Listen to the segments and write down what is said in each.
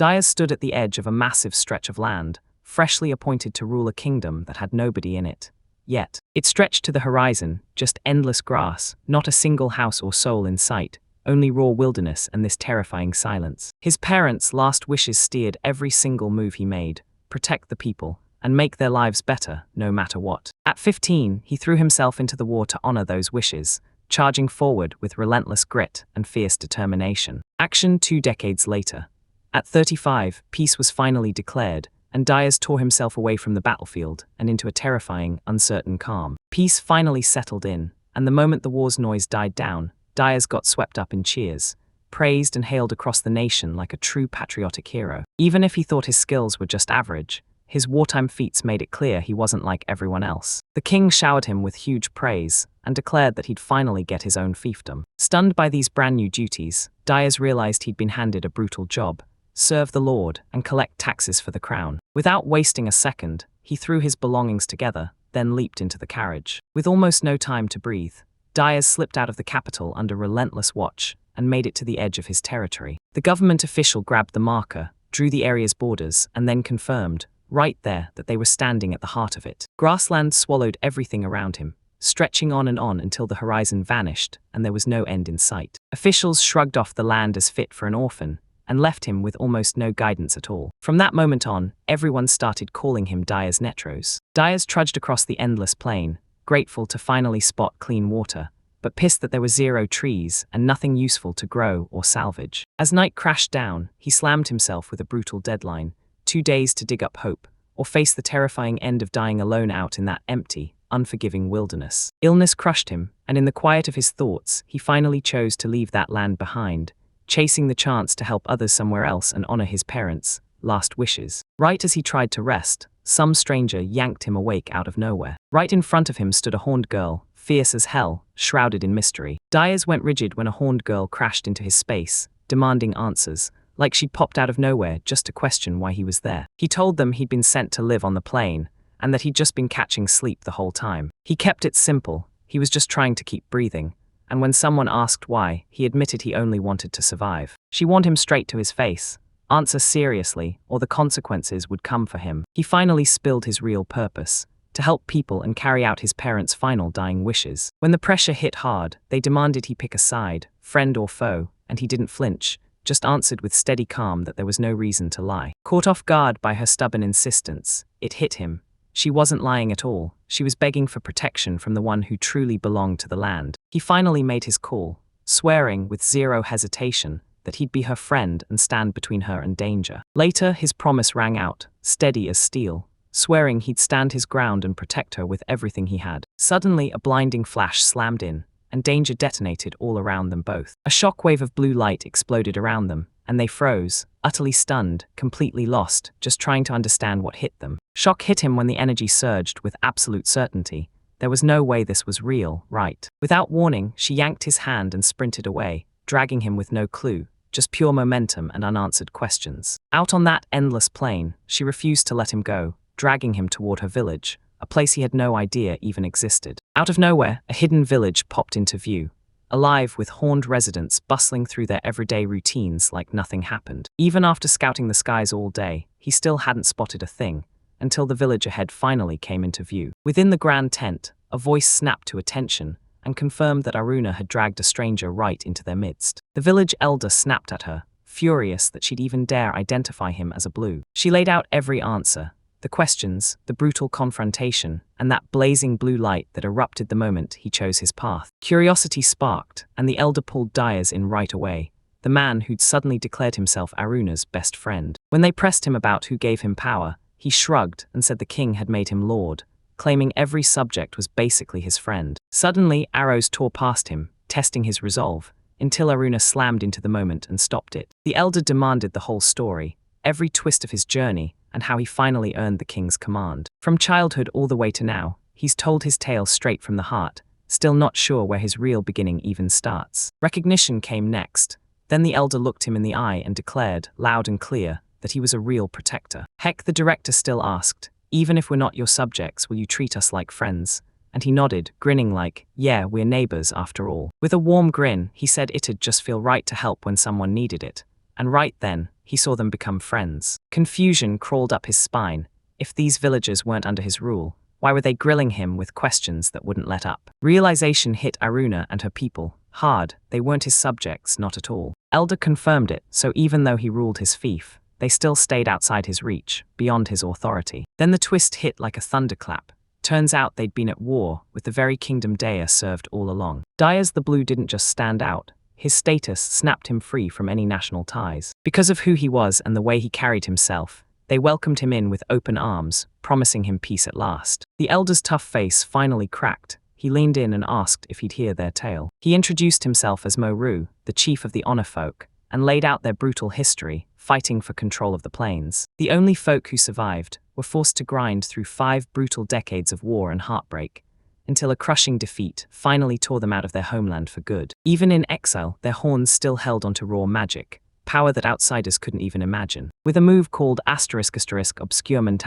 Diaz stood at the edge of a massive stretch of land, freshly appointed to rule a kingdom that had nobody in it. Yet, it stretched to the horizon, just endless grass, not a single house or soul in sight, only raw wilderness and this terrifying silence. His parents' last wishes steered every single move he made: protect the people, and make their lives better, no matter what. At 15, he threw himself into the war to honor those wishes, charging forward with relentless grit and fierce determination. Action 2 decades later. At 35, peace was finally declared, and Diaz tore himself away from the battlefield and into a terrifying, uncertain calm. Peace finally settled in, and the moment the war's noise died down, Diaz got swept up in cheers, praised and hailed across the nation like a true patriotic hero. Even if he thought his skills were just average, his wartime feats made it clear he wasn't like everyone else. The king showered him with huge praise and declared that he'd finally get his own fiefdom. Stunned by these brand new duties, Diaz realized he'd been handed a brutal job: serve the Lord and collect taxes for the crown. Without wasting a second, he threw his belongings together, then leaped into the carriage. With almost no time to breathe, Diaz slipped out of the capital under relentless watch and made it to the edge of his territory. The government official grabbed the marker, drew the area's borders, and then confirmed, right there, that they were standing at the heart of it. Grassland swallowed everything around him, stretching on until the horizon vanished and there was no end in sight. Officials shrugged off the land as fit for an orphan and left him with almost no guidance at all. From that moment on, everyone started calling him Diaz Netros. Diaz trudged across the endless plain, grateful to finally spot clean water, but pissed that there were zero trees and nothing useful to grow or salvage. As night crashed down, he slammed himself with a brutal deadline: 2 days to dig up hope, or face the terrifying end of dying alone out in that empty, unforgiving wilderness. Illness crushed him, and in the quiet of his thoughts, he finally chose to leave that land behind, chasing the chance to help others somewhere else and honor his parents' last wishes. Right as he tried to rest, some stranger yanked him awake out of nowhere. Right in front of him stood a horned girl, fierce as hell, shrouded in mystery. Diaz went rigid when a horned girl crashed into his space, demanding answers, like she'd popped out of nowhere just to question why he was there. He told them he'd been sent to live on the plain, and that he'd just been catching sleep the whole time. He kept it simple: he was just trying to keep breathing, and when someone asked why, he admitted he only wanted to survive. She warned him straight to his face: answer seriously, or the consequences would come for him. He finally spilled his real purpose: to help people and carry out his parents' final dying wishes. When the pressure hit hard, they demanded he pick a side, friend or foe, and he didn't flinch, just answered with steady calm that there was no reason to lie. Caught off guard by her stubborn insistence, it hit him. She wasn't lying at all. She was begging for protection from the one who truly belonged to the land. He finally made his call, swearing with zero hesitation that he'd be her friend and stand between her and danger. Later, his promise rang out, steady as steel, swearing he'd stand his ground and protect her with everything he had. Suddenly, a blinding flash slammed in, and danger detonated all around them both. A shockwave of blue light exploded around them, and they froze, utterly stunned, completely lost, just trying to understand what hit them. Shock hit him when the energy surged with absolute certainty. There was no way this was real, right? Without warning, she yanked his hand and sprinted away, dragging him with no clue, just pure momentum and unanswered questions. Out on that endless plain, she refused to let him go, dragging him toward her village, a place he had no idea even existed. Out of nowhere, a hidden village popped into view, alive with horned residents bustling through their everyday routines like nothing happened. Even after scouting the skies all day, he still hadn't spotted a thing, until the village ahead finally came into view. Within the grand tent, a voice snapped to attention and confirmed that Aruna had dragged a stranger right into their midst. The village elder snapped at her, furious that she'd even dare identify him as a blue. She laid out every answer: the questions, the brutal confrontation, and that blazing blue light that erupted the moment he chose his path. Curiosity sparked, and the elder pulled Diaz in right away, the man who'd suddenly declared himself Aruna's best friend. When they pressed him about who gave him power, he shrugged and said the king had made him lord, claiming every subject was basically his friend. Suddenly, arrows tore past him, testing his resolve, until Aruna slammed into the moment and stopped it. The elder demanded the whole story, every twist of his journey, and how he finally earned the king's command. From childhood all the way to now, he's told his tale straight from the heart, still not sure where his real beginning even starts. Recognition came next. Then the elder looked him in the eye and declared, loud and clear, that he was a real protector. Heck, the director still asked, even if we're not your subjects, will you treat us like friends? And he nodded, grinning like, yeah, we're neighbors after all. With a warm grin, he said it'd just feel right to help when someone needed it. And right then, he saw them become friends. Confusion crawled up his spine. If these villagers weren't under his rule, why were they grilling him with questions that wouldn't let up? Realization hit Aruna and her people hard. They weren't his subjects, not at all. Elder confirmed it, so even though he ruled his fief, they still stayed outside his reach, beyond his authority. Then the twist hit like a thunderclap. Turns out they'd been at war with the very kingdom Daya served all along. Dayas the Blue didn't just stand out. His status snapped him free from any national ties. Because of who he was and the way he carried himself, they welcomed him in with open arms, promising him peace at last. The elder's tough face finally cracked. He leaned in and asked if he'd hear their tale. He introduced himself as Moru, the chief of the honor folk, and laid out their brutal history, fighting for control of the plains. The only folk who survived were forced to grind through 5 brutal decades of war and heartbreak, until a crushing defeat finally tore them out of their homeland for good. Even in exile, their horns still held onto raw magic, power that outsiders couldn't even imagine. With a move called **obscurement**,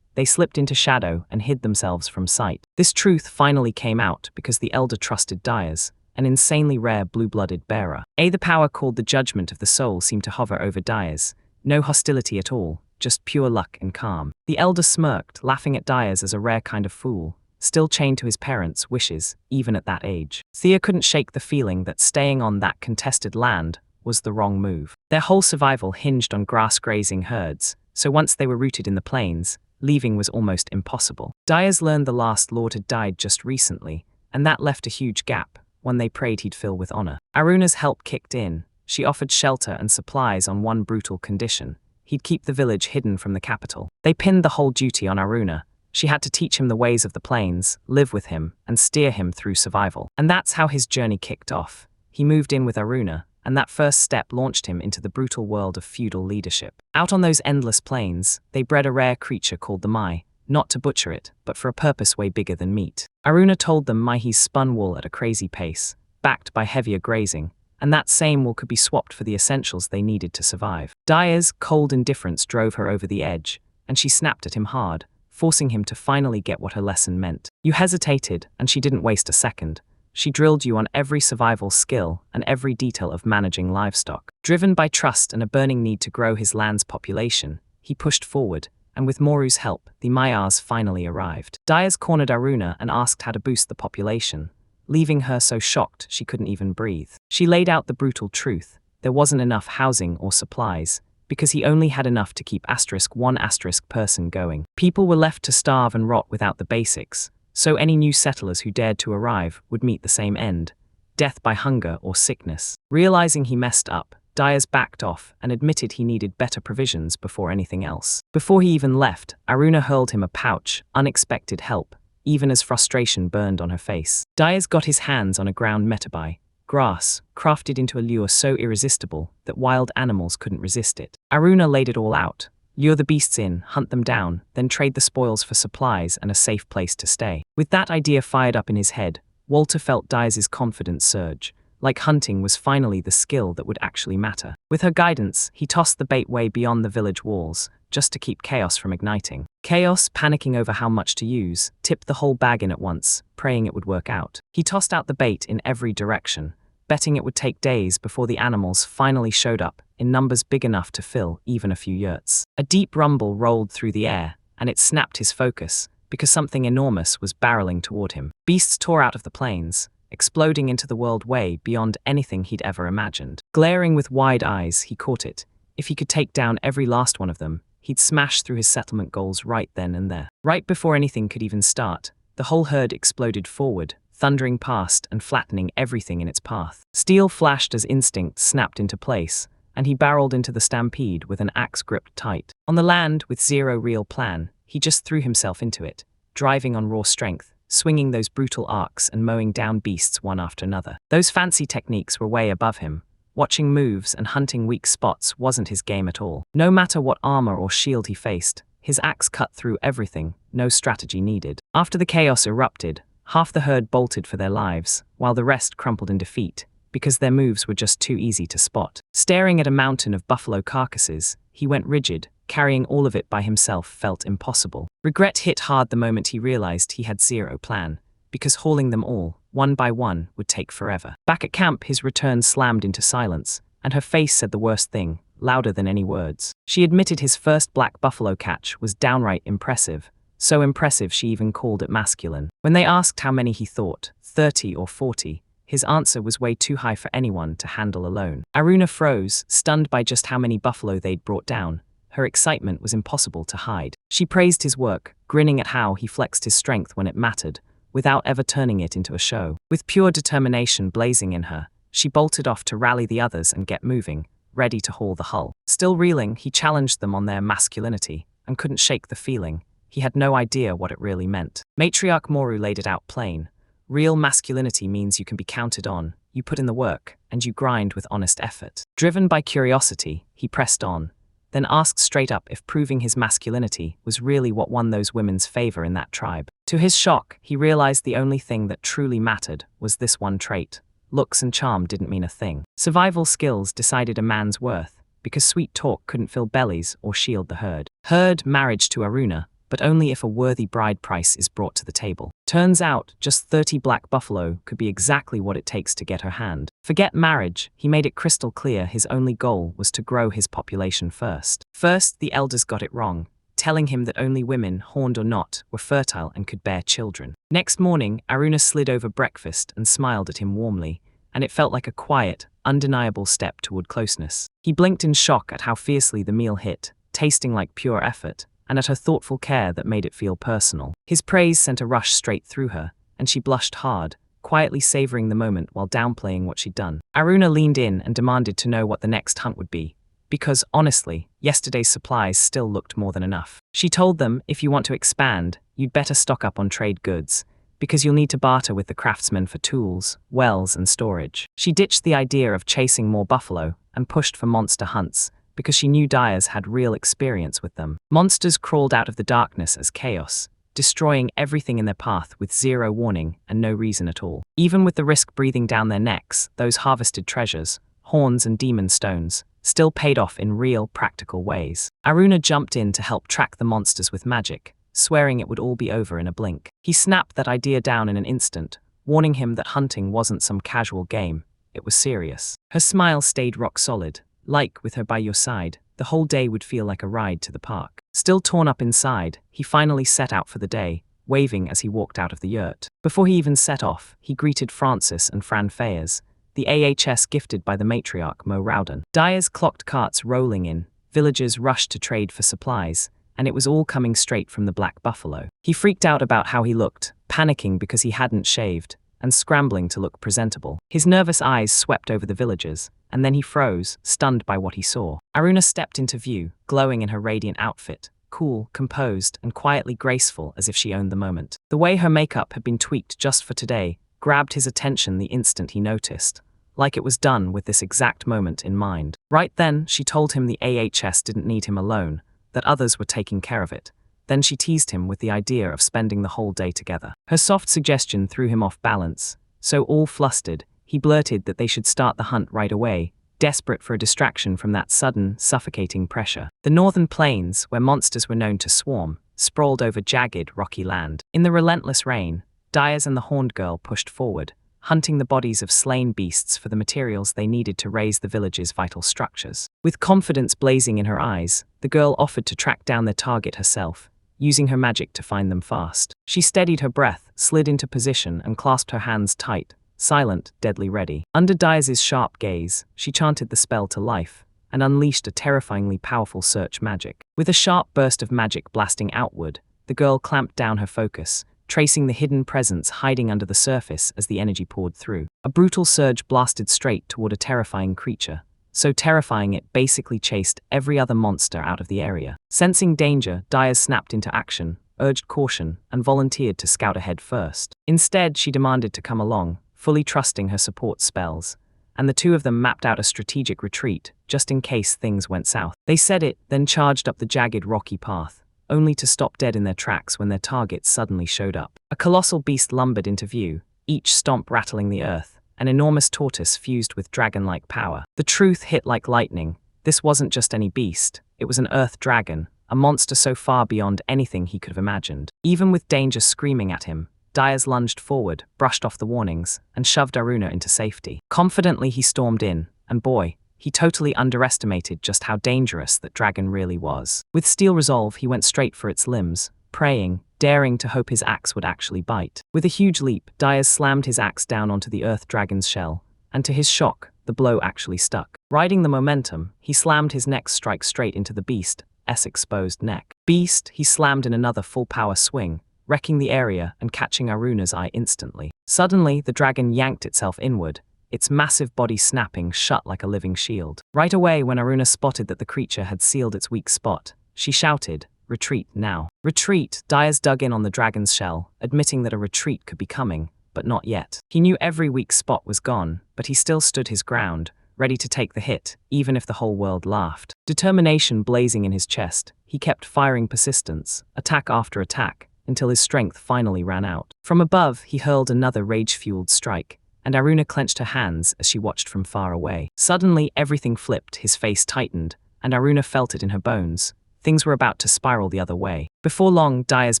they slipped into shadow and hid themselves from sight. This truth finally came out because the elder trusted Dayas, an insanely rare blue-blooded bearer. The power called the judgment of the soul seemed to hover over Dayas. No hostility at all, just pure luck and calm. The elder smirked, laughing at Dayas as a rare kind of fool, still chained to his parents' wishes, even at that age. Thea couldn't shake the feeling that staying on that contested land was the wrong move. Their whole survival hinged on grass-grazing herds, so once they were rooted in the plains, leaving was almost impossible. Dayas learned the last lord had died just recently, and that left a huge gap, one they prayed he'd fill with honor. Aruna's help kicked in. She offered shelter and supplies on one brutal condition: he'd keep the village hidden from the capital. They pinned the whole duty on Aruna. She had to teach him the ways of the plains, live with him, and steer him through survival. And that's how his journey kicked off. He moved in with Aruna, and that first step launched him into the brutal world of feudal leadership. Out on those endless plains, they bred a rare creature called the Mai, not to butcher it, but for a purpose way bigger than meat. Aruna told them Mai's spun wool at a crazy pace, backed by heavier grazing, and that same wool could be swapped for the essentials they needed to survive. Daya's cold indifference drove her over the edge, and she snapped at him hard, forcing him to finally get what her lesson meant. You hesitated, and she didn't waste a second. She drilled you on every survival skill and every detail of managing livestock. Driven by trust and a burning need to grow his land's population, he pushed forward, and with Moru's help, the Mayars finally arrived. Dayas cornered Aruna and asked how to boost the population, leaving her so shocked she couldn't even breathe. She laid out the brutal truth: there wasn't enough housing or supplies, because he only had enough to keep *1 person going. People were left to starve and rot without the basics, so any new settlers who dared to arrive would meet the same end: death by hunger or sickness. Realizing he messed up, Dayas backed off and admitted he needed better provisions before anything else. Before he even left, Aruna hurled him a pouch: unexpected help, even as frustration burned on her face. Dayas got his hands on a ground metabai, grass, crafted into a lure so irresistible that wild animals couldn't resist it. Aruna laid it all out: lure the beasts in, hunt them down, then trade the spoils for supplies and a safe place to stay. With that idea fired up in his head, Walter felt Dayas's confidence surge, like hunting was finally the skill that would actually matter. With her guidance, he tossed the bait way beyond the village walls, just to keep chaos from igniting. Chaos, panicking over how much to use, tipped the whole bag in at once, praying it would work out. He tossed out the bait in every direction, betting it would take days before the animals finally showed up, in numbers big enough to fill even a few yurts. A deep rumble rolled through the air, and it snapped his focus, because something enormous was barreling toward him. Beasts tore out of the plains, exploding into the world way beyond anything he'd ever imagined. Glaring with wide eyes, he caught it. If he could take down every last one of them, he'd smash through his settlement goals right then and there. Right before anything could even start, the whole herd exploded forward, thundering past and flattening everything in its path. Steel flashed as instinct snapped into place, and he barreled into the stampede with an axe gripped tight. On the land, with zero real plan, he just threw himself into it, driving on raw strength, swinging those brutal arcs and mowing down beasts one after another. Those fancy techniques were way above him. Watching moves and hunting weak spots wasn't his game at all. No matter what armor or shield he faced, his axe cut through everything, no strategy needed. After the chaos erupted, half the herd bolted for their lives, while the rest crumpled in defeat, because their moves were just too easy to spot. Staring at a mountain of buffalo carcasses, he went rigid. Carrying all of it by himself felt impossible. Regret hit hard the moment he realized he had zero plan, because hauling them all, one by one, would take forever. Back at camp, his return slammed into silence, and her face said the worst thing: louder than any words. She admitted his first black buffalo catch was downright impressive, so impressive she even called it masculine. When they asked how many he thought, 30 or 40, his answer was way too high for anyone to handle alone. Aruna froze, stunned by just how many buffalo they'd brought down. Her excitement was impossible to hide. She praised his work, grinning at how he flexed his strength when it mattered, without ever turning it into a show. With pure determination blazing in her, she bolted off to rally the others and get moving, ready to haul the hull. Still reeling, he challenged them on their masculinity, and couldn't shake the feeling. He had no idea what it really meant. Matriarch Moru laid it out plain. Real masculinity means you can be counted on, you put in the work, and you grind with honest effort. Driven by curiosity, he pressed on, then asked straight up if proving his masculinity was really what won those women's favor in that tribe. To his shock, he realized the only thing that truly mattered was this one trait. Looks and charm didn't mean a thing. Survival skills decided a man's worth, because sweet talk couldn't fill bellies or shield the herd. Herd marriage to Aruna, but only if a worthy bride price is brought to the table. Turns out, just 30 black buffalo could be exactly what it takes to get her hand. Forget marriage, he made it crystal clear his only goal was to grow his population first. First, the elders got it wrong, telling him that only women, horned or not, were fertile and could bear children. Next morning, Aruna slid over breakfast and smiled at him warmly, and it felt like a quiet, undeniable step toward closeness. He blinked in shock at how fiercely the meal hit, tasting like pure effort, and at her thoughtful care that made it feel personal. His praise sent a rush straight through her, and she blushed hard, quietly savoring the moment while downplaying what she'd done. Aruna leaned in and demanded to know what the next hunt would be, because, honestly, yesterday's supplies still looked more than enough. She told them, if you want to expand, you'd better stock up on trade goods, because you'll need to barter with the craftsmen for tools, wells, and storage. She ditched the idea of chasing more buffalo and pushed for monster hunts, because she knew dyers had real experience with them. Monsters crawled out of the darkness as chaos, destroying everything in their path with zero warning and no reason at all. Even with the risk breathing down their necks, those harvested treasures, horns and demon stones, still paid off in real, practical ways. Aruna jumped in to help track the monsters with magic, swearing it would all be over in a blink. He snapped that idea down in an instant, warning him that hunting wasn't some casual game, it was serious. Her smile stayed rock solid. Like, with her by your side, the whole day would feel like a ride to the park. Still torn up inside, he finally set out for the day, waving as he walked out of the yurt. Before he even set off, he greeted Francis and Fran Fayers, the AHS gifted by the matriarch Mo Rowden. Dyers clocked carts rolling in, villagers rushed to trade for supplies, and it was all coming straight from the Black Buffalo. He freaked out about how he looked, panicking because he hadn't shaved, and scrambling to look presentable. His nervous eyes swept over the villagers, and then he froze, stunned by what he saw. Aruna stepped into view, glowing in her radiant outfit, cool, composed, and quietly graceful as if she owned the moment. The way her makeup had been tweaked just for today grabbed his attention the instant he noticed, like it was done with this exact moment in mind. Right then, she told him the AHS didn't need him alone, that others were taking care of it. Then she teased him with the idea of spending the whole day together. Her soft suggestion threw him off balance, so all flustered, he blurted that they should start the hunt right away, desperate for a distraction from that sudden, suffocating pressure. The northern plains, where monsters were known to swarm, sprawled over jagged, rocky land. In the relentless rain, Dyers and the Horned Girl pushed forward, hunting the bodies of slain beasts for the materials they needed to raise the village's vital structures. With confidence blazing in her eyes, the girl offered to track down their target herself, using her magic to find them fast. She steadied her breath, slid into position, and clasped her hands tight, silent, deadly ready. Under Dyers' sharp gaze, she chanted the spell to life, and unleashed a terrifyingly powerful search magic. With a sharp burst of magic blasting outward, the girl clamped down her focus, tracing the hidden presence hiding under the surface as the energy poured through. A brutal surge blasted straight toward a terrifying creature, so terrifying it basically chased every other monster out of the area. Sensing danger, Dyers snapped into action, urged caution, and volunteered to scout ahead first. Instead, she demanded to come along, fully trusting her support spells, and the two of them mapped out a strategic retreat, just in case things went south. They said it, then charged up the jagged rocky path, only to stop dead in their tracks when their target suddenly showed up. A colossal beast lumbered into view, each stomp rattling the earth, an enormous tortoise fused with dragon-like power. The truth hit like lightning. This wasn't just any beast, it was an earth dragon, a monster so far beyond anything he could have imagined. Even with danger screaming at him, Dyers lunged forward, brushed off the warnings, and shoved Aruna into safety. Confidently he stormed in, and boy, he totally underestimated just how dangerous that dragon really was. With steel resolve, he went straight for its limbs, praying, daring to hope his axe would actually bite. With a huge leap, Diaz slammed his axe down onto the earth dragon's shell, and to his shock, the blow actually stuck. Riding the momentum, he slammed his next strike straight into the beast's exposed neck. Beast, he slammed in another full-power swing, wrecking the area and catching Aruna's eye instantly. Suddenly, the dragon yanked itself inward, its massive body snapping shut like a living shield. Right away, when Aruna spotted that the creature had sealed its weak spot, she shouted, "Retreat now." Retreat! Diaz dug in on the dragon's shell, admitting that a retreat could be coming, but not yet. He knew every weak spot was gone, but he still stood his ground, ready to take the hit, even if the whole world laughed. Determination blazing in his chest, he kept firing persistence, attack after attack, until his strength finally ran out. From above, he hurled another rage-fueled strike, and Aruna clenched her hands as she watched from far away. Suddenly, everything flipped, his face tightened, and Aruna felt it in her bones. Things were about to spiral the other way. Before long, Diaz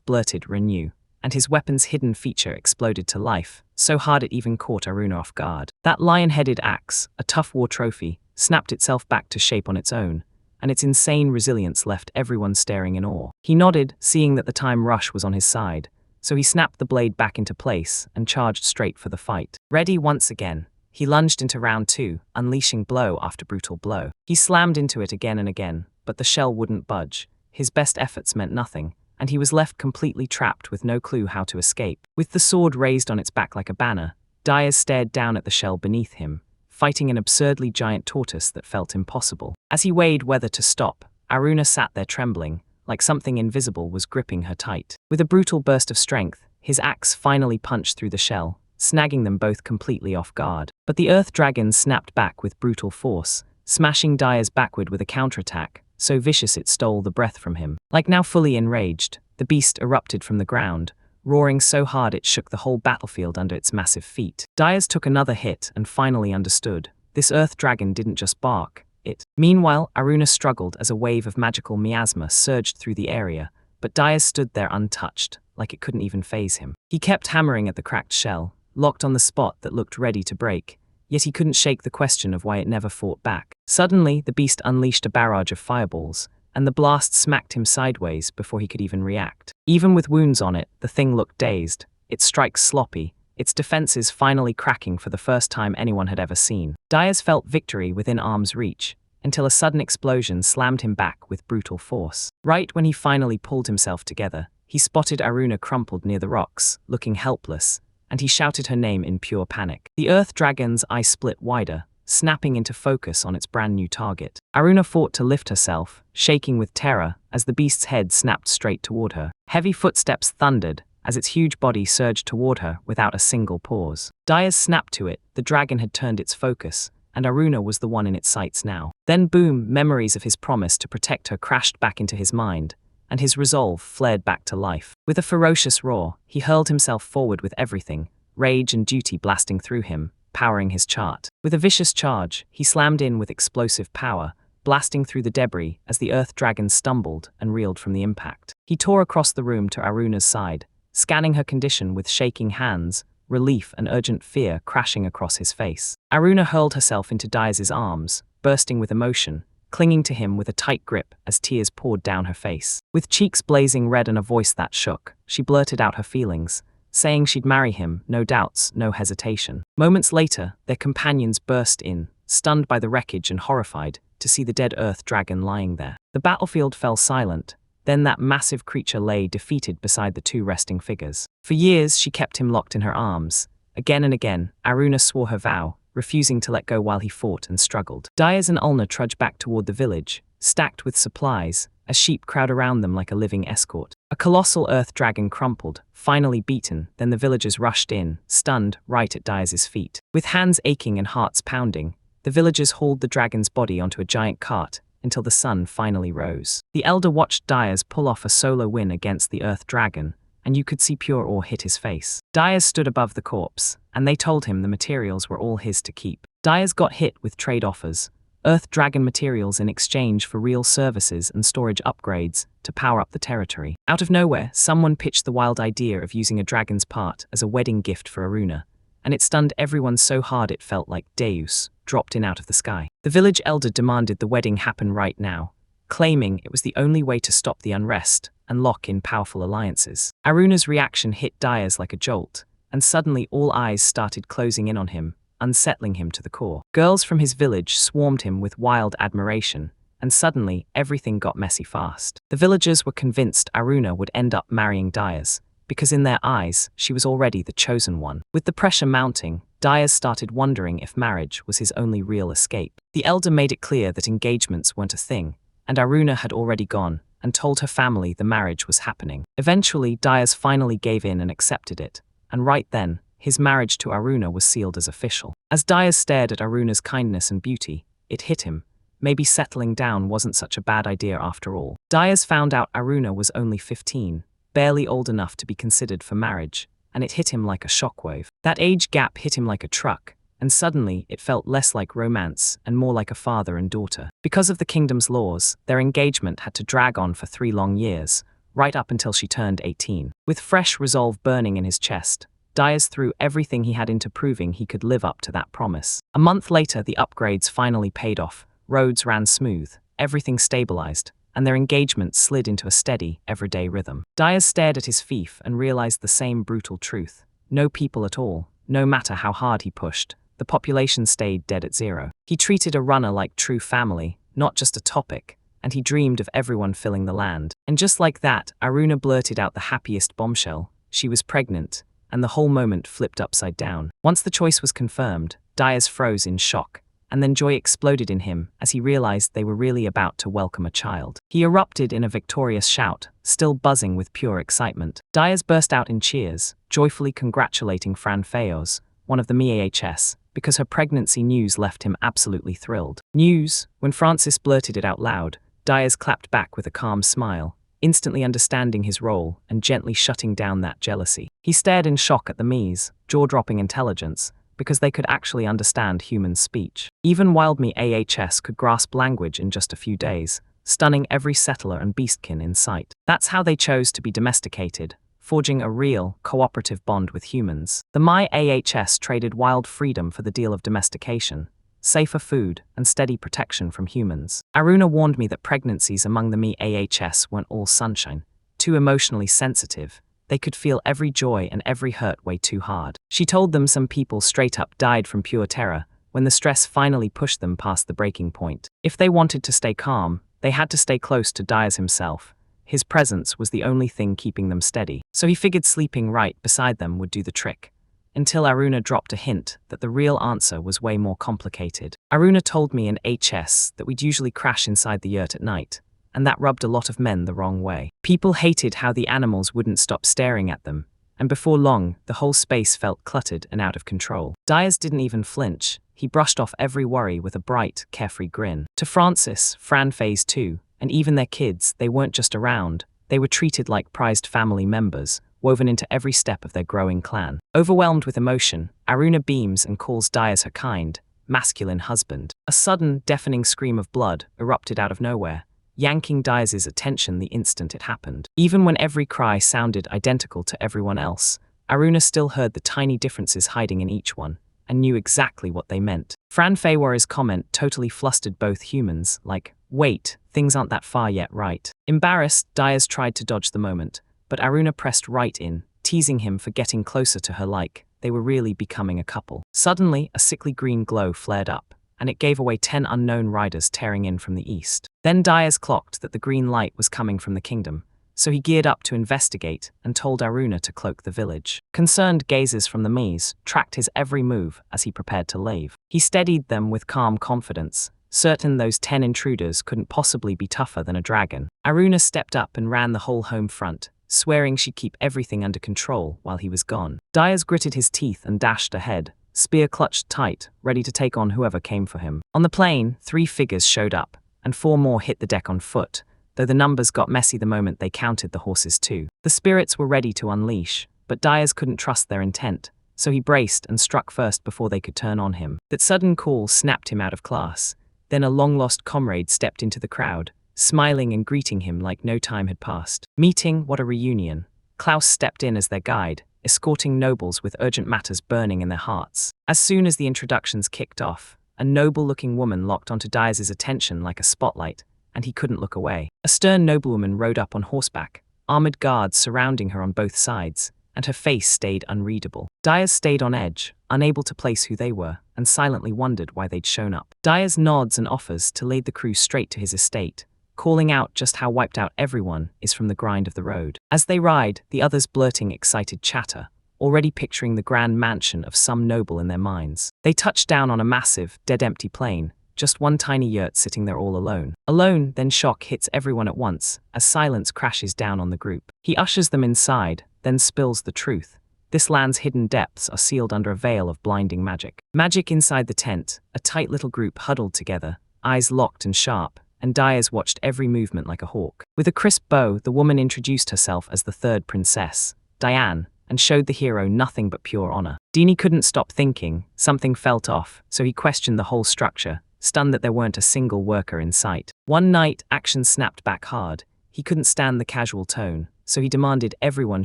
blurted, "Renew," and his weapon's hidden feature exploded to life, so hard it even caught Aruna off guard. That lion-headed axe, a tough war trophy, snapped itself back to shape on its own, and its insane resilience left everyone staring in awe. He nodded, seeing that the time rush was on his side, so he snapped the blade back into place and charged straight for the fight. Ready once again, he lunged into round 2, unleashing blow after brutal blow. He slammed into it again and again, but the shell wouldn't budge. His best efforts meant nothing, and he was left completely trapped with no clue how to escape. With the sword raised on its back like a banner, Diaz stared down at the shell beneath him, fighting an absurdly giant tortoise that felt impossible. As he weighed whether to stop, Aruna sat there trembling, like something invisible was gripping her tight. With a brutal burst of strength, his axe finally punched through the shell, snagging them both completely off guard. But the earth dragon snapped back with brutal force, smashing Diaz backward with a counterattack, so vicious it stole the breath from him. Like now fully enraged, the beast erupted from the ground, roaring so hard it shook the whole battlefield under its massive feet. Diaz took another hit and finally understood. This earth dragon didn't just bark, it. Meanwhile, Aruna struggled as a wave of magical miasma surged through the area, but Diaz stood there untouched, like it couldn't even faze him. He kept hammering at the cracked shell, locked on the spot that looked ready to break, yet he couldn't shake the question of why it never fought back. Suddenly, the beast unleashed a barrage of fireballs, and the blast smacked him sideways before he could even react. Even with wounds on it, the thing looked dazed, its strikes sloppy, its defenses finally cracking for the first time anyone had ever seen. Diaz felt victory within arm's reach, until a sudden explosion slammed him back with brutal force. Right when he finally pulled himself together, he spotted Aruna crumpled near the rocks, looking helpless, and he shouted her name in pure panic. The earth dragon's eye split wider, snapping into focus on its brand new target. Aruna fought to lift herself, shaking with terror, as the beast's head snapped straight toward her. Heavy footsteps thundered, as its huge body surged toward her without a single pause. Diaz snapped to it, the dragon had turned its focus, and Aruna was the one in its sights now. Then boom, memories of his promise to protect her crashed back into his mind, and his resolve flared back to life. With a ferocious roar, he hurled himself forward with everything, rage and duty blasting through him, powering his chart. With a vicious charge, he slammed in with explosive power, blasting through the debris as the earth dragon stumbled and reeled from the impact. He tore across the room to Aruna's side, scanning her condition with shaking hands, relief and urgent fear crashing across his face. Aruna hurled herself into Diaz's arms, bursting with emotion, clinging to him with a tight grip as tears poured down her face. With cheeks blazing red and a voice that shook, she blurted out her feelings, saying she'd marry him, no doubts, no hesitation. Moments later, their companions burst in, stunned by the wreckage and horrified to see the dead earth dragon lying there. The battlefield fell silent, then that massive creature lay defeated beside the two resting figures. For years, she kept him locked in her arms. Again and again, Aruna swore her vow, refusing to let go while he fought and struggled. Diaz and Ulna trudged back toward the village, stacked with supplies, as sheep crowd around them like a living escort. A colossal earth dragon crumpled, finally beaten, then the villagers rushed in, stunned, right at Diaz's feet. With hands aching and hearts pounding, the villagers hauled the dragon's body onto a giant cart until the sun finally rose. The elder watched Diaz pull off a solo win against the earth dragon, and you could see pure awe hit his face. Diaz stood above the corpse, and they told him the materials were all his to keep. Diaz got hit with trade offers, earth dragon materials in exchange for real services and storage upgrades to power up the territory. Out of nowhere, someone pitched the wild idea of using a dragon's part as a wedding gift for Aruna, and it stunned everyone so hard it felt like Deus dropped in out of the sky. The village elder demanded the wedding happen right now, claiming it was the only way to stop the unrest and lock in powerful alliances. Aruna's reaction hit Daya's like a jolt, and suddenly all eyes started closing in on him, unsettling him to the core. Girls from his village swarmed him with wild admiration, and suddenly everything got messy fast. The villagers were convinced Aruna would end up marrying Dayas, because in their eyes, she was already the chosen one. With the pressure mounting, Dayas started wondering if marriage was his only real escape. The elder made it clear that engagements weren't a thing, and Aruna had already gone and told her family the marriage was happening. Eventually, Dayas finally gave in and accepted it, and right then, his marriage to Aruna was sealed as official. As Dayas stared at Aruna's kindness and beauty, it hit him. Maybe settling down wasn't such a bad idea after all. Dayas found out Aruna was only 15, barely old enough to be considered for marriage, and it hit him like a shockwave. That age gap hit him like a truck, and suddenly it felt less like romance and more like a father and daughter. Because of the kingdom's laws, their engagement had to drag on for 3 long years, right up until she turned 18. With fresh resolve burning in his chest, Dayas threw everything he had into proving he could live up to that promise. A month later, the upgrades finally paid off. Roads ran smooth, everything stabilized, and their engagement slid into a steady, everyday rhythm. Dayas stared at his fief and realized the same brutal truth. No people at all, no matter how hard he pushed. The population stayed dead at zero. He treated a runner like true family, not just a topic, and he dreamed of everyone filling the land. And just like that, Aruna blurted out the happiest bombshell. She was pregnant, and the whole moment flipped upside down. Once the choice was confirmed, Dayas froze in shock, and then joy exploded in him as he realized they were really about to welcome a child. He erupted in a victorious shout, still buzzing with pure excitement. Dayas burst out in cheers, joyfully congratulating Fran Feos, one of the MAHS, because her pregnancy news left him absolutely thrilled. News? When Francis blurted it out loud, Dayas clapped back with a calm smile, instantly understanding his role and gently shutting down that jealousy. He stared in shock at the Mies, jaw-dropping intelligence, because they could actually understand human speech. Even Wild Me AHS could grasp language in just a few days, stunning every settler and beastkin in sight. That's how they chose to be domesticated, forging a real, cooperative bond with humans. The My AHS traded wild freedom for the deal of domestication, safer food, and steady protection from humans. Aruna warned me that pregnancies among the Me AHS weren't all sunshine, too emotionally sensitive. They could feel every joy and every hurt way too hard. She told them some people straight up died from pure terror when the stress finally pushed them past the breaking point. If they wanted to stay calm, they had to stay close to Dayas himself. His presence was the only thing keeping them steady, so he figured sleeping right beside them would do the trick. Until Aruna dropped a hint that the real answer was way more complicated. Aruna told me in HS that we'd usually crash inside the yurt at night, and that rubbed a lot of men the wrong way. People hated how the animals wouldn't stop staring at them, and before long, the whole space felt cluttered and out of control. Dayas didn't even flinch. He brushed off every worry with a bright, carefree grin. To Francis, Fran Phase 2, and even their kids, they weren't just around. They were treated like prized family members, woven into every step of their growing clan. Overwhelmed with emotion, Aruna beams and calls Dayas her kind, masculine husband. A sudden, deafening scream of blood erupted out of nowhere, yanking Dayas' attention the instant it happened. Even when every cry sounded identical to everyone else, Aruna still heard the tiny differences hiding in each one, and knew exactly what they meant. Fran Feywar's comment totally flustered both humans, like, wait, things aren't that far yet, right? Embarrassed, Dayas tried to dodge the moment, but Aruna pressed right in, teasing him for getting closer to her like they were really becoming a couple. Suddenly, a sickly green glow flared up, and it gave away 10 unknown riders tearing in from the east. Then Dayas clocked that the green light was coming from the kingdom, so he geared up to investigate and told Aruna to cloak the village. Concerned gazes from the Mies tracked his every move as he prepared to leave. He steadied them with calm confidence, certain those 10 intruders couldn't possibly be tougher than a dragon. Aruna stepped up and ran the whole home front, swearing she'd keep everything under control while he was gone. Dayas gritted his teeth and dashed ahead, spear clutched tight, ready to take on whoever came for him. On the plain, 3 figures showed up, and 4 more hit the deck on foot, though the numbers got messy the moment they counted the horses too. The spirits were ready to unleash, but Dayas couldn't trust their intent, so he braced and struck first before they could turn on him. That sudden call snapped him out of class. Then a long-lost comrade stepped into the crowd, smiling and greeting him like no time had passed. Meeting, what a reunion. Klaus stepped in as their guide, escorting nobles with urgent matters burning in their hearts. As soon as the introductions kicked off, a noble-looking woman locked onto Diaz's attention like a spotlight, and he couldn't look away. A stern noblewoman rode up on horseback, armored guards surrounding her on both sides, and her face stayed unreadable. Diaz stayed on edge, unable to place who they were, and silently wondered why they'd shown up. Diaz nods and offers to lead the crew straight to his estate, calling out just how wiped out everyone is from the grind of the road. As they ride, the others blurting excited chatter, already picturing the grand mansion of some noble in their minds. They touch down on a massive, dead-empty plain, just one tiny yurt sitting there all alone. Alone, then shock hits everyone at once, as silence crashes down on the group. He ushers them inside, then spills the truth. This land's hidden depths are sealed under a veil of blinding magic. Magic inside the tent, a tight little group huddled together, eyes locked and sharp, and Diaz watched every movement like a hawk. With a crisp bow, the woman introduced herself as the third princess, Diane, and showed the hero nothing but pure honor. Dini couldn't stop thinking, something felt off, so he questioned the whole structure, stunned that there weren't a single worker in sight. One night, action snapped back hard. He couldn't stand the casual tone, so he demanded everyone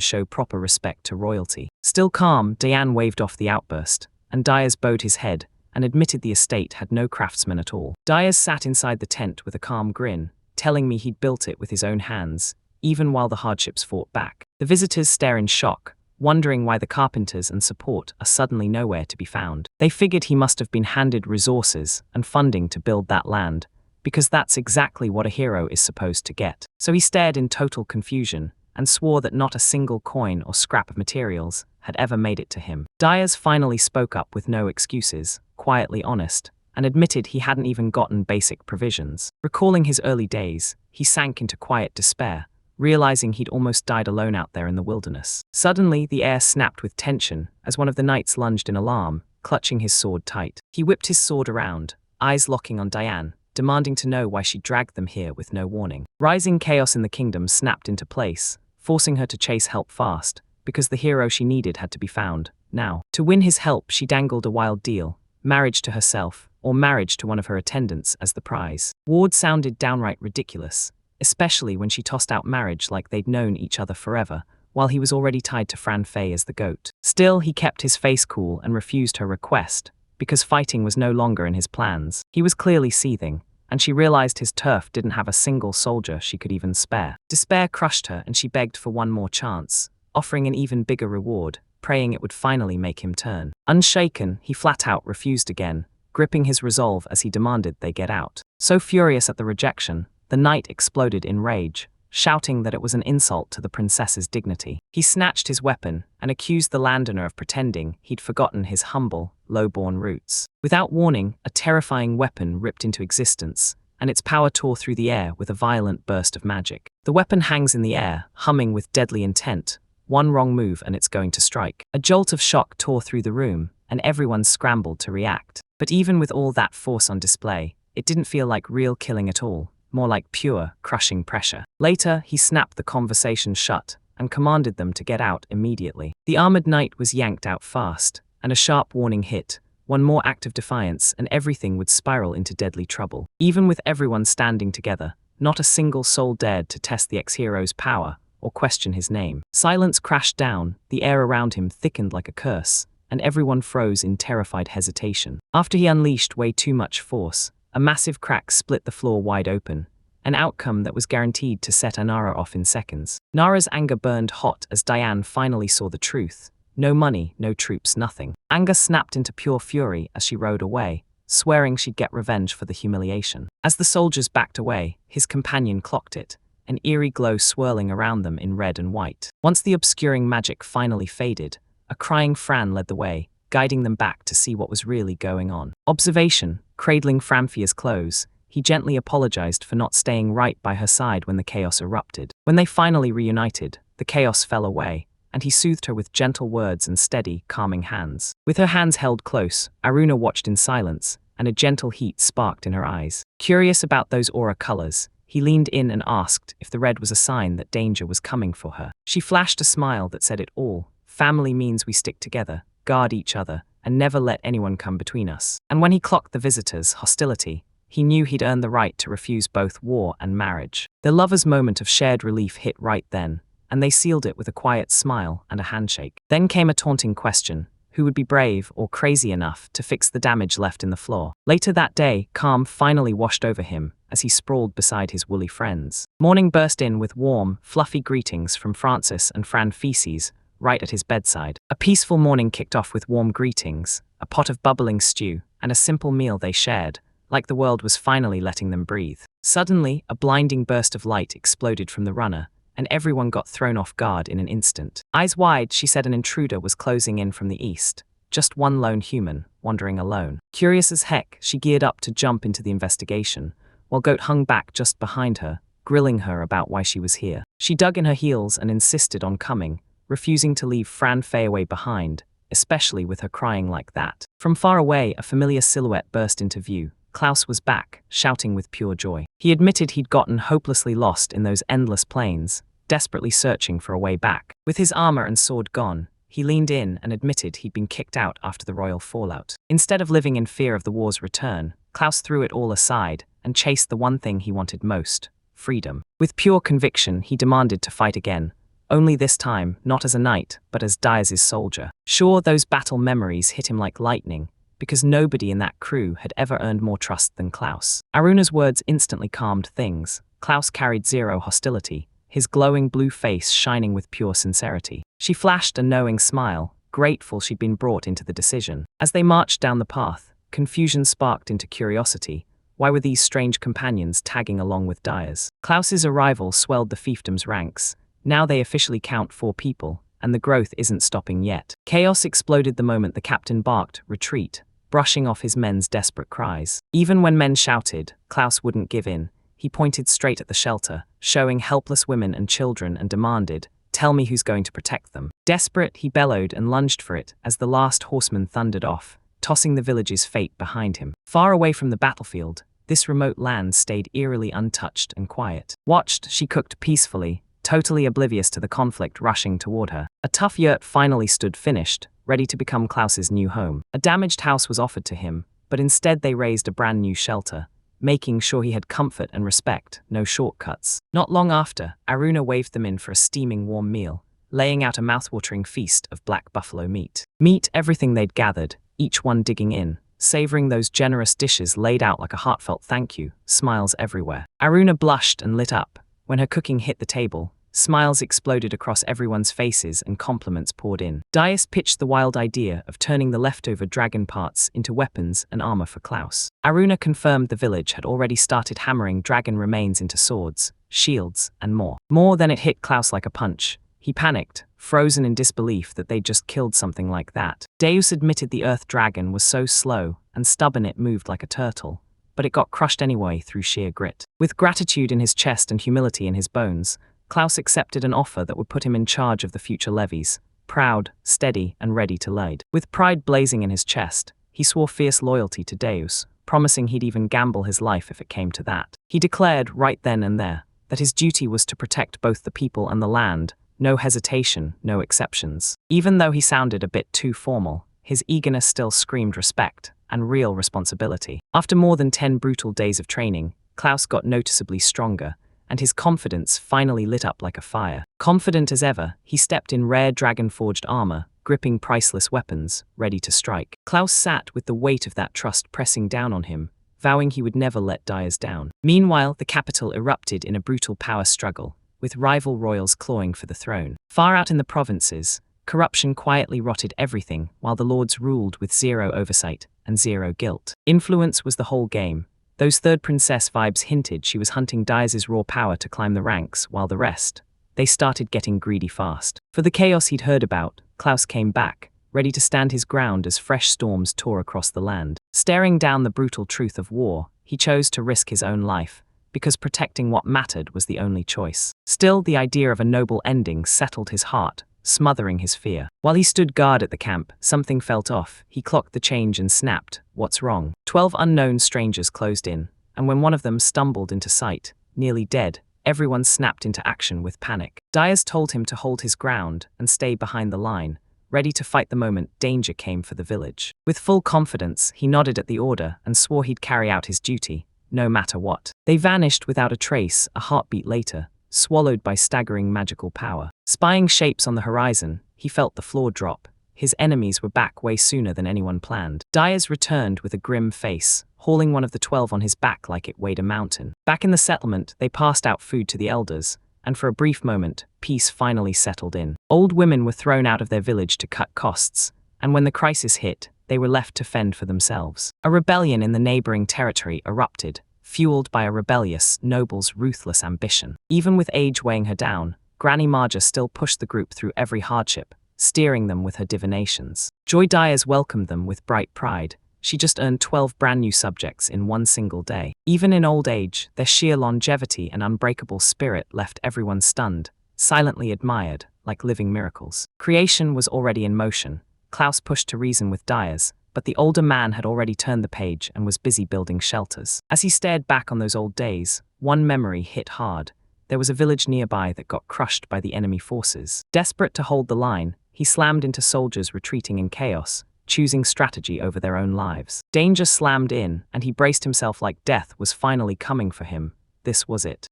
show proper respect to royalty. Still calm, Diane waved off the outburst, and Diaz bowed his head and admitted the estate had no craftsmen at all. Diaz sat inside the tent with a calm grin, telling me he'd built it with his own hands, even while the hardships fought back. The visitors stare in shock, wondering why the carpenters and support are suddenly nowhere to be found. They figured he must have been handed resources and funding to build that land, because that's exactly what a hero is supposed to get. So he stared in total confusion and swore that not a single coin or scrap of materials had ever made it to him. Diaz finally spoke up with no excuses, quietly honest, and admitted he hadn't even gotten basic provisions. Recalling his early days, he sank into quiet despair, realizing he'd almost died alone out there in the wilderness. Suddenly, the air snapped with tension as one of the knights lunged in alarm, clutching his sword tight. He whipped his sword around, eyes locking on Diane, demanding to know why she dragged them here with no warning. Rising chaos in the kingdom snapped into place, forcing her to chase help fast, because the hero she needed had to be found, now. To win his help, she dangled a wild deal: marriage to herself, or marriage to one of her attendants as the prize. Ward sounded downright ridiculous, especially when she tossed out marriage like they'd known each other forever, while he was already tied to Fran Fei as the goat. Still, he kept his face cool and refused her request, because fighting was no longer in his plans. He was clearly seething, and she realized his turf didn't have a single soldier she could even spare. Despair crushed her, and she begged for one more chance, offering an even bigger reward, praying it would finally make him turn. Unshaken, he flat out refused again, gripping his resolve as he demanded they get out. So furious at the rejection, the knight exploded in rage, shouting that it was an insult to the princess's dignity. He snatched his weapon and accused the landowner of pretending he'd forgotten his humble, low-born roots. Without warning, a terrifying weapon ripped into existence, and its power tore through the air with a violent burst of magic. The weapon hangs in the air, humming with deadly intent. One wrong move and it's going to strike. A jolt of shock tore through the room, and everyone scrambled to react. But even with all that force on display, it didn't feel like real killing at all, more like pure, crushing pressure. Later, he snapped the conversation shut and commanded them to get out immediately. The armored knight was yanked out fast, and a sharp warning hit. One more act of defiance and everything would spiral into deadly trouble. Even with everyone standing together, not a single soul dared to test the ex-hero's power or question his name. Silence crashed down, the air around him thickened like a curse, and everyone froze in terrified hesitation. After he unleashed way too much force, a massive crack split the floor wide open, an outcome that was guaranteed to set Anara off in seconds. Nara's anger burned hot as Diane finally saw the truth. No money, no troops, nothing. Anger snapped into pure fury as she rode away, swearing she'd get revenge for the humiliation. As the soldiers backed away, his companion clocked it, an eerie glow swirling around them in red and white. Once the obscuring magic finally faded, a crying Fran led the way, guiding them back to see what was really going on. Observation: cradling Franfia's clothes, he gently apologized for not staying right by her side when the chaos erupted. When they finally reunited, the chaos fell away, and he soothed her with gentle words and steady, calming hands. With her hands held close, Aruna watched in silence, and a gentle heat sparked in her eyes. Curious about those aura colors, he leaned in and asked if the red was a sign that danger was coming for her. She flashed a smile that said it all: family means we stick together, guard each other, and never let anyone come between us. And when he clocked the visitors' hostility, he knew he'd earned the right to refuse both war and marriage. The lovers' moment of shared relief hit right then, and they sealed it with a quiet smile and a handshake. Then came a taunting question: who would be brave or crazy enough to fix the damage left in the floor. Later that day, calm finally washed over him as he sprawled beside his woolly friends. Morning burst in with warm, fluffy greetings from Francis and Fran Feces right at his bedside. A peaceful morning kicked off with warm greetings, a pot of bubbling stew, and a simple meal they shared, like the world was finally letting them breathe. Suddenly, a blinding burst of light exploded from the runner, and everyone got thrown off guard in an instant. Eyes wide, she said an intruder was closing in from the east. Just one lone human, wandering alone. Curious as heck, she geared up to jump into the investigation, while Goat hung back just behind her, grilling her about why she was here. She dug in her heels and insisted on coming, refusing to leave Fran Fayaway behind, especially with her crying like that. From far away, a familiar silhouette burst into view. Klaus was back, shouting with pure joy. He admitted he'd gotten hopelessly lost in those endless plains, desperately searching for a way back. With his armor and sword gone, he leaned in and admitted he'd been kicked out after the royal fallout. Instead of living in fear of the war's return, Klaus threw it all aside and chased the one thing he wanted most: freedom. With pure conviction, he demanded to fight again, only this time not as a knight, but as Diaz's soldier. Sure, those battle memories hit him like lightning, because nobody in that crew had ever earned more trust than Klaus. Aruna's words instantly calmed things. Klaus carried zero hostility, his glowing blue face shining with pure sincerity. She flashed a knowing smile, grateful she'd been brought into the decision. As they marched down the path, confusion sparked into curiosity. Why were these strange companions tagging along with Diaz? Klaus's arrival swelled the fiefdom's ranks. Now they officially count 4 people, and the growth isn't stopping yet. Chaos exploded the moment the captain barked, "Retreat," brushing off his men's desperate cries. Even when men shouted, Klaus wouldn't give in. He pointed straight at the shelter, showing helpless women and children, and demanded, "Tell me who's going to protect them." Desperate, he bellowed and lunged for it as the last horseman thundered off, tossing the village's fate behind him. Far away from the battlefield, this remote land stayed eerily untouched and quiet. Watched, she cooked peacefully, totally oblivious to the conflict rushing toward her. A tough yurt finally stood finished, ready to become Klaus's new home. A damaged house was offered to him, but instead they raised a brand new shelter, making sure he had comfort and respect, no shortcuts. Not long after, Aruna waved them in for a steaming warm meal, laying out a mouthwatering feast of black buffalo meat. Meat, everything they'd gathered, each one digging in, savoring those generous dishes laid out like a heartfelt thank you, smiles everywhere. Aruna blushed and lit up. When her cooking hit the table, smiles exploded across everyone's faces and compliments poured in. Diaz pitched the wild idea of turning the leftover dragon parts into weapons and armor for Klaus. Aruna confirmed the village had already started hammering dragon remains into swords, shields, and more. More than it hit Klaus like a punch. He panicked, frozen in disbelief that they'd just killed something like that. Deus admitted the earth dragon was so slow and stubborn it moved like a turtle, but it got crushed anyway through sheer grit. With gratitude in his chest and humility in his bones, Klaus accepted an offer that would put him in charge of the future levies, proud, steady, and ready to lead. With pride blazing in his chest, he swore fierce loyalty to Deus, promising he'd even gamble his life if it came to that. He declared, right then and there, that his duty was to protect both the people and the land, no hesitation, no exceptions. Even though he sounded a bit too formal, his eagerness still screamed respect and real responsibility. After more than 10 brutal days of training, Klaus got noticeably stronger, and his confidence finally lit up like a fire. Confident as ever, he stepped in rare dragon-forged armor, gripping priceless weapons, ready to strike. Klaus sat with the weight of that trust pressing down on him, vowing he would never let Diaz down. Meanwhile, the capital erupted in a brutal power struggle, with rival royals clawing for the throne. Far out in the provinces, corruption quietly rotted everything, while the lords ruled with zero oversight and zero guilt. Influence was the whole game. Those third princess vibes hinted she was hunting Diaz's raw power to climb the ranks, while the rest, they started getting greedy fast. For the chaos he'd heard about, Klaus came back, ready to stand his ground as fresh storms tore across the land. Staring down the brutal truth of war, he chose to risk his own life, because protecting what mattered was the only choice. Still, the idea of a noble ending settled his heart, smothering his fear. While he stood guard at the camp, something felt off. He clocked the change and snapped, "What's wrong?" 12 unknown strangers closed in, and when one of them stumbled into sight, nearly dead, everyone snapped into action with panic. Diaz told him to hold his ground and stay behind the line, ready to fight the moment danger came for the village. With full confidence, he nodded at the order and swore he'd carry out his duty, no matter what. They vanished without a trace, a heartbeat later, swallowed by staggering magical power. Spying shapes on the horizon, he felt the floor drop, his enemies were back way sooner than anyone planned. Dias returned with a grim face, hauling one of the 12 on his back like it weighed a mountain. Back in the settlement, they passed out food to the elders, and for a brief moment, peace finally settled in. Old women were thrown out of their village to cut costs, and when the crisis hit, they were left to fend for themselves. A rebellion in the neighboring territory erupted, fueled by a rebellious noble's ruthless ambition. Even with age weighing her down, Granny Marja still pushed the group through every hardship, steering them with her divinations. Joy Dias welcomed them with bright pride. She just earned 12 brand new subjects in one single day. Even in old age, their sheer longevity and unbreakable spirit left everyone stunned, silently admired, like living miracles. Creation was already in motion. Klaus pushed to reason with Dias, but the older man had already turned the page and was busy building shelters. As he stared back on those old days, one memory hit hard. There was a village nearby that got crushed by the enemy forces. Desperate to hold the line, he slammed into soldiers retreating in chaos, choosing strategy over their own lives. Danger slammed in, and he braced himself like death was finally coming for him. This was it.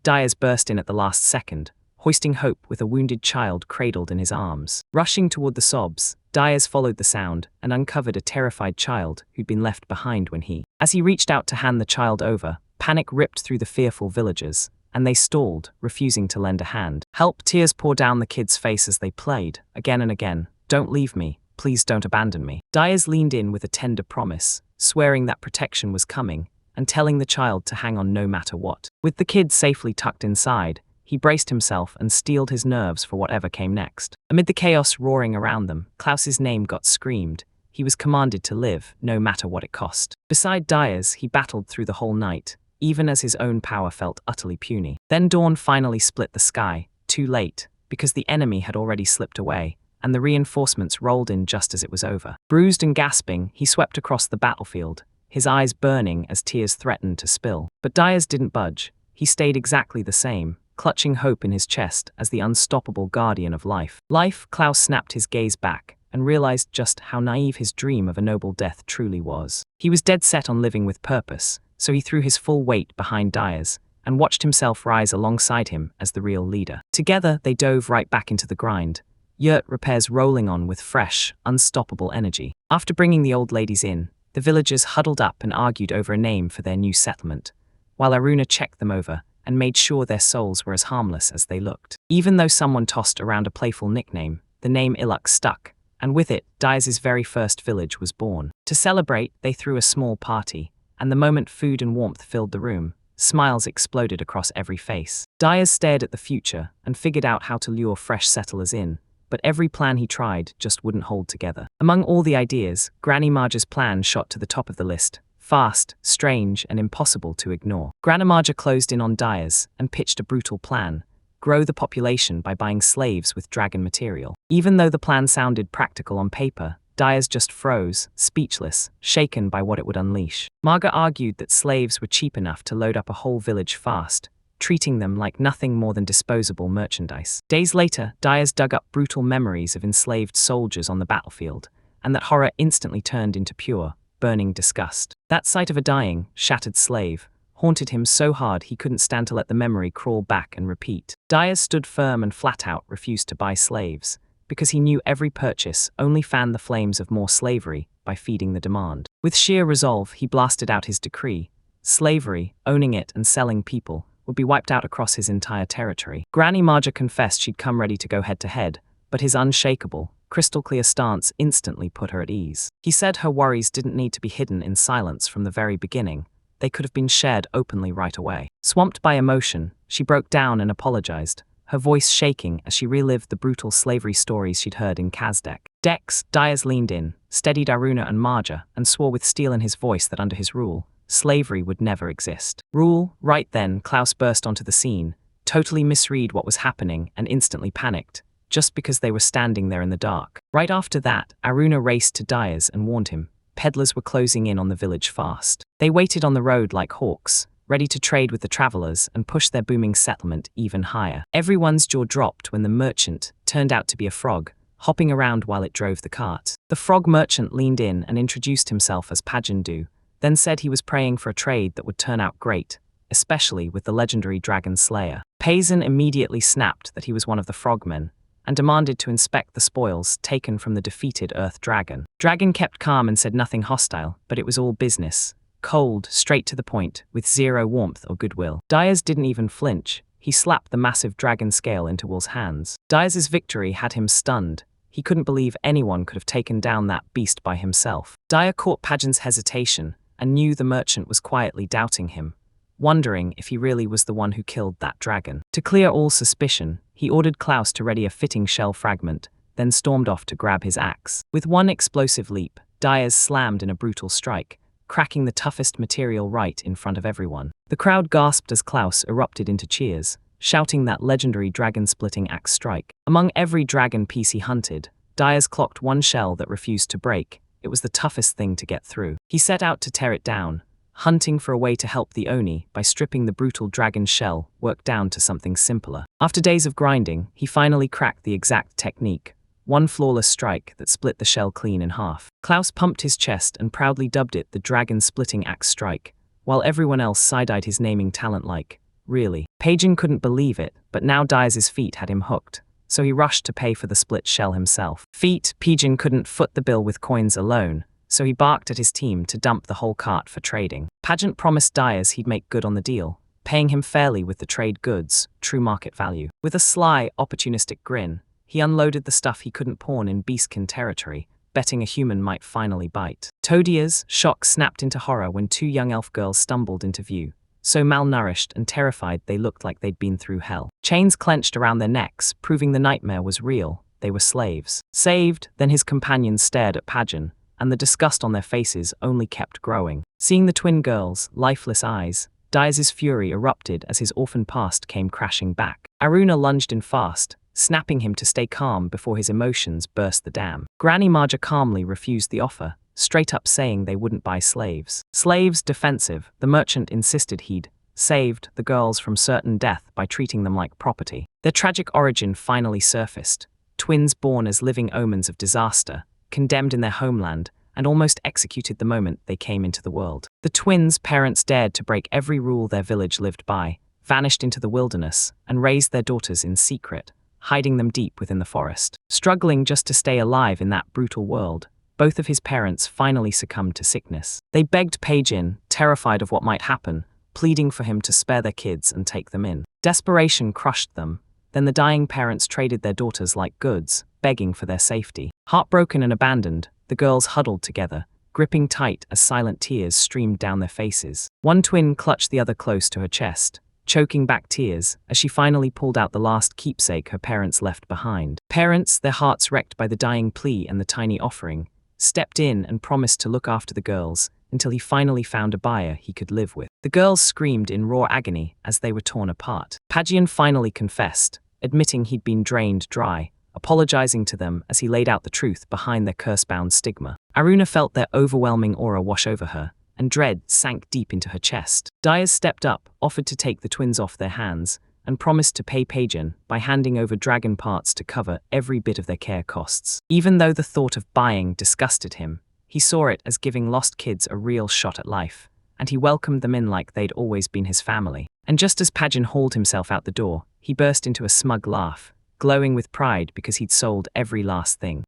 Dias burst in at the last second, hoisting hope with a wounded child cradled in his arms. Rushing toward the sobs, Dias followed the sound and uncovered a terrified child who'd been left behind when he. As he reached out to hand the child over, panic ripped through the fearful villagers, and they stalled, refusing to lend a hand. Help! Tears poured down the kid's face as they played, again and again. Don't leave me. Please don't abandon me. Dias leaned in with a tender promise, swearing that protection was coming, and telling the child to hang on no matter what. With the kid safely tucked inside, he braced himself and steeled his nerves for whatever came next. Amid the chaos roaring around them, Klaus's name got screamed. He was commanded to live, no matter what it cost. Beside Dias, he battled through the whole night, even as his own power felt utterly puny. Then dawn finally split the sky, too late, because the enemy had already slipped away, and the reinforcements rolled in just as it was over. Bruised and gasping, he swept across the battlefield, his eyes burning as tears threatened to spill. But Dias didn't budge. He stayed exactly the same, clutching hope in his chest as the unstoppable guardian of life. Klaus snapped his gaze back and realized just how naive his dream of a noble death truly was. He was dead set on living with purpose, so he threw his full weight behind Dias and watched himself rise alongside him as the real leader. Together, they dove right back into the grind, yurt repairs rolling on with fresh, unstoppable energy. After bringing the old ladies in, the villagers huddled up and argued over a name for their new settlement, while Aruna checked them over and made sure their souls were as harmless as they looked. Even though someone tossed around a playful nickname, the name Iluk stuck, and with it, Dias's very first village was born. To celebrate, they threw a small party, and the moment food and warmth filled the room, smiles exploded across every face. Dias stared at the future and figured out how to lure fresh settlers in, but every plan he tried just wouldn't hold together. Among all the ideas, Granny Marja's plan shot to the top of the list. Fast, strange, and impossible to ignore. Granny Marja closed in on Dias and pitched a brutal plan: grow the population by buying slaves with dragon material. Even though the plan sounded practical on paper, Dias just froze, speechless, shaken by what it would unleash. Manga argued that slaves were cheap enough to load up a whole village fast, treating them like nothing more than disposable merchandise. Days later, Dias dug up brutal memories of enslaved soldiers on the battlefield, and that horror instantly turned into pure, burning disgust. That sight of a dying, shattered slave haunted him so hard he couldn't stand to let the memory crawl back and repeat. Dias stood firm and flat out refused to buy slaves, because he knew every purchase only fanned the flames of more slavery by feeding the demand. With sheer resolve, he blasted out his decree. Slavery, owning it and selling people, would be wiped out across his entire territory. Granny Marja confessed she'd come ready to go head-to-head, but his unshakable, crystal-clear stance instantly put her at ease. He said her worries didn't need to be hidden in silence from the very beginning. They could have been shared openly right away. Swamped by emotion, she broke down and apologized, her voice shaking as she relived the brutal slavery stories she'd heard in Kazdek. Dias leaned in, steadied Aruna and Marja, and swore with steel in his voice that under his rule, slavery would never exist. Right then, Klaus burst onto the scene, totally misread what was happening and instantly panicked, just because they were standing there in the dark. Right after that, Aruna raced to Dias and warned him. Peddlers were closing in on the village fast. They waited on the road like hawks, ready to trade with the travelers and push their booming settlement even higher. Everyone's jaw dropped when the merchant turned out to be a frog, hopping around while it drove the cart. The frog merchant leaned in and introduced himself as Pajandu, then said he was praying for a trade that would turn out great, especially with the legendary dragon slayer. Payson immediately snapped that he was one of the frogmen, and demanded to inspect the spoils taken from the defeated Earth Dragon. Dragon kept calm and said nothing hostile, but it was all business. Cold, straight to the point, with zero warmth or goodwill. Diaz didn't even flinch. He slapped the massive dragon scale into Wool's hands. Diaz's victory had him stunned. He couldn't believe anyone could have taken down that beast by himself. Dia caught Pageant's hesitation and knew the merchant was quietly doubting him, wondering if he really was the one who killed that dragon. To clear all suspicion, he ordered Klaus to ready a fitting shell fragment, then stormed off to grab his axe. With one explosive leap, Diaz slammed in a brutal strike, cracking the toughest material right in front of everyone. The crowd gasped as Klaus erupted into cheers, shouting that legendary dragon-splitting axe strike. Among every dragon piece he hunted, Diaz clocked one shell that refused to break. It was the toughest thing to get through. He set out to tear it down, hunting for a way to help the Oni by stripping the brutal dragon's shell work down to something simpler. After days of grinding, he finally cracked the exact technique, one flawless strike that split the shell clean in half. Klaus pumped his chest and proudly dubbed it the dragon-splitting axe strike, while everyone else side-eyed his naming talent like, really. Pagan couldn't believe it, but now Diaz's feet had him hooked, so he rushed to pay for the split shell himself. Pagan couldn't foot the bill with coins alone, so he barked at his team to dump the whole cart for trading. Pageant promised Diaz he'd make good on the deal, paying him fairly with the trade goods, true market value. With a sly, opportunistic grin, he unloaded the stuff he couldn't pawn in beastkin territory, betting a human might finally bite. Todia's shock snapped into horror when two young elf girls stumbled into view, so malnourished and terrified they looked like they'd been through hell. Chains clenched around their necks, proving the nightmare was real. They were slaves. Saved, then his companions stared at Pageant, and the disgust on their faces only kept growing. Seeing the twin girls' lifeless eyes, Diaz's fury erupted as his orphan past came crashing back. Aruna lunged in fast, snapping him to stay calm before his emotions burst the dam. Granny Marja calmly refused the offer, straight up saying they wouldn't buy slaves. Slaves defensive, the merchant insisted he'd saved the girls from certain death by treating them like property. Their tragic origin finally surfaced. Twins born as living omens of disaster, condemned in their homeland, and almost executed the moment they came into the world. The twins' parents dared to break every rule their village lived by, vanished into the wilderness, and raised their daughters in secret, hiding them deep within the forest. Struggling just to stay alive in that brutal world, both of his parents finally succumbed to sickness. They begged Pageant, terrified of what might happen, pleading for him to spare their kids and take them in. Desperation crushed them. Then the dying parents traded their daughters like goods, begging for their safety. Heartbroken and abandoned, the girls huddled together, gripping tight as silent tears streamed down their faces. One twin clutched the other close to her chest, choking back tears as she finally pulled out the last keepsake her parents left behind. Parents, their hearts wrecked by the dying plea and the tiny offering, stepped in and promised to look after the girls until he finally found a buyer he could live with. The girls screamed in raw agony as they were torn apart. Pagian finally confessed, admitting he'd been drained dry, apologizing to them as he laid out the truth behind their curse-bound stigma. Aruna felt their overwhelming aura wash over her, and dread sank deep into her chest. Diaz stepped up, offered to take the twins off their hands, and promised to pay Pagan by handing over dragon parts to cover every bit of their care costs. Even though the thought of buying disgusted him, he saw it as giving lost kids a real shot at life, and he welcomed them in like they'd always been his family. And just as Pagan hauled himself out the door, he burst into a smug laugh, glowing with pride because he'd sold every last thing.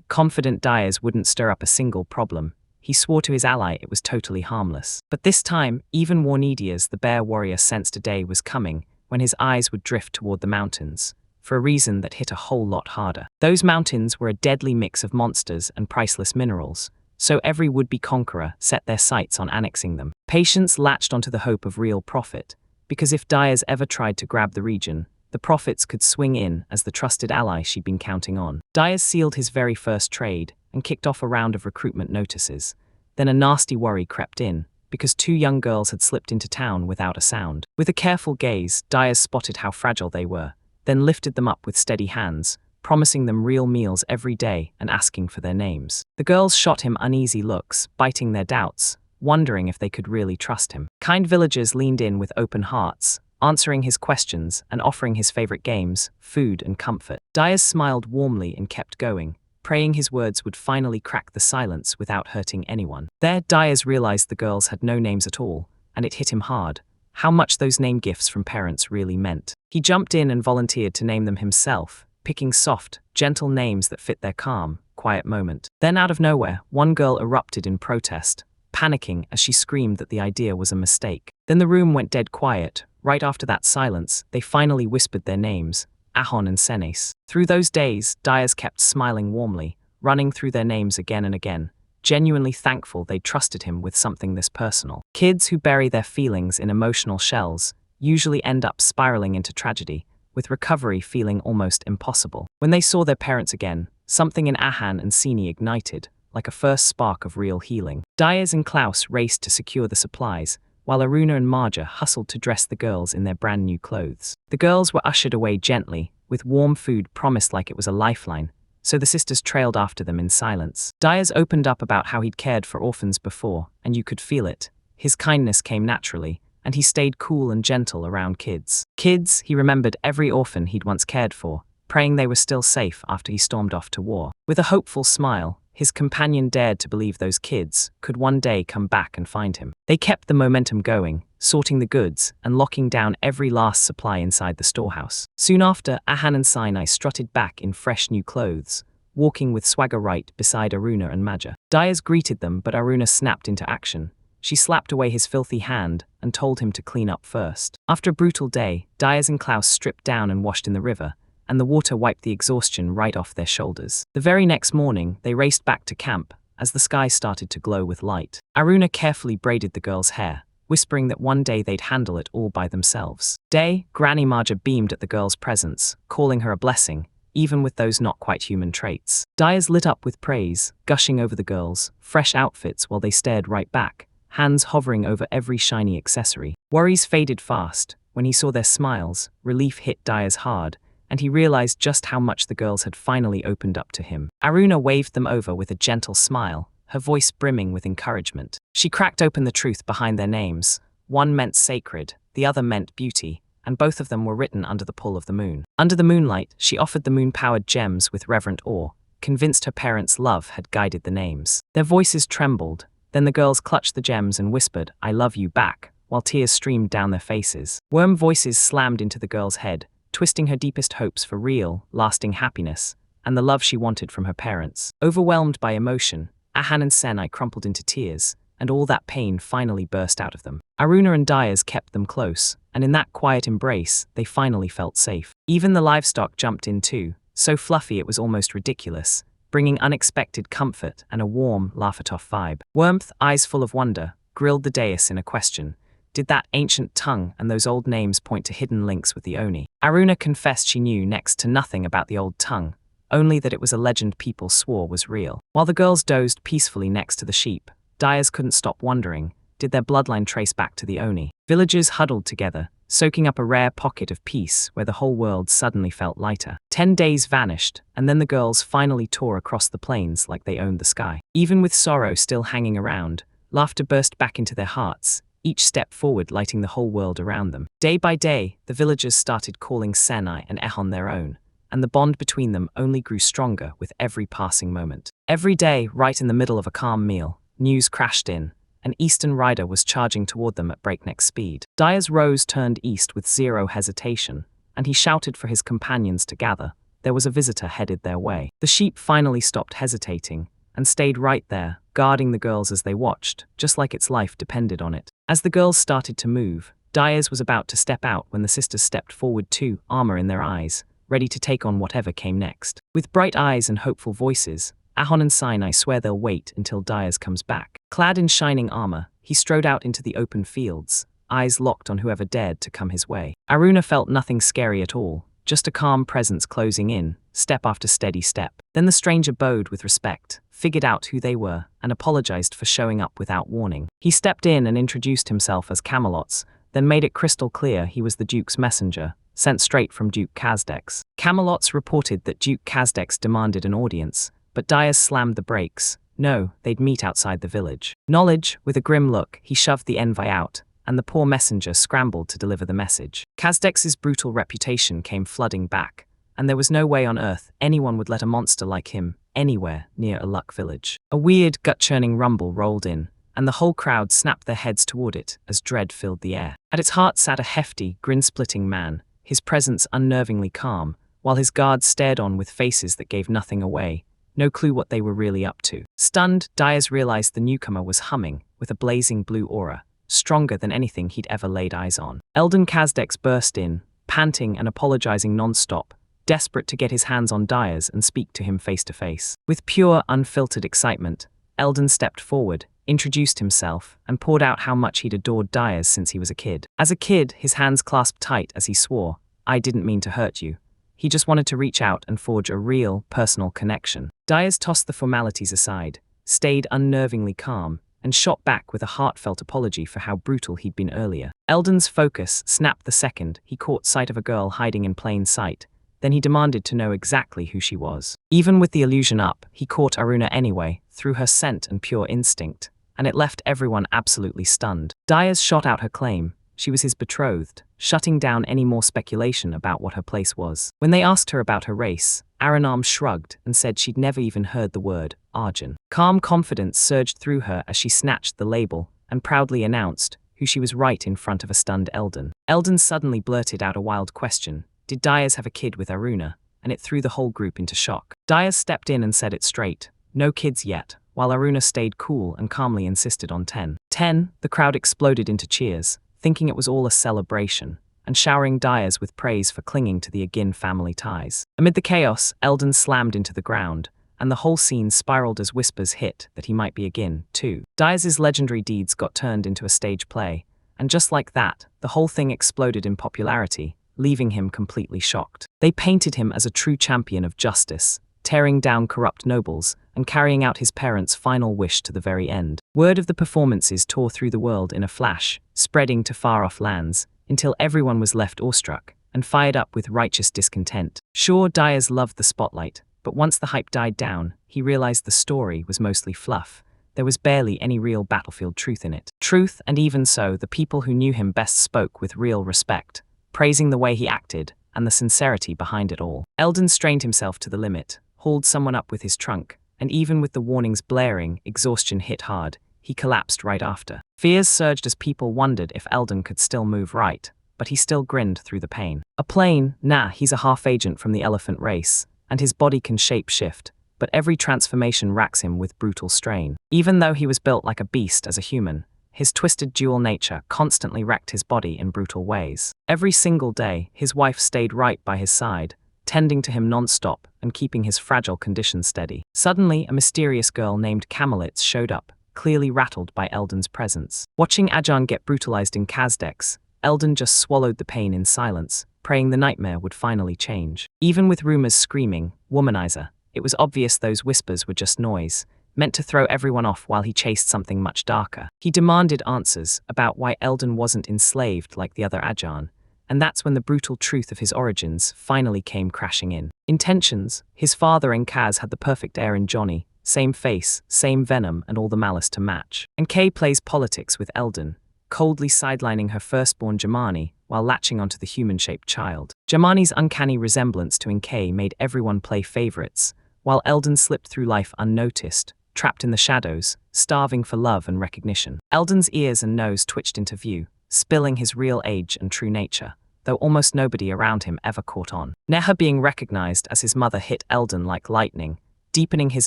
Confident Diaz wouldn't stir up a single problem. He swore to his ally it was totally harmless. But this time, even Warnedias, the bear warrior, sensed a day was coming when his eyes would drift toward the mountains, for a reason that hit a whole lot harder. Those mountains were a deadly mix of monsters and priceless minerals, so every would-be conqueror set their sights on annexing them. Patience latched onto the hope of real profit, because if Diaz ever tried to grab the region, the profits could swing in as the trusted ally she'd been counting on. Diaz sealed his very first trade and kicked off a round of recruitment notices. Then a nasty worry crept in, because two young girls had slipped into town without a sound. With a careful gaze, Diaz spotted how fragile they were, then lifted them up with steady hands, promising them real meals every day and asking for their names. The girls shot him uneasy looks, biting their doubts, wondering if they could really trust him. Kind villagers leaned in with open hearts, answering his questions and offering his favorite games, food and comfort. Diaz smiled warmly and kept going, praying his words would finally crack the silence without hurting anyone. There, Diaz realized the girls had no names at all, and it hit him hard, how much those name gifts from parents really meant. He jumped in and volunteered to name them himself, picking soft, gentle names that fit their calm, quiet moment. Then out of nowhere, one girl erupted in protest, panicking as she screamed that the idea was a mistake. Then the room went dead quiet. Right after that silence, they finally whispered their names, Ahon and Senes. Through those days, Dyers kept smiling warmly, running through their names again and again, genuinely thankful they'd trusted him with something this personal. Kids who bury their feelings in emotional shells usually end up spiraling into tragedy, with recovery feeling almost impossible. When they saw their parents again, something in Ahan and Sini ignited, like a first spark of real healing. Dyers and Klaus raced to secure the supplies, while Aruna and Marja hustled to dress the girls in their brand new clothes. The girls were ushered away gently, with warm food promised like it was a lifeline, so the sisters trailed after them in silence. Dyers opened up about how he'd cared for orphans before, and you could feel it. His kindness came naturally, and he stayed cool and gentle around kids. Kids, he remembered every orphan he'd once cared for, praying they were still safe after he stormed off to war. With a hopeful smile, his companion dared to believe those kids could one day come back and find him. They kept the momentum going, sorting the goods and locking down every last supply inside the storehouse. Soon after, Ahan and Sinai strutted back in fresh new clothes, walking with swagger right beside Aruna and Maja. Dyers greeted them, but Aruna snapped into action. She slapped away his filthy hand and told him to clean up first. After a brutal day, Dyers and Klaus stripped down and washed in the river, and the water wiped the exhaustion right off their shoulders. The very next morning, they raced back to camp as the sky started to glow with light. Aruna carefully braided the girls' hair, whispering that one day they'd handle it all by themselves. Granny Marja beamed at the girl's presence, calling her a blessing, even with those not quite human traits. Dyers lit up with praise, gushing over the girls' fresh outfits while they stared right back, hands hovering over every shiny accessory. Worries faded fast. When he saw their smiles, relief hit Dyers hard, and he realized just how much the girls had finally opened up to him. Aruna waved them over with a gentle smile, her voice brimming with encouragement. She cracked open the truth behind their names. One meant sacred, the other meant beauty, and both of them were written under the pull of the moon. Under the moonlight, she offered the moon-powered gems with reverent awe, convinced her parents' love had guided the names. Their voices trembled, then the girls clutched the gems and whispered, "I love you" back, while tears streamed down their faces. Worm voices slammed into the girl's head, twisting her deepest hopes for real, lasting happiness, and the love she wanted from her parents. Overwhelmed by emotion, Ahan and Senai crumpled into tears, and all that pain finally burst out of them. Aruna and Dyers kept them close, and in that quiet embrace, they finally felt safe. Even the livestock jumped in too, so fluffy it was almost ridiculous, bringing unexpected comfort and a warm, laugh-it-off vibe. Wormth, eyes full of wonder, grilled the dais in a question. Did that ancient tongue and those old names point to hidden links with the Oni? Aruna confessed she knew next to nothing about the old tongue, only that it was a legend people swore was real. While the girls dozed peacefully next to the sheep, Dyers couldn't stop wondering, did their bloodline trace back to the Oni? Villagers huddled together, soaking up a rare pocket of peace where the whole world suddenly felt lighter. 10 days vanished, and then the girls finally tore across the plains like they owned the sky. Even with sorrow still hanging around, laughter burst back into their hearts, each step forward lighting the whole world around them. Day by day, the villagers started calling Senai and Ehon their own, and the bond between them only grew stronger with every passing moment. Every day, right in the middle of a calm meal, news crashed in. An eastern rider was charging toward them at breakneck speed. Dyer's Rose turned east with zero hesitation, and he shouted for his companions to gather. There was a visitor headed their way. The sheep finally stopped hesitating, and stayed right there, guarding the girls as they watched, just like its life depended on it. As the girls started to move, Dyers was about to step out when the sisters stepped forward too, armor in their eyes, ready to take on whatever came next. With bright eyes and hopeful voices, Ahon and Sinai swear they'll wait until Dyers comes back. Clad in shining armor, he strode out into the open fields, eyes locked on whoever dared to come his way. Aruna felt nothing scary at all, just a calm presence closing in, step after steady step. Then the stranger bowed with respect, figured out who they were, and apologized for showing up without warning. He stepped in and introduced himself as Camelot's, then made it crystal clear he was the Duke's messenger, sent straight from Duke Kazdex. Camelot's reported that Duke Kazdex demanded an audience, but Dyers slammed the brakes. No, they'd meet outside the village. Knowledge, with a grim look, he shoved the envoy out, and the poor messenger scrambled to deliver the message. Kazdex's brutal reputation came flooding back, and there was no way on earth anyone would let a monster like him anywhere near a luck village. A weird, gut-churning rumble rolled in, and the whole crowd snapped their heads toward it as dread filled the air. At its heart sat a hefty, grin-splitting man, his presence unnervingly calm, while his guards stared on with faces that gave nothing away, no clue what they were really up to. Stunned, Diaz realized the newcomer was humming, with a blazing blue aura, stronger than anything he'd ever laid eyes on. Eldon Kazdex burst in, panting and apologizing non-stop, desperate to get his hands on Diaz and speak to him face to face. With pure, unfiltered excitement, Eldon stepped forward, introduced himself, and poured out how much he'd adored Diaz since he was a kid. As a kid, his hands clasped tight as he swore, "I didn't mean to hurt you." He just wanted to reach out and forge a real, personal connection. Diaz tossed the formalities aside, stayed unnervingly calm, and shot back with a heartfelt apology for how brutal he'd been earlier. Eldon's focus snapped the second he caught sight of a girl hiding in plain sight. Then he demanded to know exactly who she was. Even with the illusion up, he caught Aruna anyway, through her scent and pure instinct, and it left everyone absolutely stunned. Diaz shot out her claim. She was his betrothed, shutting down any more speculation about what her place was. When they asked her about her race, Aranam shrugged and said she'd never even heard the word Arjun. Calm confidence surged through her as she snatched the label and proudly announced who she was right in front of a stunned Eldon. Eldon suddenly blurted out a wild question. Did Diaz have a kid with Aruna? And it threw the whole group into shock. Diaz stepped in and said it straight. No kids yet, while Aruna stayed cool and calmly insisted on 10. 10, the crowd exploded into cheers, thinking it was all a celebration, and showering Diaz with praise for clinging to the Agin family ties. Amid the chaos, Eldon slammed into the ground, and the whole scene spiraled as whispers hit that he might be Agin, too. Diaz's legendary deeds got turned into a stage play, and just like that, the whole thing exploded in popularity, leaving him completely shocked. They painted him as a true champion of justice, tearing down corrupt nobles and carrying out his parents' final wish to the very end. Word of the performances tore through the world in a flash, spreading to far-off lands, until everyone was left awestruck and fired up with righteous discontent. Sure, Diaz loved the spotlight, but once the hype died down, he realized the story was mostly fluff. There was barely any real battlefield truth in it. Truth, and even so, the people who knew him best spoke with real respect, praising the way he acted and the sincerity behind it all. Eldon strained himself to the limit, hauled someone up with his trunk, and even with the warnings blaring, exhaustion hit hard. He collapsed right after. Fears surged as people wondered if Eldon could still move right, but he still grinned through the pain. A plane? Nah, he's a half-agent from the elephant race, and his body can shape-shift, but every transformation racks him with brutal strain. Even though he was built like a beast as a human, his twisted dual nature constantly wrecked his body in brutal ways. Every single day, his wife stayed right by his side, tending to him non-stop and keeping his fragile condition steady. Suddenly, a mysterious girl named Camelitz showed up, clearly rattled by Eldon's presence. Watching Ajahn get brutalized in Kazdex, Eldon just swallowed the pain in silence, praying the nightmare would finally change. Even with rumors screaming, womanizer, it was obvious those whispers were just noise, meant to throw everyone off while he chased something much darker. He demanded answers about why Eldon wasn't enslaved like the other Ajahn, and that's when the brutal truth of his origins finally came crashing in. Intentions: his father and Kaz had the perfect heir in Johnny, same face, same venom, and all the malice to match. And Kay plays politics with Eldon, coldly sidelining her firstborn Jamani while latching onto the human-shaped child. Jamani's uncanny resemblance to Nkei made everyone play favorites, while Eldon slipped through life unnoticed, trapped in the shadows, starving for love and recognition. Eldon's ears and nose twitched into view, spilling his real age and true nature, though almost nobody around him ever caught on. Neha being recognized as his mother hit Eldon like lightning, deepening his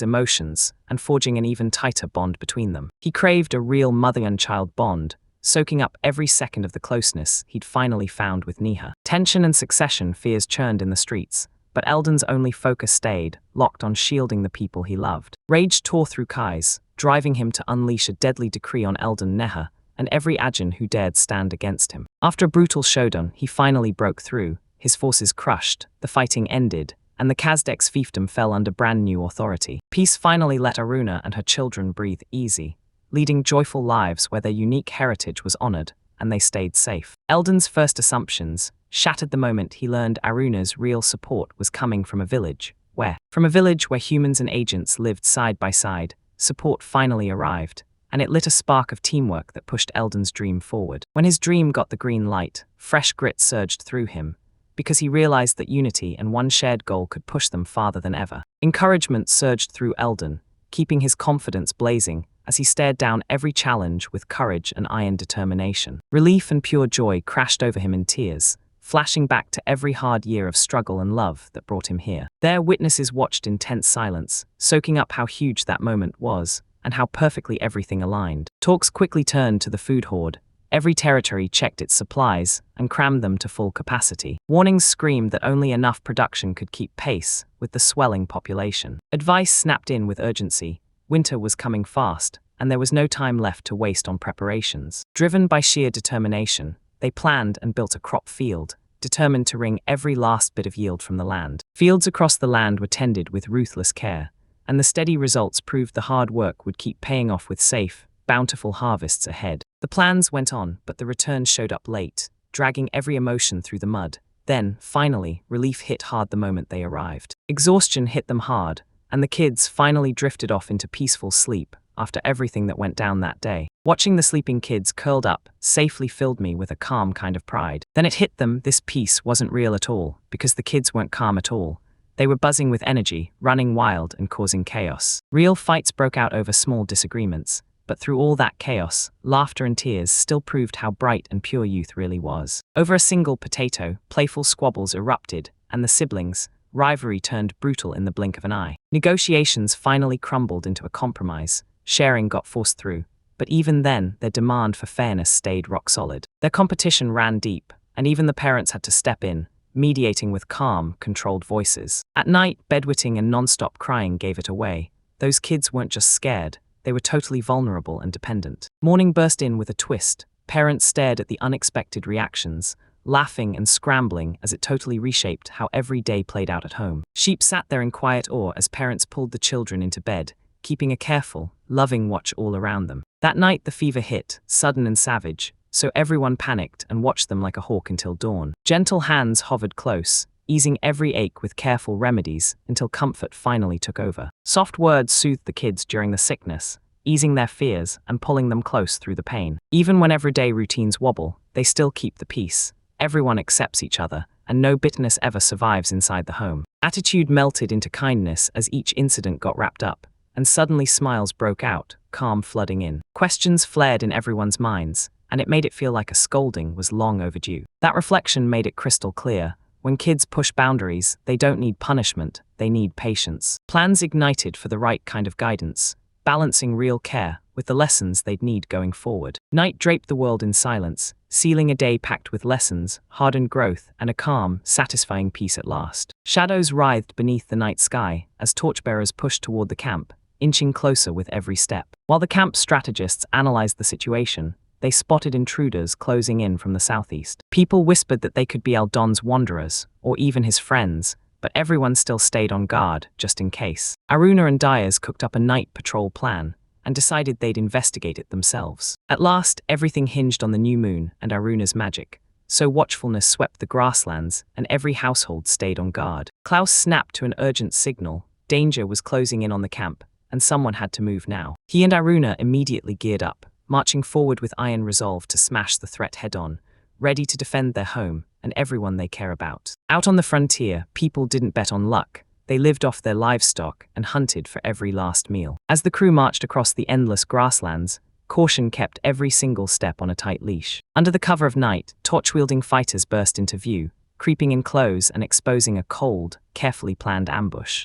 emotions and forging an even tighter bond between them. He craved a real mother and child bond, soaking up every second of the closeness he'd finally found with Neha. Tension and succession fears churned in the streets, but Eldon's only focus stayed, locked on shielding the people he loved. Rage tore through Kai's, driving him to unleash a deadly decree on Eldon Neha and every Ajahn who dared stand against him. After a brutal showdown, he finally broke through, his forces crushed, the fighting ended, and the Kazdex fiefdom fell under brand new authority. Peace finally let Aruna and her children breathe easy, leading joyful lives where their unique heritage was honored, and they stayed safe. Eldon's first assumptions shattered the moment he learned Aruna's real support was coming from a village where humans and agents lived side by side. Support finally arrived, and it lit a spark of teamwork that pushed Eldon's dream forward. When his dream got the green light, fresh grit surged through him, because he realized that unity and one shared goal could push them farther than ever. Encouragement surged through Eldon, keeping his confidence blazing as he stared down every challenge with courage and iron determination. Relief and pure joy crashed over him in tears, flashing back to every hard year of struggle and love that brought him here. There, witnesses watched in tense silence, soaking up how huge that moment was, and how perfectly everything aligned. Talks quickly turned to the food hoard. Every territory checked its supplies and crammed them to full capacity. Warnings screamed that only enough production could keep pace with the swelling population. Advice snapped in with urgency. Winter was coming fast, and there was no time left to waste on preparations. Driven by sheer determination, they planned and built a crop field, determined to wring every last bit of yield from the land. Fields across the land were tended with ruthless care, and the steady results proved the hard work would keep paying off with safe, bountiful harvests ahead. The plans went on, but the returns showed up late, dragging every emotion through the mud. Then, finally, relief hit hard the moment they arrived. Exhaustion hit them hard, and the kids finally drifted off into peaceful sleep after everything that went down that day. Watching the sleeping kids curled up safely filled me with a calm kind of pride. Then it hit them, this peace wasn't real at all, because the kids weren't calm at all. They were buzzing with energy, running wild and causing chaos. Real fights broke out over small disagreements, but through all that chaos, laughter and tears still proved how bright and pure youth really was. Over a single potato, playful squabbles erupted, and the siblings' rivalry turned brutal in the blink of an eye. Negotiations finally crumbled into a compromise. Sharing got forced through, but even then, their demand for fairness stayed rock solid. Their competition ran deep, and even the parents had to step in, mediating with calm, controlled voices. At night, bedwetting and non-stop crying gave it away. Those kids weren't just scared, they were totally vulnerable and dependent. Morning burst in with a twist. Parents stared at the unexpected reactions, laughing and scrambling as it totally reshaped how every day played out at home. Sheep sat there in quiet awe as parents pulled the children into bed, keeping a careful, loving watch all around them. That night the fever hit, sudden and savage, so everyone panicked and watched them like a hawk until dawn. Gentle hands hovered close, easing every ache with careful remedies until comfort finally took over. Soft words soothed the kids during the sickness, easing their fears and pulling them close through the pain. Even when everyday routines wobble, they still keep the peace. Everyone accepts each other, and no bitterness ever survives inside the home. Attitude melted into kindness as each incident got wrapped up, and suddenly smiles broke out, calm flooding in. Questions flared in everyone's minds, and it made it feel like a scolding was long overdue. That reflection made it crystal clear. When kids push boundaries, they don't need punishment, they need patience. Plans ignited for the right kind of guidance, balancing real care with the lessons they'd need going forward. Night draped the world in silence, sealing a day packed with lessons, hardened growth, and a calm, satisfying peace at last. Shadows writhed beneath the night sky as torchbearers pushed toward the camp, inching closer with every step. While the camp strategists analyzed the situation, they spotted intruders closing in from the southeast. People whispered that they could be Eldon's wanderers, or even his friends, but everyone still stayed on guard, just in case. Aruna and Dyers cooked up a night patrol plan, and decided they'd investigate it themselves. At last, everything hinged on the new moon and Aruna's magic, so watchfulness swept the grasslands, and every household stayed on guard. Klaus snapped to an urgent signal. Danger was closing in on the camp, and someone had to move now. He and Aruna immediately geared up, marching forward with iron resolve to smash the threat head-on, ready to defend their home and everyone they care about. Out on the frontier, people didn't bet on luck. They lived off their livestock and hunted for every last meal. As the crew marched across the endless grasslands, caution kept every single step on a tight leash. Under the cover of night, torch-wielding fighters burst into view, creeping in close and exposing a cold, carefully planned ambush.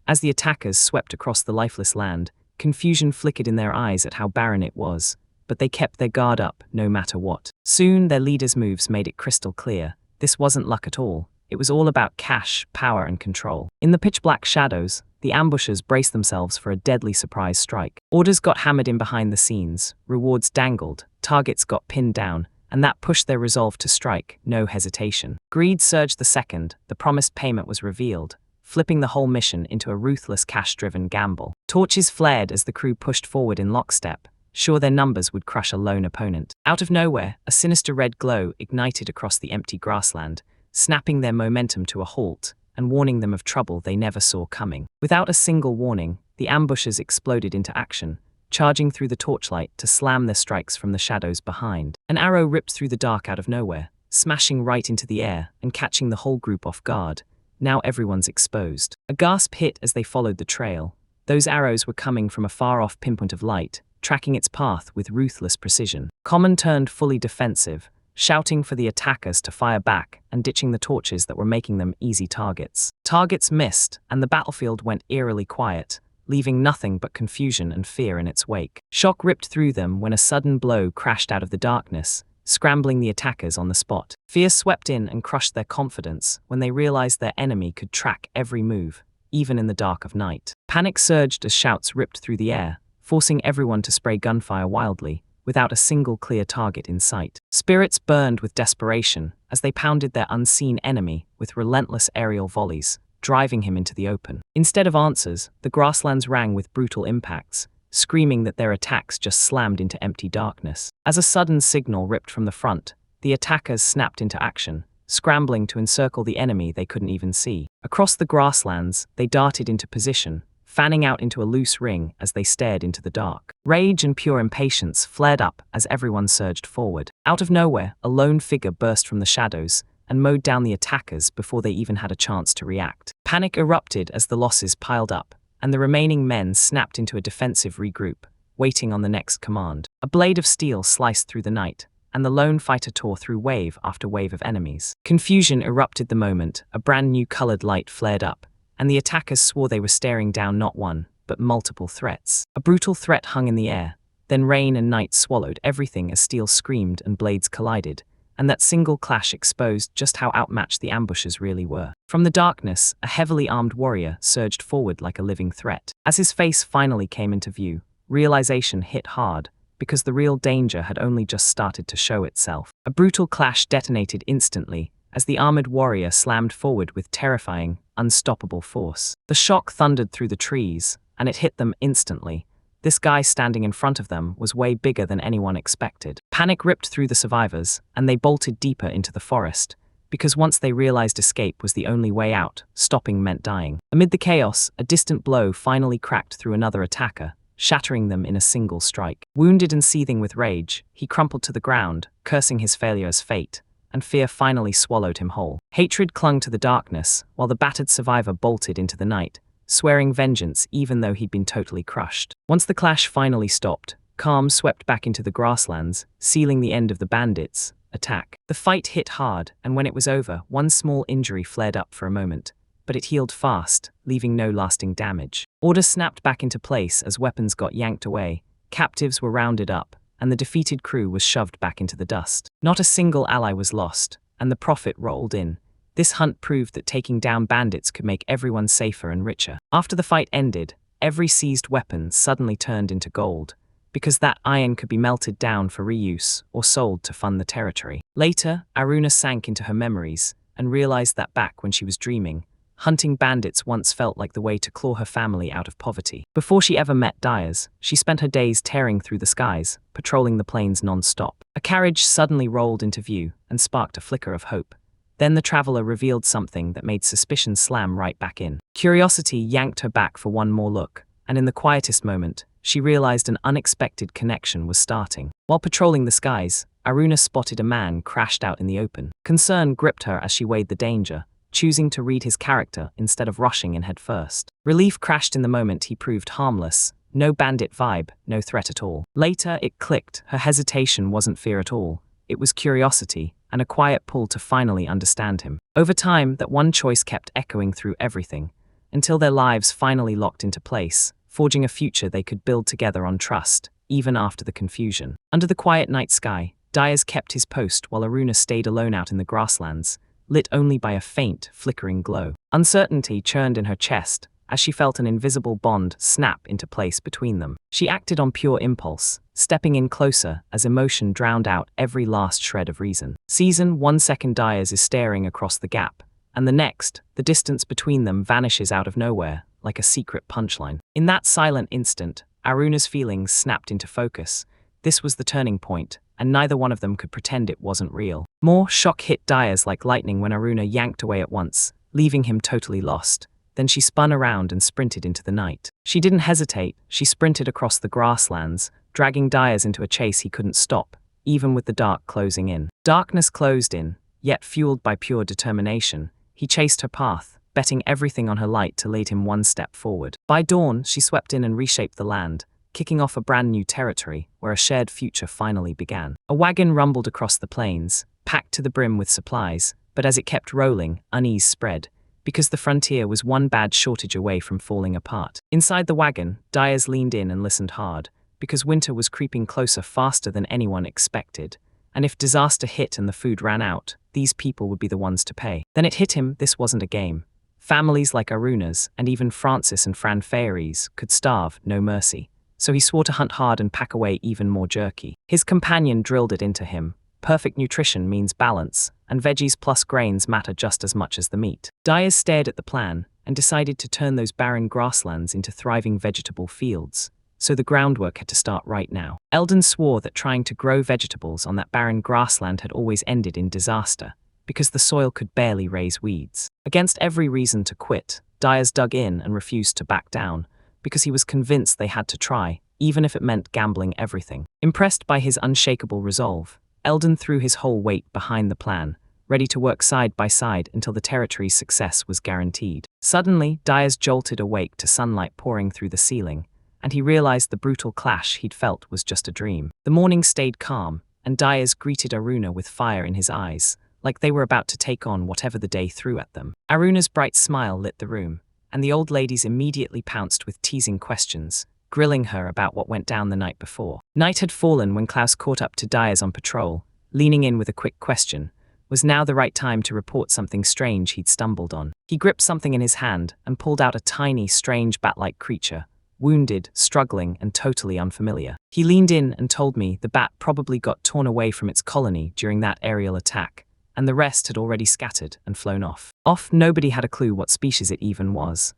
As the attackers swept across the lifeless land, confusion flickered in their eyes at how barren it was, but they kept their guard up no matter what. Soon, their leaders' moves made it crystal clear. This wasn't luck at all. It was all about cash, power, and control. In the pitch-black shadows, the ambushers braced themselves for a deadly surprise strike. Orders got hammered in behind the scenes, rewards dangled, targets got pinned down, and that pushed their resolve to strike, no hesitation. Greed surged the second the promised payment was revealed, flipping the whole mission into a ruthless cash-driven gamble. Torches flared as the crew pushed forward in lockstep, sure their numbers would crush a lone opponent. Out of nowhere, a sinister red glow ignited across the empty grassland, snapping their momentum to a halt and warning them of trouble they never saw coming. Without a single warning, the ambushers exploded into action, charging through the torchlight to slam their strikes from the shadows behind. An arrow ripped through the dark out of nowhere, smashing right into the air and catching the whole group off guard. Now everyone's exposed. A gasp hit as they followed the trail. Those arrows were coming from a far-off pinpoint of light, tracking its path with ruthless precision. Common turned fully defensive, shouting for the attackers to fire back and ditching the torches that were making them easy targets. Targets missed, and the battlefield went eerily quiet, leaving nothing but confusion and fear in its wake. Shock ripped through them when a sudden blow crashed out of the darkness, scrambling the attackers on the spot. Fear swept in and crushed their confidence when they realized their enemy could track every move, even in the dark of night. Panic surged as shouts ripped through the air, forcing everyone to spray gunfire wildly, without a single clear target in sight. Spirits burned with desperation as they pounded their unseen enemy with relentless aerial volleys, driving him into the open. Instead of answers, the grasslands rang with brutal impacts, screaming that their attacks just slammed into empty darkness. As a sudden signal ripped from the front, the attackers snapped into action, scrambling to encircle the enemy they couldn't even see. Across the grasslands, they darted into position, fanning out into a loose ring as they stared into the dark. Rage and pure impatience flared up as everyone surged forward. Out of nowhere, a lone figure burst from the shadows and mowed down the attackers before they even had a chance to react. Panic erupted as the losses piled up, and the remaining men snapped into a defensive regroup, waiting on the next command. A blade of steel sliced through the night, and the lone fighter tore through wave after wave of enemies. Confusion erupted the moment a brand new colored light flared up, and the attackers swore they were staring down not one, but multiple threats. A brutal threat hung in the air, then rain and night swallowed everything as steel screamed and blades collided, and that single clash exposed just how outmatched the ambushers really were. From the darkness, a heavily armed warrior surged forward like a living threat. As his face finally came into view, realization hit hard, because the real danger had only just started to show itself. A brutal clash detonated instantly, as the armored warrior slammed forward with terrifying, unstoppable force. The shock thundered through the trees, and it hit them instantly. This guy standing in front of them was way bigger than anyone expected. Panic ripped through the survivors, and they bolted deeper into the forest, because once they realized escape was the only way out, stopping meant dying. Amid the chaos, a distant blow finally cracked through another attacker, shattering them in a single strike. Wounded and seething with rage, he crumpled to the ground, cursing his failure as fate, and fear finally swallowed him whole. Hatred clung to the darkness, while the battered survivor bolted into the night, swearing vengeance even though he'd been totally crushed. Once the clash finally stopped, calm swept back into the grasslands, sealing the end of the bandits' attack. The fight hit hard, and when it was over, one small injury flared up for a moment, but it healed fast, leaving no lasting damage. Order snapped back into place as weapons got yanked away, captives were rounded up, and the defeated crew was shoved back into the dust. Not a single ally was lost, and the profit rolled in. This hunt proved that taking down bandits could make everyone safer and richer. After the fight ended, every seized weapon suddenly turned into gold, because that iron could be melted down for reuse or sold to fund the territory. Later, Aruna sank into her memories and realized that back when she was dreaming, hunting bandits once felt like the way to claw her family out of poverty. Before she ever met Dyers, she spent her days tearing through the skies, patrolling the plains non-stop. A carriage suddenly rolled into view and sparked a flicker of hope. Then the traveler revealed something that made suspicion slam right back in. Curiosity yanked her back for one more look, and in the quietest moment, she realized an unexpected connection was starting. While patrolling the skies, Aruna spotted a man crashed out in the open. Concern gripped her as she weighed the danger, choosing to read his character instead of rushing in head first. Relief crashed in the moment he proved harmless. No bandit vibe, no threat at all. Later, it clicked. Her hesitation wasn't fear at all. It was curiosity, and a quiet pull to finally understand him. Over time, that one choice kept echoing through everything, until their lives finally locked into place, forging a future they could build together on trust, even after the confusion. Under the quiet night sky, Dyers kept his post while Aruna stayed alone out in the grasslands, lit only by a faint, flickering glow. Uncertainty churned in her chest as she felt an invisible bond snap into place between them. She acted on pure impulse, stepping in closer as emotion drowned out every last shred of reason. Season 1 second Dyers is staring across the gap, and the next, the distance between them vanishes out of nowhere, like a secret punchline. In that silent instant, Aruna's feelings snapped into focus. This was the turning point, and neither one of them could pretend it wasn't real. More shock hit Dyers like lightning when Aruna yanked away at once, leaving him totally lost. Then she spun around and sprinted into the night. She didn't hesitate, she sprinted across the grasslands, dragging Dyers into a chase he couldn't stop, even with the dark closing in. Darkness closed in, yet fueled by pure determination, he chased her path, betting everything on her light to lead him one step forward. By dawn, she swept in and reshaped the land, kicking off a brand new territory where a shared future finally began. A wagon rumbled across the plains, packed to the brim with supplies, but as it kept rolling, unease spread, because the frontier was one bad shortage away from falling apart. Inside the wagon, Diaz leaned in and listened hard, because winter was creeping closer faster than anyone expected, and if disaster hit and the food ran out, these people would be the ones to pay. Then it hit him, this wasn't a game. Families like Aruna's, and even Francis and Fran Fairy's, could starve, no mercy. So he swore to hunt hard and pack away even more jerky. His companion drilled it into him. Perfect nutrition means balance, and veggies plus grains matter just as much as the meat. Diaz stared at the plan and decided to turn those barren grasslands into thriving vegetable fields. So the groundwork had to start right now. Eldon swore that trying to grow vegetables on that barren grassland had always ended in disaster, because the soil could barely raise weeds. Against every reason to quit, Diaz dug in and refused to back down, because he was convinced they had to try, even if it meant gambling everything. Impressed by his unshakable resolve, Eldon threw his whole weight behind the plan, ready to work side by side until the territory's success was guaranteed. Suddenly, Diaz jolted awake to sunlight pouring through the ceiling, and he realized the brutal clash he'd felt was just a dream. The morning stayed calm, and Diaz greeted Aruna with fire in his eyes, like they were about to take on whatever the day threw at them. Aruna's bright smile lit the room, and the old ladies immediately pounced with teasing questions, grilling her about what went down the night before. Night had fallen when Klaus caught up to Diaz on patrol, leaning in with a quick question. Was now the right time to report something strange he'd stumbled on? He gripped something in his hand and pulled out a tiny, strange bat-like creature, wounded, struggling, and totally unfamiliar. He leaned in and told me the bat probably got torn away from its colony during that aerial attack, and the rest had already scattered and flown off. Nobody had a clue what species it even was.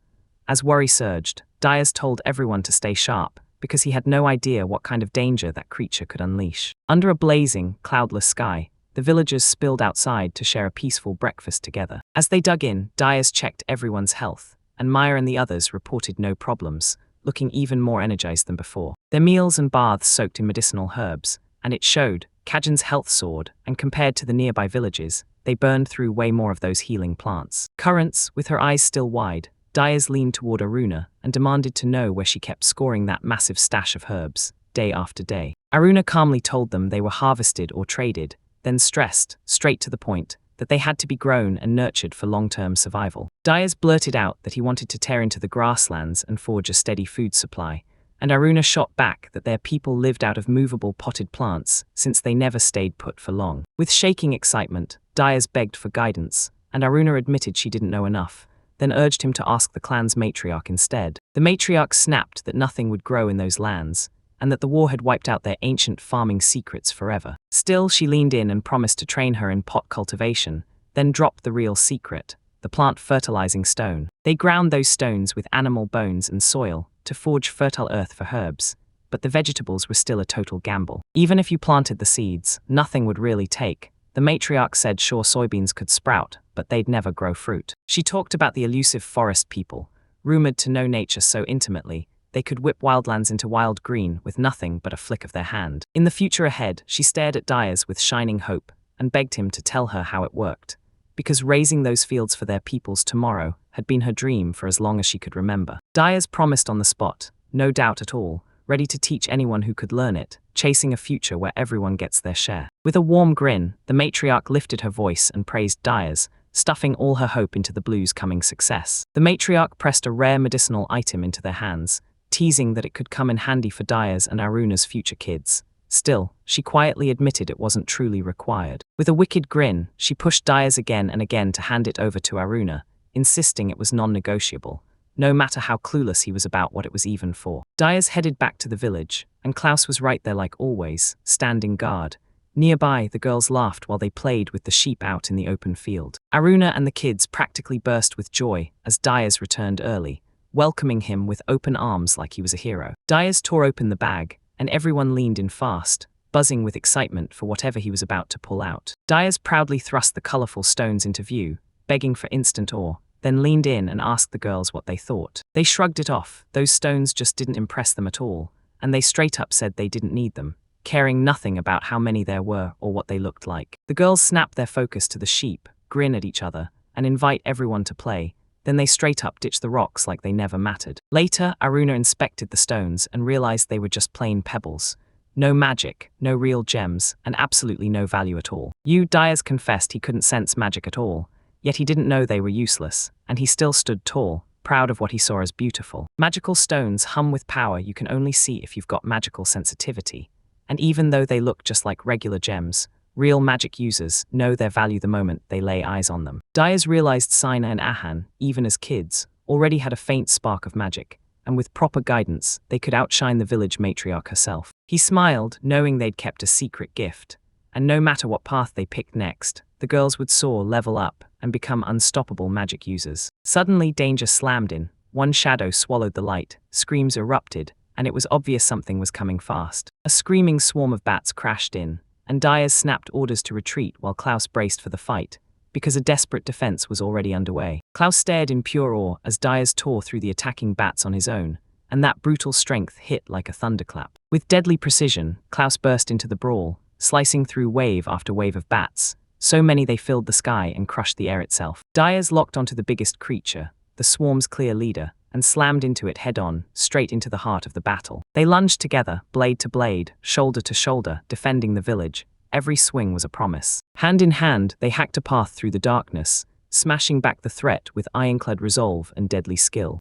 As worry surged, Diaz told everyone to stay sharp, because he had no idea what kind of danger that creature could unleash. Under a blazing, cloudless sky, the villagers spilled outside to share a peaceful breakfast together. As they dug in, Diaz checked everyone's health, and Maya and the others reported no problems, looking even more energized than before. Their meals and baths soaked in medicinal herbs, and it showed. Kajin's health soared, and compared to the nearby villages, they burned through way more of those healing plants. Currents, with her eyes still wide, Diaz leaned toward Aruna and demanded to know where she kept scoring that massive stash of herbs, day after day. Aruna calmly told them they were harvested or traded, then stressed, straight to the point, that they had to be grown and nurtured for long-term survival. Diaz blurted out that he wanted to tear into the grasslands and forge a steady food supply, and Aruna shot back that their people lived out of movable potted plants since they never stayed put for long. With shaking excitement, Diaz begged for guidance, and Aruna admitted she didn't know enough, then urged him to ask the clan's matriarch instead. The matriarch snapped that nothing would grow in those lands, and that the war had wiped out their ancient farming secrets forever. Still, she leaned in and promised to train her in pot cultivation, then dropped the real secret, the plant fertilizing stone. They ground those stones with animal bones and soil to forge fertile earth for herbs, but the vegetables were still a total gamble. Even if you planted the seeds, nothing would really take. The matriarch said sure soybeans could sprout, but they'd never grow fruit. She talked about the elusive forest people, rumored to know nature so intimately, they could whip wildlands into wild green with nothing but a flick of their hand. In the future ahead, she stared at Diaz with shining hope and begged him to tell her how it worked, because raising those fields for their peoples tomorrow had been her dream for as long as she could remember. Diaz promised on the spot, no doubt at all, ready to teach anyone who could learn it, chasing a future where everyone gets their share. With a warm grin, the matriarch lifted her voice and praised Diaz, stuffing all her hope into the blue's coming success. The matriarch pressed a rare medicinal item into their hands, teasing that it could come in handy for Diaz and Aruna's future kids. Still, she quietly admitted it wasn't truly required. With a wicked grin, she pushed Diaz again and again to hand it over to Aruna, insisting it was non-negotiable, no matter how clueless he was about what it was even for. Diaz headed back to the village, and Klaus was right there like always, standing guard. Nearby, the girls laughed while they played with the sheep out in the open field. Aruna and the kids practically burst with joy as Diaz returned early, welcoming him with open arms like he was a hero. Diaz tore open the bag, and everyone leaned in fast, buzzing with excitement for whatever he was about to pull out. Diaz proudly thrust the colorful stones into view, begging for instant awe, then leaned in and asked the girls what they thought. They shrugged it off, those stones just didn't impress them at all, and they straight up said they didn't need them, caring nothing about how many there were or what they looked like. The girls snapped their focus to the sheep, grin at each other, and invite everyone to play, then they straight up ditched the rocks like they never mattered. Later, Aruna inspected the stones and realized they were just plain pebbles. No magic, no real gems, and absolutely no value at all. Dai's confessed he couldn't sense magic at all, yet he didn't know they were useless, and he still stood tall, proud of what he saw as beautiful. Magical stones hum with power you can only see if you've got magical sensitivity, and even though they look just like regular gems, real magic users know their value the moment they lay eyes on them. Dai's realized Sina and Ahan, even as kids, already had a faint spark of magic, and with proper guidance, they could outshine the village matriarch herself. He smiled, knowing they'd kept a secret gift, and no matter what path they picked next, the girls would soar, level up, and become unstoppable magic users. Suddenly, danger slammed in. One shadow swallowed the light, screams erupted, and it was obvious something was coming fast. A screaming swarm of bats crashed in, and Dai's snapped orders to retreat while Klaus braced for the fight, because a desperate defense was already underway. Klaus stared in pure awe as Dai's tore through the attacking bats on his own, and that brutal strength hit like a thunderclap. With deadly precision, Klaus burst into the brawl, slicing through wave after wave of bats, so many they filled the sky and crushed the air itself. Dai's locked onto the biggest creature, the swarm's clear leader, and slammed into it head-on, straight into the heart of the battle. They lunged together, blade to blade, shoulder to shoulder, defending the village. Every swing was a promise. Hand in hand, they hacked a path through the darkness, smashing back the threat with ironclad resolve and deadly skill.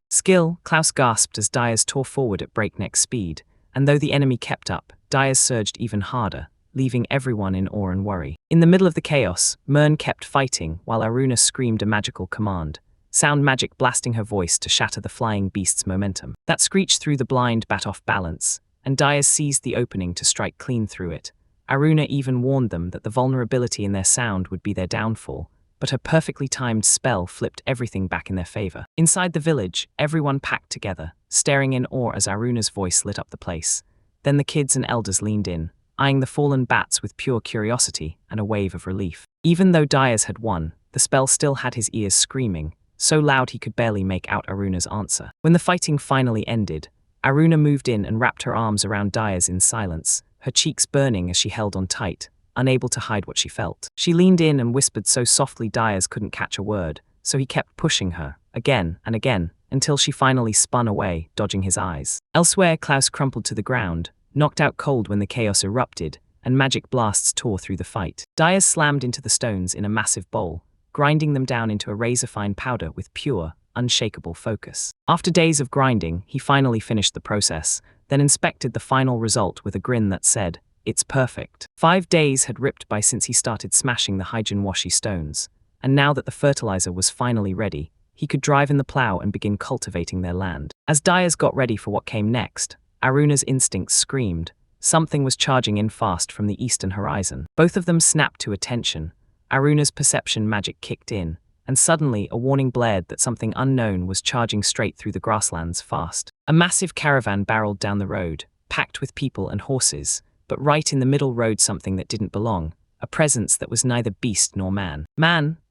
Klaus gasped as Dai's tore forward at breakneck speed, and though the enemy kept up, Dai's surged even harder, leaving everyone in awe and worry. In the middle of the chaos, Mern kept fighting while Aruna screamed a magical command, sound magic blasting her voice to shatter the flying beast's momentum. That screech threw the blind bat off balance, and Dai's seized the opening to strike clean through it. Aruna even warned them that the vulnerability in their sound would be their downfall, but her perfectly timed spell flipped everything back in their favor. Inside the village, everyone packed together, staring in awe as Aruna's voice lit up the place. Then the kids and elders leaned in, eyeing the fallen bats with pure curiosity and a wave of relief. Even though Dai's had won, the spell still had his ears screaming, so loud he could barely make out Aruna's answer. When the fighting finally ended, Aruna moved in and wrapped her arms around Dai's in silence, her cheeks burning as she held on tight, unable to hide what she felt. She leaned in and whispered so softly Dai's couldn't catch a word, so he kept pushing her, again and again, until she finally spun away, dodging his eyes. Elsewhere, Klaus crumpled to the ground, knocked out cold when the chaos erupted, and magic blasts tore through the fight. Dai's slammed into the stones in a massive bowl, grinding them down into a razor-fine powder with pure, unshakable focus. After days of grinding, he finally finished the process, then inspected the final result with a grin that said, "It's perfect." 5 days had ripped by since he started smashing the hygiene-washy stones, and now that the fertilizer was finally ready, he could drive in the plow and begin cultivating their land. As Dai's got ready for what came next, Aruna's instincts screamed. Something was charging in fast from the eastern horizon. Both of them snapped to attention. Aruna's perception magic kicked in, and suddenly a warning blared that something unknown was charging straight through the grasslands fast. A massive caravan barreled down the road, packed with people and horses, but right in the middle rode something that didn't belong, a presence that was neither beast nor man.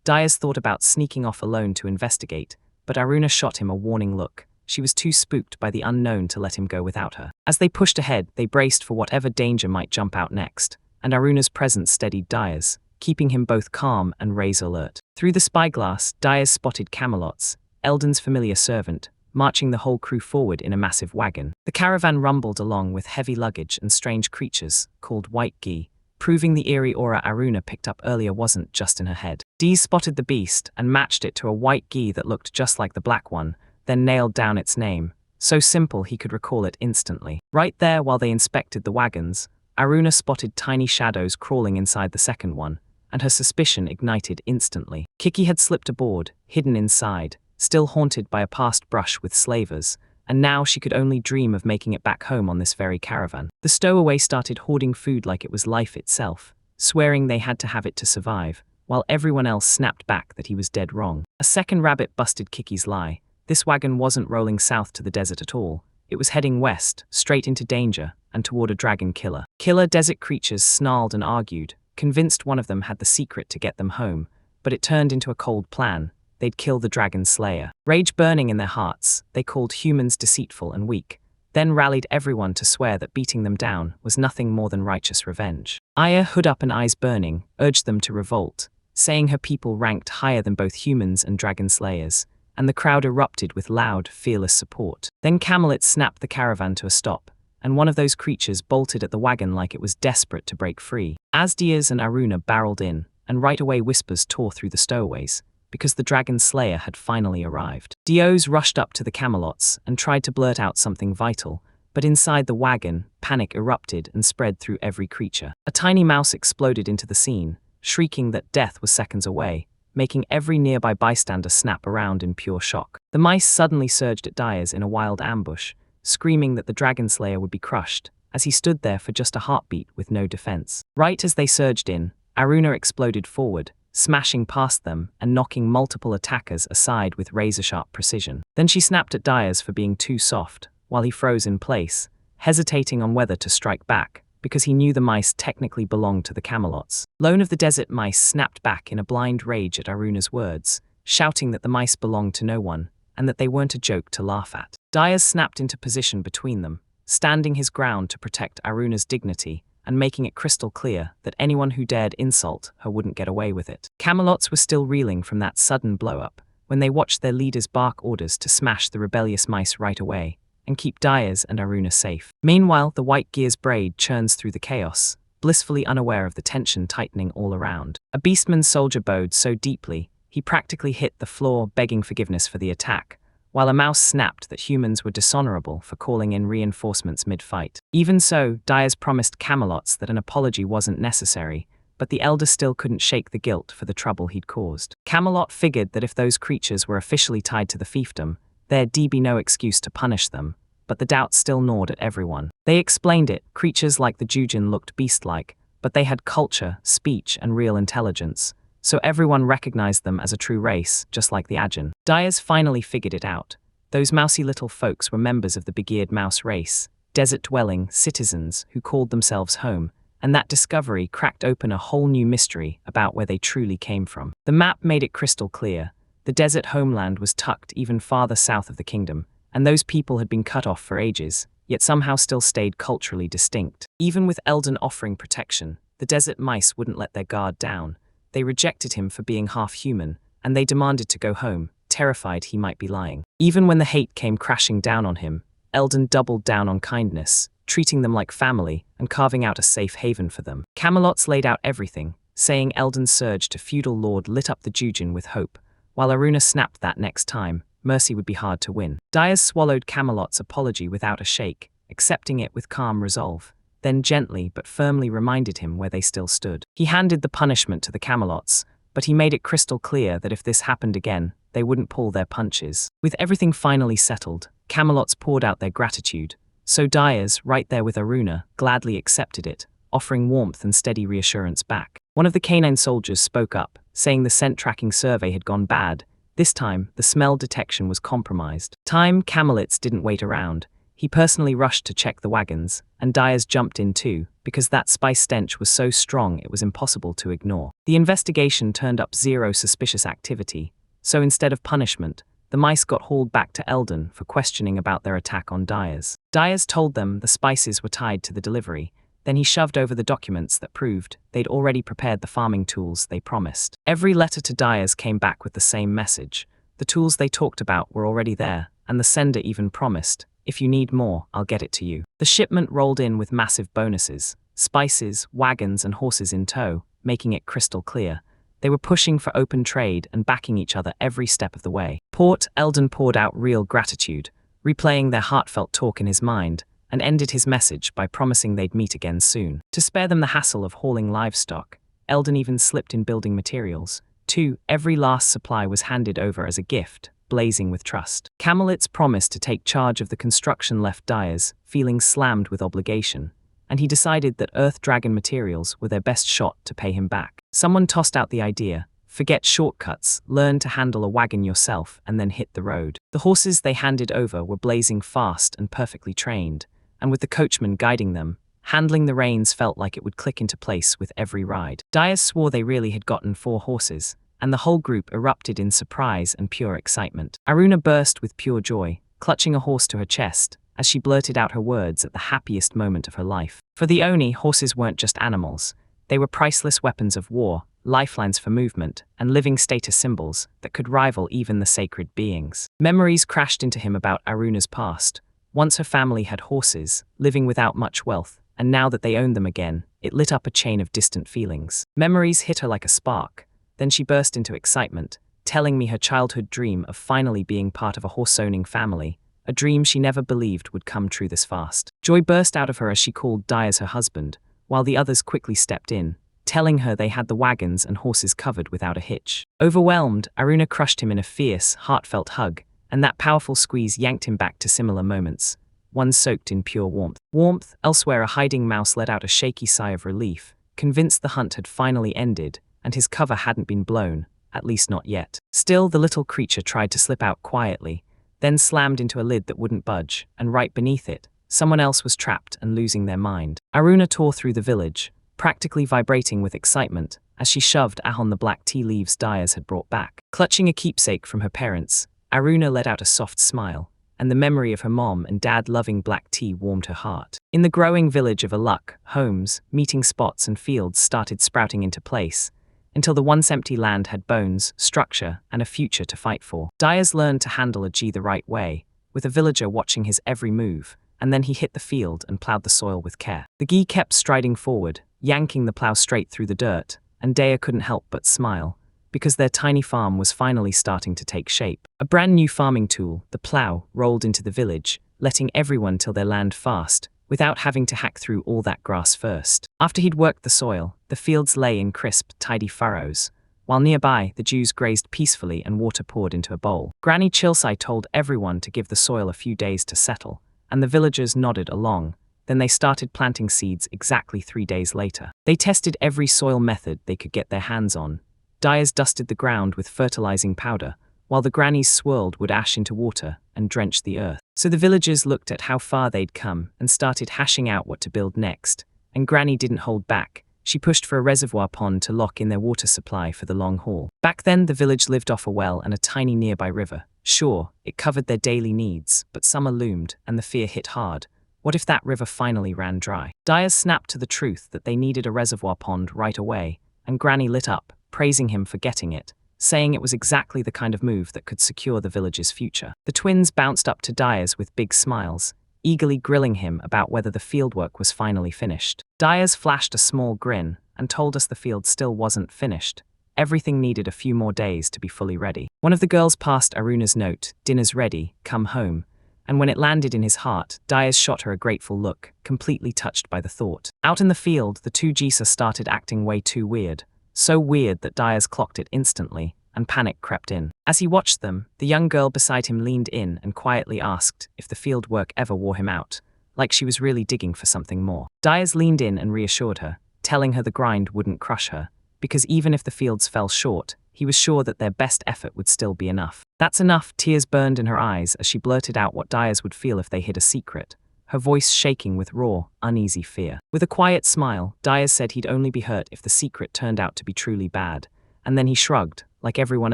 Dai's thought about sneaking off alone to investigate, but Aruna shot him a warning look. She was too spooked by the unknown to let him go without her. As they pushed ahead, they braced for whatever danger might jump out next, and Aruna's presence steadied Dai's, keeping him both calm and razor alert. Through the spyglass, Dai's spotted Camelot's, Eldon's familiar servant, marching the whole crew forward in a massive wagon. The caravan rumbled along with heavy luggage and strange creatures, called white gi, proving the eerie aura Aruna picked up earlier wasn't just in her head. Dee spotted the beast and matched it to a white gi that looked just like the black one, then nailed down its name, so simple he could recall it instantly. Right there while they inspected the wagons, Aruna spotted tiny shadows crawling inside the second one, and her suspicion ignited instantly. Kiki had slipped aboard, hidden inside, still haunted by a past brush with slavers, and now she could only dream of making it back home on this very caravan. The stowaway started hoarding food like it was life itself, swearing they had to have it to survive, while everyone else snapped back that he was dead wrong. A second rabbit busted Kiki's lie. This wagon wasn't rolling south to the desert at all. It was heading west, straight into danger, and toward a dragon killer. Killer desert creatures snarled and argued, convinced one of them had the secret to get them home, but it turned into a cold plan. They'd kill the dragon slayer. Rage burning in their hearts, they called humans deceitful and weak, then rallied everyone to swear that beating them down was nothing more than righteous revenge. Aya, hood up and eyes burning, urged them to revolt, saying her people ranked higher than both humans and dragon slayers, and the crowd erupted with loud, fearless support. Then Camelot snapped the caravan to a stop, and one of those creatures bolted at the wagon like it was desperate to break free. As Diaz and Aruna barreled in, and right away whispers tore through the stowaways, because the dragon slayer had finally arrived. Diaz rushed up to the Camelots and tried to blurt out something vital, but inside the wagon, panic erupted and spread through every creature. A tiny mouse exploded into the scene, shrieking that death was seconds away, making every nearby bystander snap around in pure shock. The mice suddenly surged at Diaz in a wild ambush, screaming that the dragon slayer would be crushed, as he stood there for just a heartbeat with no defense. Right as they surged in, Aruna exploded forward, smashing past them and knocking multiple attackers aside with razor-sharp precision. Then she snapped at Diaz for being too soft, while he froze in place, hesitating on whether to strike back, because he knew the mice technically belonged to the Camelots. Lone of the Desert Mice snapped back in a blind rage at Aruna's words, shouting that the mice belonged to no one, and that they weren't a joke to laugh at. Diaz snapped into position between them, standing his ground to protect Aruna's dignity, and making it crystal clear that anyone who dared insult her wouldn't get away with it. Camelots were still reeling from that sudden blow-up, when they watched their leaders bark orders to smash the rebellious mice right away, and keep Diaz and Aruna safe. Meanwhile, the White Gear's braid churns through the chaos, blissfully unaware of the tension tightening all around. A Beastman soldier bowed so deeply, he practically hit the floor begging forgiveness for the attack, while a mouse snapped that humans were dishonorable for calling in reinforcements mid-fight. Even so, Diaz promised Camelots that an apology wasn't necessary, but the elder still couldn't shake the guilt for the trouble he'd caused. Camelot figured that if those creatures were officially tied to the fiefdom, there'd be no excuse to punish them, but the doubt still gnawed at everyone. They explained it, creatures like the Jujin looked beast-like, but they had culture, speech, and real intelligence, so everyone recognized them as a true race, just like the Ajin. Diaz finally figured it out. Those mousy little folks were members of the big-eared mouse race, desert-dwelling citizens who called themselves home, and that discovery cracked open a whole new mystery about where they truly came from. The map made it crystal clear. The desert homeland was tucked even farther south of the kingdom, and those people had been cut off for ages, yet somehow still stayed culturally distinct. Even with Eldon offering protection, the desert mice wouldn't let their guard down. They rejected him for being half-human, and they demanded to go home, terrified he might be lying. Even when the hate came crashing down on him, Eldon doubled down on kindness, treating them like family and carving out a safe haven for them. Camelots laid out everything, saying Eldon's surge to feudal lord lit up the Jujin with hope, while Aruna snapped that next time, mercy would be hard to win. Diaz swallowed Camelot's apology without a shake, accepting it with calm resolve, then gently but firmly reminded him where they still stood. He handed the punishment to the Camelots, but he made it crystal clear that if this happened again, they wouldn't pull their punches. With everything finally settled, Camelots poured out their gratitude, so Diaz, right there with Aruna, gladly accepted it, offering warmth and steady reassurance back. One of the canine soldiers spoke up, saying the scent tracking survey had gone bad. This time, the smell detection was compromised. Camelots didn't wait around. He personally rushed to check the wagons, and Diaz jumped in too, because that spice stench was so strong it was impossible to ignore. The investigation turned up zero suspicious activity, so instead of punishment, the mice got hauled back to Eldon for questioning about their attack on Diaz. Diaz told them the spices were tied to the delivery, then he shoved over the documents that proved they'd already prepared the farming tools they promised. Every letter to Diaz came back with the same message. The tools they talked about were already there, and the sender even promised, "If you need more, I'll get it to you." The shipment rolled in with massive bonuses, spices, wagons, and horses in tow, making it crystal clear. They were pushing for open trade and backing each other every step of the way. Port Eldon poured out real gratitude, replaying their heartfelt talk in his mind, and ended his message by promising they'd meet again soon. To spare them the hassle of hauling livestock, Eldon even slipped in building materials. Too, every last supply was handed over as a gift, blazing with trust. Camelot's promise to take charge of the construction left Diaz feeling slammed with obligation, and he decided that Earth Dragon materials were their best shot to pay him back. Someone tossed out the idea, forget shortcuts, learn to handle a wagon yourself and then hit the road. The horses they handed over were blazing fast and perfectly trained, and with the coachman guiding them, handling the reins felt like it would click into place with every ride. Diaz swore they really had gotten 4 horses, and the whole group erupted in surprise and pure excitement. Aruna burst with pure joy, clutching a horse to her chest, as she blurted out her words at the happiest moment of her life. For the Oni, horses weren't just animals. They were priceless weapons of war, lifelines for movement, and living status symbols that could rival even the sacred beings. Memories crashed into him about Aruna's past. Once her family had horses, living without much wealth, and now that they owned them again, it lit up a chain of distant feelings. Memories hit her like a spark. Then she burst into excitement, telling me her childhood dream of finally being part of a horse-owning family, a dream she never believed would come true this fast. Joy burst out of her as she called Dai's her husband, while the others quickly stepped in, telling her they had the wagons and horses covered without a hitch. Overwhelmed, Aruna crushed him in a fierce, heartfelt hug, and that powerful squeeze yanked him back to similar moments, one soaked in pure warmth. Elsewhere, a hiding mouse let out a shaky sigh of relief, convinced the hunt had finally ended, and his cover hadn't been blown, at least not yet. Still, the little creature tried to slip out quietly, then slammed into a lid that wouldn't budge, and right beneath it, someone else was trapped and losing their mind. Aruna tore through the village, practically vibrating with excitement, as she shoved Ahon the black tea leaves Dyers had brought back. Clutching a keepsake from her parents, Aruna let out a soft smile, and the memory of her mom and dad loving black tea warmed her heart. In the growing village of Aluk, homes, meeting spots and fields started sprouting into place, until the once empty land had bones, structure, and a future to fight for. Dyers learned to handle a G the right way, with a villager watching his every move, and then he hit the field and plowed the soil with care. The Gi kept striding forward, yanking the plow straight through the dirt, and Daya couldn't help but smile, because their tiny farm was finally starting to take shape. A brand new farming tool, the plow, rolled into the village, letting everyone till their land fast, without having to hack through all that grass first. After he'd worked the soil, the fields lay in crisp, tidy furrows, while nearby, the Jews grazed peacefully and water poured into a bowl. Granny Chilsai told everyone to give the soil a few days to settle, and the villagers nodded along. Then they started planting seeds exactly 3 days later. They tested every soil method they could get their hands on. Dyers dusted the ground with fertilizing powder, while the grannies swirled wood ash into water and drenched the earth. So the villagers looked at how far they'd come and started hashing out what to build next. And Granny didn't hold back. She pushed for a reservoir pond to lock in their water supply for the long haul. Back then, the village lived off a well and a tiny nearby river. Sure, it covered their daily needs, but summer loomed, and the fear hit hard. What if that river finally ran dry? Dyers snapped to the truth that they needed a reservoir pond right away, and Granny lit up, praising him for getting it, saying it was exactly the kind of move that could secure the village's future. The twins bounced up to Dyers with big smiles, eagerly grilling him about whether the fieldwork was finally finished. Dyers flashed a small grin and told us the field still wasn't finished. Everything needed a few more days to be fully ready. One of the girls passed Aruna's note, "Dinner's ready, come home," and when it landed in his heart, Dyers shot her a grateful look, completely touched by the thought. Out in the field, the two Jisa started acting way too weird. So weird that Dyers clocked it instantly, and panic crept in. As he watched them, the young girl beside him leaned in and quietly asked if the field work ever wore him out, like she was really digging for something more. Dyers leaned in and reassured her, telling her the grind wouldn't crush her, because even if the fields fell short, he was sure that their best effort would still be enough. That's enough. Tears burned in her eyes as she blurted out what Dyers would feel if they hid a secret, her voice shaking with raw, uneasy fear. With a quiet smile, Dyers said he'd only be hurt if the secret turned out to be truly bad, and then he shrugged, like everyone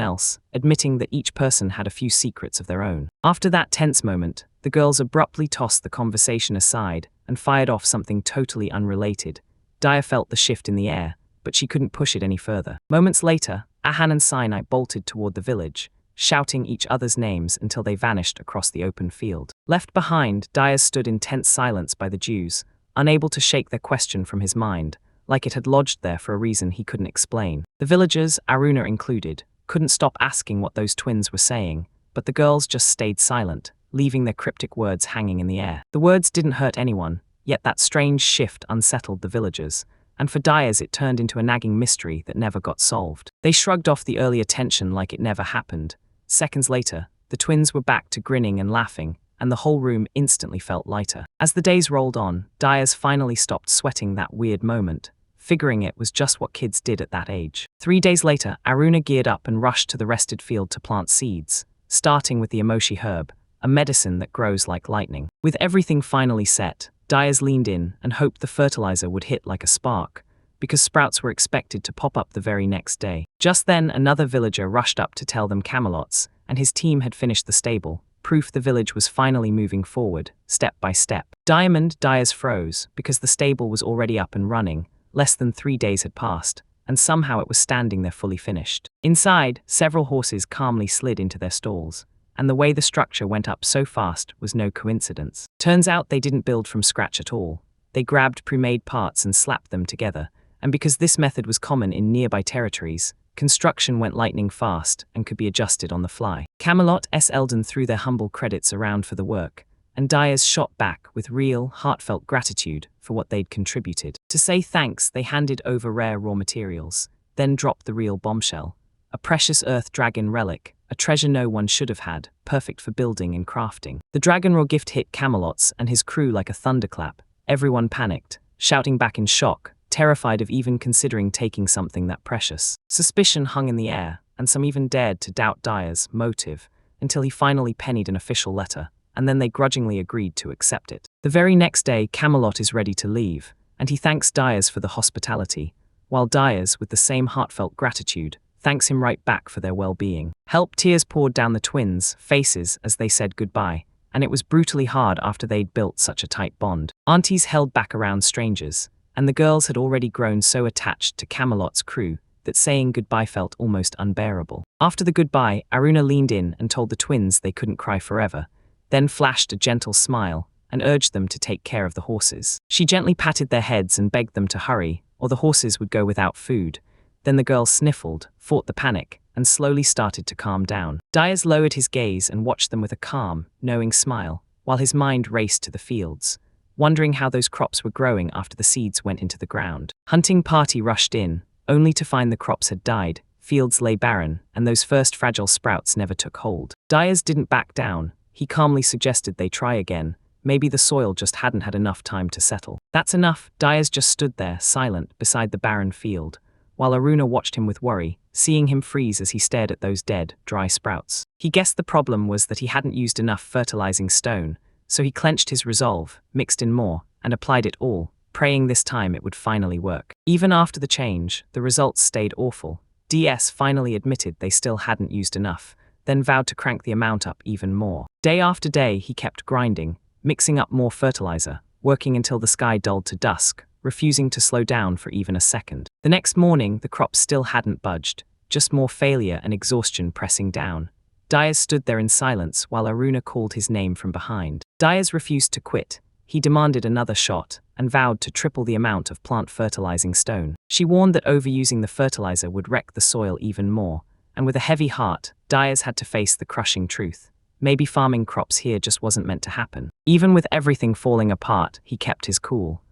else, admitting that each person had a few secrets of their own. After that tense moment, the girls abruptly tossed the conversation aside and fired off something totally unrelated. Daya felt the shift in the air, but she couldn't push it any further. Moments later, Ahan and Sinai bolted toward the village, shouting each other's names until they vanished across the open field. Left behind, Dyers stood in tense silence by the Jews, unable to shake their question from his mind, like it had lodged there for a reason he couldn't explain. The villagers, Aruna included, couldn't stop asking what those twins were saying, but the girls just stayed silent, leaving their cryptic words hanging in the air. The words didn't hurt anyone, yet that strange shift unsettled the villagers, and for Dyers it turned into a nagging mystery that never got solved. They shrugged off the earlier tension like it never happened. Seconds later, the twins were back to grinning and laughing, and the whole room instantly felt lighter. As the days rolled on, Dyers finally stopped sweating that weird moment, figuring it was just what kids did at that age. 3 days later, Aruna geared up and rushed to the rested field to plant seeds, starting with the emoshi herb, a medicine that grows like lightning. With everything finally set, Dyers leaned in and hoped the fertilizer would hit like a spark, because sprouts were expected to pop up the very next day. Just then, another villager rushed up to tell them Camelot's, and his team had finished the stable, proof the village was finally moving forward, step by step. Dyers froze, because the stable was already up and running. Less than 3 days had passed, and somehow it was standing there fully finished. Inside, several horses calmly slid into their stalls, and the way the structure went up so fast was no coincidence. Turns out they didn't build from scratch at all. They grabbed pre-made parts and slapped them together, and because this method was common in nearby territories, construction went lightning fast and could be adjusted on the fly. Camelot S. Eldon threw their humble credits around for the work, and Dyers shot back with real, heartfelt gratitude for what they'd contributed. To say thanks, they handed over rare raw materials, then dropped the real bombshell, a precious earth dragon relic, a treasure no one should have had, perfect for building and crafting. The dragon raw gift hit Camelot's and his crew like a thunderclap. Everyone panicked, shouting back in shock, terrified of even considering taking something that precious. Suspicion hung in the air, and some even dared to doubt Dyer's motive, until he finally pennied an official letter, and then they grudgingly agreed to accept it. The very next day, Camelot is ready to leave, and he thanks Dyers for the hospitality, while Dyers, with the same heartfelt gratitude, thanks him right back for their well-being. Tears poured down the twins' faces as they said goodbye, and it was brutally hard after they'd built such a tight bond. Aunties held back around strangers, and the girls had already grown so attached to Camelot's crew that saying goodbye felt almost unbearable. After the goodbye, Aruna leaned in and told the twins they couldn't cry forever, then flashed a gentle smile and urged them to take care of the horses. She gently patted their heads and begged them to hurry, or the horses would go without food. Then the girl sniffled, fought the panic, and slowly started to calm down. Dyers lowered his gaze and watched them with a calm, knowing smile, while his mind raced to the fields, wondering how those crops were growing after the seeds went into the ground. Hunting party rushed in, only to find the crops had died, fields lay barren, and those first fragile sprouts never took hold. Dyers didn't back down. He calmly suggested they try again. Maybe the soil just hadn't had enough time to settle. That's enough. Dyers just stood there, silent, beside the barren field, while Aruna watched him with worry, seeing him freeze as he stared at those dead, dry sprouts. He guessed the problem was that he hadn't used enough fertilizing stone, so he clenched his resolve, mixed in more, and applied it all, praying this time it would finally work. Even after the change, the results stayed awful. DS finally admitted they still hadn't used enough, then vowed to crank the amount up even more. Day after day he kept grinding, mixing up more fertilizer, working until the sky dulled to dusk, refusing to slow down for even a second. The next morning, the crops still hadn't budged, just more failure and exhaustion pressing down. Dyers stood there in silence while Aruna called his name from behind. Dyers refused to quit. He demanded another shot and vowed to triple the amount of plant fertilizing stone. She warned that overusing the fertilizer would wreck the soil even more, and with a heavy heart, Dyers had to face the crushing truth. Maybe farming crops here just wasn't meant to happen. Even with everything falling apart, he kept his cool.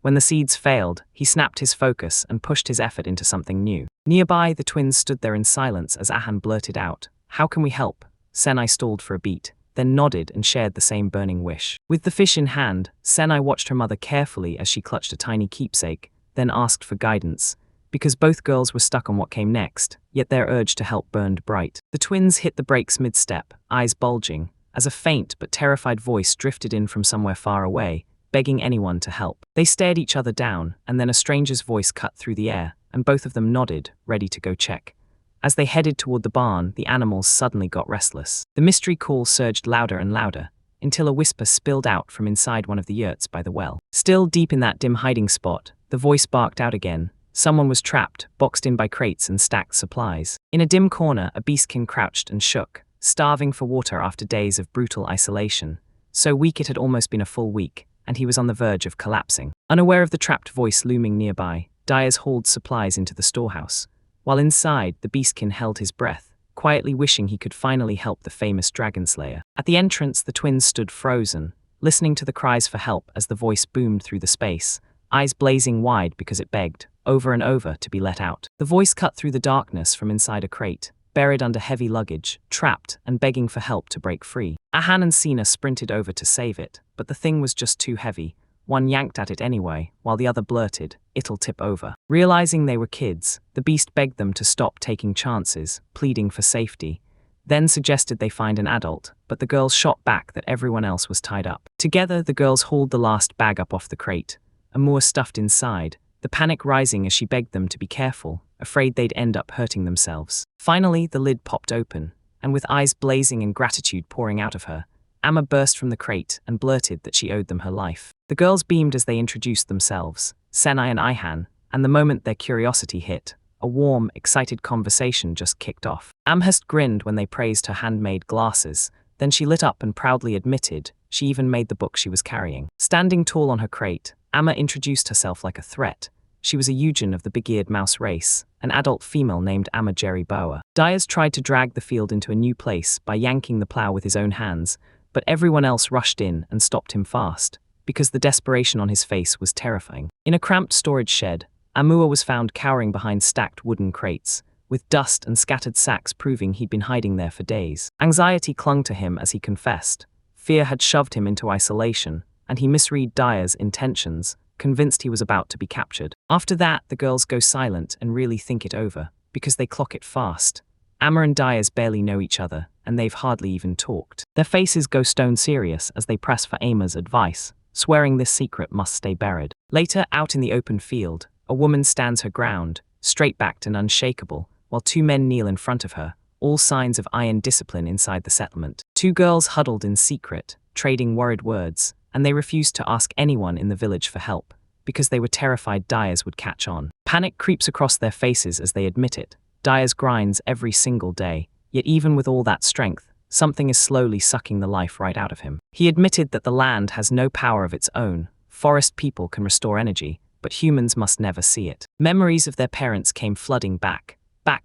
When the seeds failed, he snapped his focus and pushed his effort into something new. Nearby, the twins stood there in silence as Ahan blurted out, "How can we help?" Senai stalled for a beat, then nodded and shared the same burning wish. With the fish in hand, Senai watched her mother carefully as she clutched a tiny keepsake, then asked for guidance, because both girls were stuck on what came next, yet their urge to help burned bright. The twins hit the brakes mid-step, eyes bulging, as a faint but terrified voice drifted in from somewhere far away, begging anyone to help. They stared each other down, and then a stranger's voice cut through the air, and both of them nodded, ready to go check. As they headed toward the barn, the animals suddenly got restless. The mystery call surged louder and louder, until a whisper spilled out from inside one of the yurts by the well. Still deep in that dim hiding spot, the voice barked out again. Someone was trapped, boxed in by crates and stacked supplies. In a dim corner, a beastkin crouched and shook, starving for water after days of brutal isolation. So weak it had almost been a full week, and he was on the verge of collapsing. Unaware of the trapped voice looming nearby, Dyers hauled supplies into the storehouse. While inside, the beastkin held his breath, quietly wishing he could finally help the famous dragon slayer. At the entrance, the twins stood frozen, listening to the cries for help as the voice boomed through the space, eyes blazing wide because it begged, over and over, to be let out. The voice cut through the darkness from inside a crate, buried under heavy luggage, trapped and begging for help to break free. Ahan and Sina sprinted over to save it, but the thing was just too heavy. One yanked at it anyway, while the other blurted, "It'll tip over." Realizing they were kids, the beast begged them to stop taking chances, pleading for safety, then suggested they find an adult, but the girls shot back that everyone else was tied up. Together, the girls hauled the last bag up off the crate, Amur stuffed inside, the panic rising as she begged them to be careful, afraid they'd end up hurting themselves. Finally, the lid popped open, and with eyes blazing and gratitude pouring out of her, Amma burst from the crate and blurted that she owed them her life. The girls beamed as they introduced themselves, Senai and Ihan, and the moment their curiosity hit, a warm, excited conversation just kicked off. Amherst grinned when they praised her handmade glasses, then she lit up and proudly admitted she even made the book she was carrying. Standing tall on her crate, Amma introduced herself like a threat. She was a Eugen of the big-eared mouse race, an adult female named Amma Jerry Boa. Dyers tried to drag the field into a new place by yanking the plow with his own hands, but everyone else rushed in and stopped him fast, because the desperation on his face was terrifying. In a cramped storage shed, Amua was found cowering behind stacked wooden crates, with dust and scattered sacks proving he'd been hiding there for days. Anxiety clung to him as he confessed. Fear had shoved him into isolation, and he misread Dyer's intentions, convinced he was about to be captured. After that, the girls go silent and really think it over, because they clock it fast. Amma and Dyers barely know each other, and they've hardly even talked. Their faces go stone serious as they press for Amma's advice, swearing this secret must stay buried. Later, out in the open field, a woman stands her ground, straight-backed and unshakable, while two men kneel in front of her, all signs of iron discipline inside the settlement. Two girls huddled in secret, trading worried words, and they refused to ask anyone in the village for help, because they were terrified Dyers would catch on. Panic creeps across their faces as they admit it. Dyers grinds every single day, yet even with all that strength, something is slowly sucking the life right out of him. He admitted that the land has no power of its own. Forest people can restore energy, but humans must never see it. Memories of their parents came flooding back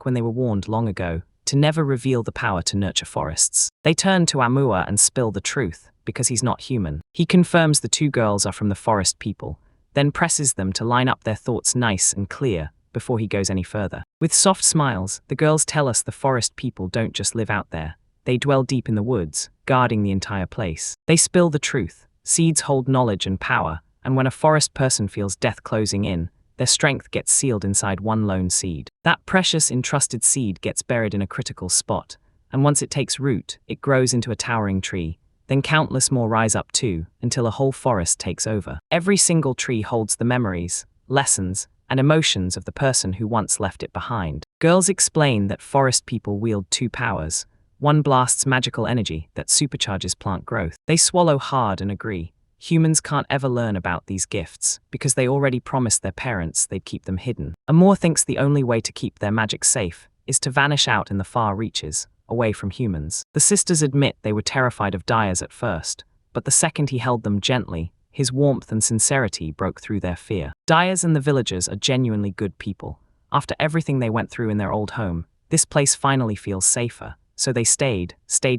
when they were warned long ago to never reveal the power to nurture forests. They turn to Amua and spill the truth, because he's not human. He confirms the two girls are from the forest people, then presses them to line up their thoughts nice and clear before he goes any further. With soft smiles, the girls tell us the forest people don't just live out there. They dwell deep in the woods, guarding the entire place. They spill the truth. Seeds hold knowledge and power, and when a forest person feels death closing in, their strength gets sealed inside one lone seed. That precious, entrusted seed gets buried in a critical spot, and once it takes root, it grows into a towering tree. Then countless more rise up too, until a whole forest takes over. Every single tree holds the memories, lessons, and emotions of the person who once left it behind. Girls explain that forest people wield two powers. One blasts magical energy that supercharges plant growth. They swallow hard and agree. Humans can't ever learn about these gifts, because they already promised their parents they'd keep them hidden. Amor thinks the only way to keep their magic safe is to vanish out in the far reaches, away from humans. The sisters admit they were terrified of Dyers at first, but the second he held them gently, his warmth and sincerity broke through their fear. Dyers and the villagers are genuinely good people. After everything they went through in their old home, this place finally feels safer. So they stayed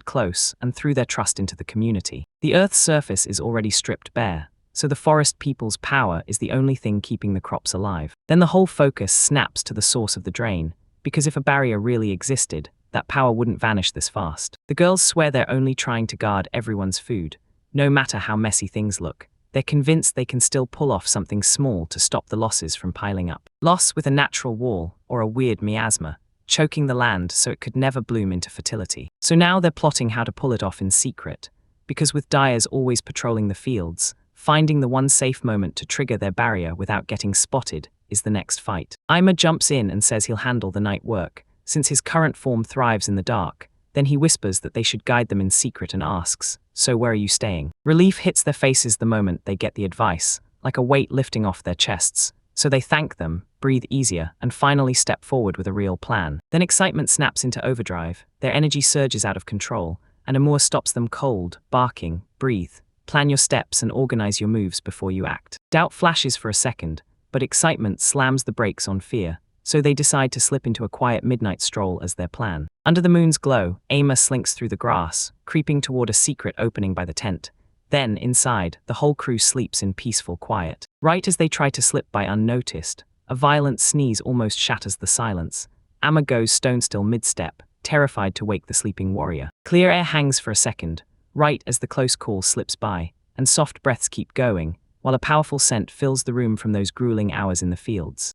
close, and threw their trust into the community. The Earth's surface is already stripped bare, so the forest people's power is the only thing keeping the crops alive. Then the whole focus snaps to the source of the drain, because if a barrier really existed, that power wouldn't vanish this fast. The girls swear they're only trying to guard everyone's food, no matter how messy things look. They're convinced they can still pull off something small to stop the losses from piling up. Loss with a natural wall, or a weird miasma, choking the land so it could never bloom into fertility. So now they're plotting how to pull it off in secret, because with Dyers always patrolling the fields, finding the one safe moment to trigger their barrier without getting spotted is the next fight. Ima jumps in and says he'll handle the night work, since his current form thrives in the dark. Then he whispers that they should guide them in secret and asks, "So where are you staying?" Relief hits their faces the moment they get the advice, like a weight lifting off their chests. So they thank them, breathe easier, and finally step forward with a real plan. Then excitement snaps into overdrive, their energy surges out of control, and Amor stops them cold, barking, "Breathe, plan your steps and organize your moves before you act." Doubt flashes for a second, but excitement slams the brakes on fear, so they decide to slip into a quiet midnight stroll as their plan. Under the moon's glow, Ama slinks through the grass, creeping toward a secret opening by the tent. Then, inside, the whole crew sleeps in peaceful quiet. Right as they try to slip by unnoticed, a violent sneeze almost shatters the silence. Amma goes stone still mid-step, terrified to wake the sleeping warrior. Clear air hangs for a second, right as the close call slips by, and soft breaths keep going, while a powerful scent fills the room from those grueling hours in the fields.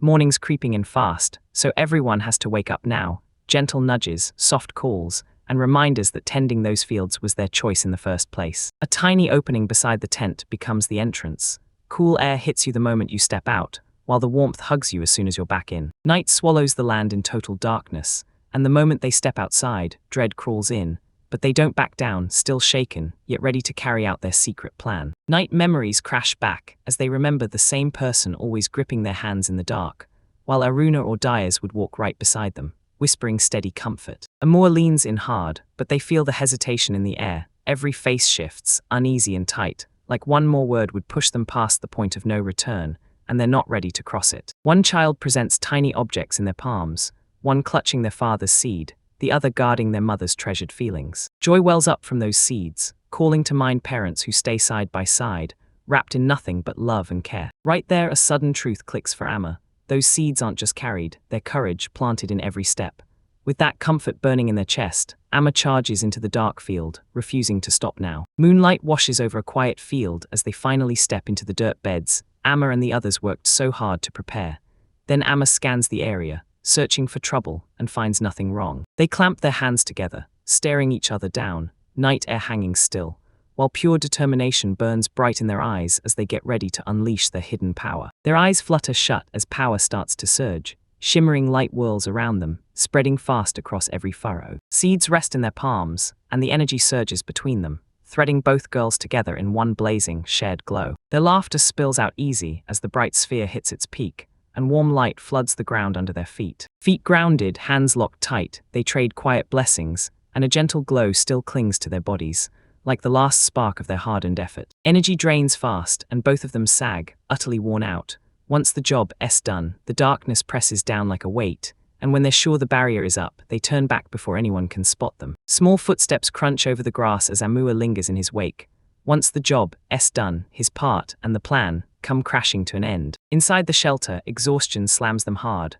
Morning's creeping in fast, so everyone has to wake up now. Gentle nudges, soft calls, and reminders that tending those fields was their choice in the first place. A tiny opening beside the tent becomes the entrance. Cool air hits you the moment you step out, while the warmth hugs you as soon as you're back in. Night swallows the land in total darkness, and the moment they step outside, dread crawls in, but they don't back down, still shaken, yet ready to carry out their secret plan. Night memories crash back as they remember the same person always gripping their hands in the dark, while Aruna or Dyers would walk right beside them, whispering steady comfort. Amor leans in hard, but they feel the hesitation in the air. Every face shifts, uneasy and tight, like one more word would push them past the point of no return, and they're not ready to cross it. One child presents tiny objects in their palms, one clutching their father's seed, the other guarding their mother's treasured feelings. Joy wells up from those seeds, calling to mind parents who stay side by side, wrapped in nothing but love and care. Right there, a sudden truth clicks for Amma. Those seeds aren't just carried, they're courage planted in every step. With that comfort burning in their chest, Amma charges into the dark field, refusing to stop now. Moonlight washes over a quiet field as they finally step into the dirt beds. Amma and the others worked so hard to prepare. Then Amma scans the area, searching for trouble, and finds nothing wrong. They clamp their hands together, staring each other down, night air hanging still, while pure determination burns bright in their eyes as they get ready to unleash their hidden power. Their eyes flutter shut as power starts to surge. Shimmering light whirls around them, spreading fast across every furrow. Seeds rest in their palms, and the energy surges between them, threading both girls together in one blazing, shared glow. Their laughter spills out easy as the bright sphere hits its peak, and warm light floods the ground under their feet. Feet grounded, hands locked tight, they trade quiet blessings, and a gentle glow still clings to their bodies, like the last spark of their hardened effort. Energy drains fast, and both of them sag, utterly worn out. Once the job's done, the darkness presses down like a weight, and when they're sure the barrier is up, they turn back before anyone can spot them. Small footsteps crunch over the grass as Amua lingers in his wake. Once the job's done, his part and the plan come crashing to an end. Inside the shelter, exhaustion slams them hard,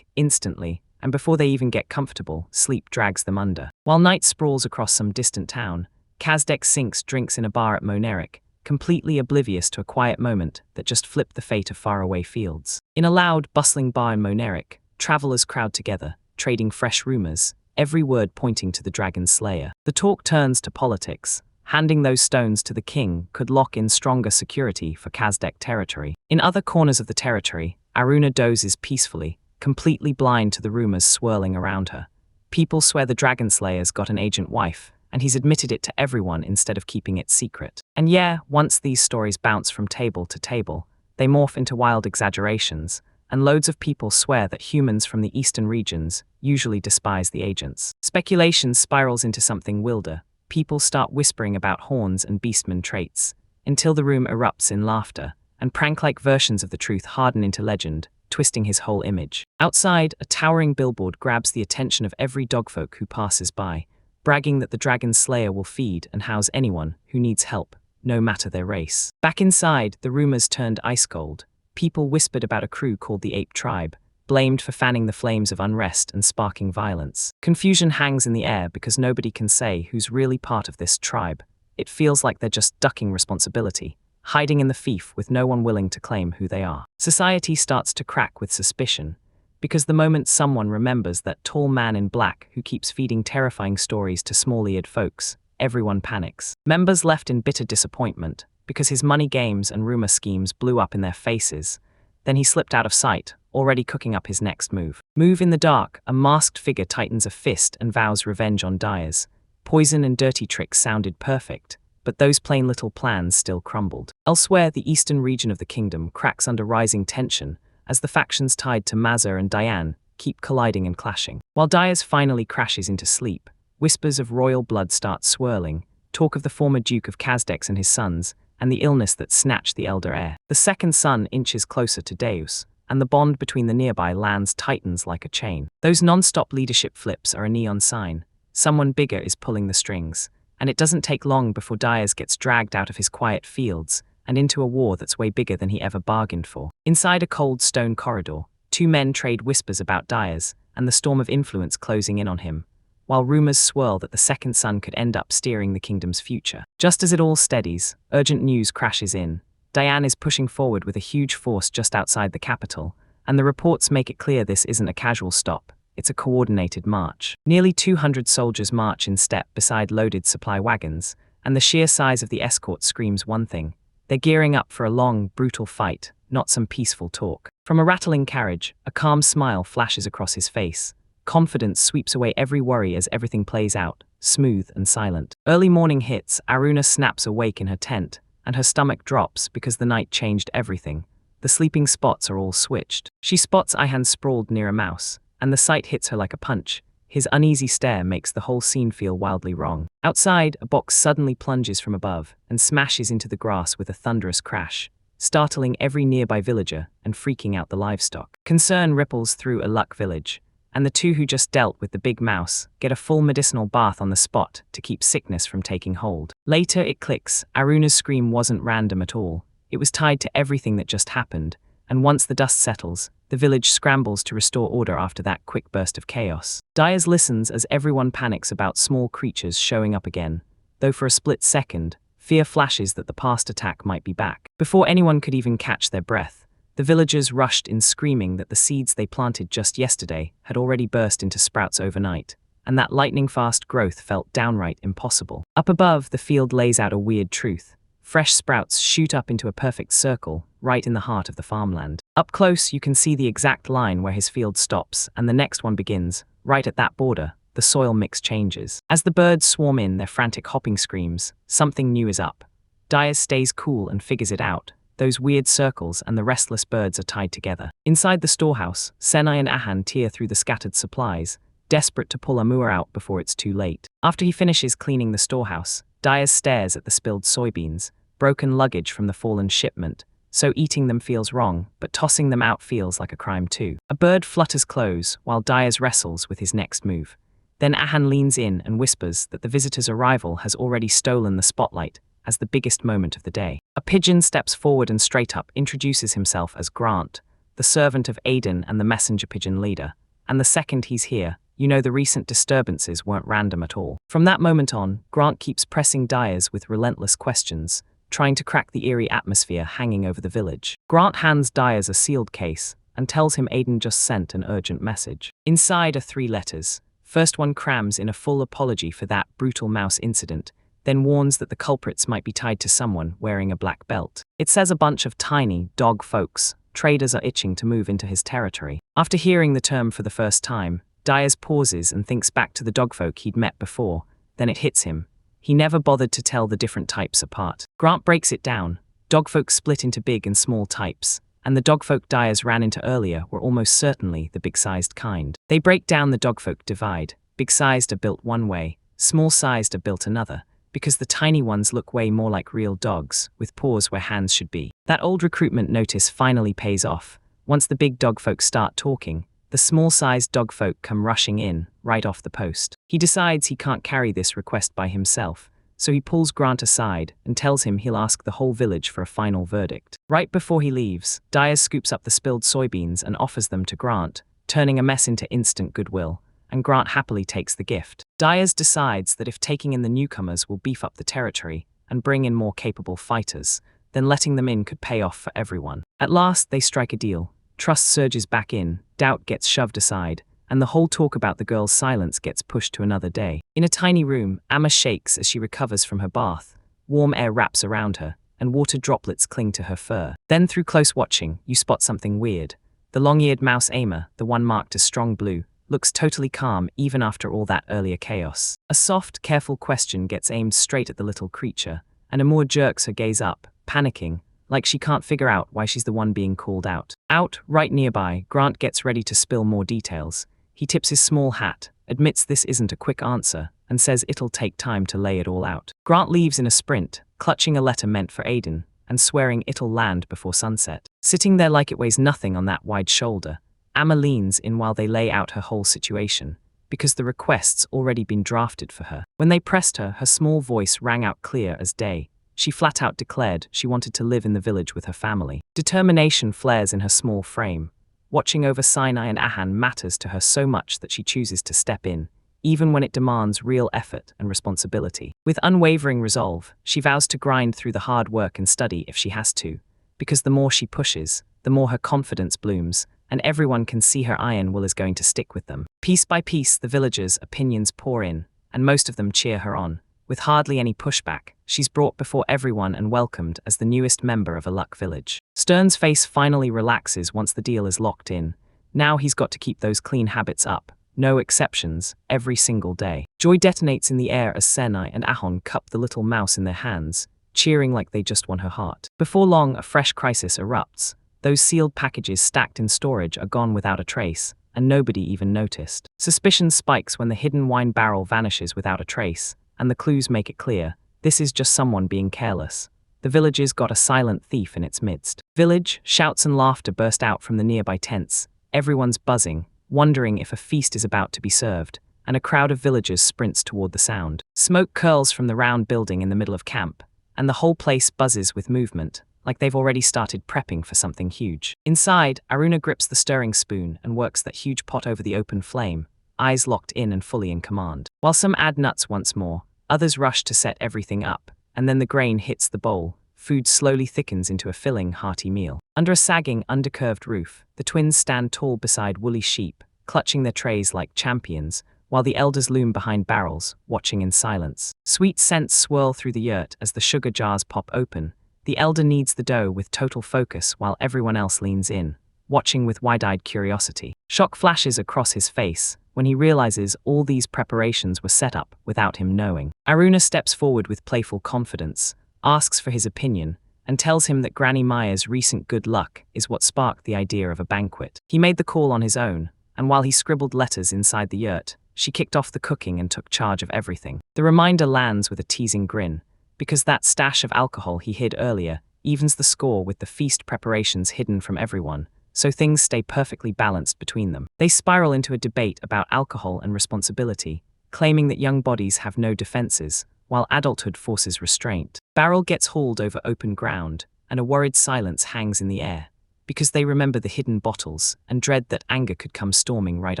instantly, and before they even get comfortable, sleep drags them under. While night sprawls across some distant town, Kazdek sinks drinks in a bar at Moneric, completely oblivious to a quiet moment that just flipped the fate of faraway fields. In a loud, bustling bar in Moneric, travelers crowd together, trading fresh rumors, every word pointing to the dragon slayer. The talk turns to politics. Handing those stones to the king could lock in stronger security for Kazdek territory. In other corners of the territory, Aruna dozes peacefully, completely blind to the rumors swirling around her. People swear the dragon slayer's got an agent wife, and he's admitted it to everyone instead of keeping it secret. And yeah, once these stories bounce from table to table, they morph into wild exaggerations, and loads of people swear that humans from the eastern regions usually despise the agents. Speculation spirals into something wilder. People start whispering about horns and beastman traits, until the room erupts in laughter, and prank-like versions of the truth harden into legend, twisting his whole image. Outside, a towering billboard grabs the attention of every dogfolk who passes by, bragging that the dragon slayer will feed and house anyone who needs help, no matter their race. Back inside, the rumors turned ice cold. People whispered about a crew called the Ape Tribe, blamed for fanning the flames of unrest and sparking violence. Confusion hangs in the air because nobody can say who's really part of this tribe. It feels like they're just ducking responsibility, hiding in the fief with no one willing to claim who they are. Society starts to crack with suspicion, because the moment someone remembers that tall man in black who keeps feeding terrifying stories to small-eared folks, everyone panics. Members left in bitter disappointment, because his money games and rumor schemes blew up in their faces. Then he slipped out of sight, already cooking up his next move. In the dark, a masked figure tightens a fist and vows revenge on Dyers. Poison and dirty tricks sounded perfect, but those plain little plans still crumbled. Elsewhere, the eastern region of the kingdom cracks under rising tension, as the factions tied to Mazza and Diane keep colliding and clashing. While Dyers finally crashes into sleep, whispers of royal blood start swirling, talk of the former Duke of Kazdek and his sons, and the illness that snatched the elder heir. The second son inches closer to Deus, and the bond between the nearby lands tightens like a chain. Those non-stop leadership flips are a neon sign. Someone bigger is pulling the strings, and it doesn't take long before Dyers gets dragged out of his quiet fields and into a war that's way bigger than he ever bargained for. Inside a cold stone corridor, two men trade whispers about Dyers and the storm of influence closing in on him, while rumors swirl that the second son could end up steering the kingdom's future. Just as it all steadies, urgent news crashes in. Diane is pushing forward with a huge force just outside the capital, and the reports make it clear this isn't a casual stop, it's a coordinated march. Nearly 200 soldiers march in step beside loaded supply wagons, and the sheer size of the escort screams one thing: they're gearing up for a long, brutal fight, not some peaceful talk. From a rattling carriage, a calm smile flashes across his face. Confidence sweeps away every worry as everything plays out, smooth and silent. Early morning hits, Aruna snaps awake in her tent, and her stomach drops because the night changed everything. The sleeping spots are all switched. She spots Ihan sprawled near a mouse, and the sight hits her like a punch. His uneasy stare makes the whole scene feel wildly wrong. Outside, a box suddenly plunges from above and smashes into the grass with a thunderous crash, startling every nearby villager and freaking out the livestock. Concern ripples through a luck village, and the two who just dealt with the big mouse get a full medicinal bath on the spot to keep sickness from taking hold. Later it clicks, Aruna's scream wasn't random at all. It was tied to everything that just happened, and once the dust settles, the village scrambles to restore order after that quick burst of chaos. Diaz listens as everyone panics about small creatures showing up again, though for a split second, fear flashes that the past attack might be back. Before anyone could even catch their breath, the villagers rushed in screaming that the seeds they planted just yesterday had already burst into sprouts overnight, and that lightning-fast growth felt downright impossible. Up above, the field lays out a weird truth. Fresh sprouts shoot up into a perfect circle, right in the heart of the farmland. Up close, you can see the exact line where his field stops, and the next one begins. Right at that border, the soil mix changes. As the birds swarm in, their frantic hopping screams, something new is up. Diaz stays cool and figures it out. Those weird circles and the restless birds are tied together. Inside the storehouse, Senai and Ahan tear through the scattered supplies, desperate to pull Amur out before it's too late. After he finishes cleaning the storehouse, Diaz stares at the spilled soybeans, broken luggage from the fallen shipment, so eating them feels wrong, but tossing them out feels like a crime too. A bird flutters close, while Diaz wrestles with his next move. Then Ahan leans in and whispers that the visitor's arrival has already stolen the spotlight as the biggest moment of the day. A pigeon steps forward and straight up introduces himself as Grant, the servant of Aiden and the messenger pigeon leader, and the second he's here, you know the recent disturbances weren't random at all. From that moment on, Grant keeps pressing Diaz with relentless questions, trying to crack the eerie atmosphere hanging over the village. Grant hands Diaz a sealed case and tells him Aiden just sent an urgent message. Inside are 3 letters. First one crams in a full apology for that brutal mouse incident, then warns that the culprits might be tied to someone wearing a black belt. It says a bunch of tiny, dog folks, traders are itching to move into his territory. After hearing the term for the first time, Diaz pauses and thinks back to the dogfolk he'd met before, then it hits him. He never bothered to tell the different types apart. Grant breaks it down. Dogfolk split into big and small types, and the dogfolk Diaz ran into earlier were almost certainly the big-sized kind. They break down the dogfolk divide. Big-sized are built one way, small-sized are built another, because the tiny ones look way more like real dogs, with paws where hands should be. That old recruitment notice finally pays off. Once the big dogfolk start talking, the small-sized dogfolk come rushing in, right off the post. He decides he can't carry this request by himself, so he pulls Grant aside and tells him he'll ask the whole village for a final verdict. Right before he leaves, Diaz scoops up the spilled soybeans and offers them to Grant, turning a mess into instant goodwill, and Grant happily takes the gift. Diaz decides that if taking in the newcomers will beef up the territory and bring in more capable fighters, then letting them in could pay off for everyone. At last, they strike a deal. Trust surges back in, doubt gets shoved aside, and the whole talk about the girl's silence gets pushed to another day. In a tiny room, Amma shakes as she recovers from her bath. Warm air wraps around her, and water droplets cling to her fur. Then through close watching, you spot something weird. The long-eared mouse Ama, the one marked as strong blue, looks totally calm even after all that earlier chaos. A soft, careful question gets aimed straight at the little creature, and Amur jerks her gaze up, panicking, like she can't figure out why she's the one being called out. Out, right nearby, Grant gets ready to spill more details. He tips his small hat, admits this isn't a quick answer, and says it'll take time to lay it all out. Grant leaves in a sprint, clutching a letter meant for Aiden, and swearing it'll land before sunset. Sitting there like it weighs nothing on that wide shoulder, Amma leans in while they lay out her whole situation, because the request's already been drafted for her. When they pressed her, her small voice rang out clear as day. She flat out declared she wanted to live in the village with her family. Determination flares in her small frame. Watching over Sinai and Ahan matters to her so much that she chooses to step in, even when it demands real effort and responsibility. With unwavering resolve, she vows to grind through the hard work and study if she has to, because the more she pushes, the more her confidence blooms, and everyone can see her iron will is going to stick with them. Piece by piece, the villagers' opinions pour in, and most of them cheer her on. With hardly any pushback, she's brought before everyone and welcomed as the newest member of a luck village. Stern's face finally relaxes once the deal is locked in. Now he's got to keep those clean habits up, no exceptions, every single day. Joy detonates in the air as Senai and Ahon cup the little mouse in their hands, cheering like they just won her heart. Before long, a fresh crisis erupts. those sealed packages stacked in storage are gone without a trace, and nobody even noticed. Suspicion spikes when the hidden wine barrel vanishes without a trace, and the clues make it clear, this is just someone being careless. The village's got a silent thief in its midst. Village, shouts and laughter burst out from the nearby tents. Everyone's buzzing, wondering if a feast is about to be served, and a crowd of villagers sprints toward the sound. Smoke curls from the round building in the middle of camp, and the whole place buzzes with movement, like they've already started prepping for something huge. Inside, Aruna grips the stirring spoon and works that huge pot over the open flame, eyes locked in and fully in command. While some add nuts once more, others rush to set everything up, and then the grain hits the bowl. Food slowly thickens into a filling, hearty meal. Under a sagging, undercurved roof, the twins stand tall beside woolly sheep, clutching their trays like champions, while the elders loom behind barrels, watching in silence. Sweet scents swirl through the yurt as the sugar jars pop open. The elder kneads the dough with total focus while everyone else leans in, watching with wide-eyed curiosity. Shock flashes across his face when he realizes all these preparations were set up without him knowing. Aruna steps forward with playful confidence, asks for his opinion, and tells him that Granny Maya's recent good luck is what sparked the idea of a banquet. He made the call on his own, and while he scribbled letters inside the yurt, she kicked off the cooking and took charge of everything. The reminder lands with a teasing grin, because that stash of alcohol he hid earlier evens the score with the feast preparations hidden from everyone, so things stay perfectly balanced between them. They spiral into a debate about alcohol and responsibility, claiming that young bodies have no defenses, while adulthood forces restraint. Barrel gets hauled over open ground, and a worried silence hangs in the air, because they remember the hidden bottles and dread that anger could come storming right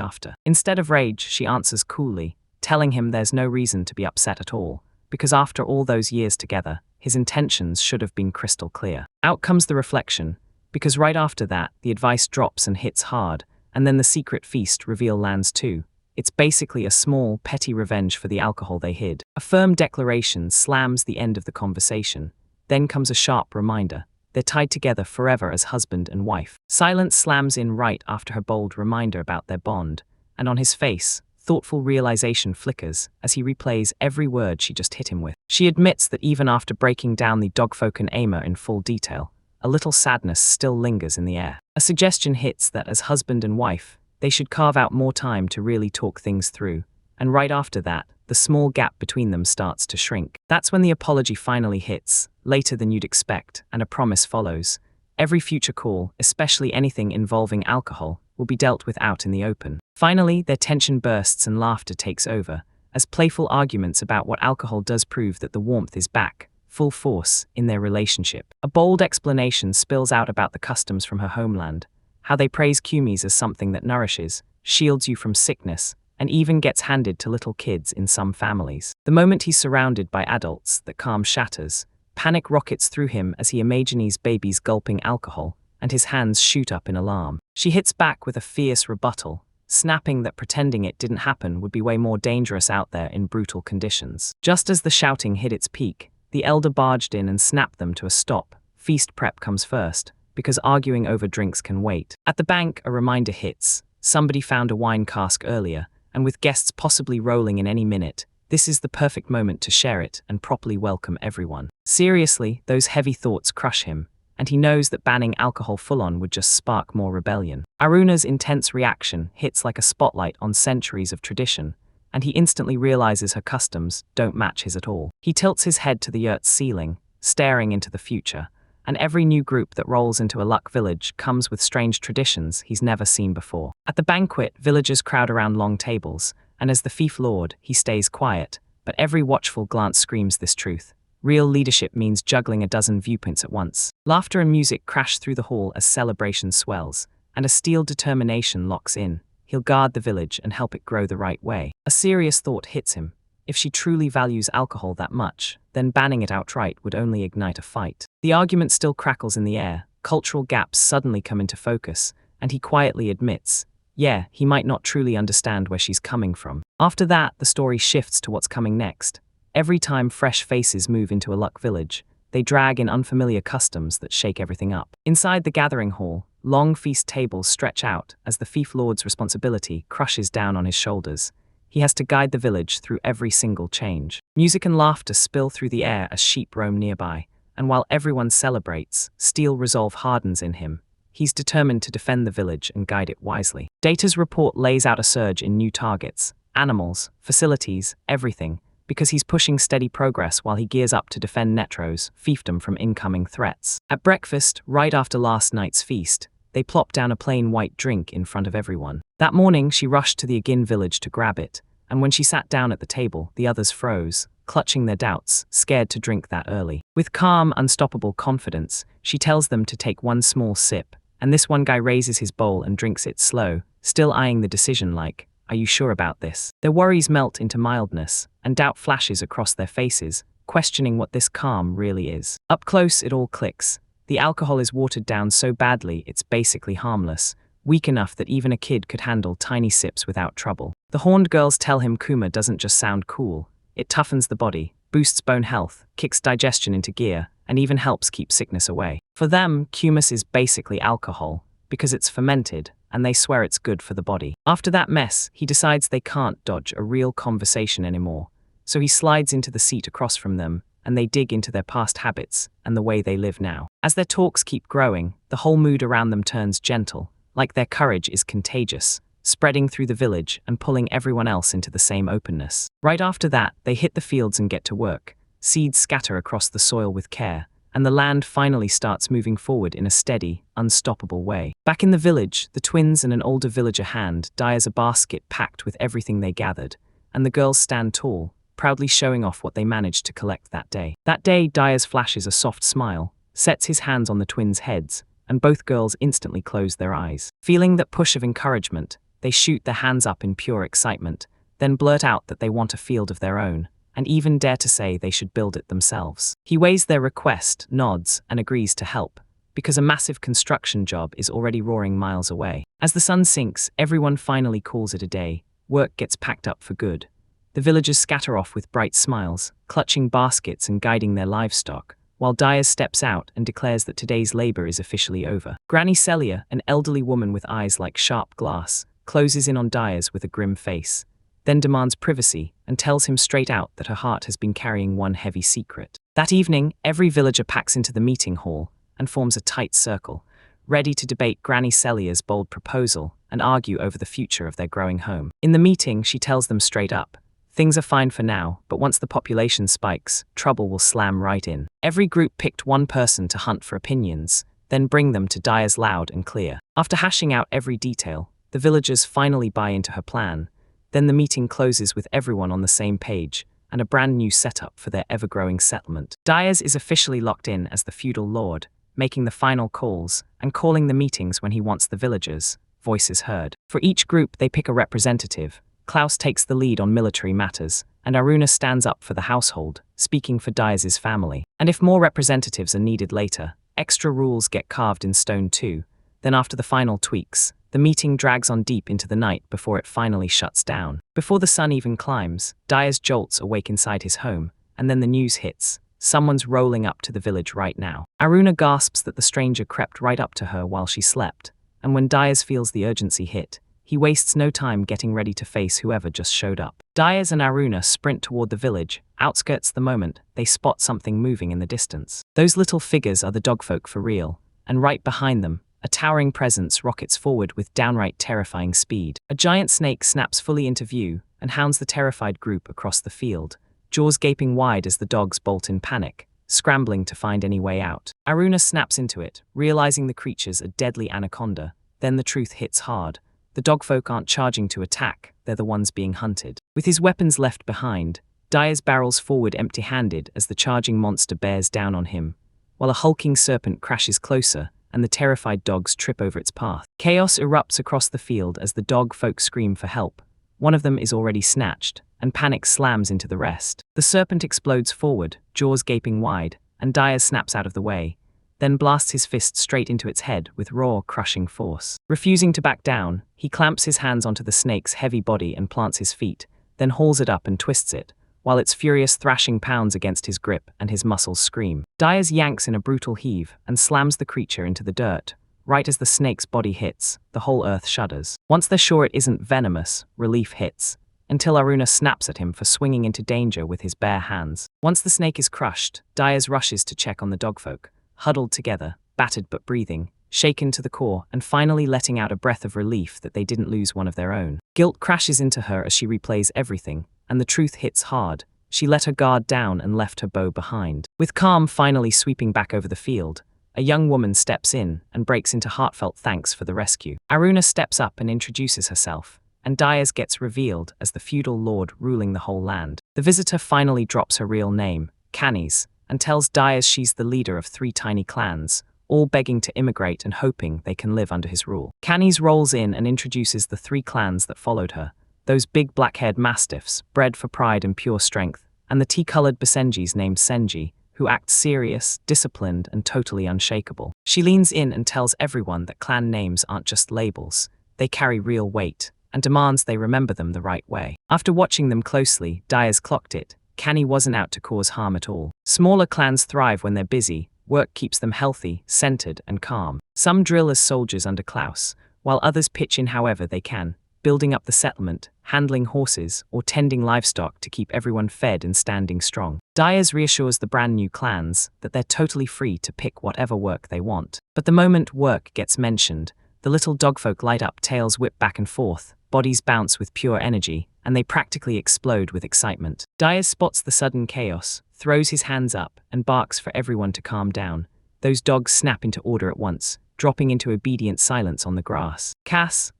after. Instead of rage, she answers coolly, telling him there's no reason to be upset at all, because after all those years together, his intentions should have been crystal clear. Out comes the reflection, because right after that, the advice drops and hits hard, and then the secret feast reveal lands too. It's basically a small, petty revenge for the alcohol they hid. A firm declaration slams the end of the conversation. Then comes a sharp reminder. They're tied together forever as husband and wife. Silence slams in right after her bold reminder about their bond, and on his face, thoughtful realization flickers as he replays every word she just hit him with. She admits that even after breaking down the dogfolk Aimer in full detail, a little sadness still lingers in the air. A suggestion hits that as husband and wife, they should carve out more time to really talk things through, and right after that, the small gap between them starts to shrink. That's when the apology finally hits, later than you'd expect, and a promise follows. Every future call, especially anything involving alcohol, will be dealt with out in the open. Finally, their tension bursts and laughter takes over, as playful arguments about what alcohol does prove that the warmth is back, full force, in their relationship. A bold explanation spills out about the customs from her homeland, how they praise kumis as something that nourishes, shields you from sickness, and even gets handed to little kids in some families. The moment he's surrounded by adults, that calm shatters. Panic rockets through him as he imagines babies gulping alcohol, and his hands shoot up in alarm. She hits back with a fierce rebuttal, snapping that pretending it didn't happen would be way more dangerous out there in brutal conditions. Just as the shouting hit its peak, the elder barged in and snapped them to a stop. Feast prep comes first, because arguing over drinks can wait. At the bank, a reminder hits. Somebody found a wine cask earlier, and with guests possibly rolling in any minute, this is the perfect moment to share it and properly welcome everyone. Seriously, those heavy thoughts crush him, and he knows that banning alcohol full-on would just spark more rebellion. Aruna's intense reaction hits like a spotlight on centuries of tradition, and he instantly realizes her customs don't match his at all. He tilts his head to the yurt's ceiling, staring into the future, and every new group that rolls into a luck village comes with strange traditions he's never seen before. At the banquet, villagers crowd around long tables, and as the fief lord, he stays quiet, but every watchful glance screams this truth. Real leadership means juggling a dozen viewpoints at once. Laughter and music crash through the hall as celebration swells, and a steel determination locks in. He'll guard the village and help it grow the right way. A serious thought hits him. If she truly values alcohol that much, then banning it outright would only ignite a fight. The argument still crackles in the air, cultural gaps suddenly come into focus, and he quietly admits, yeah, he might not truly understand where she's coming from. After that, the story shifts to what's coming next. Every time fresh faces move into a luck village, they drag in unfamiliar customs that shake everything up. Inside the gathering hall, long feast tables stretch out as the fief lord's responsibility crushes down on his shoulders. He has to guide the village through every single change. Music and laughter spill through the air as sheep roam nearby, and while everyone celebrates, steel resolve hardens in him. he's determined to defend the village and guide it wisely. Data's report lays out a surge in new targets, animals, facilities, everything, because he's pushing steady progress while he gears up to defend Netro's fiefdom from incoming threats. At breakfast, right after last night's feast, they plopped down a plain white drink in front of everyone. That morning, she rushed to the Agin village to grab it, and when she sat down at the table, the others froze, clutching their doubts, scared to drink that early. With calm, unstoppable confidence, she tells them to take one small sip, and this one guy raises his bowl and drinks it slow, still eyeing the decision like, "Are you sure about this?" Their worries melt into mildness, and doubt flashes across their faces, questioning what this calm really is. Up close, it all clicks. The alcohol is watered down so badly it's basically harmless, weak enough that even a kid could handle tiny sips without trouble. The horned girls tell him kuma doesn't just sound cool, it toughens the body, boosts bone health, kicks digestion into gear, and even helps keep sickness away. For them, kumis is basically alcohol, because it's fermented, and they swear it's good for the body. After that mess, he decides they can't dodge a real conversation anymore, so he slides into the seat across from them, and they dig into their past habits and the way they live now. As their talks keep growing, the whole mood around them turns gentle, like their courage is contagious, spreading through the village and pulling everyone else into the same openness. Right after that, they hit the fields and get to work. Seeds scatter across the soil with care, and the land finally starts moving forward in a steady, unstoppable way. Back in the village, the twins and an older villager hand dies a basket packed with everything they gathered, and the girls stand tall, proudly showing off what they managed to collect that day. That day, Dyers flashes a soft smile, sets his hands on the twins' heads, and both girls instantly close their eyes. Feeling that push of encouragement, they shoot their hands up in pure excitement, then blurt out that they want a field of their own, and even dare to say they should build it themselves. He weighs their request, nods, and agrees to help, because a massive construction job is already roaring miles away. As the sun sinks, everyone finally calls it a day. Work gets packed up for good. The villagers scatter off with bright smiles, clutching baskets and guiding their livestock, while Dyers steps out and declares that today's labor is officially over. Granny Celia, an elderly woman with eyes like sharp glass, closes in on Dyers with a grim face, then demands privacy and tells him straight out that her heart has been carrying one heavy secret. That evening, every villager packs into the meeting hall and forms a tight circle, ready to debate Granny Celia's bold proposal and argue over the future of their growing home. In the meeting, she tells them straight up, things are fine for now, but once the population spikes, trouble will slam right in. Every group picked one person to hunt for opinions, then bring them to Dyers loud and clear. After hashing out every detail, the villagers finally buy into her plan. Then the meeting closes with everyone on the same page, and a brand new setup for their ever-growing settlement. Dyers is officially locked in as the feudal lord, making the final calls and calling the meetings when he wants the villagers' voices heard. For each group, they pick a representative. Klaus takes the lead on military matters, and Aruna stands up for the household, speaking for Dyers' family. And if more representatives are needed later, extra rules get carved in stone too. Then after the final tweaks, the meeting drags on deep into the night before it finally shuts down. Before the sun even climbs, Dyers jolts awake inside his home, and then the news hits. Someone's rolling up to the village right now. Aruna gasps that the stranger crept right up to her while she slept, and when Dyers feels the urgency hit, he wastes no time getting ready to face whoever just showed up. Dyers and Aruna sprint toward the village. Outskirts the moment, they spot something moving in the distance. Those little figures are the dogfolk for real, and right behind them, a towering presence rockets forward with downright terrifying speed. A giant snake snaps fully into view and hounds the terrified group across the field, jaws gaping wide as the dogs bolt in panic, scrambling to find any way out. Aruna snaps into it, realizing the creature's a deadly anaconda. Then the truth hits hard. The dogfolk aren't charging to attack, they're the ones being hunted. With his weapons left behind, Dyers barrels forward empty-handed as the charging monster bears down on him, while a hulking serpent crashes closer, and the terrified dogs trip over its path. Chaos erupts across the field as the dog folk scream for help. One of them is already snatched, and panic slams into the rest. The serpent explodes forward, jaws gaping wide, and Dyers snaps out of the way, then blasts his fist straight into its head with raw, crushing force. Refusing to back down, he clamps his hands onto the snake's heavy body and plants his feet, then hauls it up and twists it, while its furious thrashing pounds against his grip and his muscles scream. Dyers yanks in a brutal heave and slams the creature into the dirt. Right as the snake's body hits, the whole earth shudders. Once they're sure it isn't venomous, relief hits, until Aruna snaps at him for swinging into danger with his bare hands. Once the snake is crushed, Dyers rushes to check on the dogfolk, huddled together, battered but breathing, shaken to the core, and finally letting out a breath of relief that they didn't lose one of their own. Guilt crashes into her as she replays everything, and the truth hits hard. She let her guard down and left her bow behind. With calm finally sweeping back over the field, a young woman steps in and breaks into heartfelt thanks for the rescue. Aruna steps up and introduces herself, and Diaz gets revealed as the feudal lord ruling the whole land. The visitor finally drops her real name, Canis, and tells Diaz she's the leader of 3 tiny clans, all begging to immigrate and hoping they can live under his rule. Canis rolls in and introduces the 3 clans that followed her, those big black-haired mastiffs, bred for pride and pure strength, and the tea-colored Basenjis named Senji, who act serious, disciplined, and totally unshakable. She leans in and tells everyone that clan names aren't just labels, they carry real weight, and demands they remember them the right way. After watching them closely, Diaz clocked it. Cani wasn't out to cause harm at all. Smaller clans thrive when they're busy, work keeps them healthy, centered, and calm. Some drill as soldiers under Klaus, while others pitch in however they can, building up the settlement, handling horses, or tending livestock to keep everyone fed and standing strong. Diaz reassures the brand new clans that they're totally free to pick whatever work they want. But the moment work gets mentioned, the little dogfolk light up, tails whip back and forth, bodies bounce with pure energy, and they practically explode with excitement. Diaz spots the sudden chaos, throws his hands up, and barks for everyone to calm down. Those dogs snap into order at once, dropping into obedient silence on the grass.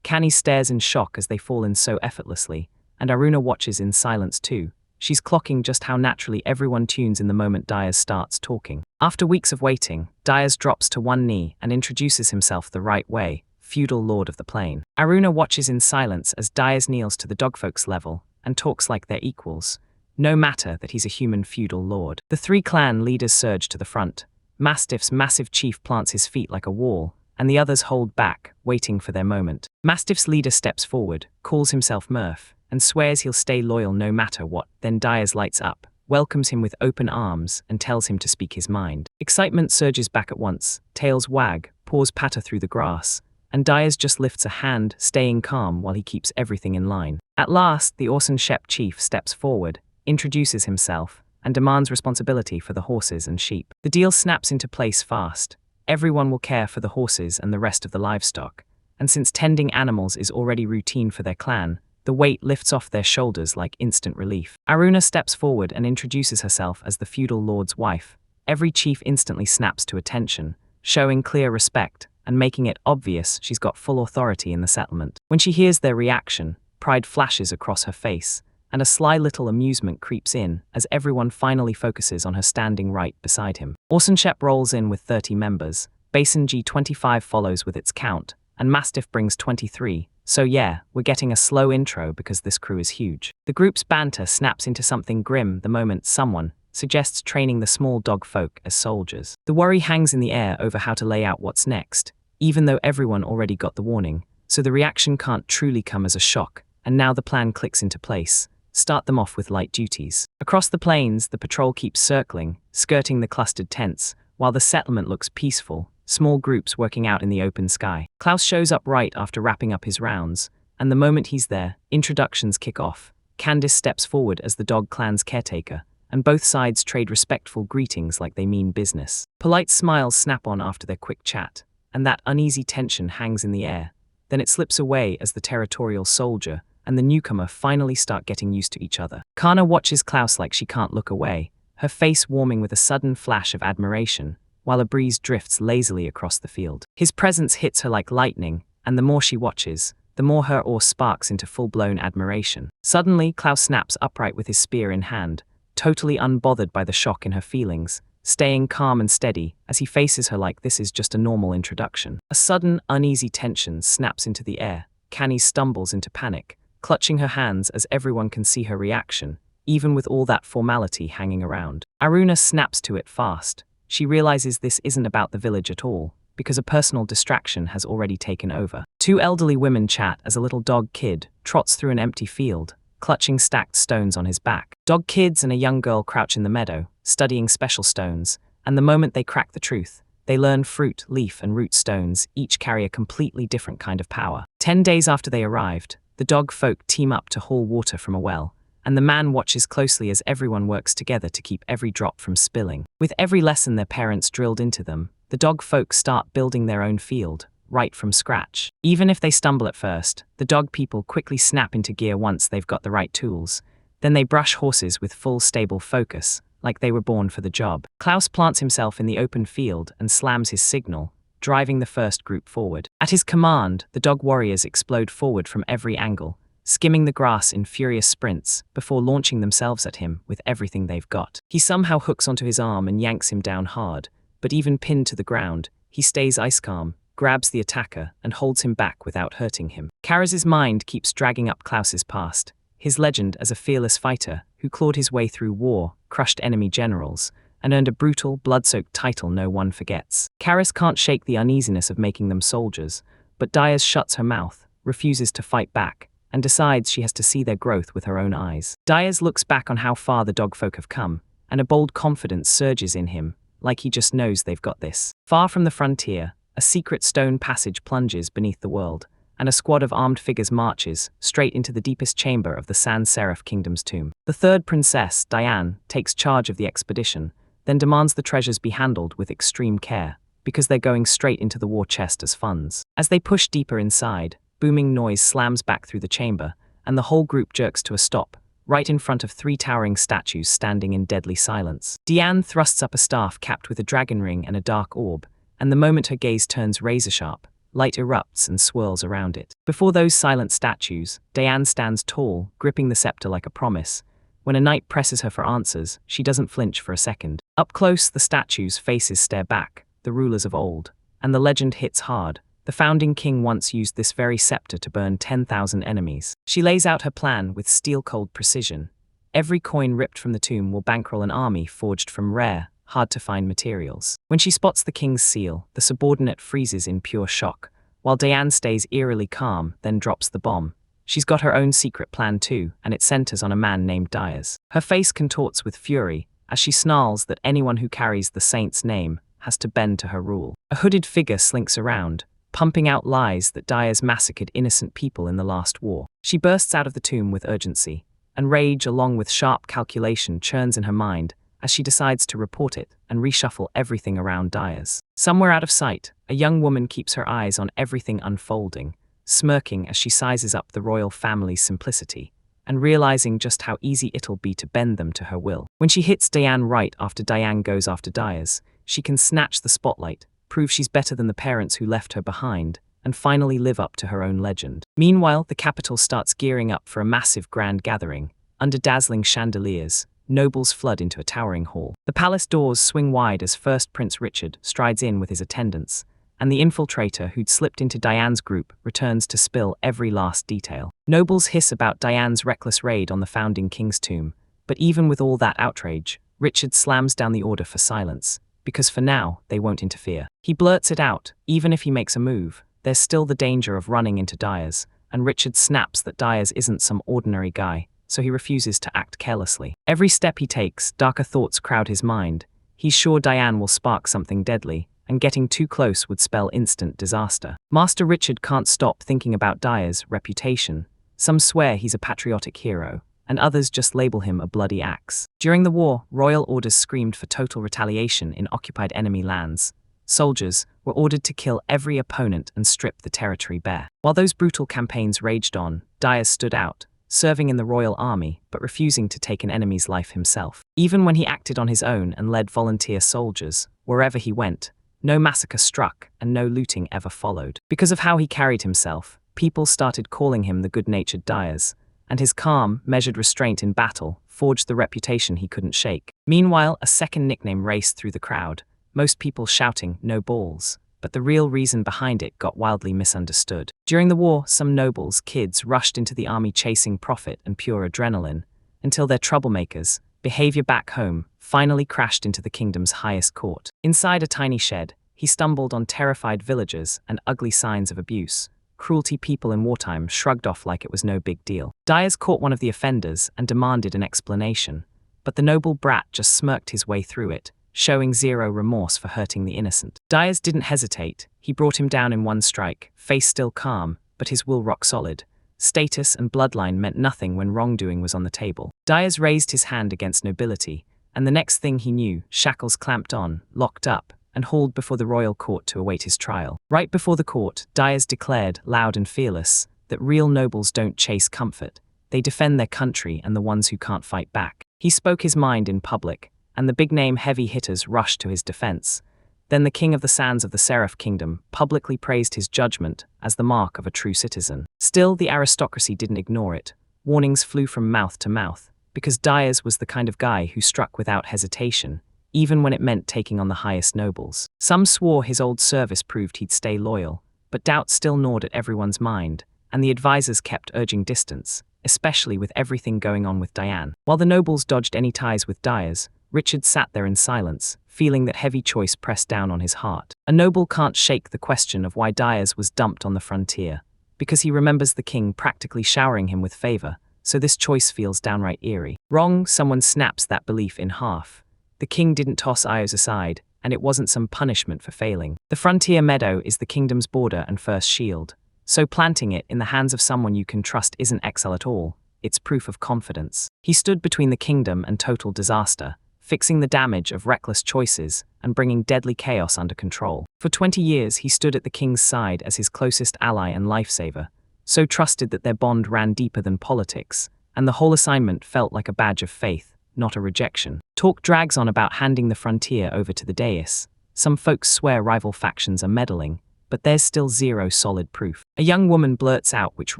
Cani stares in shock as they fall in so effortlessly, and Aruna watches in silence too. She's clocking just how naturally everyone tunes in the moment Diaz starts talking. After weeks of waiting, Diaz drops to one knee and introduces himself the right way, feudal lord of the plain. Aruna watches in silence as Diaz kneels to the dogfolk's level and talks like they're equals, no matter that he's a human feudal lord. The 3 clan leaders surge to the front. Mastiff's massive chief plants his feet like a wall, and the others hold back, waiting for their moment. Mastiff's leader steps forward, calls himself Murph, and swears he'll stay loyal no matter what. Then Diaz lights up, welcomes him with open arms, and tells him to speak his mind. Excitement surges back at once, tails wag, paws patter through the grass, and Diaz just lifts a hand, staying calm while he keeps everything in line. At last, the Orson Shep chief steps forward, introduces himself, and demands responsibility for the horses and sheep. The deal snaps into place fast. Everyone will care for the horses and the rest of the livestock, and since tending animals is already routine for their clan, the weight lifts off their shoulders like instant relief. Aruna steps forward and introduces herself as the feudal lord's wife. Every chief instantly snaps to attention, showing clear respect and making it obvious she's got full authority in the settlement. When she hears their reaction, pride flashes across her face, and a sly little amusement creeps in as everyone finally focuses on her standing right beside him. Orson Shep rolls in with 30 members, Basin G25 follows with its count, and Mastiff brings 23, so yeah, we're getting a slow intro because this crew is huge. The group's banter snaps into something grim the moment someone suggests training the small dog folk as soldiers. The worry hangs in the air over how to lay out what's next, even though everyone already got the warning, so the reaction can't truly come as a shock, and now the plan clicks into place. Start them off with light duties. Across the plains, the patrol keeps circling, skirting the clustered tents, while the settlement looks peaceful, small groups working out in the open sky. Klaus shows up right after wrapping up his rounds, and the moment he's there, introductions kick off. Candice steps forward as the dog clan's caretaker, and both sides trade respectful greetings like they mean business. Polite smiles snap on after their quick chat, and that uneasy tension hangs in the air. Then it slips away as the territorial soldier and the newcomer finally start getting used to each other. Kana watches Klaus like she can't look away, her face warming with a sudden flash of admiration, while a breeze drifts lazily across the field. His presence hits her like lightning, and the more she watches, the more her awe sparks into full-blown admiration. Suddenly, Klaus snaps upright with his spear in hand, totally unbothered by the shock in her feelings, staying calm and steady as he faces her like this is just a normal introduction. A sudden, uneasy tension snaps into the air. Canny stumbles into panic, clutching her hands as everyone can see her reaction, even with all that formality hanging around. Aruna snaps to it fast. She realizes this isn't about the village at all, because a personal distraction has already taken over. 2 elderly women chat as a little dog kid trots through an empty field, clutching stacked stones on his back. Dog kids and a young girl crouch in the meadow, studying special stones, and the moment they crack the truth, they learn fruit, leaf, and root stones each carry a completely different kind of power. 10 days after they arrived, the dog folk team up to haul water from a well, and the man watches closely as everyone works together to keep every drop from spilling. With every lesson their parents drilled into them, the dog folk start building their own field, right from scratch. Even if they stumble at first, the dog people quickly snap into gear once they've got the right tools. Then they brush horses with full stable focus, like they were born for the job. Klaus plants himself in the open field and slams his signal, driving the first group forward. At his command, the dog warriors explode forward from every angle, skimming the grass in furious sprints before launching themselves at him with everything they've got. He somehow hooks onto his arm and yanks him down hard, but even pinned to the ground, he stays ice calm, grabs the attacker, and holds him back without hurting him. Karaz's mind keeps dragging up Klaus's past, his legend as a fearless fighter who clawed his way through war, crushed enemy generals, and earned a brutal, blood-soaked title no one forgets. Karaz can't shake the uneasiness of making them soldiers, but Diaz shuts her mouth, refuses to fight back, and decides she has to see their growth with her own eyes. Diaz looks back on how far the dogfolk have come, and a bold confidence surges in him, like he just knows they've got this. Far from the frontier, a secret stone passage plunges beneath the world, and a squad of armed figures marches straight into the deepest chamber of the Sans Serif Kingdom's tomb. The third princess, Diane, takes charge of the expedition, then demands the treasures be handled with extreme care, because they're going straight into the war chest as funds. As they push deeper inside, booming noise slams back through the chamber, and the whole group jerks to a stop, right in front of 3 towering statues standing in deadly silence. Diane thrusts up a staff capped with a dragon ring and a dark orb, and the moment her gaze turns razor-sharp, light erupts and swirls around it. Before those silent statues, Diane stands tall, gripping the scepter like a promise. When a knight presses her for answers, she doesn't flinch for a second. Up close, the statues' faces stare back, the rulers of old, and the legend hits hard. The founding king once used this very scepter to burn 10,000 enemies. She lays out her plan with steel-cold precision. Every coin ripped from the tomb will bankroll an army forged from rare, hard-to-find materials. When she spots the king's seal, the subordinate freezes in pure shock, while Diane stays eerily calm, then drops the bomb. She's got her own secret plan too, and it centers on a man named Diaz. Her face contorts with fury as she snarls that anyone who carries the saint's name has to bend to her rule. A hooded figure slinks around, pumping out lies that Diaz massacred innocent people in the last war. She bursts out of the tomb with urgency, and rage along with sharp calculation churns in her mind as she decides to report it and reshuffle everything around Diaz. Somewhere out of sight, a young woman keeps her eyes on everything unfolding, smirking as she sizes up the royal family's simplicity, and realizing just how easy it'll be to bend them to her will. When she hits Diane right after Diane goes after Diaz, she can snatch the spotlight, prove she's better than the parents who left her behind, and finally live up to her own legend. Meanwhile, the capital starts gearing up for a massive grand gathering. Under dazzling chandeliers, nobles flood into a towering hall. The palace doors swing wide as First Prince Richard strides in with his attendants, and the infiltrator who'd slipped into Diane's group returns to spill every last detail. Nobles hiss about Diane's reckless raid on the founding king's tomb, but even with all that outrage, Richard slams down the order for silence, because for now, they won't interfere. He blurts it out, even if he makes a move, there's still the danger of running into Diaz, and Richard snaps that Diaz isn't some ordinary guy, so he refuses to act carelessly. Every step he takes, darker thoughts crowd his mind. He's sure Diane will spark something deadly, and getting too close would spell instant disaster. Master Richard can't stop thinking about Diaz's reputation. Some swear he's a patriotic hero, and others just label him a bloody axe. During the war, royal orders screamed for total retaliation in occupied enemy lands. Soldiers were ordered to kill every opponent and strip the territory bare. While those brutal campaigns raged on, Diaz stood out, serving in the royal army but refusing to take an enemy's life himself. Even when he acted on his own and led volunteer soldiers, wherever he went, no massacre struck and no looting ever followed. Because of how he carried himself, people started calling him the good-natured Diaz, and his calm, measured restraint in battle forged the reputation he couldn't shake. Meanwhile, a second nickname raced through the crowd, most people shouting, "No balls," but the real reason behind it got wildly misunderstood. During the war, some nobles' kids rushed into the army chasing profit and pure adrenaline, until their troublemakers' behavior back home finally crashed into the kingdom's highest court. Inside a tiny shed, he stumbled on terrified villagers and ugly signs of abuse. Cruelty people in wartime shrugged off like it was no big deal. Diaz caught one of the offenders and demanded an explanation, but the noble brat just smirked his way through it, showing zero remorse for hurting the innocent. Diaz didn't hesitate. He brought him down in one strike, face still calm, but his will rock solid. Status and bloodline meant nothing when wrongdoing was on the table. Diaz raised his hand against nobility, and the next thing he knew, shackles clamped on, locked up, and hauled before the royal court to await his trial. Right before the court, Dias declared, loud and fearless, that real nobles don't chase comfort. They defend their country and the ones who can't fight back. He spoke his mind in public, and the big-name heavy hitters rushed to his defense. Then the king of the sands of the Seraph Kingdom publicly praised his judgment as the mark of a true citizen. Still, the aristocracy didn't ignore it. Warnings flew from mouth to mouth, because Dias was the kind of guy who struck without hesitation, even when it meant taking on the highest nobles. Some swore his old service proved he'd stay loyal, but doubt still gnawed at everyone's mind, and the advisors kept urging distance, especially with everything going on with Diane. While the nobles dodged any ties with Dias, Richard sat there in silence, feeling that heavy choice pressed down on his heart. A noble can't shake the question of why Dias was dumped on the frontier, because he remembers the king practically showering him with favor, so this choice feels downright eerie. Wrong, someone snaps that belief in half. The king didn't toss Ios aside, and it wasn't some punishment for failing. The frontier meadow is the kingdom's border and first shield, so planting it in the hands of someone you can trust isn't exile at all, it's proof of confidence. He stood between the kingdom and total disaster, fixing the damage of reckless choices and bringing deadly chaos under control. For 20 years he stood at the king's side as his closest ally and lifesaver, so trusted that their bond ran deeper than politics, and the whole assignment felt like a badge of faith, not a rejection. Talk drags on about handing the frontier over to the dais. Some folks swear rival factions are meddling, but there's still zero solid proof. A young woman blurts out which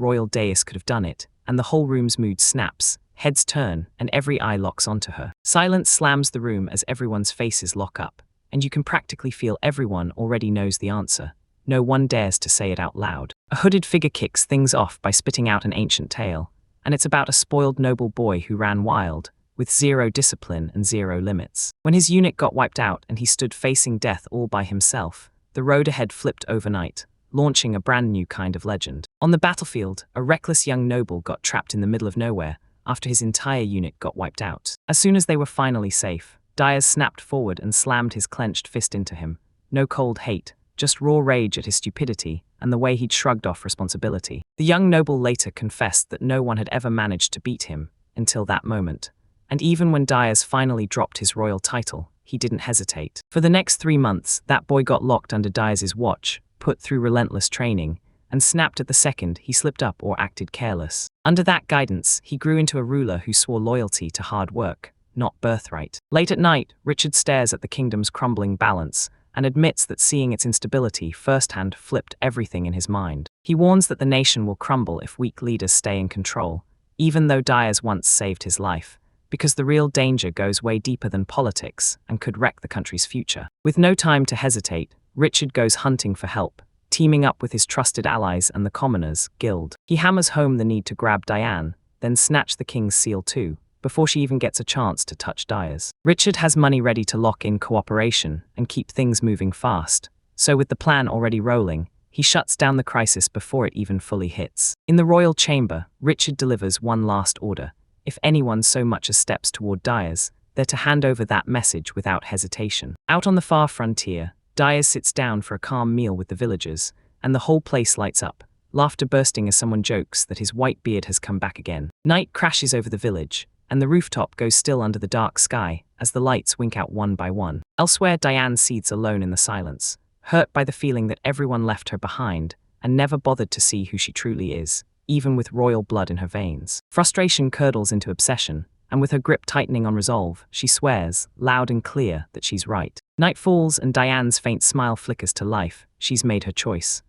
royal dais could have done it, and the whole room's mood snaps, heads turn, and every eye locks onto her. Silence slams the room as everyone's faces lock up, and you can practically feel everyone already knows the answer. No one dares to say it out loud. A hooded figure kicks things off by spitting out an ancient tale, and it's about a spoiled noble boy who ran wild, with zero discipline and zero limits. When his unit got wiped out and he stood facing death all by himself, the road ahead flipped overnight, launching a brand new kind of legend. On the battlefield, a reckless young noble got trapped in the middle of nowhere after his entire unit got wiped out. As soon as they were finally safe, Dias snapped forward and slammed his clenched fist into him. No cold hate, just raw rage at his stupidity and the way he'd shrugged off responsibility. The young noble later confessed that no one had ever managed to beat him until that moment, and even when Dias finally dropped his royal title, he didn't hesitate. For the next 3 months, that boy got locked under Dias's watch, put through relentless training, and snapped at the second he slipped up or acted careless. Under that guidance, he grew into a ruler who swore loyalty to hard work, not birthright. Late at night, Richard stares at the kingdom's crumbling balance and admits that seeing its instability firsthand flipped everything in his mind. He warns that the nation will crumble if weak leaders stay in control, even though Dias once saved his life, because the real danger goes way deeper than politics and could wreck the country's future. With no time to hesitate, Richard goes hunting for help, teaming up with his trusted allies and the Commoners Guild. He hammers home the need to grab Diane, then snatch the king's seal too, before she even gets a chance to touch Dias. Richard has money ready to lock in cooperation and keep things moving fast, so with the plan already rolling, he shuts down the crisis before it even fully hits. In the royal chamber, Richard delivers one last order. If anyone so much as steps toward Dias, they're to hand over that message without hesitation. Out on the far frontier, Dias sits down for a calm meal with the villagers, and the whole place lights up, laughter bursting as someone jokes that his white beard has come back again. Night crashes over the village, and the rooftop goes still under the dark sky as the lights wink out one by one. Elsewhere, Diane seethes alone in the silence, hurt by the feeling that everyone left her behind and never bothered to see who she truly is, even with royal blood in her veins. Frustration curdles into obsession, and with her grip tightening on resolve, she swears, loud and clear, that she's right. Night falls and Diane's faint smile flickers to life. She's made her choice.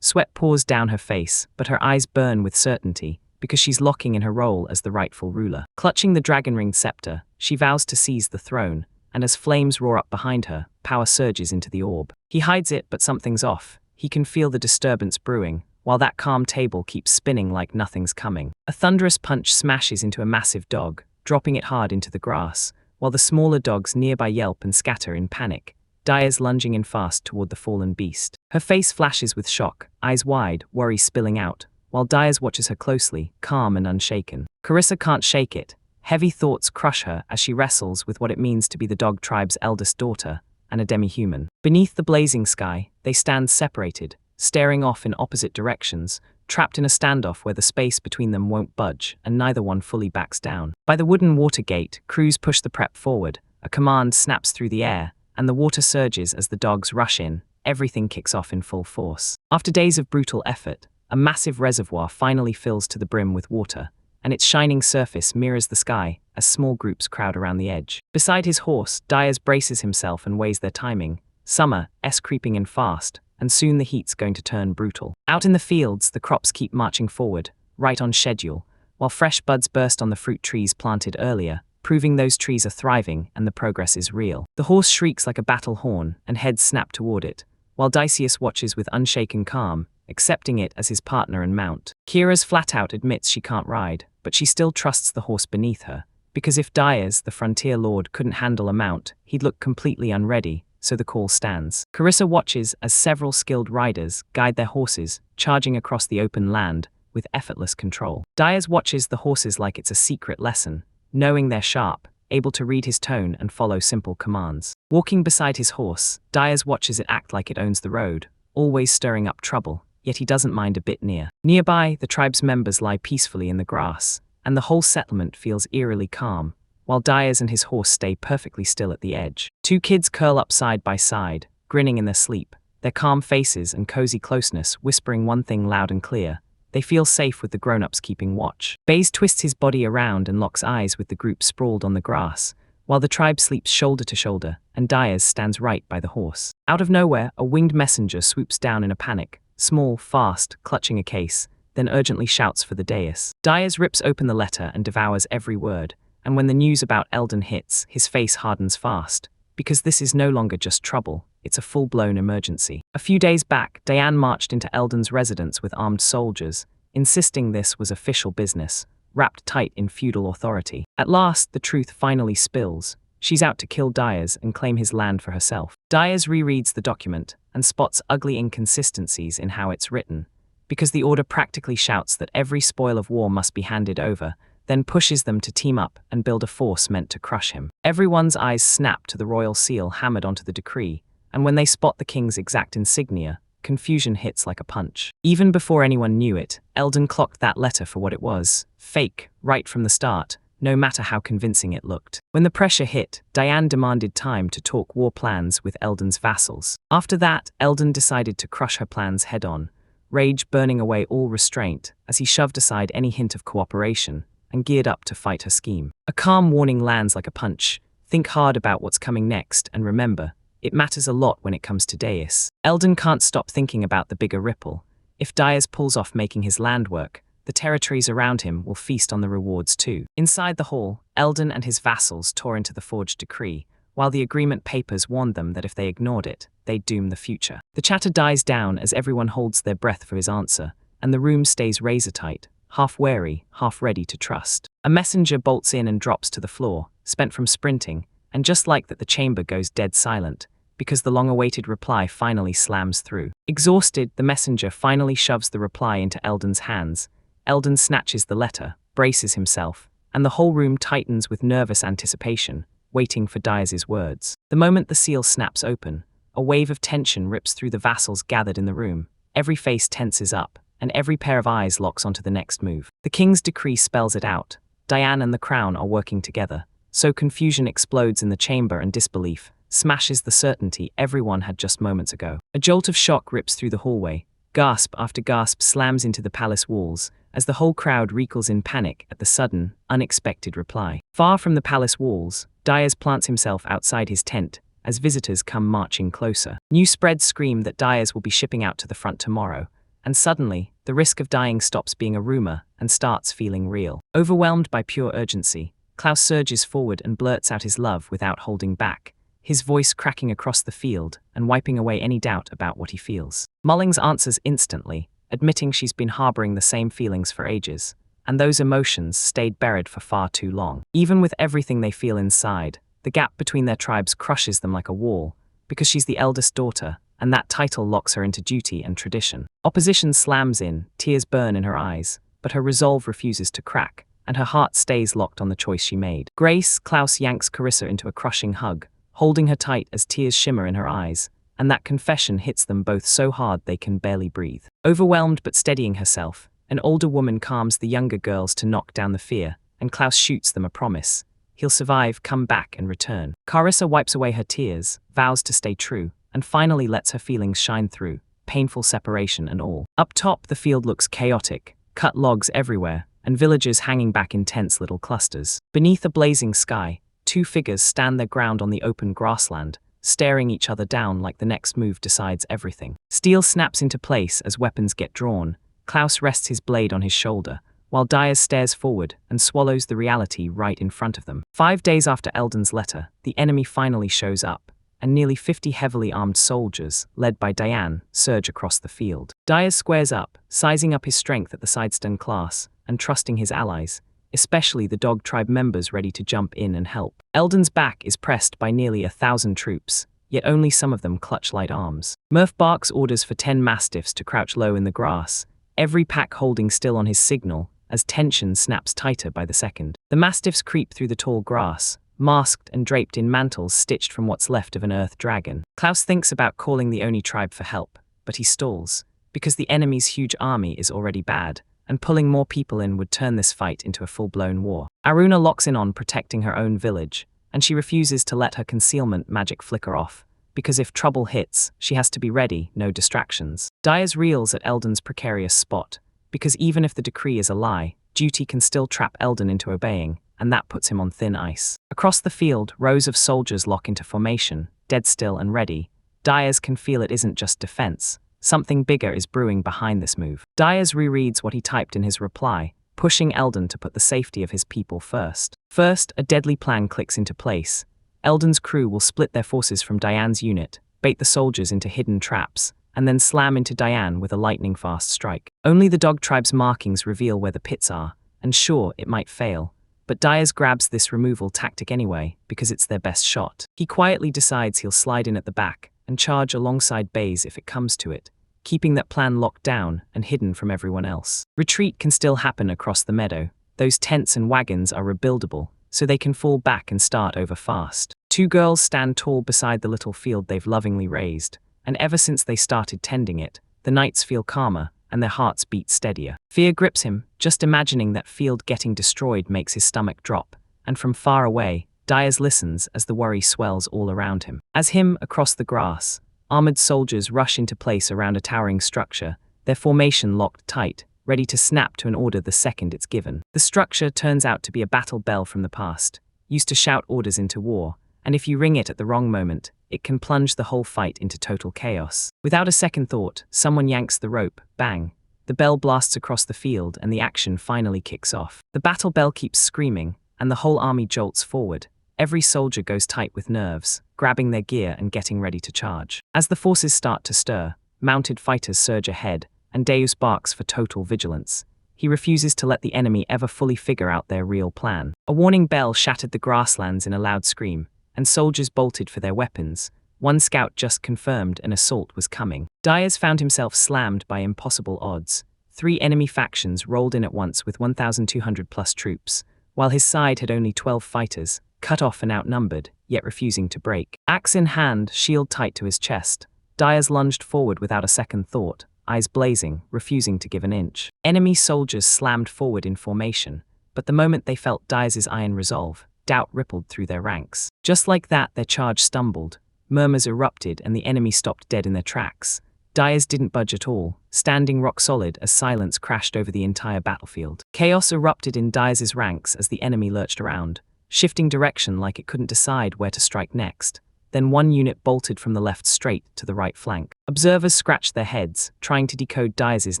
Sweat pours down her face, but her eyes burn with certainty, because she's locking in her role as the rightful ruler. Clutching the dragon-ringed scepter, she vows to seize the throne, and as flames roar up behind her, power surges into the orb. He hides it, but something's off. He can feel the disturbance brewing, while that calm table keeps spinning like nothing's coming. A thunderous punch smashes into a massive dog, dropping it hard into the grass, while the smaller dogs nearby yelp and scatter in panic. Dias lunging in fast toward the fallen beast. Her face flashes with shock, eyes wide, worry spilling out, while Dias watches her closely, calm and unshaken. Carissa can't shake it. Heavy thoughts crush her as she wrestles with what it means to be the dog tribe's eldest daughter and a demi-human. Beneath the blazing sky, they stand separated, staring off in opposite directions, trapped in a standoff where the space between them won't budge and neither one fully backs down. By the wooden water gate, crews push the prep forward. A command snaps through the air, and the water surges as the dogs rush in. Everything kicks off in full force. After days of brutal effort, a massive reservoir finally fills to the brim with water, and its shining surface mirrors the sky as small groups crowd around the edge. Beside his horse, Diaz braces himself and weighs their timing. Summer's creeping in fast, and soon the heat's going to turn brutal. Out in the fields, the crops keep marching forward, right on schedule, while fresh buds burst on the fruit trees planted earlier, proving those trees are thriving and the progress is real. The horse shrieks like a battle horn, and heads snap toward it, while Decius watches with unshaken calm, accepting it as his partner and mount. Kira's flat out admits she can't ride, but she still trusts the horse beneath her, because if Diaz, the frontier lord, couldn't handle a mount, he'd look completely unready, so the call stands. Carissa watches as several skilled riders guide their horses, charging across the open land with effortless control. Diaz watches the horses like it's a secret lesson, knowing they're sharp, able to read his tone and follow simple commands. Walking beside his horse, Diaz watches it act like it owns the road, always stirring up trouble, yet he doesn't mind a bit near. Nearby, the tribe's members lie peacefully in the grass, and the whole settlement feels eerily calm, while Diaz and his horse stay perfectly still at the edge. Two kids curl up side by side, grinning in their sleep, their calm faces and cozy closeness whispering one thing loud and clear: they feel safe with the grown-ups keeping watch. Baze twists his body around and locks eyes with the group sprawled on the grass, while the tribe sleeps shoulder to shoulder, and Diaz stands right by the horse. Out of nowhere, a winged messenger swoops down in a panic, small, fast, clutching a case, then urgently shouts for the dais. Diaz rips open the letter and devours every word, and when the news about Eldon hits, his face hardens fast, because this is no longer just trouble, it's a full-blown emergency. A few days back, Diane marched into Eldon's residence with armed soldiers, insisting this was official business, wrapped tight in feudal authority. At last, the truth finally spills. She's out to kill Diaz and claim his land for herself. Diaz rereads the document and spots ugly inconsistencies in how it's written, because the order practically shouts that every spoil of war must be handed over, then pushes them to team up and build a force meant to crush him. Everyone's eyes snap to the royal seal hammered onto the decree, and when they spot the king's exact insignia, confusion hits like a punch. Even before anyone knew it, Eldon clocked that letter for what it was: fake, right from the start, no matter how convincing it looked. When the pressure hit, Diane demanded time to talk war plans with Eldon's vassals. After that, Eldon decided to crush her plans head-on, rage burning away all restraint as he shoved aside any hint of cooperation and geared up to fight her scheme. A calm warning lands like a punch. Think hard about what's coming next, and remember, it matters a lot when it comes to Deus. Eldon can't stop thinking about the bigger ripple. If Diaz pulls off making his land work, the territories around him will feast on the rewards too. Inside the hall, Eldon and his vassals tore into the forged decree, while the agreement papers warned them that if they ignored it, they'd doom the future. The chatter dies down as everyone holds their breath for his answer, and the room stays razor-tight, half wary, half ready to trust. A messenger bolts in and drops to the floor, spent from sprinting, and just like that the chamber goes dead silent, because the long-awaited reply finally slams through. Exhausted, the messenger finally shoves the reply into Eldon's hands. Eldon snatches the letter, braces himself, and the whole room tightens with nervous anticipation, waiting for Diaz's words. The moment the seal snaps open, a wave of tension rips through the vassals gathered in the room. Every face tenses up, and every pair of eyes locks onto the next move. The king's decree spells it out. Diane and the crown are working together, so confusion explodes in the chamber and disbelief smashes the certainty everyone had just moments ago. A jolt of shock rips through the hallway. Gasp after gasp slams into the palace walls, as the whole crowd recoils in panic at the sudden, unexpected reply. Far from the palace walls, Diaz plants himself outside his tent, as visitors come marching closer. News spreads scream that Diaz will be shipping out to the front tomorrow, and suddenly, the risk of dying stops being a rumor and starts feeling real. Overwhelmed by pure urgency, Klaus surges forward and blurts out his love without holding back, his voice cracking across the field and wiping away any doubt about what he feels. Mullings answers instantly, admitting she's been harboring the same feelings for ages, and those emotions stayed buried for far too long. Even with everything they feel inside, the gap between their tribes crushes them like a wall, because she's the eldest daughter, and that title locks her into duty and tradition. Opposition slams in, tears burn in her eyes, but her resolve refuses to crack, and her heart stays locked on the choice she made. Grace, Klaus yanks Carissa into a crushing hug, holding her tight as tears shimmer in her eyes, and that confession hits them both so hard they can barely breathe. Overwhelmed but steadying herself, an older woman calms the younger girls to knock down the fear, and Klaus shoots them a promise, He'll survive, come back, and return. Carissa wipes away her tears, vows to stay true, and finally lets her feelings shine through, painful separation and all. Up top, the field looks chaotic, cut logs everywhere, and villagers hanging back in tense little clusters. Beneath a blazing sky, two figures stand their ground on the open grassland, staring each other down like the next move decides everything. Steel snaps into place as weapons get drawn. Klaus rests his blade on his shoulder, while Diaz stares forward and swallows the reality right in front of them. 5 days after Eldon's letter, the enemy finally shows up, and nearly 50 heavily armed soldiers, led by Diane, surge across the field. Diaz squares up, sizing up his strength at the Sidestone class, and trusting his allies, especially the dog tribe members ready to jump in and help. Eldon's back is pressed by nearly 1,000 troops, yet only some of them clutch light arms. Murph barks orders for 10 mastiffs to crouch low in the grass, every pack holding still on his signal, as tension snaps tighter by the second. The mastiffs creep through the tall grass, masked and draped in mantles stitched from what's left of an earth dragon. Klaus thinks about calling the Oni tribe for help, but he stalls, because the enemy's huge army is already bad, and pulling more people in would turn this fight into a full-blown war. Aruna locks in on protecting her own village, and she refuses to let her concealment magic flicker off, because if trouble hits, she has to be ready, no distractions. Diaz reels at Eldon's precarious spot, because even if the decree is a lie, duty can still trap Eldon into obeying, and that puts him on thin ice. Across the field, rows of soldiers lock into formation, dead still and ready. Diaz can feel it isn't just defense. Something bigger is brewing behind this move. Diaz rereads what he typed in his reply, pushing Eldon to put the safety of his people first. First, a deadly plan clicks into place. Eldon's crew will split their forces from Diane's unit, bait the soldiers into hidden traps, and then slam into Diane with a lightning-fast strike. Only the dog tribe's markings reveal where the pits are, and sure, it might fail, but Diaz grabs this removal tactic anyway, because it's their best shot. He quietly decides he'll slide in at the back, and charge alongside Baze if it comes to it, keeping that plan locked down and hidden from everyone else. Retreat can still happen across the meadow. Those tents and wagons are rebuildable, so they can fall back and start over fast. 2 girls stand tall beside the little field they've lovingly raised, and ever since they started tending it, the nights feel calmer and their hearts beat steadier. Fear grips him, just imagining that field getting destroyed makes his stomach drop, and from far away, Diaz listens as the worry swells all around him. As him, across the grass, armored soldiers rush into place around a towering structure, their formation locked tight, ready to snap to an order the second it's given. The structure turns out to be a battle bell from the past, used to shout orders into war, and if you ring it at the wrong moment, it can plunge the whole fight into total chaos. Without a second thought, someone yanks the rope, bang. The bell blasts across the field and the action finally kicks off. The battle bell keeps screaming, and the whole army jolts forward. Every soldier goes tight with nerves, grabbing their gear and getting ready to charge. As the forces start to stir, mounted fighters surge ahead, and Deus barks for total vigilance. He refuses to let the enemy ever fully figure out their real plan. A warning bell shattered the grasslands in a loud scream, and soldiers bolted for their weapons. One scout just confirmed an assault was coming. Diaz found himself slammed by impossible odds. 3 enemy factions rolled in at once with 1,200 plus troops, while his side had only 12 fighters, cut off and outnumbered, yet refusing to break. Axe in hand, shield tight to his chest, Diaz lunged forward without a second thought, eyes blazing, refusing to give an inch. Enemy soldiers slammed forward in formation, but the moment they felt Diaz's iron resolve, doubt rippled through their ranks. Just like that, their charge stumbled, murmurs erupted, and the enemy stopped dead in their tracks. Diaz didn't budge at all, standing rock solid as silence crashed over the entire battlefield. Chaos erupted in Diaz's ranks as the enemy lurched around, shifting direction like it couldn't decide where to strike next. Then one unit bolted from the left straight to the right flank. Observers scratched their heads, trying to decode Diaz's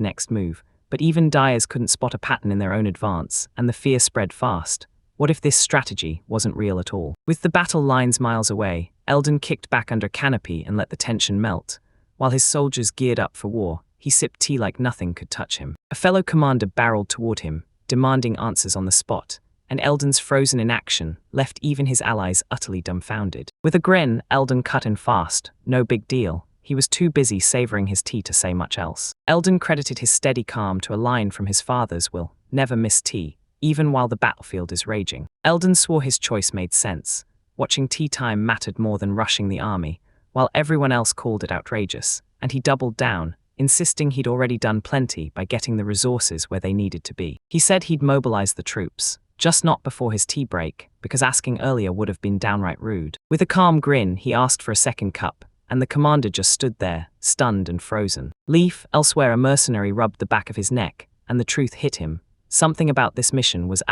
next move, but even Diaz couldn't spot a pattern in their own advance, and the fear spread fast. What if this strategy wasn't real at all? With the battle lines miles away, Eldon kicked back under canopy and let the tension melt. While his soldiers geared up for war, he sipped tea like nothing could touch him. A fellow commander barreled toward him, demanding answers on the spot, and Eldon's frozen inaction left even his allies utterly dumbfounded. With a grin, Eldon cut in fast. No big deal. He was too busy savoring his tea to say much else. Eldon credited his steady calm to a line from his father's will, "Never miss tea, even while the battlefield is raging." Eldon swore his choice made sense. Watching tea time mattered more than rushing the army, while everyone else called it outrageous, and he doubled down, insisting he'd already done plenty by getting the resources where they needed to be. He said he'd mobilize the troops, just not before his tea break, because asking earlier would have been downright rude. With a calm grin, he asked for a second cup, and the commander just stood there, stunned and frozen. Leaf, elsewhere a mercenary, rubbed the back of his neck, and the truth hit him. Something about this mission was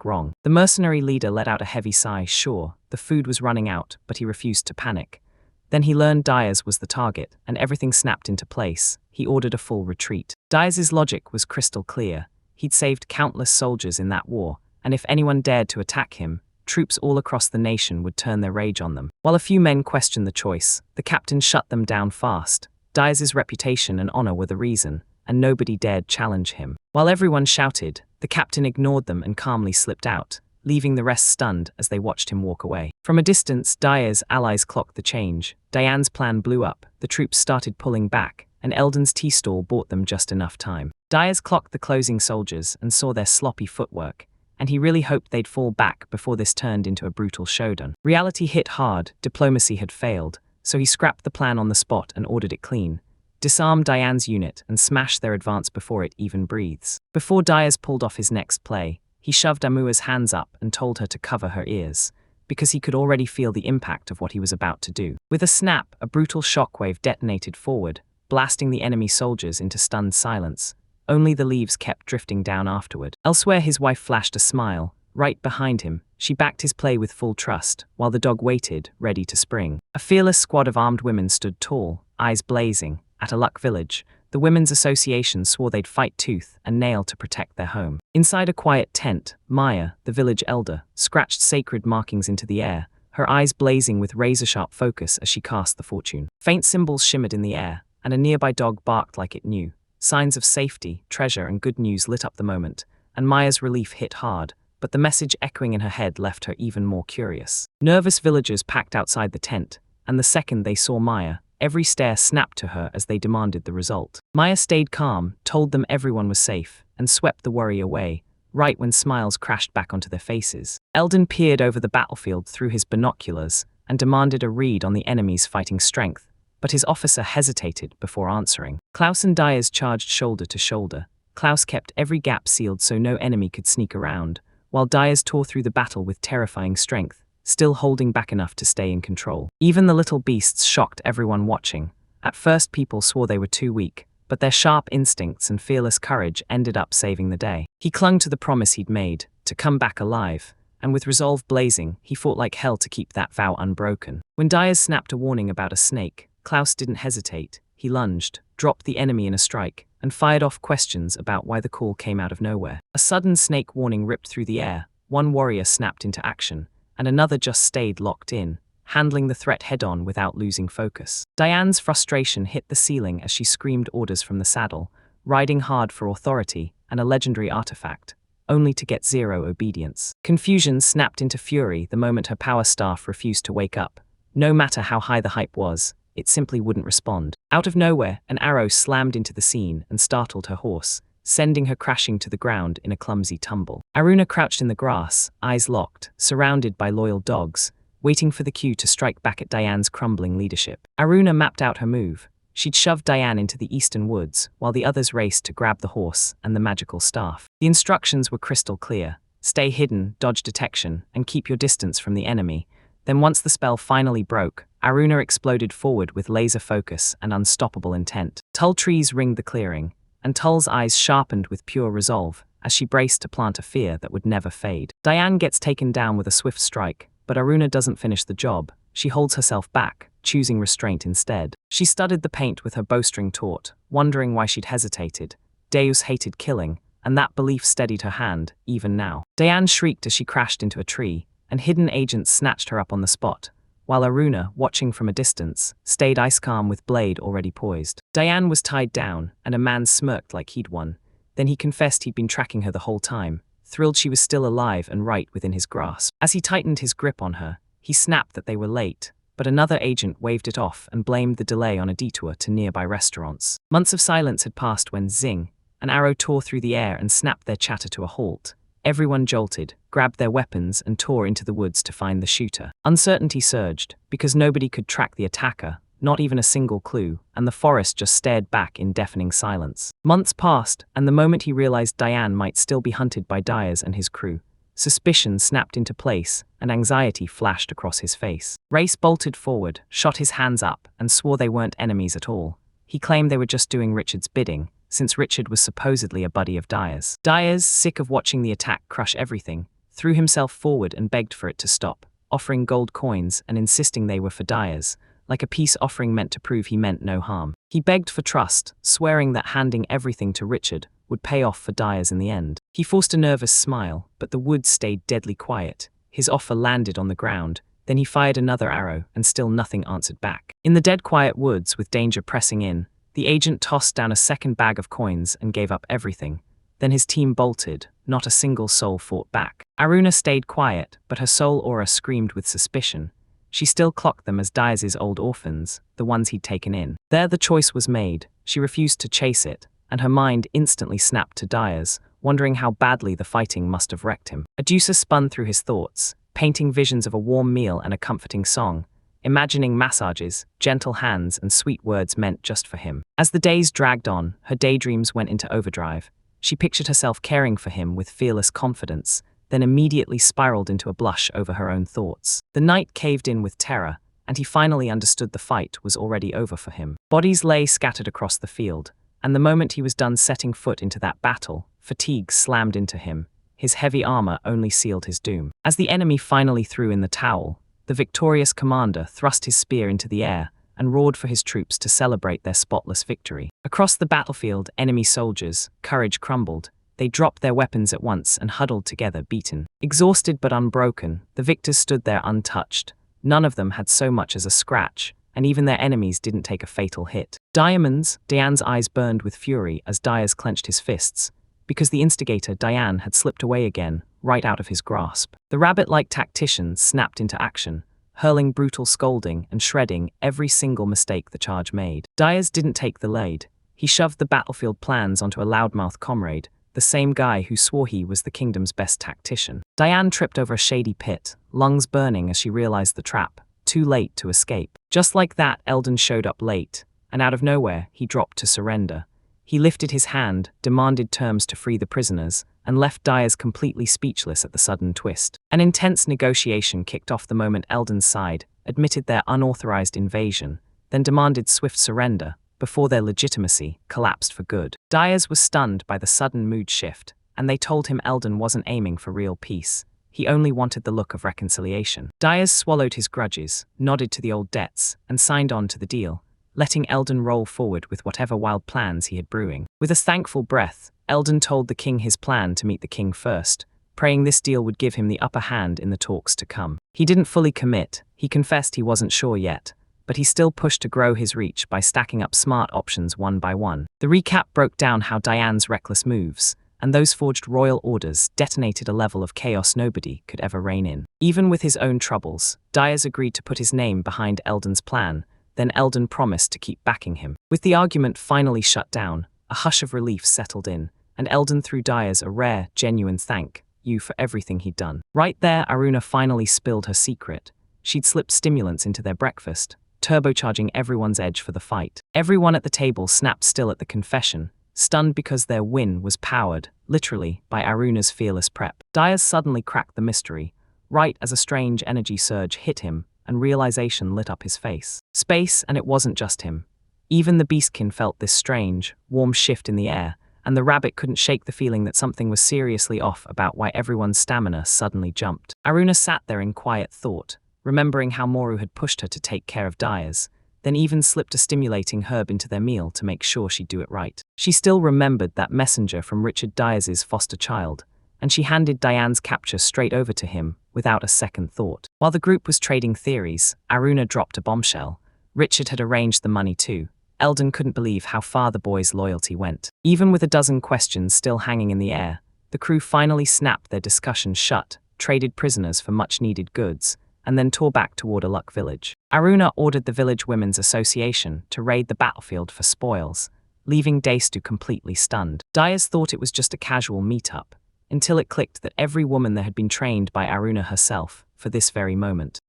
wrong. The mercenary leader let out a heavy sigh. Sure, the food was running out, but he refused to panic. Then he learned Dyers was the target, and everything snapped into place. He ordered a full retreat. Dyers' logic was crystal clear. He'd saved countless soldiers in that war, and if anyone dared to attack him, troops all across the nation would turn their rage on them. While a few men questioned the choice, the captain shut them down fast. Dyers' reputation and honor were the reason, and nobody dared challenge him. While everyone shouted, the captain ignored them and calmly slipped out, leaving the rest stunned as they watched him walk away. From a distance, Dyer's allies clocked the change. Diane's plan blew up, the troops started pulling back, and Eldon's tea stall bought them just enough time. Dyers clocked the closing soldiers and saw their sloppy footwork, and he really hoped they'd fall back before this turned into a brutal showdown. Reality hit hard, diplomacy had failed, so he scrapped the plan on the spot and ordered it clean. Disarm Diane's unit and smash their advance before it even breathes. Before Dyers pulled off his next play, he shoved Amua's hands up and told her to cover her ears, because he could already feel the impact of what he was about to do. With a snap, a brutal shockwave detonated forward, blasting the enemy soldiers into stunned silence. Only the leaves kept drifting down afterward. Elsewhere, his wife flashed a smile. Right behind him, she backed his play with full trust, while the dog waited, ready to spring. A fearless squad of armed women stood tall, eyes blazing. At a luck village, the Women's Association swore they'd fight tooth and nail to protect their home. Inside a quiet tent, Maya, the village elder, scratched sacred markings into the air, her eyes blazing with razor-sharp focus as she cast the fortune. Faint symbols shimmered in the air, and a nearby dog barked like it knew. Signs of safety, treasure, and good news lit up the moment, and Maya's relief hit hard, but the message echoing in her head left her even more curious. Nervous villagers packed outside the tent, and the second they saw Maya, every stare snapped to her as they demanded the result. Maya stayed calm, told them everyone was safe, and swept the worry away, right when smiles crashed back onto their faces. Eldon peered over the battlefield through his binoculars and demanded a read on the enemy's fighting strength, but his officer hesitated before answering. Klaus and Dyers charged shoulder to shoulder. Klaus kept every gap sealed so no enemy could sneak around, while Dyers tore through the battle with terrifying strength, still holding back enough to stay in control. Even the little beasts shocked everyone watching. At first people swore they were too weak, but their sharp instincts and fearless courage ended up saving the day. He clung to the promise he'd made, to come back alive, and with resolve blazing, he fought like hell to keep that vow unbroken. When Dyers snapped a warning about a snake, Klaus didn't hesitate. He lunged, dropped the enemy in a strike, and fired off questions about why the call came out of nowhere. A sudden snake warning ripped through the air, one warrior snapped into action, and another just stayed locked in, handling the threat head-on without losing focus. Diane's frustration hit the ceiling as she screamed orders from the saddle, riding hard for authority and a legendary artifact, only to get zero obedience. Confusion snapped into fury the moment her power staff refused to wake up. No matter how high the hype was, it simply wouldn't respond. Out of nowhere, an arrow slammed into the scene and startled her horse, sending her crashing to the ground in a clumsy tumble. Aruna crouched in the grass, eyes locked, surrounded by loyal dogs, waiting for the cue to strike back at Diane's crumbling leadership. Aruna mapped out her move. She'd shoved Diane into the eastern woods, while the others raced to grab the horse and the magical staff. The instructions were crystal clear. Stay hidden, dodge detection, and keep your distance from the enemy. Then once the spell finally broke, Aruna exploded forward with laser focus and unstoppable intent. Tall trees ringed the clearing, and Tull's eyes sharpened with pure resolve as she braced to plant a fear that would never fade. Diane gets taken down with a swift strike, but Aruna doesn't finish the job. She holds herself back, choosing restraint instead. She studied the paint with her bowstring taut, wondering why she'd hesitated. Deus hated killing, and that belief steadied her hand, even now. Diane shrieked as she crashed into a tree, and hidden agents snatched her up on the spot, while Aruna, watching from a distance, stayed ice-calm with blade already poised. Diane was tied down, and a man smirked like he'd won. Then he confessed he'd been tracking her the whole time, thrilled she was still alive and right within his grasp. As he tightened his grip on her, he snapped that they were late, but another agent waved it off and blamed the delay on a detour to nearby restaurants. Months of silence had passed when zing, an arrow tore through the air and snapped their chatter to a halt. Everyone jolted, grabbed their weapons and tore into the woods to find the shooter. Uncertainty surged, because nobody could track the attacker, not even a single clue, and the forest just stared back in deafening silence. Months passed, and the moment he realized Diane might still be hunted by Dyers and his crew, Suspicion snapped into place, and anxiety flashed across his face. Race bolted forward, shot his hands up, and swore they weren't enemies at all. He claimed they were just doing Richard's bidding, since Richard was supposedly a buddy of Dyer's. Dyer's, sick of watching the attack crush everything, threw himself forward and begged for it to stop, offering gold coins and insisting they were for Dyer's, like a peace offering meant to prove he meant no harm. He begged for trust, swearing that handing everything to Richard would pay off for Dyer's in the end. He forced a nervous smile, but the woods stayed deadly quiet. His offer landed on the ground, then he fired another arrow, and still nothing answered back. In the dead quiet woods, with danger pressing in, the agent tossed down a second bag of coins and gave up everything. Then his team bolted. Not a single soul fought back. Aruna stayed quiet, but her soul aura screamed with suspicion. She still clocked them as Dyer's old orphans, the ones he'd taken in. There the choice was made. She refused to chase it, and her mind instantly snapped to Dyer's, wondering how badly the fighting must have wrecked him. A juicer spun through his thoughts, painting visions of a warm meal and a comforting song, imagining massages, gentle hands, and sweet words meant just for him. As the days dragged on, her daydreams went into overdrive. She pictured herself caring for him with fearless confidence, then immediately spiraled into a blush over her own thoughts. The night caved in with terror, and he finally understood the fight was already over for him. Bodies lay scattered across the field, and the moment he was done setting foot into that battle, fatigue slammed into him. His heavy armor only sealed his doom. As the enemy finally threw in the towel, the victorious commander thrust his spear into the air and roared for his troops to celebrate their spotless victory. Across the battlefield, enemy soldiers, courage crumbled. They dropped their weapons at once and huddled together, beaten. Exhausted but unbroken, the victors stood there untouched. None of them had so much as a scratch, and even their enemies didn't take a fatal hit. Diane's eyes burned with fury as Dyer's clenched his fists, because the instigator, Diane, had slipped away again, right out of his grasp. The rabbit-like tactician snapped into action, hurling brutal scolding and shredding every single mistake the charge made. Dyer's didn't take the lead. He shoved the battlefield plans onto a loudmouth comrade, the same guy who swore he was the kingdom's best tactician. Diane tripped over a shady pit, lungs burning as she realized the trap, too late to escape. Just like that, Eldon showed up late, and out of nowhere, he dropped to surrender. He lifted his hand, demanded terms to free the prisoners, and left Dyer's completely speechless at the sudden twist. An intense negotiation kicked off the moment Eldon's side admitted their unauthorized invasion, then demanded swift surrender, before their legitimacy collapsed for good. Dyer's was stunned by the sudden mood shift, and they told him Eldon wasn't aiming for real peace. He only wanted the look of reconciliation. Dyer's swallowed his grudges, nodded to the old debts, and signed on to the deal, letting Eldon roll forward with whatever wild plans he had brewing. With a thankful breath, Eldon told the king his plan to meet the king first, praying this deal would give him the upper hand in the talks to come. He didn't fully commit. He confessed he wasn't sure yet, but he still pushed to grow his reach by stacking up smart options one by one. The recap broke down how Diane's reckless moves, and those forged royal orders, detonated a level of chaos nobody could ever rein in. Even with his own troubles, Dyer's agreed to put his name behind Eldon's plan, then Eldon promised to keep backing him. With the argument finally shut down, a hush of relief settled in, and Eldon threw Dyer's a rare, genuine thank you for everything he'd done. Right there, Aruna finally spilled her secret. She'd slipped stimulants into their breakfast, turbocharging everyone's edge for the fight. Everyone at the table snapped still at the confession, stunned because their win was powered, literally, by Aruna's fearless prep. Dyer's suddenly cracked the mystery, right as a strange energy surge hit him, and realization lit up his face. Space, and it wasn't just him. Even the beastkin felt this strange, warm shift in the air, and the rabbit couldn't shake the feeling that something was seriously off about why everyone's stamina suddenly jumped. Aruna sat there in quiet thought, remembering how Moru had pushed her to take care of Dyer's, then even slipped a stimulating herb into their meal to make sure she'd do it right. She still remembered that messenger from Richard Dyer's foster child, and she handed Diane's capture straight over to him without a second thought. While the group was trading theories, Aruna dropped a bombshell. Richard had arranged the money too. Eldon couldn't believe how far the boy's loyalty went. Even with a dozen questions still hanging in the air, the crew finally snapped their discussion shut, traded prisoners for much-needed goods, and then tore back toward Aluk village. Aruna ordered the Village Women's Association to raid the battlefield for spoils, leaving Daistu completely stunned. Dyer's thought it was just a casual meetup, until it clicked that every woman there had been trained by Aruna herself for this very moment.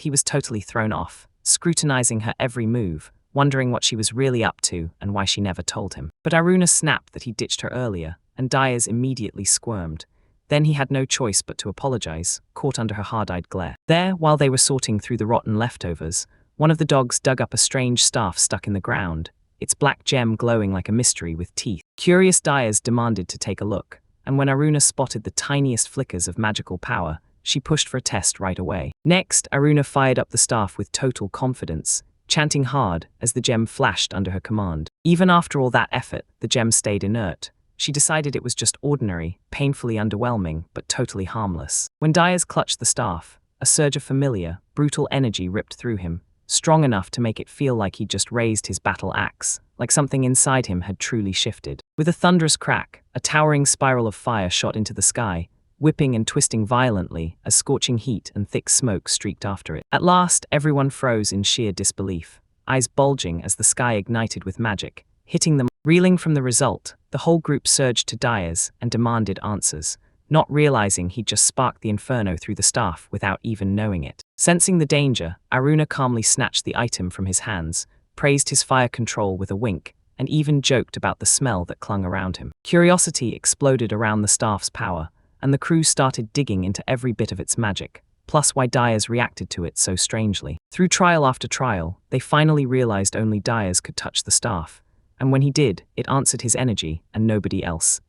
He was totally thrown off, scrutinizing her every move, wondering what she was really up to and why she never told him. But Aruna snapped that he ditched her earlier, and Dyer's immediately squirmed. Then he had no choice but to apologize, caught under her hard-eyed glare. There, while they were sorting through the rotten leftovers, one of the dogs dug up a strange staff stuck in the ground, its black gem glowing like a mystery with teeth. Curious dyers demanded to take a look, and when Aruna spotted the tiniest flickers of magical power, she pushed for a test right away. Next, Aruna fired up the staff with total confidence, chanting hard as the gem flashed under her command. Even after all that effort, the gem stayed inert. She decided it was just ordinary, painfully underwhelming, but totally harmless. When Dyers clutched the staff, a surge of familiar, brutal energy ripped through him, strong enough to make it feel like he'd just raised his battle axe, like something inside him had truly shifted. With a thunderous crack, a towering spiral of fire shot into the sky, whipping and twisting violently as scorching heat and thick smoke streaked after it. At last, everyone froze in sheer disbelief, eyes bulging as the sky ignited with magic, hitting them. Reeling from the result, the whole group surged to Dyers and demanded answers, not realizing he'd just sparked the inferno through the staff without even knowing it. Sensing the danger, Aruna calmly snatched the item from his hands, praised his fire control with a wink, and even joked about the smell that clung around him. Curiosity exploded around the staff's power, and the crew started digging into every bit of its magic, plus why Dyers reacted to it so strangely. Through trial after trial, they finally realized only Dyers could touch the staff, and when he did, it answered his energy and nobody else.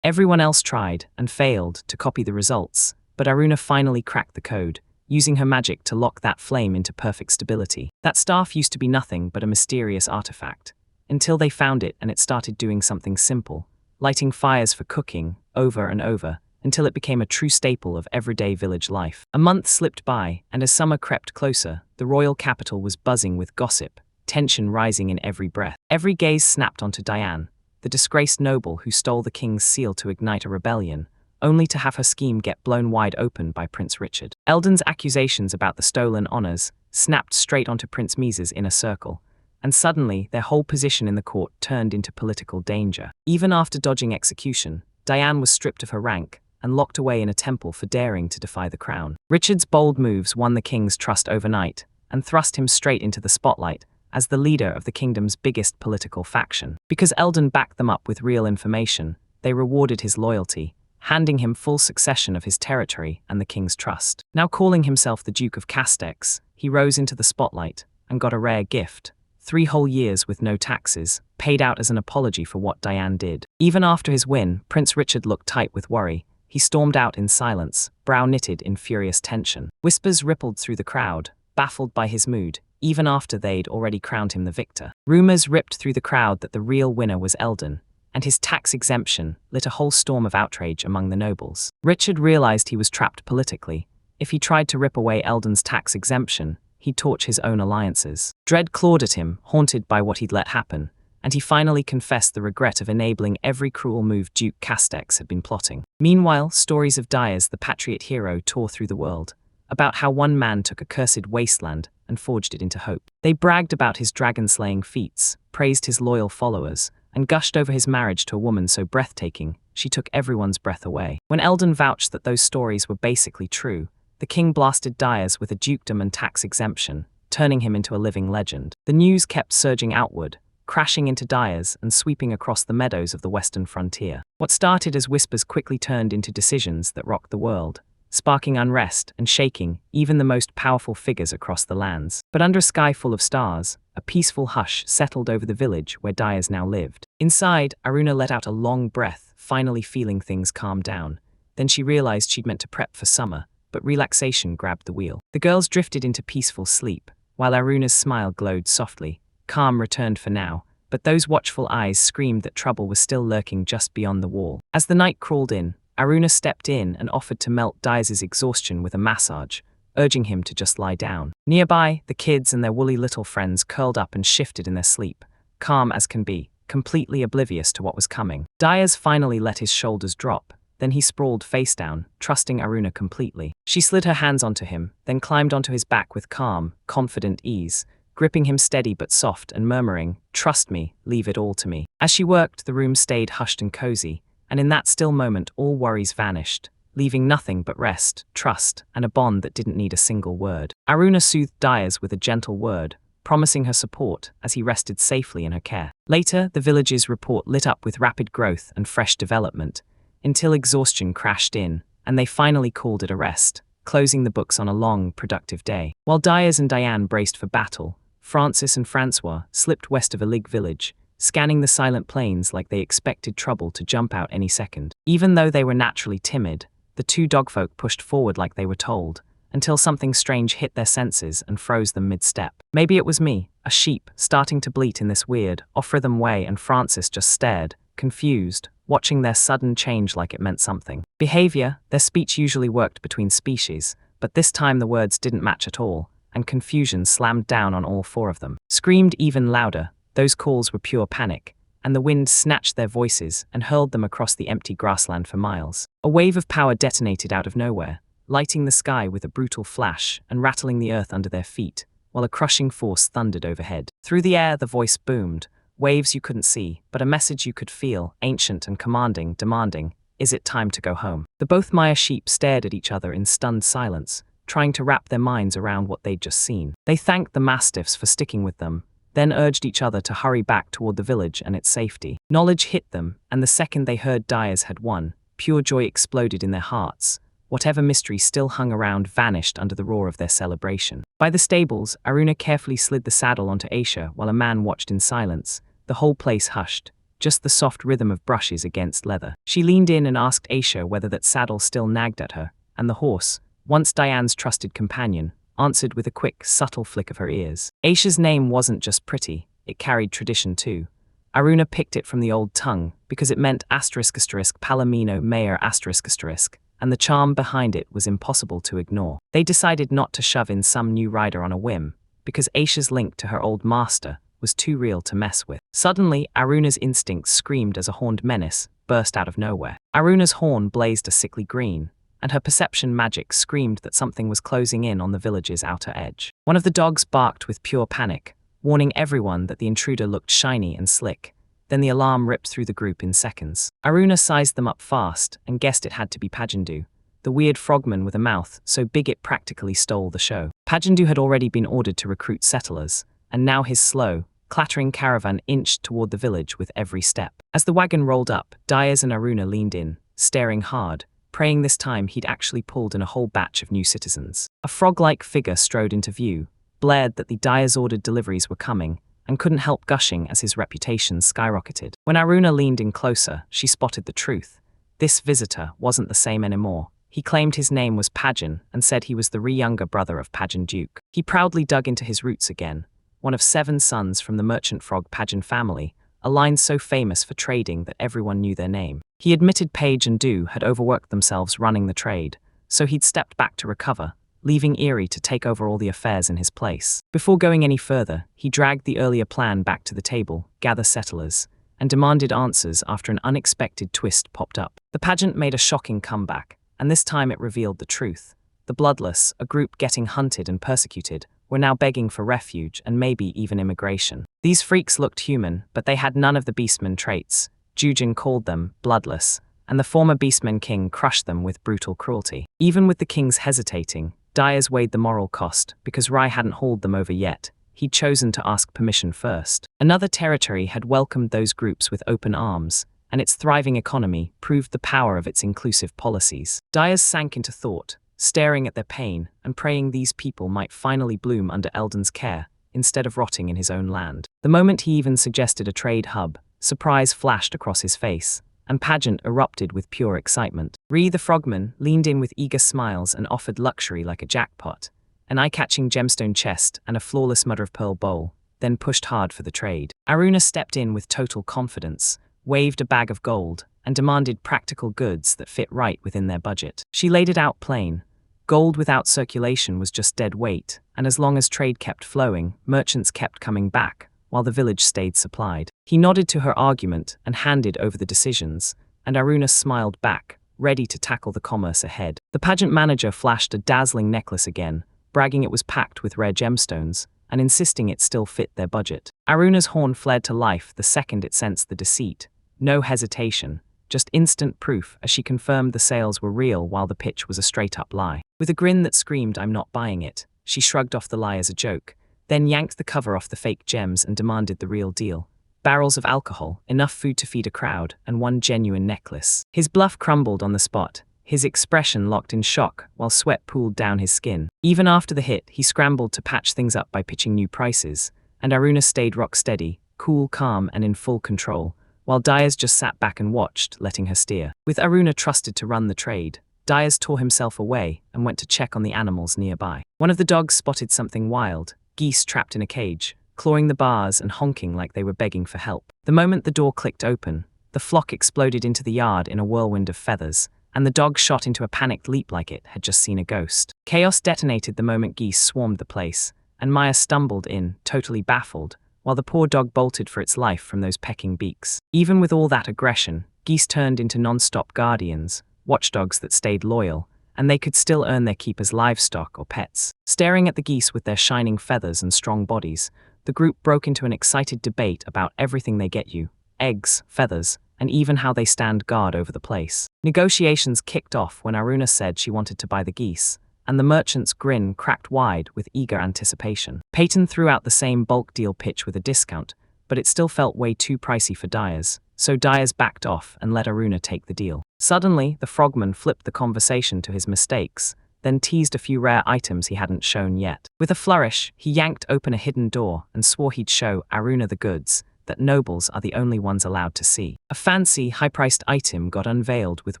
Everyone else tried and failed to copy the results, but Aruna finally cracked the code, using her magic to lock that flame into perfect stability. That staff used to be nothing but a mysterious artifact, until they found it and it started doing something simple, lighting fires for cooking, over and over, until it became a true staple of everyday village life. A month slipped by, and as summer crept closer, the royal capital was buzzing with gossip, tension rising in every breath. Every gaze snapped onto Diane, the disgraced noble who stole the king's seal to ignite a rebellion, only to have her scheme get blown wide open by Prince Richard. Eldon's accusations about the stolen honors snapped straight onto Prince Misa's inner circle, and suddenly their whole position in the court turned into political danger. Even after dodging execution, Diane was stripped of her rank and locked away in a temple for daring to defy the crown. Richard's bold moves won the king's trust overnight and thrust him straight into the spotlight as the leader of the kingdom's biggest political faction. Because Eldon backed them up with real information, they rewarded his loyalty, handing him full succession of his territory and the king's trust. Now calling himself the Duke of Castex, he rose into the spotlight and got a rare gift: 3 whole years with no taxes, paid out as an apology for what Diane did. Even after his win, Prince Richard looked tight with worry. He stormed out in silence, brow knitted in furious tension. Whispers rippled through the crowd, baffled by his mood, even after they'd already crowned him the victor. Rumors ripped through the crowd that the real winner was Eldon, and his tax exemption lit a whole storm of outrage among the nobles. Richard realized he was trapped politically. If he tried to rip away Eldon's tax exemption, he'd torch his own alliances. Dread clawed at him, haunted by what he'd let happen, and he finally confessed the regret of enabling every cruel move Duke Castex had been plotting. Meanwhile, stories of Dyers, the patriot hero, tore through the world, about how one man took a cursed wasteland and forged it into hope. They bragged about his dragon-slaying feats, praised his loyal followers, and gushed over his marriage to a woman so breathtaking, she took everyone's breath away. When Eldon vouched that those stories were basically true, the king blasted Dyers with a dukedom and tax exemption, turning him into a living legend. The news kept surging outward, crashing into Dyers and sweeping across the meadows of the western frontier. What started as whispers quickly turned into decisions that rocked the world, sparking unrest and shaking even the most powerful figures across the lands. But under a sky full of stars, a peaceful hush settled over the village where Dyers now lived. Inside, Aruna let out a long breath, finally feeling things calm down. Then she realized she'd meant to prep for summer, but relaxation grabbed the wheel. The girls drifted into peaceful sleep, while Aruna's smile glowed softly. Calm returned for now, but those watchful eyes screamed that trouble was still lurking just beyond the wall. As the night crawled in, Aruna stepped in and offered to melt Dyers' exhaustion with a massage, urging him to just lie down. Nearby, the kids and their woolly little friends curled up and shifted in their sleep, calm as can be, completely oblivious to what was coming. Dyers finally let his shoulders drop, then he sprawled face down, trusting Aruna completely. She slid her hands onto him, then climbed onto his back with calm, confident ease, gripping him steady but soft and murmuring, "Trust me, leave it all to me." As she worked, the room stayed hushed and cozy, and in that still moment all worries vanished, leaving nothing but rest, trust, and a bond that didn't need a single word. Aruna soothed Dyers with a gentle word, promising her support as he rested safely in her care. Later, the village's report lit up with rapid growth and fresh development, until exhaustion crashed in, and they finally called it a rest, closing the books on a long, productive day. While Diaz and Diane braced for battle, Francis and Francois slipped west of Alig village, scanning the silent plains like they expected trouble to jump out any second. Even though they were naturally timid, the two dogfolk pushed forward like they were told, until something strange hit their senses and froze them mid-step. Maybe it was me, a sheep, starting to bleat in this weird, off-rhythm way, and Francis just stared, confused, watching their sudden change like it meant something. Behavior, their speech usually worked between species, but this time the words didn't match at all, and confusion slammed down on all four of them. Screamed even louder, those calls were pure panic, and the wind snatched their voices and hurled them across the empty grassland for miles. A wave of power detonated out of nowhere, lighting the sky with a brutal flash and rattling the earth under their feet, while a crushing force thundered overhead. Through the air the voice boomed, waves you couldn't see, but a message you could feel, ancient and commanding, demanding, "Is it time to go home?" The both Maya sheep stared at each other in stunned silence, trying to wrap their minds around what they'd just seen. They thanked the mastiffs for sticking with them, then urged each other to hurry back toward the village and its safety. Knowledge hit them, and the second they heard Diaz had won, pure joy exploded in their hearts. Whatever mystery still hung around vanished under the roar of their celebration. By the stables, Aruna carefully slid the saddle onto Aisha while a man watched in silence. The whole place hushed, just the soft rhythm of brushes against leather. She leaned in and asked Aisha whether that saddle still nagged at her, and the horse, once Diane's trusted companion, answered with a quick, subtle flick of her ears. Aisha's name wasn't just pretty, it carried tradition too. Aruna picked it from the old tongue because it meant **Palomino Mayor **, and the charm behind it was impossible to ignore. They decided not to shove in some new rider on a whim, because Aisha's link to her old master was too real to mess with. Suddenly, Aruna's instincts screamed as a horned menace burst out of nowhere. Aruna's horn blazed a sickly green, and her perception magic screamed that something was closing in on the village's outer edge. One of the dogs barked with pure panic, warning everyone that the intruder looked shiny and slick. Then the alarm ripped through the group in seconds. Aruna sized them up fast and guessed it had to be Pajandu, the weird frogman with a mouth so big it practically stole the show. Pajandu had already been ordered to recruit settlers, and now his slow, clattering caravan inched toward the village with every step. As the wagon rolled up, Diaz and Aruna leaned in, staring hard, praying this time he'd actually pulled in a whole batch of new citizens. A frog-like figure strode into view, blared that the Diaz-ordered deliveries were coming, and couldn't help gushing as his reputation skyrocketed. When Aruna leaned in closer, she spotted the truth. This visitor wasn't the same anymore. He claimed his name was Pajan and said he was the younger brother of Pajan Duke. He proudly dug into his roots again, one of 7 sons from the merchant frog Pajan family, a line so famous for trading that everyone knew their name. He admitted Page and Do had overworked themselves running the trade, so he'd stepped back to recover, leaving Erie to take over all the affairs in his place. Before going any further, he dragged the earlier plan back to the table, gather settlers, and demanded answers after an unexpected twist popped up. The pageant made a shocking comeback, and this time it revealed the truth. The Bloodless, a group getting hunted and persecuted, were now begging for refuge and maybe even immigration. These freaks looked human, but they had none of the beastmen traits. Jujin called them bloodless, and the former beastman king crushed them with brutal cruelty. Even with the kings hesitating, Diaz weighed the moral cost because Rai hadn't hauled them over yet. He'd chosen to ask permission first. Another territory had welcomed those groups with open arms, and its thriving economy proved the power of its inclusive policies. Diaz sank into thought, staring at their pain and praying these people might finally bloom under Eldon's care instead of rotting in his own land. The moment he even suggested a trade hub, surprise flashed across his face, and Pageant erupted with pure excitement. Ree the frogman leaned in with eager smiles and offered luxury like a jackpot, an eye-catching gemstone chest and a flawless mother-of-pearl bowl, then pushed hard for the trade. Aruna stepped in with total confidence, waved a bag of gold, and demanded practical goods that fit right within their budget. She laid it out plain. Gold without circulation was just dead weight, and as long as trade kept flowing, merchants kept coming back, while the village stayed supplied. He nodded to her argument and handed over the decisions, and Aruna smiled back, ready to tackle the commerce ahead. The pageant manager flashed a dazzling necklace again, bragging it was packed with rare gemstones, and insisting it still fit their budget. Aruna's horn flared to life the second it sensed the deceit. No hesitation, just instant proof as she confirmed the sales were real while the pitch was a straight-up lie. With a grin that screamed, "I'm not buying it," she shrugged off the lie as a joke, then yanked the cover off the fake gems and demanded the real deal. barrels of alcohol, enough food to feed a crowd, and one genuine necklace. His bluff crumbled on the spot, his expression locked in shock while sweat pooled down his skin. Even after the hit, he scrambled to patch things up by pitching new prices, and Aruna stayed rock steady, cool, calm, and in full control, while Diaz just sat back and watched, letting her steer. With Aruna trusted to run the trade, Diaz tore himself away and went to check on the animals nearby. One of the dogs spotted something wild, geese trapped in a cage, clawing the bars and honking like they were begging for help. The moment the door clicked open, the flock exploded into the yard in a whirlwind of feathers, and the dog shot into a panicked leap like it had just seen a ghost. Chaos detonated the moment geese swarmed the place, and Maya stumbled in, totally baffled, while the poor dog bolted for its life from those pecking beaks. Even with all that aggression, geese turned into non-stop guardians, watchdogs that stayed loyal, and they could still earn their keep as livestock or pets. Staring at the geese with their shining feathers and strong bodies, the group broke into an excited debate about everything they get you: eggs, feathers, and even how they stand guard over the place. Negotiations kicked off when Aruna said she wanted to buy the geese, and the merchant's grin cracked wide with eager anticipation. Peyton threw out the same bulk deal pitch with a discount, but it still felt way too pricey for Diaz, so Diaz backed off and let Aruna take the deal. Suddenly, the frogman flipped the conversation to his mistakes, then teased a few rare items he hadn't shown yet. With a flourish, he yanked open a hidden door and swore he'd show Aruna the goods that nobles are the only ones allowed to see. A fancy, high-priced item got unveiled with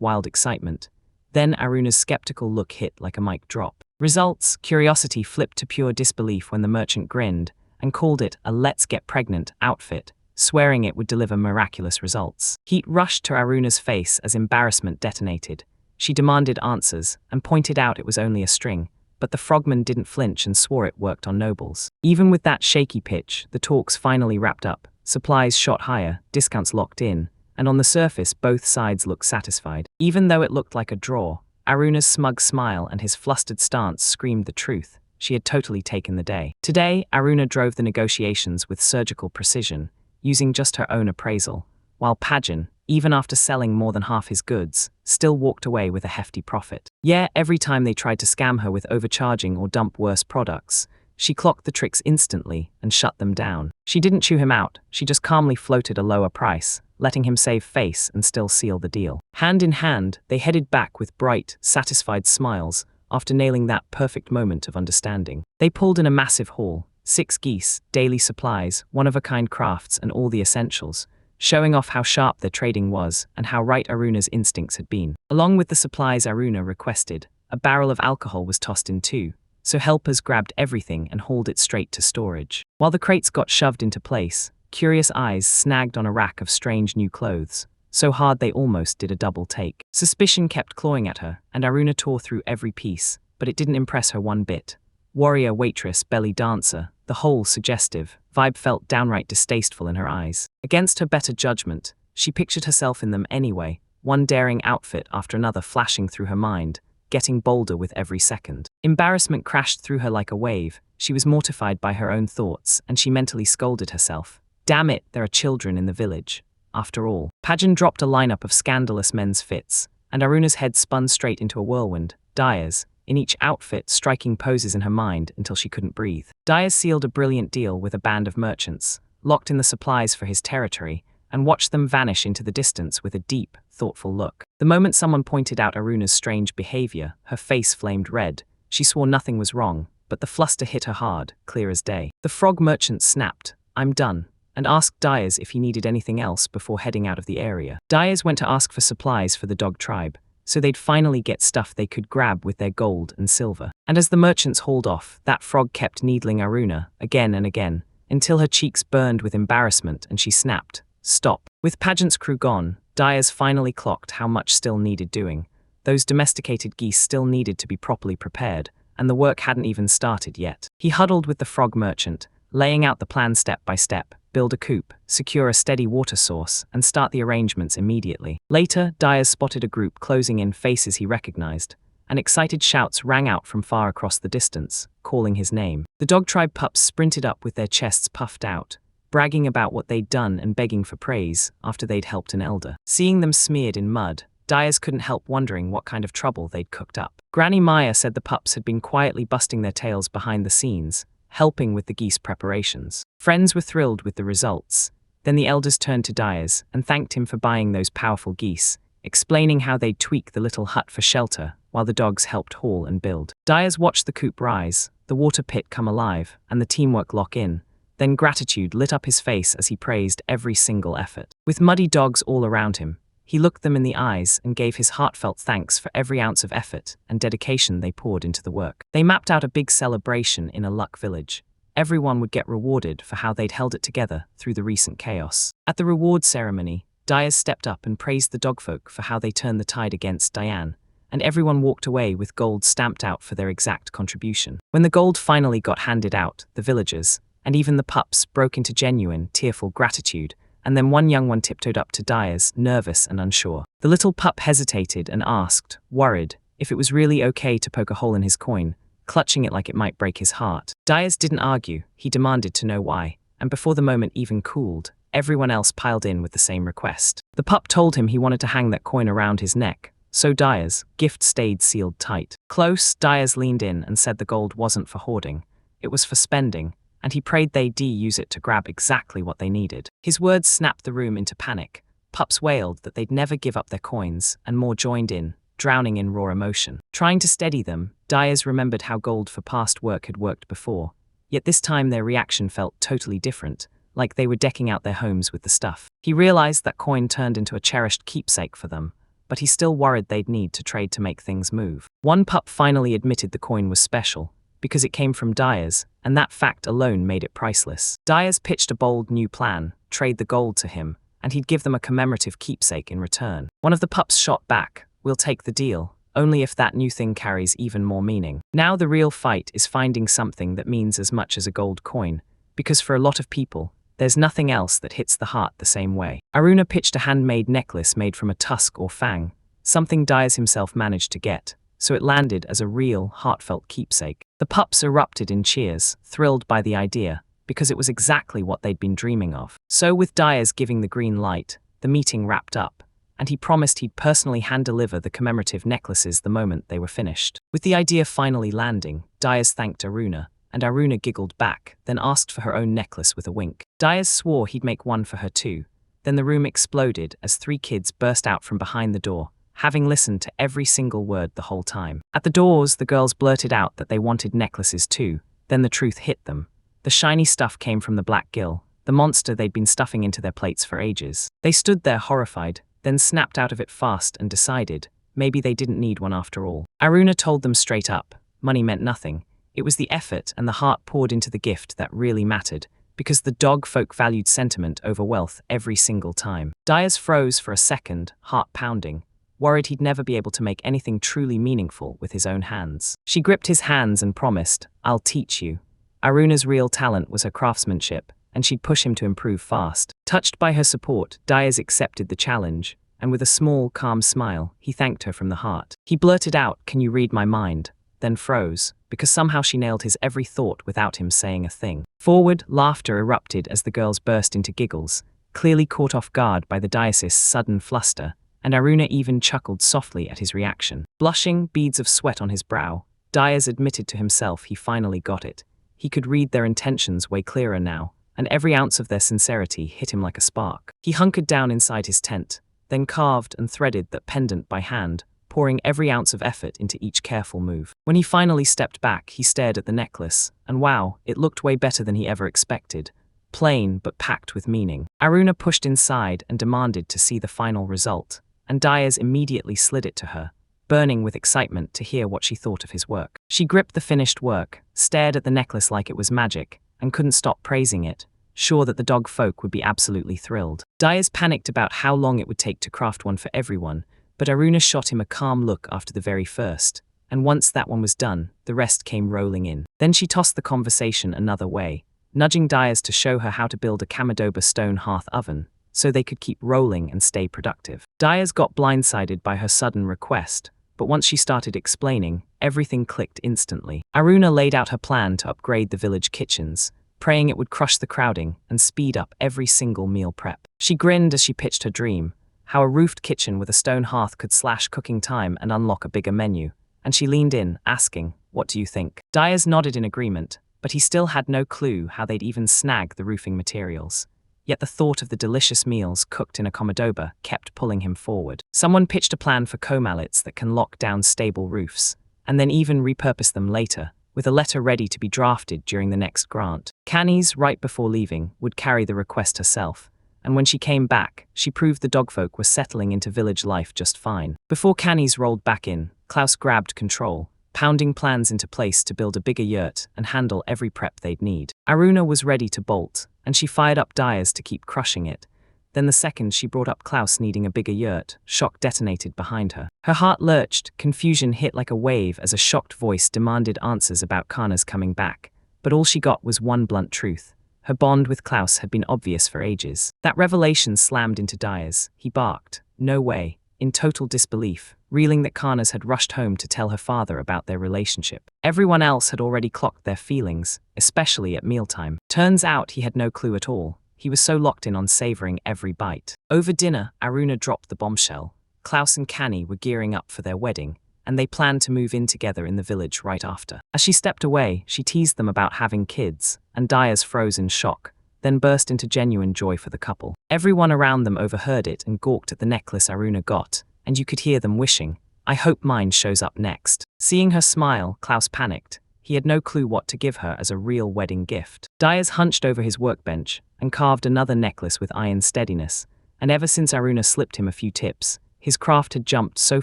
wild excitement. Then Aruna's skeptical look hit like a mic drop. Results, curiosity flipped to pure disbelief when the merchant grinned and called it a "let's get pregnant" outfit, swearing it would deliver miraculous results. Heat rushed to Aruna's face as embarrassment detonated. She demanded answers and pointed out it was only a string, but the frogman didn't flinch and swore it worked on nobles. Even with that shaky pitch, the talks finally wrapped up. Supplies shot higher, discounts locked in, and on the surface both sides looked satisfied. Even though it looked like a draw, Aruna's smug smile and his flustered stance screamed the truth. She had totally taken the day. Today, Aruna drove the negotiations with surgical precision, using just her own appraisal, while Pageant, even after selling more than half his goods, still walked away with a hefty profit. Yeah, every time they tried to scam her with overcharging or dump worse products, she clocked the tricks instantly and shut them down. She didn't chew him out, she just calmly floated a lower price, letting him save face and still seal the deal. Hand in hand, they headed back with bright, satisfied smiles after nailing that perfect moment of understanding. They pulled in a massive haul, 6 geese, daily supplies, one-of-a-kind crafts, and all the essentials, showing off how sharp their trading was and how right Aruna's instincts had been. Along with the supplies Aruna requested, a barrel of alcohol was tossed in too, so helpers grabbed everything and hauled it straight to storage. While the crates got shoved into place, curious eyes snagged on a rack of strange new clothes, so hard they almost did a double take. Suspicion kept clawing at her, and Aruna tore through every piece, but it didn't impress her one bit. Warrior, waitress, belly dancer, the whole suggestive vibe felt downright distasteful in her eyes. Against her better judgment, she pictured herself in them anyway, one daring outfit after another flashing through her mind, getting bolder with every second. Embarrassment crashed through her like a wave. She was mortified by her own thoughts, and she mentally scolded herself. Damn it, there are children in the village. After all, Pageant dropped a lineup of scandalous men's fits, and Aruna's head spun straight into a whirlwind. Diaz, in each outfit, striking poses in her mind until she couldn't breathe. Diaz sealed a brilliant deal with a band of merchants, locked in the supplies for his territory, and watched them vanish into the distance with a deep, thoughtful look. The moment someone pointed out Aruna's strange behavior, her face flamed red. She swore nothing was wrong, but the fluster hit her hard, clear as day. The frog merchant snapped, "I'm done," and asked Diaz if he needed anything else before heading out of the area. Diaz went to ask for supplies for the dog tribe, so they'd finally get stuff they could grab with their gold and silver. And as the merchants hauled off, that frog kept needling Aruna again and again, until her cheeks burned with embarrassment and she snapped, "Stop." With Pageant's crew gone, Diaz finally clocked how much still needed doing. Those domesticated geese still needed to be properly prepared, and the work hadn't even started yet. He huddled with the frog merchant, laying out the plan step by step: build a coop, secure a steady water source, and start the arrangements immediately. Later, Diaz spotted a group closing in, faces he recognized, and excited shouts rang out from far across the distance, calling his name. The dog tribe pups sprinted up with their chests puffed out, bragging about what they'd done and begging for praise after they'd helped an elder. Seeing them smeared in mud, Diaz couldn't help wondering what kind of trouble they'd cooked up. Granny Maya said the pups had been quietly busting their tails behind the scenes, helping with the geese preparations. Friends were thrilled with the results, Then the elders turned to Dyers and thanked him for buying those powerful geese, explaining how they'd tweak the little hut for shelter while the dogs helped haul and build. Dyers watched the coop rise, the water pit come alive, and the teamwork lock in. Then gratitude lit up his face as he praised every single effort. With muddy dogs all around him, he looked them in the eyes and gave his heartfelt thanks for every ounce of effort and dedication they poured into the work. They mapped out a big celebration in a luck village. Everyone would get rewarded for how they'd held it together through the recent chaos. At the reward ceremony, Dyers stepped up and praised the dogfolk for how they turned the tide against Diane, and everyone walked away with gold stamped out for their exact contribution. When the gold finally got handed out, the villagers, and even the pups, broke into genuine, tearful gratitude, and then one young one tiptoed up to Dyers, nervous and unsure. The little pup hesitated and asked, worried, if it was really okay to poke a hole in his coin, clutching it like it might break his heart. Dyers didn't argue, he demanded to know why, and before the moment even cooled, everyone else piled in with the same request. The pup told him he wanted to hang that coin around his neck, so Dyers' gift stayed sealed tight. Close, Dyers leaned in and said the gold wasn't for hoarding, it was for spending, and he prayed they'd use it to grab exactly what they needed. His words snapped the room into panic. Pups wailed that they'd never give up their coins, and more joined in, drowning in raw emotion. Trying to steady them, Dyers remembered how gold for past work had worked before, yet this time their reaction felt totally different, like they were decking out their homes with the stuff. He realized that coin turned into a cherished keepsake for them, but he still worried they'd need to trade to make things move. One pup finally admitted the coin was special, because it came from Dyers, and that fact alone made it priceless. Dyers pitched a bold new plan, trade the gold to him, and he'd give them a commemorative keepsake in return. One of the pups shot back, we'll take the deal, only if that new thing carries even more meaning. Now the real fight is finding something that means as much as a gold coin, because for a lot of people, there's nothing else that hits the heart the same way. Aruna pitched a handmade necklace made from a tusk or fang, something Dyers himself managed to get, so it landed as a real, heartfelt keepsake. The pups erupted in cheers, thrilled by the idea, because it was exactly what they'd been dreaming of. So with Dyers giving the green light, the meeting wrapped up, and he promised he'd personally hand-deliver the commemorative necklaces the moment they were finished. With the idea finally landing, Dyers thanked Aruna, and Aruna giggled back, then asked for her own necklace with a wink. Dyers swore he'd make one for her too. Then the room exploded as 3 kids burst out from behind the door, having listened to every single word the whole time. At the doors, the girls blurted out that they wanted necklaces too, then the truth hit them. The shiny stuff came from the black gill, the monster they'd been stuffing into their plates for ages. They stood there horrified, then snapped out of it fast and decided, maybe they didn't need one after all. Aruna told them straight up, money meant nothing. It was the effort and the heart poured into the gift that really mattered, because the dog folk valued sentiment over wealth every single time. Dyers froze for a second, heart pounding, worried he'd never be able to make anything truly meaningful with his own hands. She gripped his hands and promised, I'll teach you. Aruna's real talent was her craftsmanship, and she'd push him to improve fast. Touched by her support, Dyers accepted the challenge, and with a small, calm smile, he thanked her from the heart. He blurted out, can you read my mind? Then froze, because somehow she nailed his every thought without him saying a thing. Forward, laughter erupted as the girls burst into giggles, clearly caught off guard by the Dyer's sudden fluster, and Aruna even chuckled softly at his reaction. Blushing, beads of sweat on his brow, Dyers admitted to himself he finally got it. He could read their intentions way clearer now, and every ounce of their sincerity hit him like a spark. He hunkered down inside his tent, then carved and threaded that pendant by hand, pouring every ounce of effort into each careful move. When he finally stepped back, he stared at the necklace, and wow, it looked way better than he ever expected. Plain, but packed with meaning. Aruna pushed inside and demanded to see the final result, and Dyers immediately slid it to her, burning with excitement to hear what she thought of his work. She gripped the finished work, stared at the necklace like it was magic, and couldn't stop praising it, sure that the dog folk would be absolutely thrilled. Dyers panicked about how long it would take to craft one for everyone, but Aruna shot him a calm look after the very first, and once that one was done, the rest came rolling in. Then she tossed the conversation another way, nudging Dyers to show her how to build a Kamadoba stone hearth oven, so they could keep rolling and stay productive. Dyers got blindsided by her sudden request, but once she started explaining, everything clicked instantly. Aruna laid out her plan to upgrade the village kitchens, praying it would crush the crowding and speed up every single meal prep. She grinned as she pitched her dream, how a roofed kitchen with a stone hearth could slash cooking time and unlock a bigger menu, and she leaned in, asking, what do you think? Dyers nodded in agreement, but he still had no clue how they'd even snag the roofing materials. yet the thought of the delicious meals cooked in a komodoba kept pulling him forward. Someone pitched a plan for co-mallets that can lock down stable roofs, and then even repurpose them later, with a letter ready to be drafted during the next grant. Cannies, right before leaving, would carry the request herself, and when she came back, she proved the dogfolk were settling into village life just fine. Before Cannies rolled back in, Klaus grabbed control, pounding plans into place to build a bigger yurt and handle every prep they'd need. Aruna was ready to bolt, and she fired up Dyers to keep crushing it. Then the second she brought up Klaus needing a bigger yurt, shock detonated behind her. Her heart lurched, confusion hit like a wave as a shocked voice demanded answers about Kana's coming back. But all she got was one blunt truth. Her bond with Klaus had been obvious for ages. That revelation slammed into Dyers. He barked, "No way," in total disbelief, reeling that Kana's had rushed home to tell her father about their relationship. Everyone else had already clocked their feelings, especially at mealtime. Turns out he had no clue at all. He was so locked in on savoring every bite. Over dinner, Aruna dropped the bombshell. Klaus and Canny were gearing up for their wedding, and they planned to move in together in the village right after. As she stepped away, she teased them about having kids, and Dyers froze in shock, then burst into genuine joy for the couple. Everyone around them overheard it and gawked at the necklace Aruna got, and you could hear them wishing, "I hope mine shows up next." Seeing her smile, Klaus panicked. He had no clue what to give her as a real wedding gift. Dyers hunched over his workbench and carved another necklace with iron steadiness, and ever since Aruna slipped him a few tips, his craft had jumped so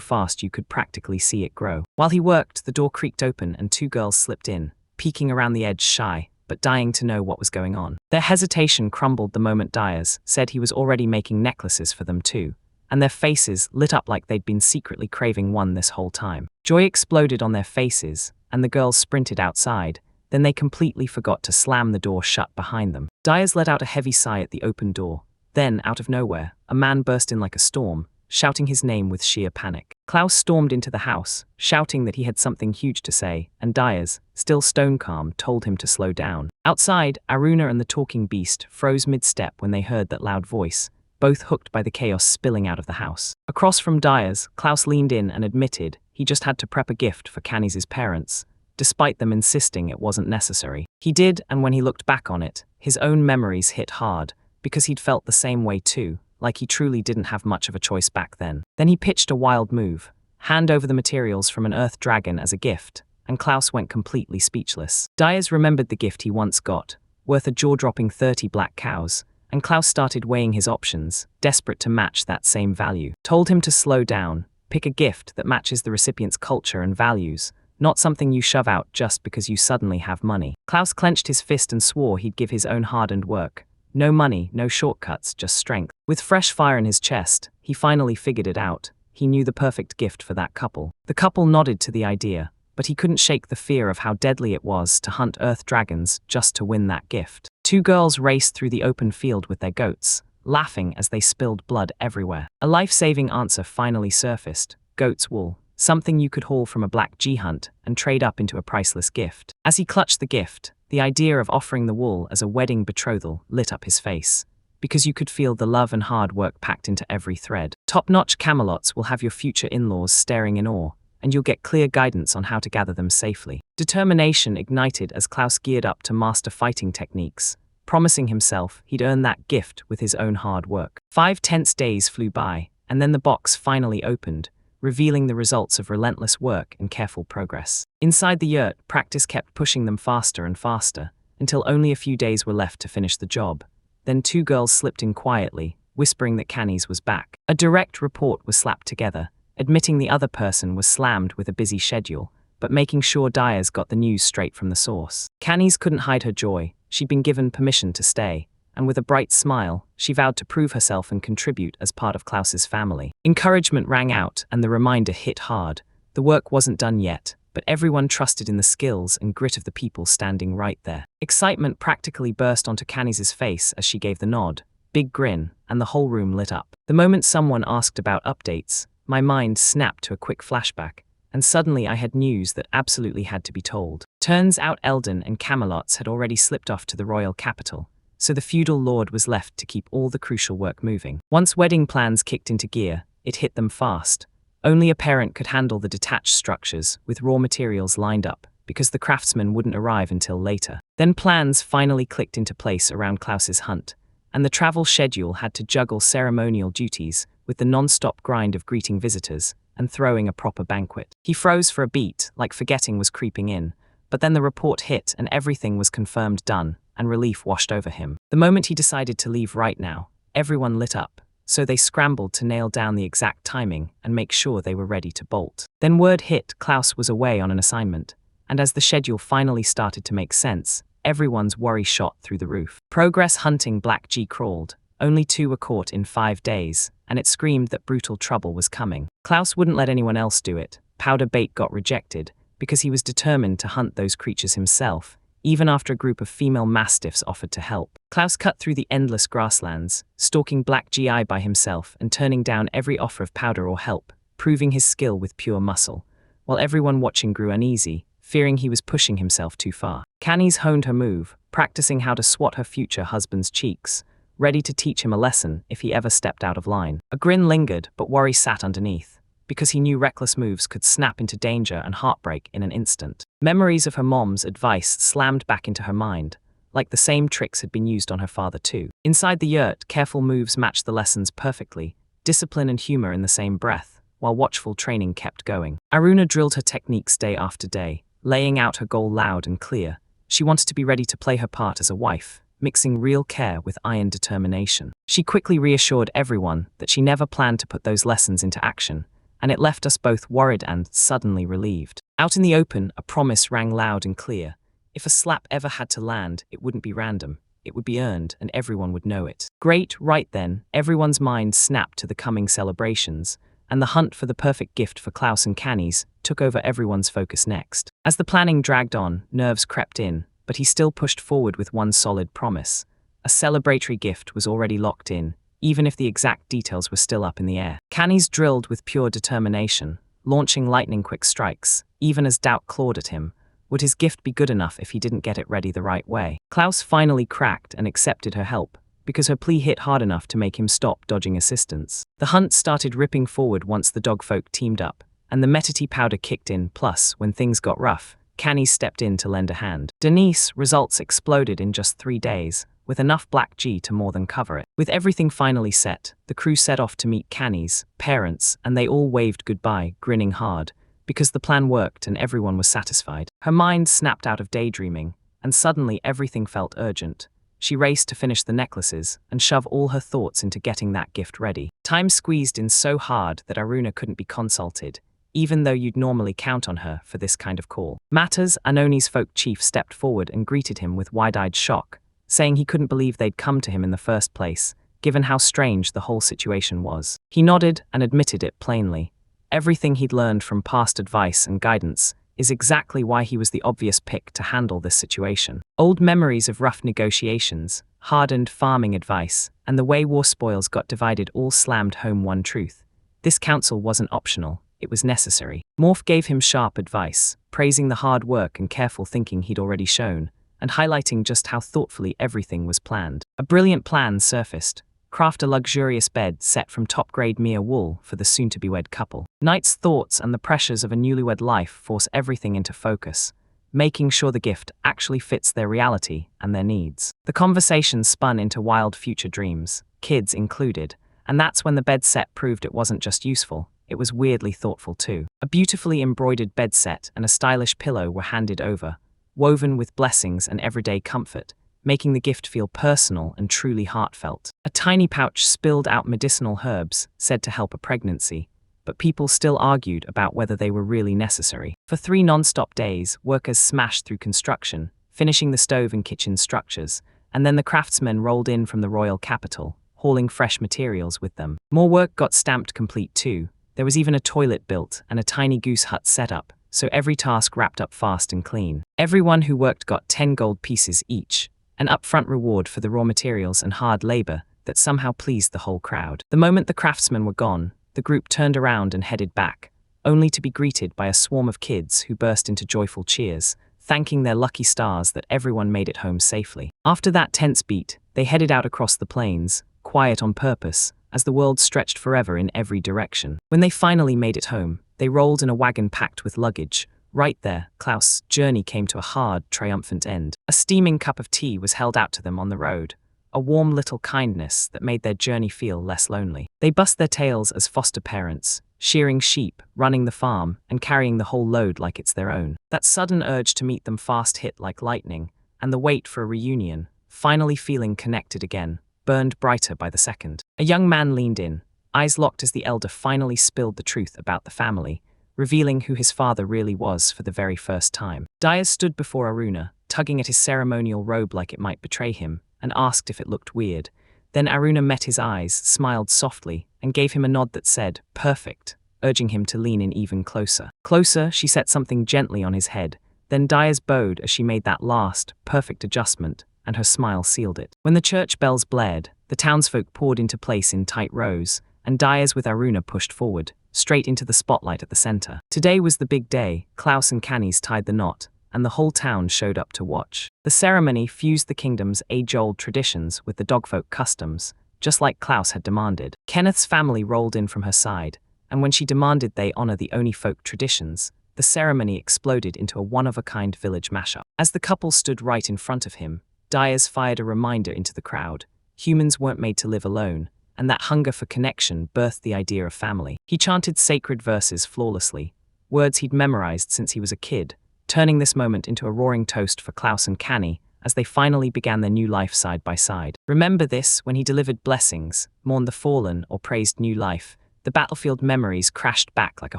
fast you could practically see it grow. While he worked, the door creaked open and two girls slipped in, peeking around the edge shy, but dying to know what was going on. Their hesitation crumbled the moment Dyers said he was already making necklaces for them too, and their faces lit up like they'd been secretly craving one this whole time. Joy exploded on their faces, and the girls sprinted outside. Then they completely forgot to slam the door shut behind them. Dyers let out a heavy sigh at the open door. Then, out of nowhere, a man burst in like a storm, shouting his name with sheer panic. Klaus stormed into the house, shouting that he had something huge to say, and Dyers, still stone calm, told him to slow down. Outside, Aruna and the talking beast froze mid-step when they heard that loud voice, both hooked by the chaos spilling out of the house. Across from Dyers, Klaus leaned in and admitted he just had to prep a gift for Canny's parents, despite them insisting it wasn't necessary. He did, and when he looked back on it, his own memories hit hard, because he'd felt the same way too, like he truly didn't have much of a choice back then. Then he pitched a wild move, hand over the materials from an earth dragon as a gift, and Klaus went completely speechless. Dyers remembered the gift he once got, worth a jaw-dropping 30 black cows, and Klaus started weighing his options, desperate to match that same value. Told him to slow down, pick a gift that matches the recipient's culture and values, not something you shove out just because you suddenly have money. Klaus clenched his fist and swore he'd give his own hard-earned work. No money, no shortcuts, just strength. With fresh fire in his chest, he finally figured it out. He knew the perfect gift for that couple. The couple nodded to the idea, but he couldn't shake the fear of how deadly it was to hunt earth dragons just to win that gift. Two girls raced through the open field with their goats, laughing as they spilled blood everywhere. A life-saving answer finally surfaced: goat's wool, something you could haul from a black G-hunt and trade up into a priceless gift. As he clutched the gift, the idea of offering the wool as a wedding betrothal lit up his face, because you could feel the love and hard work packed into every thread. Top-notch camelots will have your future in-laws staring in awe, and you'll get clear guidance on how to gather them safely. Determination ignited as Klaus geared up to master fighting techniques, promising himself he'd earn that gift with his own hard work. 5 tense days flew by, and then the box finally opened, revealing the results of relentless work and careful progress. Inside the yurt, practice kept pushing them faster and faster, until only a few days were left to finish the job. Then two girls slipped in quietly, whispering that Canny's was back. A direct report was slapped together, admitting the other person was slammed with a busy schedule, but making sure Dyers got the news straight from the source. Canny's couldn't hide her joy. She'd been given permission to stay, and with a bright smile, she vowed to prove herself and contribute as part of Klaus's family. Encouragement rang out, and the reminder hit hard. The work wasn't done yet, but everyone trusted in the skills and grit of the people standing right there. Excitement practically burst onto Canny's face as she gave the nod, big grin, and the whole room lit up. The moment someone asked about updates, my mind snapped to a quick flashback, and suddenly I had news that absolutely had to be told. Turns out Eldon and Camelots had already slipped off to the royal capital, so the feudal lord was left to keep all the crucial work moving. Once wedding plans kicked into gear, it hit them fast. Only a parent could handle the detached structures with raw materials lined up, because the craftsmen wouldn't arrive until later. Then plans finally clicked into place around Klaus's hunt, and the travel schedule had to juggle ceremonial duties with the non-stop grind of greeting visitors and throwing a proper banquet. He froze for a beat, like forgetting was creeping in, but then the report hit and everything was confirmed done, and relief washed over him. The moment he decided to leave right now, everyone lit up, so they scrambled to nail down the exact timing and make sure they were ready to bolt. Then word hit Klaus was away on an assignment, and as the schedule finally started to make sense, everyone's worry shot through the roof. Progress hunting Black G crawled. Only 2 were caught in 5 days, and it screamed that brutal trouble was coming. Klaus wouldn't let anyone else do it. Powder bait got rejected, because he was determined to hunt those creatures himself, even after a group of female mastiffs offered to help. Klaus cut through the endless grasslands, stalking Black GI by himself and turning down every offer of powder or help, proving his skill with pure muscle, while everyone watching grew uneasy, fearing he was pushing himself too far. Canis honed her move, practicing how to swat her future husband's cheeks, ready to teach him a lesson if he ever stepped out of line. A grin lingered, but worry sat underneath, because he knew reckless moves could snap into danger and heartbreak in an instant. Memories of her mom's advice slammed back into her mind, like the same tricks had been used on her father too. Inside the yurt, careful moves matched the lessons perfectly, discipline and humor in the same breath, while watchful training kept going. Aruna drilled her techniques day after day, laying out her goal loud and clear. She wanted to be ready to play her part as a wife, mixing real care with iron determination. She quickly reassured everyone that she never planned to put those lessons into action, and it left us both worried and suddenly relieved. Out in the open, a promise rang loud and clear. If a slap ever had to land, it wouldn't be random. It would be earned, and everyone would know it. Great, right then, everyone's mind snapped to the coming celebrations, and the hunt for the perfect gift for Klaus and Canis took over everyone's focus next. As the planning dragged on, nerves crept in, but he still pushed forward with one solid promise. A celebratory gift was already locked in, even if the exact details were still up in the air. Canis drilled with pure determination, launching lightning-quick strikes, even as doubt clawed at him. Would his gift be good enough if he didn't get it ready the right way? Klaus finally cracked and accepted her help, because her plea hit hard enough to make him stop dodging assistance. The hunt started ripping forward once the dogfolk teamed up, and the metity powder kicked in. Plus, when things got rough, Canis stepped in to lend a hand. Denise, results exploded in just 3 days, with enough Black G to more than cover it. With everything finally set, the crew set off to meet Canis' parents, and they all waved goodbye, grinning hard, because the plan worked and everyone was satisfied. Her mind snapped out of daydreaming, and suddenly everything felt urgent. She raced to finish the necklaces and shove all her thoughts into getting that gift ready. Time squeezed in so hard that Aruna couldn't be consulted, even though you'd normally count on her for this kind of call. Matters, Anoni's folk chief stepped forward and greeted him with wide-eyed shock, saying he couldn't believe they'd come to him in the first place, given how strange the whole situation was. He nodded and admitted it plainly. Everything he'd learned from past advice and guidance is exactly why he was the obvious pick to handle this situation. Old memories of rough negotiations, hardened farming advice, and the way war spoils got divided all slammed home one truth. This counsel wasn't optional, it was necessary. Morph gave him sharp advice, praising the hard work and careful thinking he'd already shown, and highlighting just how thoughtfully everything was planned. A brilliant plan surfaced. Craft a luxurious bed set from top-grade Mia wool for the soon-to-be-wed couple. Knight's thoughts and the pressures of a newlywed life force everything into focus, making sure the gift actually fits their reality and their needs. The conversation spun into wild future dreams, kids included, and that's when the bed set proved it wasn't just useful, it was weirdly thoughtful too. A beautifully embroidered bed set and a stylish pillow were handed over, woven with blessings and everyday comfort, making the gift feel personal and truly heartfelt. A tiny pouch spilled out medicinal herbs, said to help a pregnancy, but people still argued about whether they were really necessary. For 3 non-stop days, workers smashed through construction, finishing the stove and kitchen structures, and then the craftsmen rolled in from the royal capital, hauling fresh materials with them. More work got stamped complete too. There was even a toilet built and a tiny goose hut set up, so every task wrapped up fast and clean. Everyone who worked got 10 gold pieces each, an upfront reward for the raw materials and hard labor that somehow pleased the whole crowd. The moment the craftsmen were gone, the group turned around and headed back, only to be greeted by a swarm of kids who burst into joyful cheers, thanking their lucky stars that everyone made it home safely. After that tense beat, they headed out across the plains, quiet on purpose, as the world stretched forever in every direction. When they finally made it home, they rolled in a wagon packed with luggage. Right there, Klaus' journey came to a hard, triumphant end. A steaming cup of tea was held out to them on the road, a warm little kindness that made their journey feel less lonely. They bust their tails as foster parents, shearing sheep, running the farm, and carrying the whole load like it's their own. That sudden urge to meet them fast hit like lightning, and the wait for a reunion, finally feeling connected again, burned brighter by the second. A young man leaned in, eyes locked as the elder finally spilled the truth about the family, revealing who his father really was for the very first time. Diaz stood before Aruna, tugging at his ceremonial robe like it might betray him, and asked if it looked weird. Then Aruna met his eyes, smiled softly, and gave him a nod that said, "Perfect," urging him to lean in even closer. Closer, she set something gently on his head. Then Diaz bowed as she made that last, perfect adjustment, and her smile sealed it. When the church bells blared, the townsfolk poured into place in tight rows, and Diaz with Aruna pushed forward, straight into the spotlight at the center. Today was the big day. Klaus and Canis tied the knot, and the whole town showed up to watch. The ceremony fused the kingdom's age-old traditions with the dogfolk customs, just like Klaus had demanded. Kenneth's family rolled in from her side, and when she demanded they honor the Oni folk traditions, the ceremony exploded into a one-of-a-kind village mashup. As the couple stood right in front of him, Diaz fired a reminder into the crowd. Humans weren't made to live alone, and that hunger for connection birthed the idea of family. He chanted sacred verses flawlessly, words he'd memorized since he was a kid, turning this moment into a roaring toast for Klaus and Canny as they finally began their new life side by side. Remember this: when he delivered blessings, mourned the fallen, or praised new life, the battlefield memories crashed back like a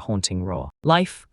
haunting roar.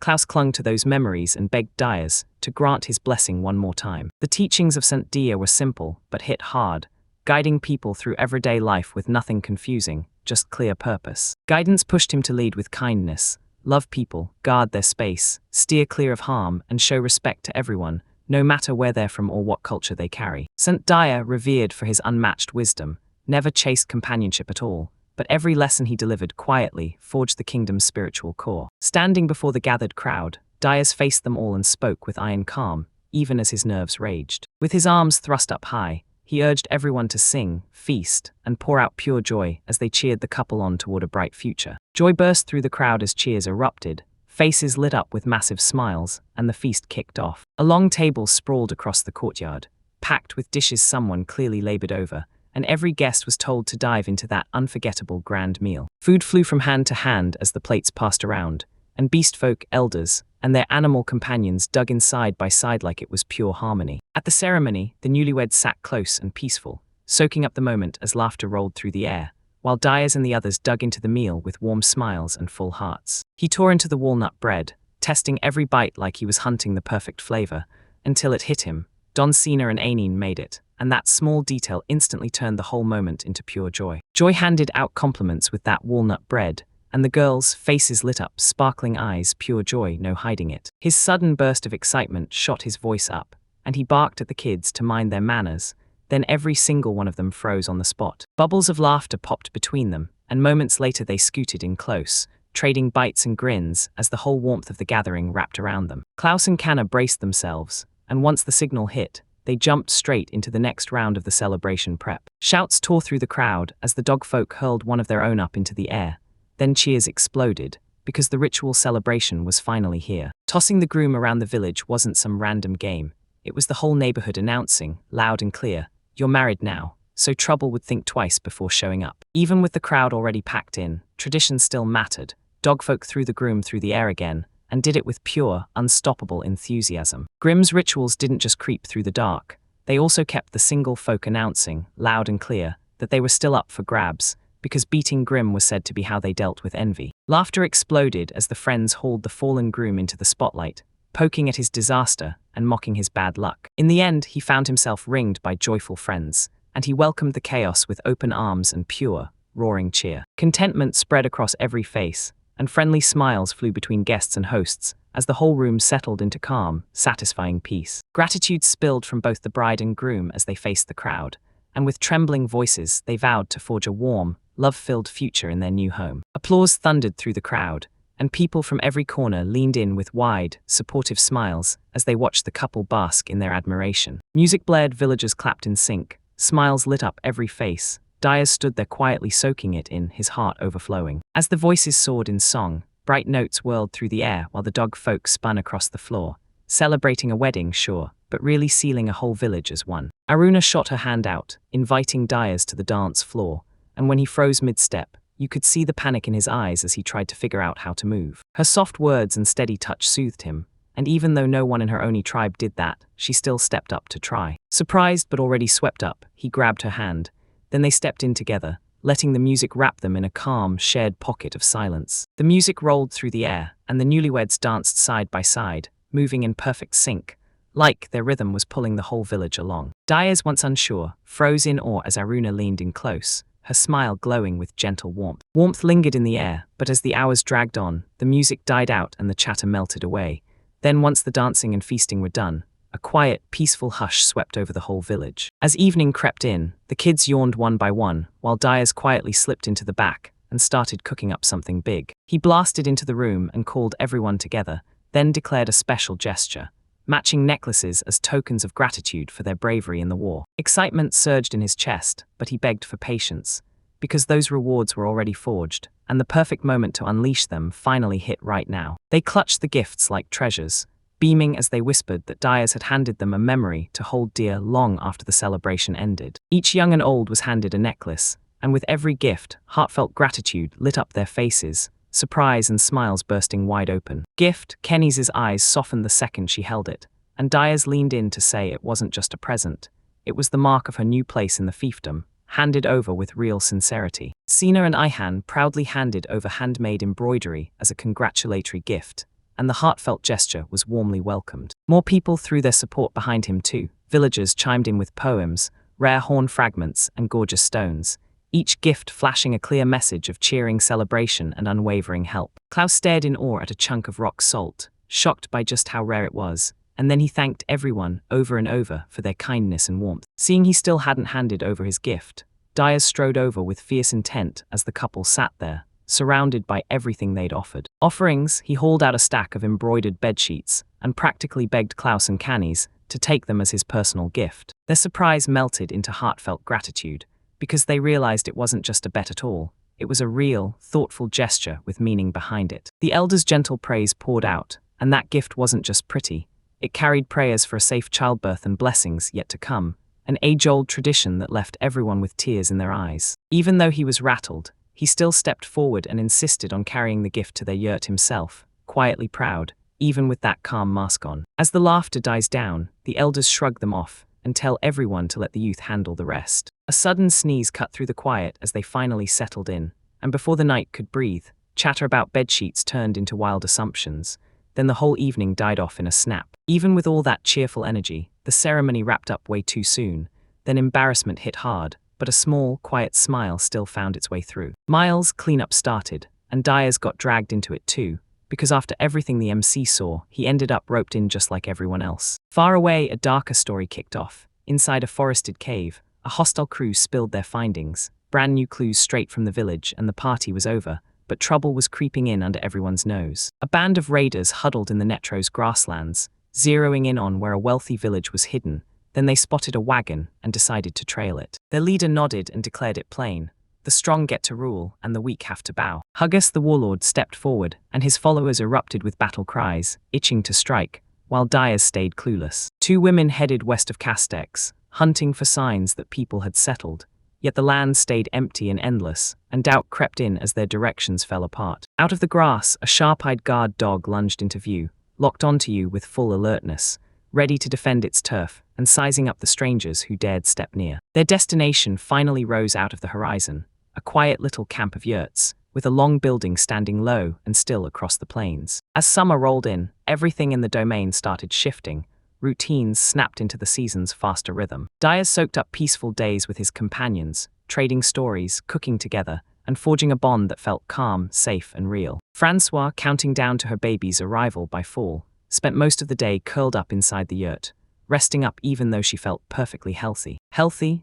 Klaus clung to those memories and begged Diaz to grant his blessing one more time. The teachings of St. Dia were simple, but hit hard, guiding people through everyday life with nothing confusing, just clear purpose. Guidance pushed him to lead with kindness, love people, guard their space, steer clear of harm, and show respect to everyone, no matter where they're from or what culture they carry. St. Dia, revered for his unmatched wisdom, never chased companionship at all, but every lesson he delivered quietly forged the kingdom's spiritual core. Standing before the gathered crowd, Diaz faced them all and spoke with iron calm, even as his nerves raged. With his arms thrust up high, he urged everyone to sing, feast, and pour out pure joy as they cheered the couple on toward a bright future. Joy burst through the crowd as cheers erupted, faces lit up with massive smiles, and the feast kicked off. A long table sprawled across the courtyard, packed with dishes someone clearly labored over, and every guest was told to dive into that unforgettable grand meal. Food flew from hand to hand as the plates passed around, and beastfolk, elders, and their animal companions dug in side by side like it was pure harmony. At the ceremony, the newlyweds sat close and peaceful, soaking up the moment as laughter rolled through the air, while Diaz and the others dug into the meal with warm smiles and full hearts. He tore into the walnut bread, testing every bite like he was hunting the perfect flavor, until it hit him. Don Cena and Aineen made it, and that small detail instantly turned the whole moment into pure joy. Joy handed out compliments with that walnut bread, and the girls' faces lit up, sparkling eyes, pure joy, no hiding it. His sudden burst of excitement shot his voice up, and he barked at the kids to mind their manners. Then every single one of them froze on the spot. Bubbles of laughter popped between them, and moments later they scooted in close, trading bites and grins as the whole warmth of the gathering wrapped around them. Klaus and Kanna braced themselves, and once the signal hit, they jumped straight into the next round of the celebration prep. Shouts tore through the crowd as the dogfolk hurled one of their own up into the air. Then cheers exploded, because the ritual celebration was finally here. Tossing the groom around the village wasn't some random game. It was the whole neighborhood announcing, loud and clear, "You're married now," so trouble would think twice before showing up. Even with the crowd already packed in, tradition still mattered. Dogfolk threw the groom through the air again, and did it with pure, unstoppable enthusiasm. Grimm's rituals didn't just creep through the dark. They also kept the single folk announcing, loud and clear, that they were still up for grabs, because beating Grimm was said to be how they dealt with envy. Laughter exploded as the friends hauled the fallen groom into the spotlight, poking at his disaster and mocking his bad luck. In the end, he found himself ringed by joyful friends, and he welcomed the chaos with open arms and pure, roaring cheer. Contentment spread across every face, and friendly smiles flew between guests and hosts as the whole room settled into calm, satisfying peace. Gratitude spilled from both the bride and groom as they faced the crowd, and with trembling voices they vowed to forge a warm, love-filled future in their new home. Applause thundered through the crowd, and people from every corner leaned in with wide, supportive smiles as they watched the couple bask in their admiration. Music blared, villagers clapped in sync, smiles lit up every face. Diaz stood there quietly soaking it in, his heart overflowing. As the voices soared in song, bright notes whirled through the air while the dog folk spun across the floor, celebrating a wedding, sure, but really sealing a whole village as one. Aruna shot her hand out, inviting Dias to the dance floor, and when he froze mid-step, you could see the panic in his eyes as he tried to figure out how to move. Her soft words and steady touch soothed him, and even though no one in her Oni tribe did that, she still stepped up to try. Surprised but already swept up, he grabbed her hand. Then they stepped in together, letting the music wrap them in a calm, shared pocket of silence. The music rolled through the air, and the newlyweds danced side by side, moving in perfect sync, like their rhythm was pulling the whole village along. Dias, once unsure, froze in awe as Aruna leaned in close, her smile glowing with gentle warmth. Warmth lingered in the air, but as the hours dragged on, the music died out and the chatter melted away. Then once the dancing and feasting were done, a quiet, peaceful hush swept over the whole village. As evening crept in, the kids yawned one by one, while Dias quietly slipped into the back and started cooking up something big. He blasted into the room and called everyone together, then declared a special gesture, matching necklaces as tokens of gratitude for their bravery in the war. Excitement surged in his chest, but he begged for patience, because those rewards were already forged, and the perfect moment to unleash them finally hit right now. They clutched the gifts like treasures, beaming as they whispered that Dias had handed them a memory to hold dear long after the celebration ended. Each young and old was handed a necklace, and with every gift, heartfelt gratitude lit up their faces, surprise and smiles bursting wide open. Gift, Kenny's eyes softened the second she held it, and Dias leaned in to say it wasn't just a present. It was the mark of her new place in the fiefdom, handed over with real sincerity. Sina and Ihan proudly handed over handmade embroidery as a congratulatory gift, and the heartfelt gesture was warmly welcomed. More people threw their support behind him too. Villagers chimed in with poems, rare horn fragments, and gorgeous stones, each gift flashing a clear message of cheering celebration and unwavering help. Klaus stared in awe at a chunk of rock salt, shocked by just how rare it was, and then he thanked everyone over and over for their kindness and warmth. Seeing he still hadn't handed over his gift, Dias strode over with fierce intent as the couple sat there, surrounded by everything they'd offered. Offerings, he hauled out a stack of embroidered bedsheets and practically begged Klaus and Cannies to take them as his personal gift. Their surprise melted into heartfelt gratitude, because they realized it wasn't just a bet at all. It was a real, thoughtful gesture with meaning behind it. The elders' gentle praise poured out, and that gift wasn't just pretty. It carried prayers for a safe childbirth and blessings yet to come, an age-old tradition that left everyone with tears in their eyes. Even though he was rattled, he still stepped forward and insisted on carrying the gift to their yurt himself, quietly proud, even with that calm mask on. As the laughter dies down, the elders shrug them off and tell everyone to let the youth handle the rest. A sudden sneeze cut through the quiet as they finally settled in, and before the night could breathe, chatter about bedsheets turned into wild assumptions. Then the whole evening died off in a snap. Even with all that cheerful energy, the ceremony wrapped up way too soon. Then embarrassment hit hard, but a small, quiet smile still found its way through. Miles' cleanup started, and Dias got dragged into it too, because after everything the MC saw, he ended up roped in just like everyone else. Far away, a darker story kicked off. Inside a forested cave, a hostile crew spilled their findings, brand new clues straight from the village, and the party was over, but trouble was creeping in under everyone's nose. A band of raiders huddled in the Netro's grasslands, zeroing in on where a wealthy village was hidden. Then they spotted a wagon and decided to trail it. Their leader nodded and declared it plain: the strong get to rule, and the weak have to bow. Huggus the warlord stepped forward, and his followers erupted with battle cries, itching to strike, while Dias stayed clueless. Two women headed west of Castex, hunting for signs that people had settled. Yet the land stayed empty and endless, and doubt crept in as their directions fell apart. Out of the grass, a sharp-eyed guard dog lunged into view, locked onto you with full alertness, ready to defend its turf, and sizing up the strangers who dared step near. Their destination finally rose out of the horizon, a quiet little camp of yurts, with a long building standing low and still across the plains. As summer rolled in, everything in the domain started shifting. Routines snapped into the season's faster rhythm. Dias soaked up peaceful days with his companions, trading stories, cooking together, and forging a bond that felt calm, safe, and real. Francois, counting down to her baby's arrival by fall, spent most of the day curled up inside the yurt, resting up even though she felt perfectly healthy.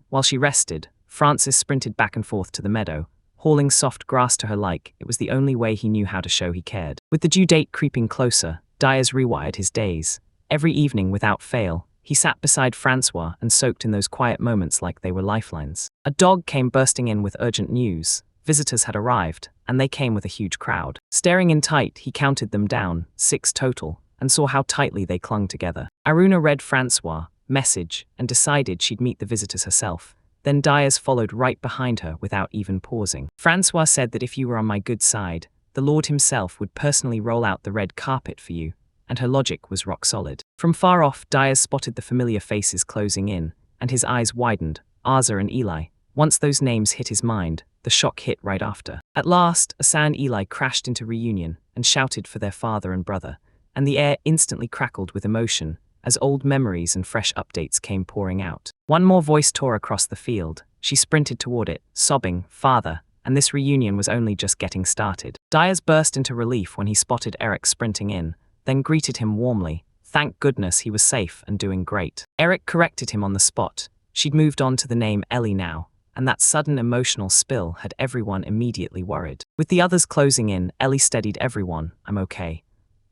While she rested, Francis sprinted back and forth to the meadow, hauling soft grass to her like it was the only way he knew how to show he cared. With the due date creeping closer, Dias rewired his days. Every evening, without fail, he sat beside Francois and soaked in those quiet moments like they were lifelines. A dog came bursting in with urgent news. Visitors had arrived, and they came with a huge crowd. Staring in tight, he counted them down, 6 total, and saw how tightly they clung together. Aruna read Francois' message and decided she'd meet the visitors herself. Then Diaz followed right behind her without even pausing. Francois said that if you were on my good side, the Lord himself would personally roll out the red carpet for you, and her logic was rock solid. From far off, Diaz spotted the familiar faces closing in, and his eyes widened. Arza and Eli. Once those names hit his mind, the shock hit right after. At last, Asa and Eli crashed into reunion and shouted for their father and brother, and the air instantly crackled with emotion as old memories and fresh updates came pouring out. One more voice tore across the field. She sprinted toward it, sobbing, "Father," and this reunion was only just getting started. Diaz burst into relief when he spotted Eric sprinting in, then greeted him warmly. Thank goodness he was safe and doing great. Eric corrected him on the spot. She'd moved on to the name Ellie now, and that sudden emotional spill had everyone immediately worried. With the others closing in, Ellie steadied everyone. "I'm okay."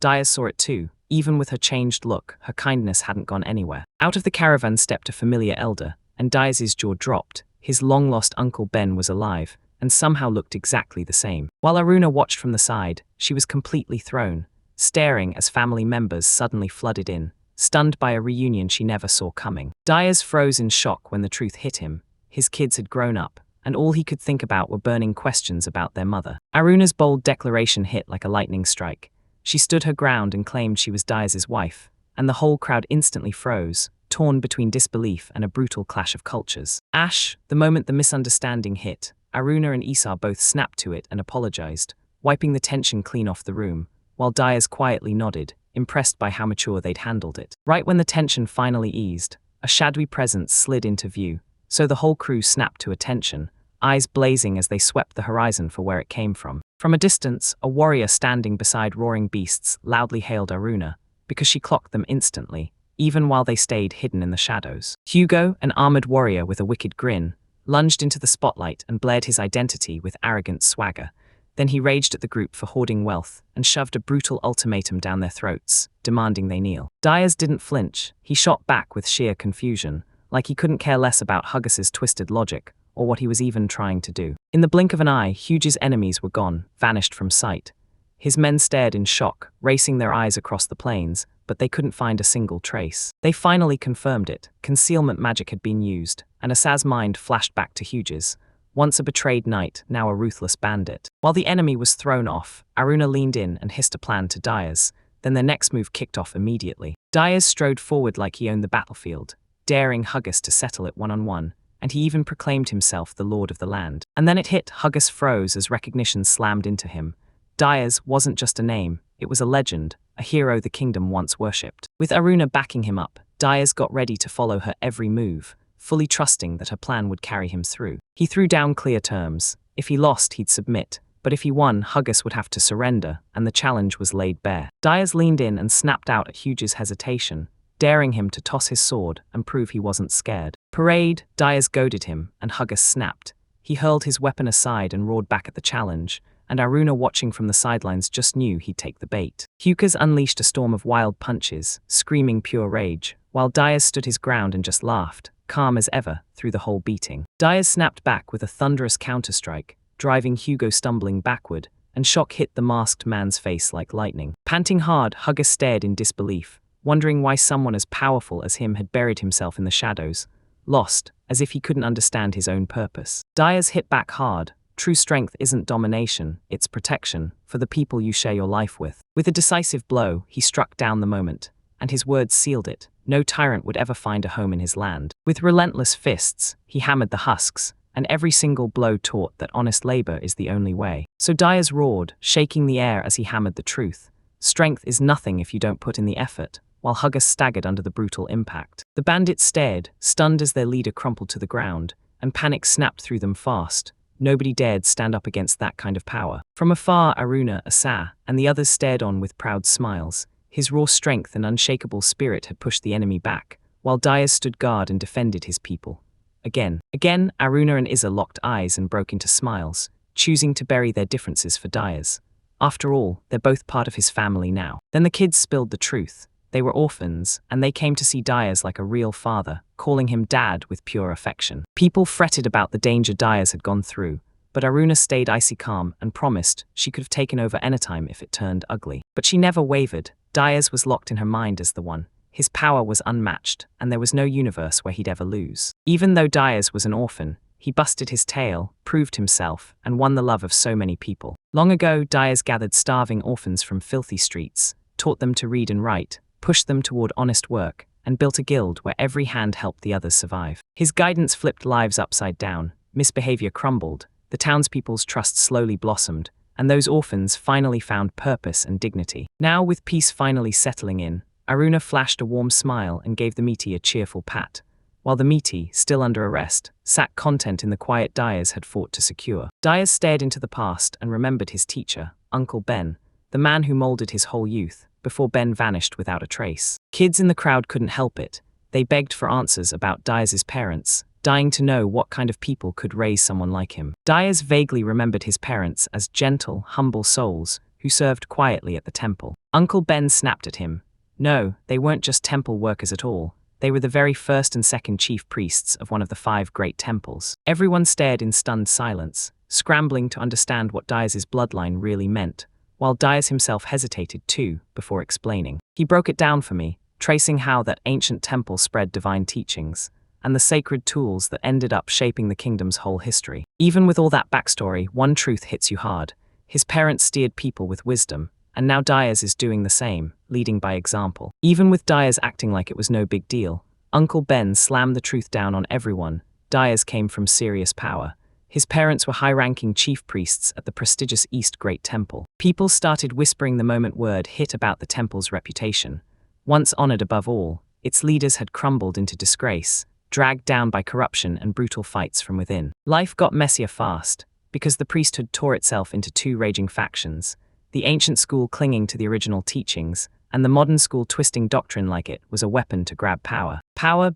Diaz saw it too. Even with her changed look, her kindness hadn't gone anywhere. Out of the caravan stepped a familiar elder, and Diaz's jaw dropped. His long-lost Uncle Ben was alive, and somehow looked exactly the same. While Aruna watched from the side, she was completely thrown, staring as family members suddenly flooded in, stunned by a reunion she never saw coming. Diaz froze in shock when the truth hit him. His kids had grown up, and all he could think about were burning questions about their mother. Aruna's bold declaration hit like a lightning strike. She stood her ground and claimed she was Diaz's wife, and the whole crowd instantly froze, torn between disbelief and a brutal clash of cultures. The moment the misunderstanding hit, Aruna and Esau both snapped to it and apologized, wiping the tension clean off the room, while Diaz quietly nodded, impressed by how mature they'd handled it. Right when the tension finally eased, a shadowy presence slid into view, so the whole crew snapped to attention, eyes blazing as they swept the horizon for where it came from. From a distance, a warrior standing beside roaring beasts loudly hailed Aruna, because she clocked them instantly, even while they stayed hidden in the shadows. Hugo, an armored warrior with a wicked grin, lunged into the spotlight and blared his identity with arrogant swagger. Then he raged at the group for hoarding wealth and shoved a brutal ultimatum down their throats, demanding they kneel. Diaz didn't flinch. He shot back with sheer confusion, like he couldn't care less about Huggis's twisted logic, or what he was even trying to do. In the blink of an eye, Huge's enemies were gone, vanished from sight. His men stared in shock, racing their eyes across the plains, but they couldn't find a single trace. They finally confirmed it. Concealment magic had been used, and Asa's mind flashed back to Huge's. Once a betrayed knight, now a ruthless bandit. While the enemy was thrown off, Aruna leaned in and hissed a plan to Diaz. Then their next move kicked off immediately. Diaz strode forward like he owned the battlefield, daring Huggis to settle it one-on-one, and he even proclaimed himself the lord of the land. And then it hit. Huggis froze as recognition slammed into him. Diaz wasn't just a name, it was a legend, a hero the kingdom once worshipped. With Aruna backing him up, Diaz got ready to follow her every move, fully trusting that her plan would carry him through. He threw down clear terms. If he lost, he'd submit, but if he won, Huggis would have to surrender, and the challenge was laid bare. Diaz leaned in and snapped out at Huge's hesitation, daring him to toss his sword and prove he wasn't scared. Parade, Diaz goaded him, and Huggis snapped. He hurled his weapon aside and roared back at the challenge, and Aruna, watching from the sidelines, just knew he'd take the bait. Hugas unleashed a storm of wild punches, screaming pure rage, while Diaz stood his ground and just laughed, calm as ever, through the whole beating. Diaz snapped back with a thunderous counterstrike, driving Hugo stumbling backward, and shock hit the masked man's face like lightning. Panting hard, Huggis stared in disbelief, wondering why someone as powerful as him had buried himself in the shadows, lost, as if he couldn't understand his own purpose. Diaz hit back hard. True strength isn't domination, it's protection, for the people you share your life with. With a decisive blow, he struck down the moment, and his words sealed it. No tyrant would ever find a home in his land. With relentless fists, he hammered the husks, and every single blow taught that honest labor is the only way. So Diaz roared, shaking the air as he hammered the truth. Strength is nothing if you don't put in the effort, while Huggis staggered under the brutal impact. The bandits stared, stunned as their leader crumpled to the ground, and panic snapped through them fast. Nobody dared stand up against that kind of power. From afar, Aruna, Asa, and the others stared on with proud smiles. His raw strength and unshakable spirit had pushed the enemy back, while Diaz stood guard and defended his people. Again, Aruna and Isa locked eyes and broke into smiles, choosing to bury their differences for Diaz. After all, they're both part of his family now. Then the kids spilled the truth. They were orphans, and they came to see Diaz like a real father, calling him Dad with pure affection. People fretted about the danger Diaz had gone through, but Aruna stayed icy calm and promised she could have taken over anytime if it turned ugly. But she never wavered. Dayas was locked in her mind as the one. His power was unmatched, and there was no universe where he'd ever lose. Even though Dayas was an orphan, he busted his tail, proved himself, and won the love of so many people. Long ago, Dayas gathered starving orphans from filthy streets, taught them to read and write, pushed them toward honest work, and built a guild where every hand helped the others survive. His guidance flipped lives upside down, misbehavior crumbled, the townspeople's trust slowly blossomed, and those orphans finally found purpose and dignity. Now, with peace finally settling in, Aruna flashed a warm smile and gave the meaty a cheerful pat, while the meaty, still under arrest, sat content in the quiet Dayas had fought to secure. Dayas stared into the past and remembered his teacher, Uncle Ben, the man who molded his whole youth, before Ben vanished without a trace. Kids in the crowd couldn't help it. They begged for answers about Dayas' parents, dying to know what kind of people could raise someone like him. Dayas vaguely remembered his parents as gentle, humble souls who served quietly at the temple. Uncle Ben snapped at him. No, they weren't just temple workers at all. They were the very first and second chief priests of one of the 5 great temples. Everyone stared in stunned silence, scrambling to understand what Dayas' bloodline really meant, while Dayas himself hesitated too before explaining. He broke it down for me, tracing how that ancient temple spread divine teachings, and the sacred tools that ended up shaping the kingdom's whole history. Even with all that backstory, one truth hits you hard. His parents steered people with wisdom, and now Dayas is doing the same, leading by example. Even with Dayas acting like it was no big deal, Uncle Ben slammed the truth down on everyone. Dayas came from serious power. His parents were high-ranking chief priests at the prestigious East Great Temple. People started whispering the moment word hit about the temple's reputation. Once honored above all, its leaders had crumbled into disgrace, dragged down by corruption and brutal fights from within. Life got messier fast, because the priesthood tore itself into 2 raging factions, the ancient school clinging to the original teachings, and the modern school twisting doctrine like it was a weapon to grab power.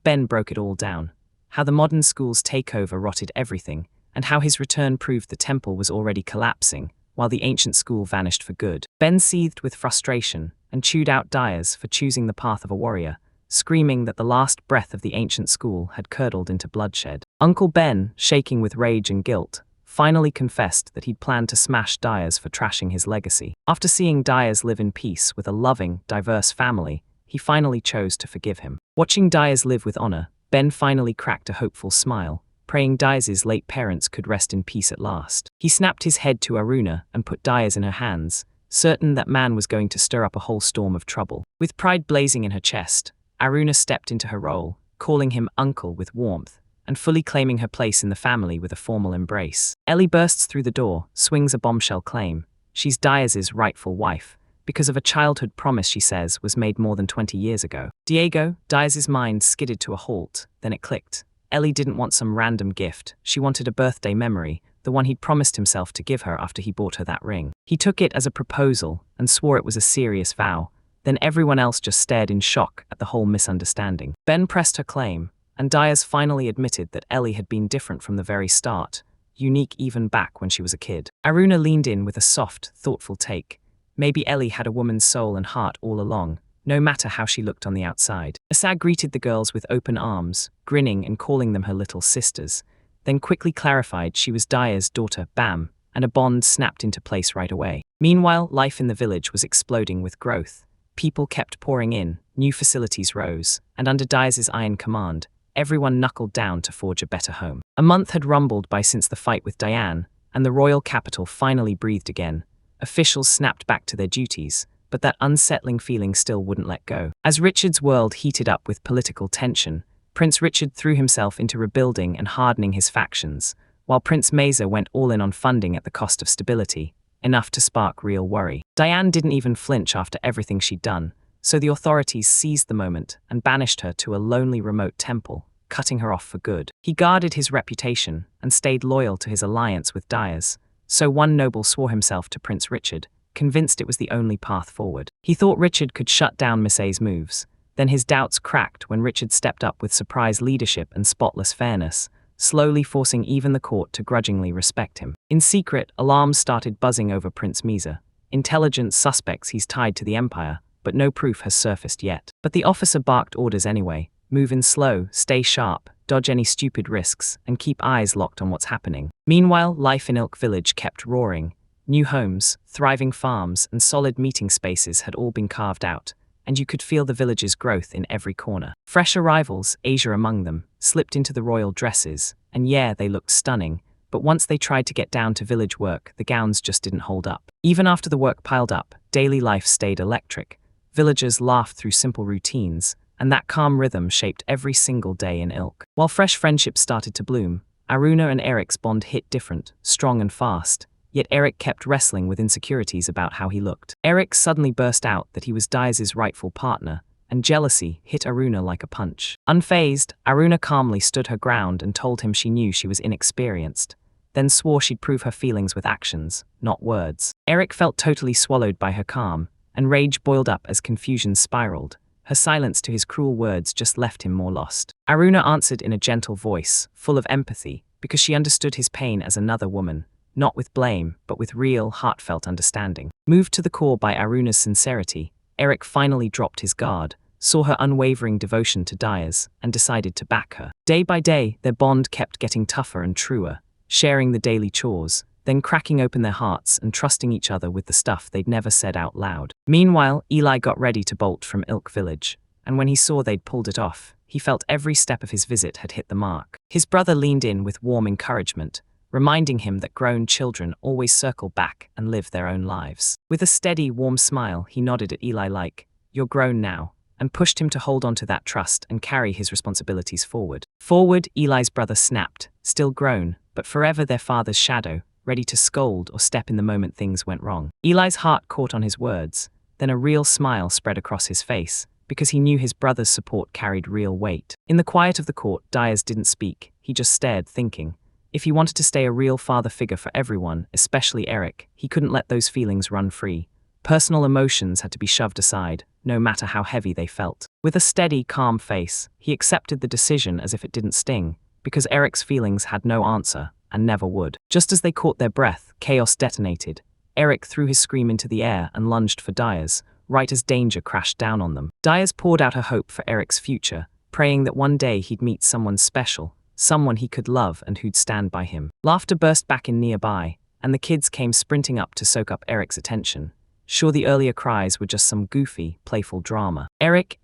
Ben broke it all down. How the modern school's takeover rotted everything, and how his return proved the temple was already collapsing, while the ancient school vanished for good. Ben seethed with frustration and chewed out Dayas for choosing the path of a warrior, screaming that the last breath of the ancient school had curdled into bloodshed. Uncle Ben, shaking with rage and guilt, finally confessed that he'd planned to smash Dayas for trashing his legacy. After seeing Dayas live in peace with a loving, diverse family, he finally chose to forgive him. Watching Dayas live with honor, Ben finally cracked a hopeful smile, praying Dayas' late parents could rest in peace at last. He snapped his head to Aruna and put Dayas in her hands, certain that man was going to stir up a whole storm of trouble. With pride blazing in her chest, Aruna stepped into her role, calling him uncle with warmth, and fully claiming her place in the family with a formal embrace. Ellie bursts through the door, swings a bombshell claim. She's Dayas' rightful wife, because of a childhood promise she says was made more than 20 years ago. Diego, Dayas' mind skidded to a halt, then it clicked. Ellie didn't want some random gift, she wanted a birthday memory, the one he'd promised himself to give her after he bought her that ring. He took it as a proposal and swore it was a serious vow. Then everyone else just stared in shock at the whole misunderstanding. Ben pressed her claim, and Dayas finally admitted that Ellie had been different from the very start, unique even back when she was a kid. Aruna leaned in with a soft, thoughtful take. Maybe Ellie had a woman's soul and heart all along, no matter how she looked on the outside. Asad greeted the girls with open arms, grinning and calling them her little sisters, then quickly clarified she was Dayas' daughter, Bam, and a bond snapped into place right away. Meanwhile, life in the village was exploding with growth. People kept pouring in, new facilities rose, and under Dayas' iron command, everyone knuckled down to forge a better home. A month had rumbled by since the fight with Diane, and the royal capital finally breathed again. Officials snapped back to their duties, but that unsettling feeling still wouldn't let go. As Richard's world heated up with political tension, Prince Richard threw himself into rebuilding and hardening his factions, while Prince Meza went all in on funding at the cost of stability, enough to spark real worry. Diane didn't even flinch after everything she'd done, so the authorities seized the moment and banished her to a lonely remote temple, cutting her off for good. He guarded his reputation and stayed loyal to his alliance with Dayas, so one noble swore himself to Prince Richard, convinced it was the only path forward. He thought Richard could shut down Misay's moves, then his doubts cracked when Richard stepped up with surprise leadership and spotless fairness, slowly forcing even the court to grudgingly respect him. In secret, alarms started buzzing over Prince Meza. Intelligence suspects he's tied to the Empire, but no proof has surfaced yet. But the officer barked orders anyway. Move in slow, stay sharp, dodge any stupid risks, and keep eyes locked on what's happening. Meanwhile, life in Ilk village kept roaring. New homes, thriving farms, and solid meeting spaces had all been carved out, and you could feel the village's growth in every corner. Fresh arrivals, Asia among them, slipped into the royal dresses, and yeah, they looked stunning, but once they tried to get down to village work, the gowns just didn't hold up. Even after the work piled up, daily life stayed electric. Villagers laughed through simple routines, and that calm rhythm shaped every single day in Ilk. While fresh friendships started to bloom, Aruna and Eric's bond hit different, strong and fast, yet Eric kept wrestling with insecurities about how he looked. Eric suddenly burst out that he was Diaz's rightful partner, and jealousy hit Aruna like a punch. Unfazed, Aruna calmly stood her ground and told him she knew she was inexperienced, then swore she'd prove her feelings with actions, not words. Eric felt totally swallowed by her calm, and rage boiled up as confusion spiraled. Her silence to his cruel words just left him more lost. Aruna answered in a gentle voice, full of empathy, because she understood his pain as another woman, not with blame, but with real, heartfelt understanding. Moved to the core by Aruna's sincerity, Eric finally dropped his guard, saw her unwavering devotion to Diaz, and decided to back her. Day by day, their bond kept getting tougher and truer, sharing the daily chores, then cracking open their hearts and trusting each other with the stuff they'd never said out loud. Meanwhile, Eli got ready to bolt from Ilk village, and when he saw they'd pulled it off, he felt every step of his visit had hit the mark. His brother leaned in with warm encouragement, reminding him that grown children always circle back and live their own lives. With a steady, warm smile, he nodded at Eli like, "You're grown now," and pushed him to hold on to that trust and carry his responsibilities forward. Forward, Eli's brother snapped, still grown, but forever their father's shadow, ready to scold or step in the moment things went wrong. Eli's heart caught on his words, then a real smile spread across his face, because he knew his brother's support carried real weight. In the quiet of the court, Diaz didn't speak, he just stared, thinking. If he wanted to stay a real father figure for everyone, especially Eric, he couldn't let those feelings run free. Personal emotions had to be shoved aside, no matter how heavy they felt. With a steady, calm face, he accepted the decision as if it didn't sting, because Eric's feelings had no answer, and never would. Just as they caught their breath, chaos detonated. Eric threw his scream into the air and lunged for Diaz, right as danger crashed down on them. Diaz poured out her hope for Eric's future, praying that one day he'd meet someone special, someone he could love and who'd stand by him. Laughter burst back in nearby, and the kids came sprinting up to soak up Eric's attention. Sure, the earlier cries were just some goofy, playful drama. Eric,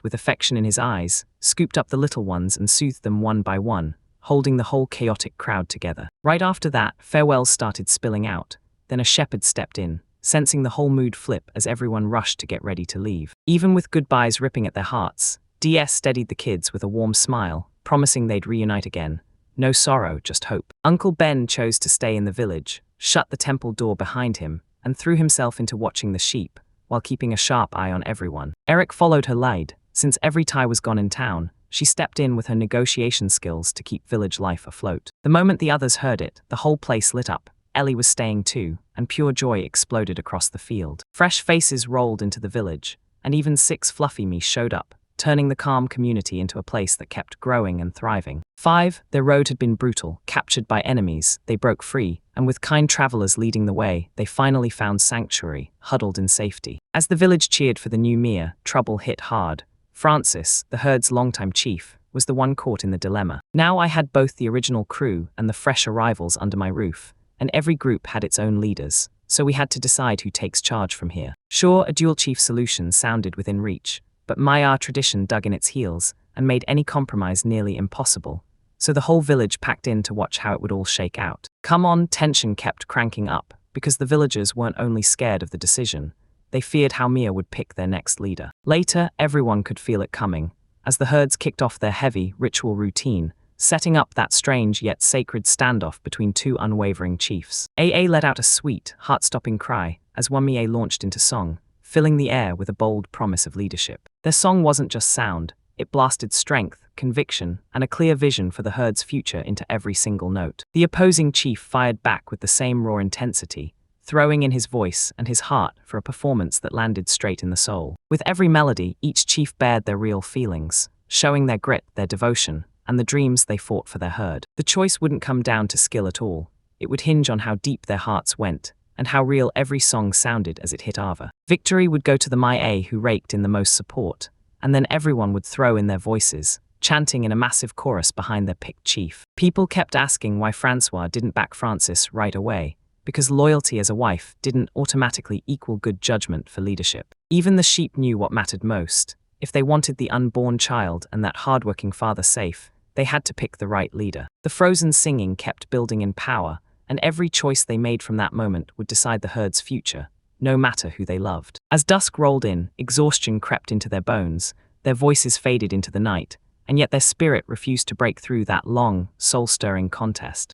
with affection in his eyes, scooped up the little ones and soothed them one by one, holding the whole chaotic crowd together. Right after that, farewells started spilling out. Then a shepherd stepped in, sensing the whole mood flip as everyone rushed to get ready to leave. Even with goodbyes ripping at their hearts, DS steadied the kids with a warm smile, promising they'd reunite again. No sorrow, just hope. Uncle Ben chose to stay in the village, shut the temple door behind him, and threw himself into watching the sheep, while keeping a sharp eye on everyone. Eric followed her lead. Since every tie was gone in town, she stepped in with her negotiation skills to keep village life afloat. The moment the others heard it, the whole place lit up. Ellie was staying too, and pure joy exploded across the field. Fresh faces rolled into the village, and even 6 fluffy me showed up, turning the calm community into a place that kept growing and thriving. 5, their road had been brutal, captured by enemies, they broke free, and with kind travelers leading the way, they finally found sanctuary, huddled in safety. As the village cheered for the new Mia, trouble hit hard. Francis, the herd's longtime chief, was the one caught in the dilemma. Now I had both the original crew and the fresh arrivals under my roof, and every group had its own leaders, so we had to decide who takes charge from here. Sure, a dual chief solution sounded within reach, but Maya tradition dug in its heels and made any compromise nearly impossible, so the whole village packed in to watch how it would all shake out. Come on, tension kept cranking up, because the villagers weren't only scared of the decision, they feared how Mia would pick their next leader. Later, everyone could feel it coming, as the herds kicked off their heavy, ritual routine, setting up that strange yet sacred standoff between 2 unwavering chiefs. AA let out a sweet, heart-stopping cry as one Mia launched into song, filling the air with a bold promise of leadership. Their song wasn't just sound, it blasted strength, conviction, and a clear vision for the herd's future into every single note. The opposing chief fired back with the same raw intensity, throwing in his voice and his heart for a performance that landed straight in the soul. With every melody, each chief bared their real feelings, showing their grit, their devotion, and the dreams they fought for their herd. The choice wouldn't come down to skill at all. It would hinge on how deep their hearts went, and how real every song sounded as it hit Ava. Victory would go to the Maya who raked in the most support, and then everyone would throw in their voices, chanting in a massive chorus behind their picked chief. People kept asking why Francois didn't back Francis right away, because loyalty as a wife didn't automatically equal good judgment for leadership. Even the sheep knew what mattered most. If they wanted the unborn child and that hardworking father safe, they had to pick the right leader. The frozen singing kept building in power, and every choice they made from that moment would decide the herd's future, no matter who they loved. As dusk rolled in, exhaustion crept into their bones, their voices faded into the night, and yet their spirit refused to break through that long, soul-stirring contest.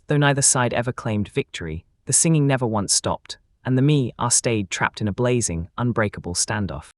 Though neither side ever claimed victory, the singing never once stopped, and the stayed trapped in a blazing, unbreakable standoff.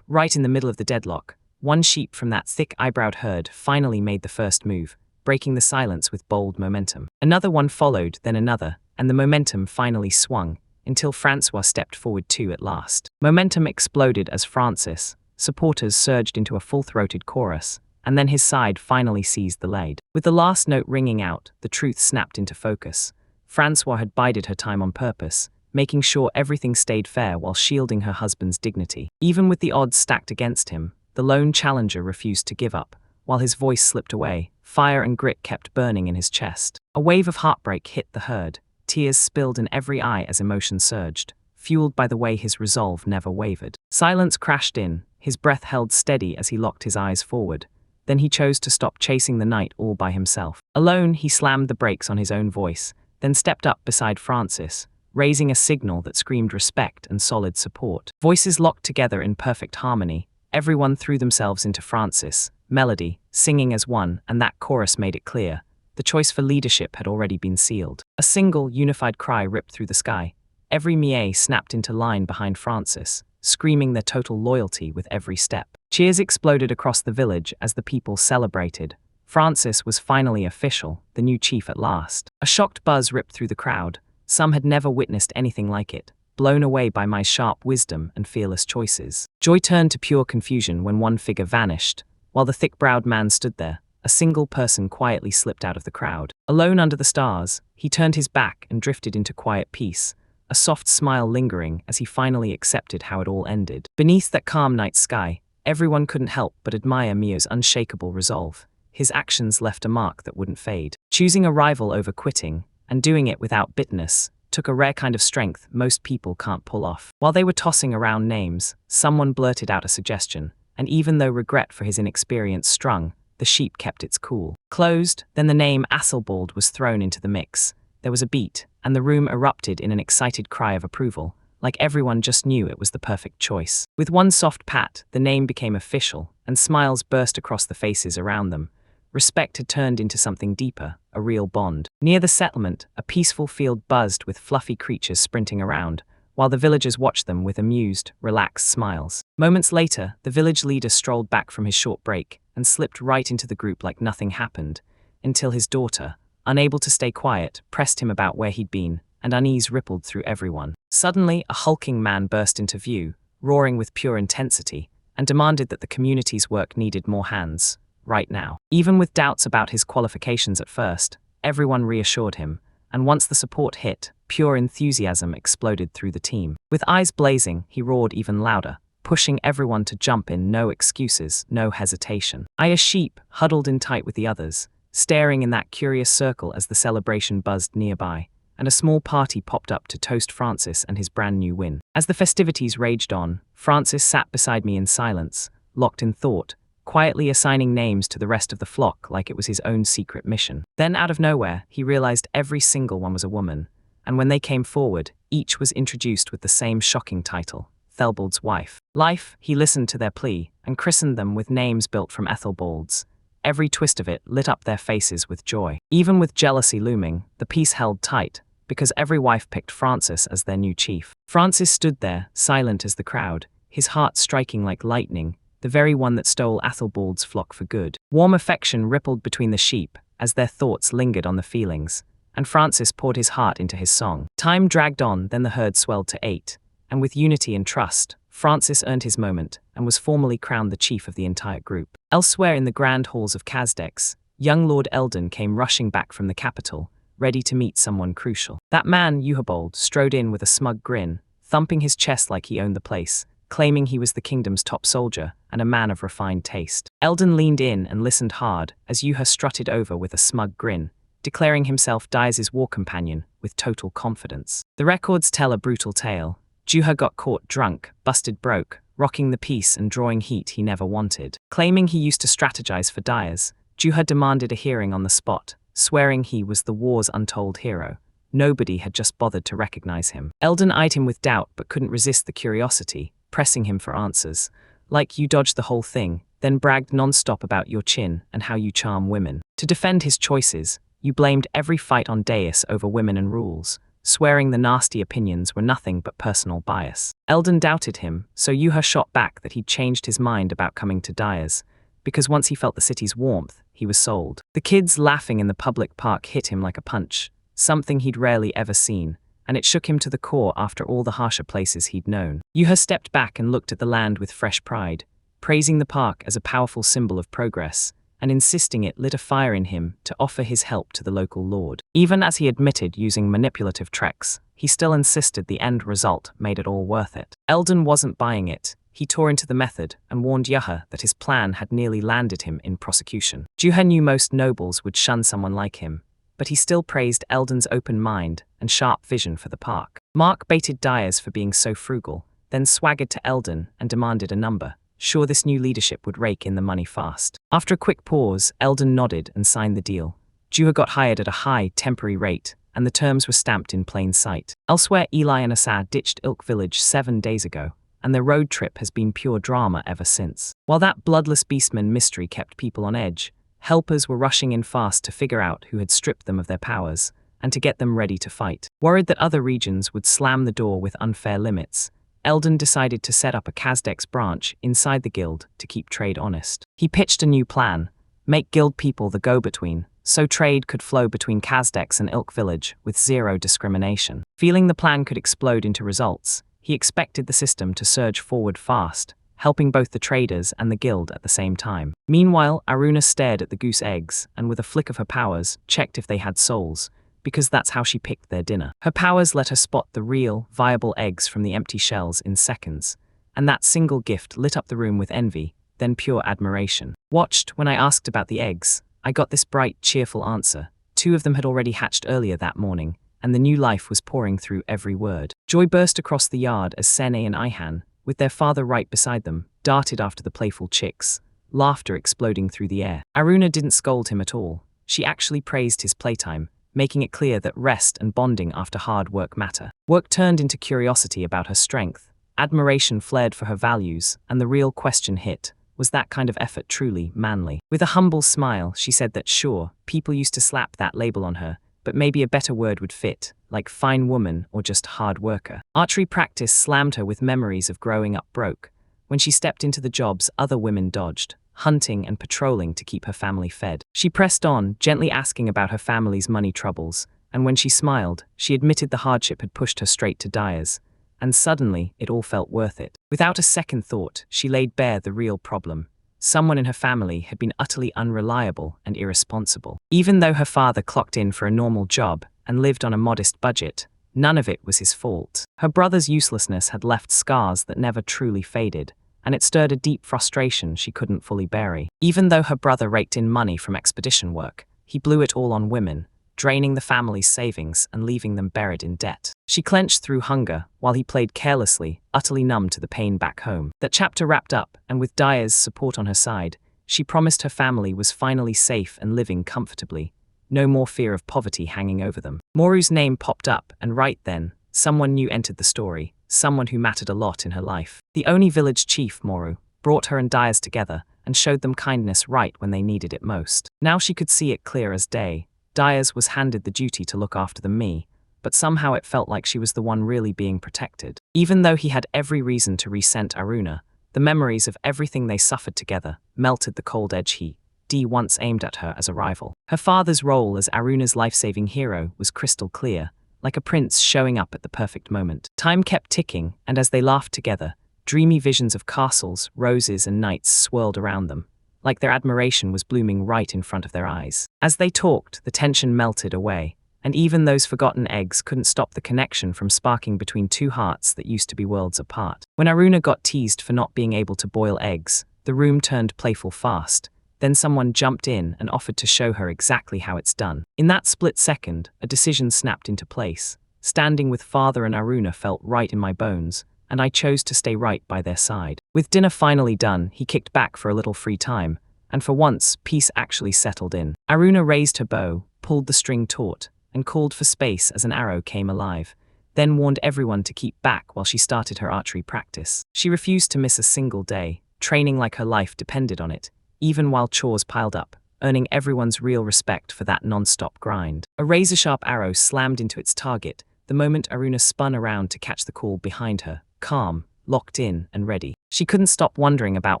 Right in the middle of the deadlock, one sheep from that thick-eyebrowed herd finally made the first move, breaking the silence with bold momentum. Another one followed, then another, and the momentum finally swung, until Francois stepped forward too at last. Momentum exploded as Francis' supporters surged into a full-throated chorus, and then his side finally seized the lead. With the last note ringing out, the truth snapped into focus. Francois had bided her time on purpose, making sure everything stayed fair while shielding her husband's dignity. Even with the odds stacked against him, the lone challenger refused to give up. While his voice slipped away, fire and grit kept burning in his chest. A wave of heartbreak hit the herd. Tears spilled in every eye as emotion surged, fueled by the way his resolve never wavered. Silence crashed in, his breath held steady as he locked his eyes forward. Then he chose to stop chasing the night all by himself. Alone, he slammed the brakes on his own voice, then stepped up beside Francis, raising a signal that screamed respect and solid support. Voices locked together in perfect harmony, everyone threw themselves into Francis' melody, singing as one, and that chorus made it clear. The choice for leadership had already been sealed. A single, unified cry ripped through the sky. Every Mie snapped into line behind Francis, screaming their total loyalty with every step. Cheers exploded across the village as the people celebrated. Francis was finally official, the new chief at last. A shocked buzz ripped through the crowd. Some had never witnessed anything like it, blown away by my sharp wisdom and fearless choices. Joy turned to pure confusion when one figure vanished. While the thick-browed man stood there, a single person quietly slipped out of the crowd. Alone under the stars, he turned his back and drifted into quiet peace, a soft smile lingering as he finally accepted how it all ended. Beneath that calm night sky, everyone couldn't help but admire Mio's unshakable resolve. His actions left a mark that wouldn't fade. Choosing a rival over quitting, and doing it without bitterness, took a rare kind of strength most people can't pull off. While they were tossing around names, someone blurted out a suggestion, and even though regret for his inexperience strung, the sheep kept its cool. Closed, then the name Exiled was thrown into the mix. There was a beat, and the room erupted in an excited cry of approval, like everyone just knew it was the perfect choice. With one soft pat, the name became official, and smiles burst across the faces around them. Respect had turned into something deeper, a real bond. Near the settlement, a peaceful field buzzed with fluffy creatures sprinting around, while the villagers watched them with amused, relaxed smiles. Moments later, the village leader strolled back from his short break and slipped right into the group like nothing happened, until his daughter, unable to stay quiet, pressed him about where he'd been, and unease rippled through everyone. Suddenly, a hulking man burst into view, roaring with pure intensity, and demanded that the community's work needed more hands, right now. Even with doubts about his qualifications at first, everyone reassured him, and once the support hit, pure enthusiasm exploded through the team. With eyes blazing, he roared even louder, pushing everyone to jump in, no excuses, no hesitation. A sheep huddled in tight with the others, staring in that curious circle as the celebration buzzed nearby, and a small party popped up to toast Francis and his brand new win. As the festivities raged on, Francis sat beside me in silence, locked in thought, quietly assigning names to the rest of the flock like it was his own secret mission. Then out of nowhere, he realized every single one was a woman, and when they came forward, each was introduced with the same shocking title, Thelbald's wife. Life, he listened to their plea, and christened them with names built from Ethelbalds. Every twist of it lit up their faces with joy. Even with jealousy looming, the peace held tight, because every wife picked Francis as their new chief. Francis stood there, silent as the crowd, his heart striking like lightning, the very one that stole Ethelbald's flock for good. Warm affection rippled between the sheep, as their thoughts lingered on the feelings, and Francis poured his heart into his song. Time dragged on, then the herd swelled to 8, and with unity and trust, Francis earned his moment, and was formally crowned the chief of the entire group. Elsewhere in the grand halls of Kazdex, young Lord Eldon came rushing back from the capital, ready to meet someone crucial. That man, Euhabold, strode in with a smug grin, thumping his chest like he owned the place, claiming he was the kingdom's top soldier and a man of refined taste. Eldon leaned in and listened hard as Yuha strutted over with a smug grin, declaring himself Diaz's war companion with total confidence. The records tell a brutal tale. Juha got caught drunk, busted broke, rocking the peace and drawing heat he never wanted. Claiming he used to strategize for Diaz, Juha demanded a hearing on the spot, swearing he was the war's untold hero. Nobody had just bothered to recognize him. Eldon eyed him with doubt but couldn't resist the curiosity, pressing him for answers. Like you dodged the whole thing, then bragged non-stop about your chin and how you charm women. To defend his choices, you blamed every fight on Deus over women and rules, swearing the nasty opinions were nothing but personal bias. Eldon doubted him, so Yuha shot back that he'd changed his mind about coming to Diaz, because once he felt the city's warmth, he was sold. The kids laughing in the public park hit him like a punch, something he'd rarely ever seen, and it shook him to the core after all the harsher places he'd known. Yuha stepped back and looked at the land with fresh pride, praising the park as a powerful symbol of progress, and insisting it lit a fire in him to offer his help to the local lord. Even as he admitted using manipulative tricks, he still insisted the end result made it all worth it. Eldon wasn't buying it. He tore into the method and warned Yuha that his plan had nearly landed him in prosecution. Juha knew most nobles would shun someone like him, but he still praised Eldon's open mind and sharp vision for the park. Mark baited Diaz for being so frugal, then swaggered to Eldon and demanded a number, sure this new leadership would rake in the money fast. After a quick pause, Eldon nodded and signed the deal. Juha got hired at a high, temporary rate, and the terms were stamped in plain sight. Elsewhere, Eli and Assad ditched Ilk village 7 days ago, and their road trip has been pure drama ever since. While that bloodless beastman mystery kept people on edge, helpers were rushing in fast to figure out who had stripped them of their powers, and to get them ready to fight. Worried that other regions would slam the door with unfair limits, Eldon decided to set up a Kazdex branch inside the guild to keep trade honest. He pitched a new plan: make guild people the go-between, so trade could flow between Kazdex and Ilk village with zero discrimination. Feeling the plan could explode into results, he expected the system to surge forward fast, helping both the traders and the guild at the same time. Meanwhile, Aruna stared at the goose eggs and with a flick of her powers, checked if they had souls, because that's how she picked their dinner. Her powers let her spot the real, viable eggs from the empty shells in seconds, and that single gift lit up the room with envy, then pure admiration. Watched, when I asked about the eggs, I got this bright, cheerful answer. 2 of them had already hatched earlier that morning, and the new life was pouring through every word. Joy burst across the yard as Sene and Ihan, with their father right beside them, darted after the playful chicks, laughter exploding through the air. Aruna didn't scold him at all. She actually praised his playtime, making it clear that rest and bonding after hard work matter. Work turned into curiosity about her strength, admiration flared for her values, and the real question hit: was that kind of effort truly manly? With a humble smile, she said that sure, people used to slap that label on her, but maybe a better word would fit, like fine woman or just hard worker. Archery practice slammed her with memories of growing up broke, when she stepped into the jobs other women dodged, hunting and patrolling to keep her family fed. She pressed on, gently asking about her family's money troubles, and when she smiled, she admitted the hardship had pushed her straight to Diaz, and suddenly it all felt worth it. Without a second thought, she laid bare the real problem. Someone in her family had been utterly unreliable and irresponsible. Even though her father clocked in for a normal job and lived on a modest budget, none of it was his fault. Her brother's uselessness had left scars that never truly faded, and it stirred a deep frustration she couldn't fully bury. Even though her brother raked in money from expedition work, he blew it all on women, draining the family's savings and leaving them buried in debt. She clenched through hunger, while he played carelessly, utterly numb to the pain back home. That chapter wrapped up, and with Diaz's support on her side, she promised her family was finally safe and living comfortably. No more fear of poverty hanging over them. Moru's name popped up, and right then, someone new entered the story, someone who mattered a lot in her life. The Oni village chief, Moru, brought her and Diaz together and showed them kindness right when they needed it most. Now she could see it clear as day. Diaz was handed the duty to look after the me, but somehow it felt like she was the one really being protected. Even though he had every reason to resent Aruna, the memories of everything they suffered together melted the cold edge he, D once aimed at her as a rival. Her father's role as Aruna's life-saving hero was crystal clear, like a prince showing up at the perfect moment. Time kept ticking, and as they laughed together, dreamy visions of castles, roses, and knights swirled around them, like their admiration was blooming right in front of their eyes. As they talked, the tension melted away, and even those forgotten eggs couldn't stop the connection from sparking between two hearts that used to be worlds apart. When Aruna got teased for not being able to boil eggs, the room turned playful fast. Then someone jumped in and offered to show her exactly how it's done. In that split second, a decision snapped into place. Standing with father and Aruna felt right in my bones, and I chose to stay right by their side. With dinner finally done, he kicked back for a little free time, and for once, peace actually settled in. Aruna raised her bow, pulled the string taut, and called for space as an arrow came alive, then warned everyone to keep back while she started her archery practice. She refused to miss a single day, training like her life depended on it, even while chores piled up, earning everyone's real respect for that non-stop grind. A razor-sharp arrow slammed into its target the moment Aruna spun around to catch the call behind her, calm, locked in, and ready. She couldn't stop wondering about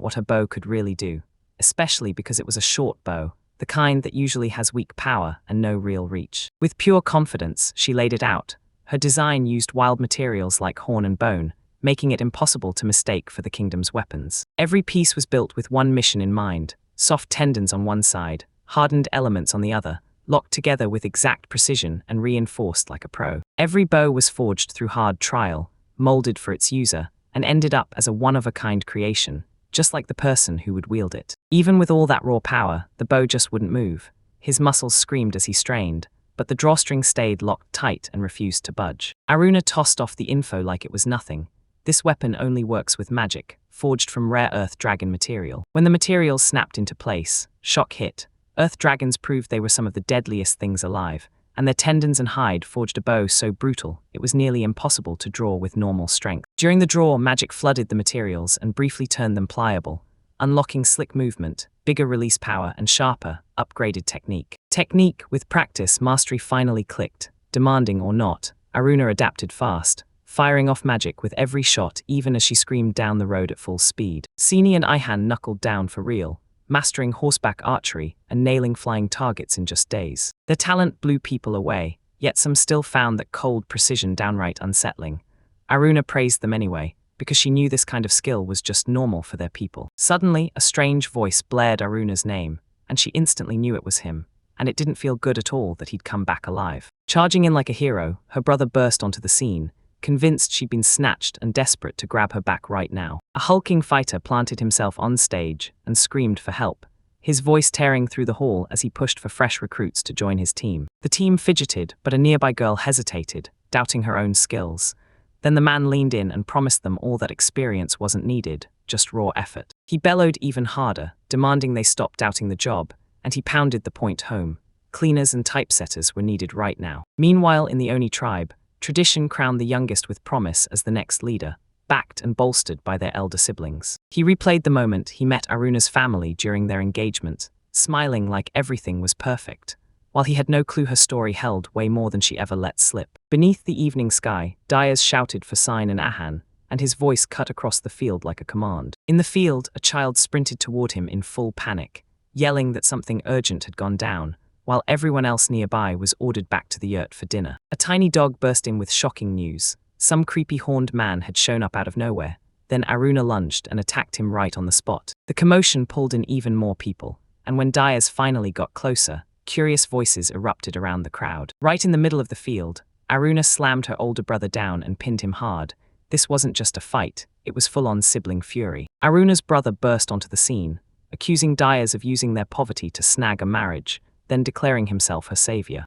what her bow could really do, especially because it was a short bow, the kind that usually has weak power and no real reach. With pure confidence, she laid it out. Her design used wild materials like horn and bone, making it impossible to mistake for the kingdom's weapons. Every piece was built with one mission in mind: soft tendons on one side, hardened elements on the other, locked together with exact precision and reinforced like a pro. Every bow was forged through hard trial, molded for its user, and ended up as a one-of-a-kind creation, just like the person who would wield it. Even with all that raw power, the bow just wouldn't move. His muscles screamed as he strained, but the drawstring stayed locked tight and refused to budge. Aruna tossed off the info like it was nothing. This weapon only works with magic, forged from rare earth dragon material. When the materials snapped into place, shock hit. Earth dragons proved they were some of the deadliest things alive, and their tendons and hide forged a bow so brutal it was nearly impossible to draw with normal strength. During the draw, magic flooded the materials and briefly turned them pliable, unlocking slick movement, bigger release power, and sharper, upgraded technique. With practice, mastery finally clicked. Demanding or not, Aruna adapted fast, firing off magic with every shot even as she screamed down the road at full speed. Sini and Ihan knuckled down for real, mastering horseback archery and nailing flying targets in just days. Their talent blew people away, yet some still found that cold precision downright unsettling. Aruna praised them anyway, because she knew this kind of skill was just normal for their people. Suddenly, a strange voice blared Aruna's name, and she instantly knew it was him, and it didn't feel good at all that he'd come back alive. Charging in like a hero, her brother burst onto the scene, convinced she'd been snatched and desperate to grab her back right now. A hulking fighter planted himself on stage and screamed for help, his voice tearing through the hall as he pushed for fresh recruits to join his team. The team fidgeted, but a nearby girl hesitated, doubting her own skills. Then the man leaned in and promised them all that experience wasn't needed, just raw effort. He bellowed even harder, demanding they stop doubting the job, and he pounded the point home. Cleaners and typesetters were needed right now. Meanwhile, in the Oni tribe, tradition crowned the youngest with promise as the next leader, backed and bolstered by their elder siblings. He replayed the moment he met Aruna's family during their engagement, smiling like everything was perfect, while he had no clue her story held way more than she ever let slip. Beneath the evening sky, Diaz shouted for Sign and Ahan, and his voice cut across the field like a command. In the field, a child sprinted toward him in full panic, yelling that something urgent had gone down, while everyone else nearby was ordered back to the yurt for dinner. A tiny dog burst in with shocking news. Some creepy horned man had shown up out of nowhere. Then Aruna lunged and attacked him right on the spot. The commotion pulled in even more people, and when Diaz finally got closer, curious voices erupted around the crowd. Right in the middle of the field, Aruna slammed her older brother down and pinned him hard. This wasn't just a fight, it was full-on sibling fury. Aruna's brother burst onto the scene, accusing Diaz of using their poverty to snag a marriage, then declaring himself her savior.